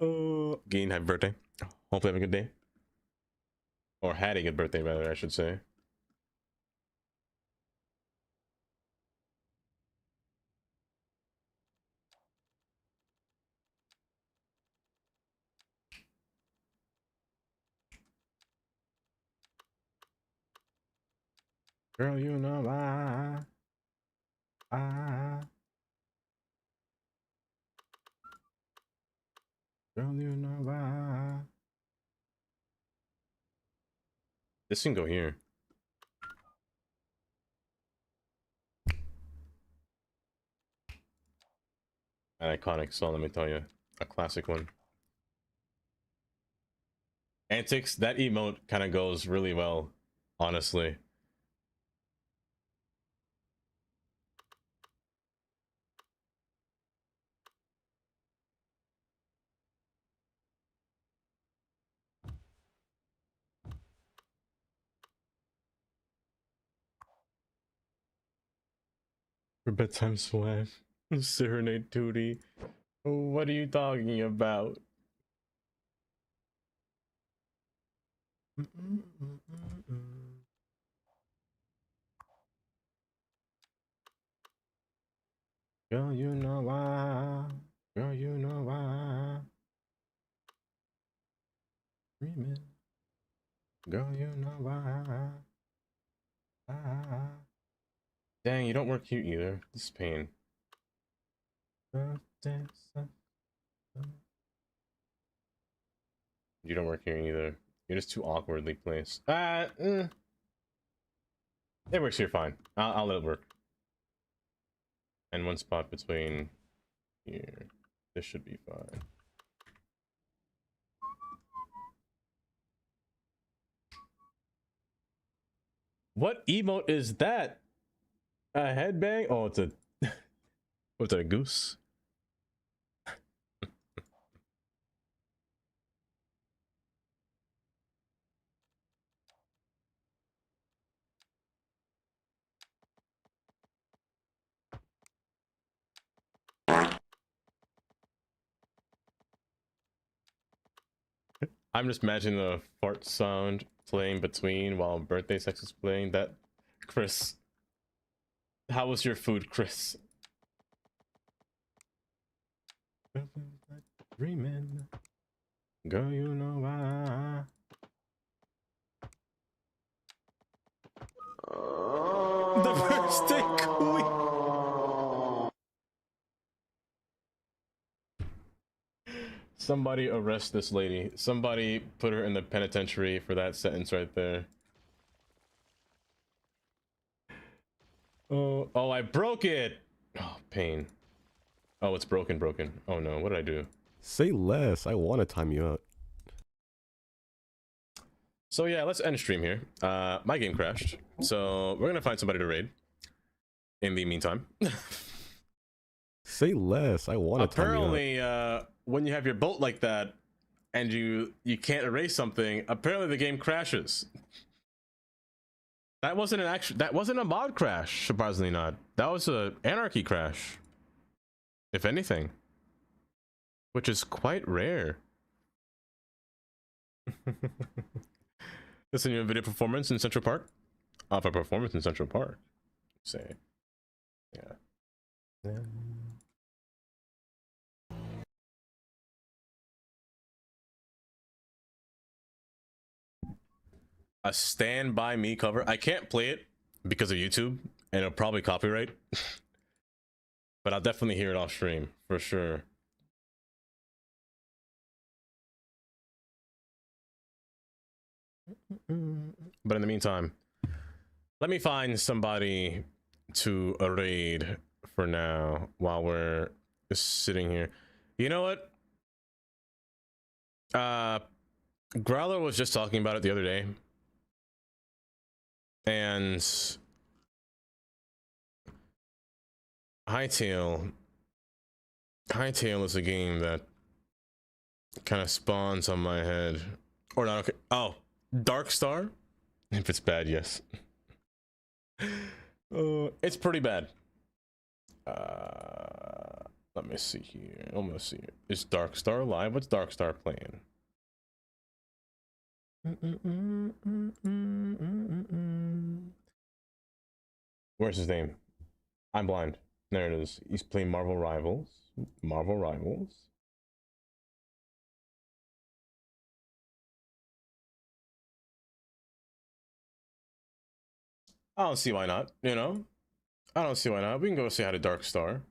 Oh, Geen, happy birthday. Hopefully have a good day. Or had a good birthday, rather, I should say. Girl, you know girl, you know This can go here. An iconic song, let me tell you. A classic one. Antics, that emote kind of goes really well, honestly. For bedtime swag. Serenade Tootie. What are you talking about? Girl, you know why. Girl, you know why. Dreaming. Girl, you know why. Dang, you don't work here either. This is pain. You don't work here either. You're just too awkwardly placed. It works here fine. I'll let it work. And one spot between here. This should be fine. What emote is that? A headbang? Oh, it's a... What's that, a goose? I'm just imagining the fart sound playing between while birthday sex is playing. That, Chris. How was your food, Chris? Dreaming. Girl, you know why. The birthday queen. Somebody arrest this lady. Somebody put her in the penitentiary for that sentence right there. Oh, I broke it. Oh, pain. Oh, it's broken. Oh no, what did I do? Say less. I want to time you out. So yeah, let's end stream here. My game crashed, so we're gonna find somebody to raid. In the meantime. Say less. I want to time you out. Apparently, when you have your boat like that, and you can't erase something, apparently the game crashes. That wasn't a mod crash, surprisingly not. That was a anarchy crash. If anything. Which is quite rare. Listen to a video performance in Central Park? Off a performance in Central Park. Say. Yeah. A Stand By Me cover. I can't play it because of YouTube, and it'll probably copyright. But I'll definitely hear it off stream, for sure. But in the meantime, let me find somebody to raid for now while we're sitting here. You know what? Growler was just talking about it the other day. And Hightail is a game that kind of spawns on my head. Or not, okay. Oh, Dark Star? If it's bad, yes. It's pretty bad. Let me see here. Almost see it. Is Dark Star live? What's Dark Star playing? Where's his name? I'm blind. There it is. He's playing Marvel Rivals. Marvel Rivals. I don't see why not, you know? I don't see why not. We can go say hi to Dark Star.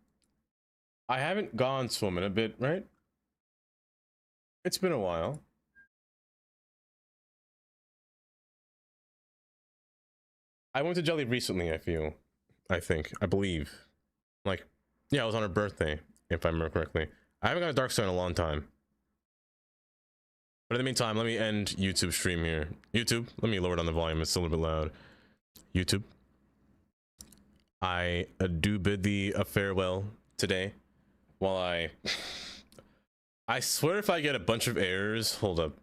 I haven't gone swimming a bit, right? It's been a while. I went to Jelly recently, I believe. Like, yeah, it was on her birthday, if I remember correctly. I haven't got a Dark Star in a long time. But in the meantime, let me end YouTube stream here. YouTube, let me lower down the volume, it's still a little bit loud. YouTube, I do bid thee a farewell today. While I swear if I get a bunch of errors, hold up.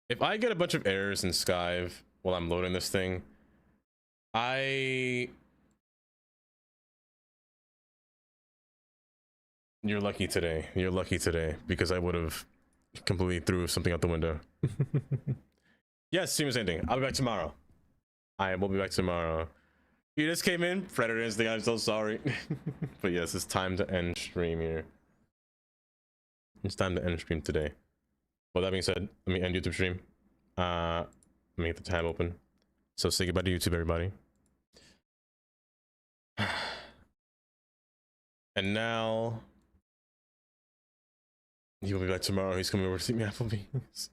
If I get a bunch of errors in Skype while I'm loading this thing, I You're lucky today. You're lucky today because I would have completely threw something out the window. Yes, stream is ending. I'll be back tomorrow. I will be back tomorrow. You just came in, Predator Instinct. I'm so sorry. But yes, it's time to end stream here. It's time to end stream today. Well, that being said, let me end YouTube stream. Let me get the tab open. So say goodbye to YouTube, everybody. And now he will be back tomorrow. He's coming over to see me at Applebee's.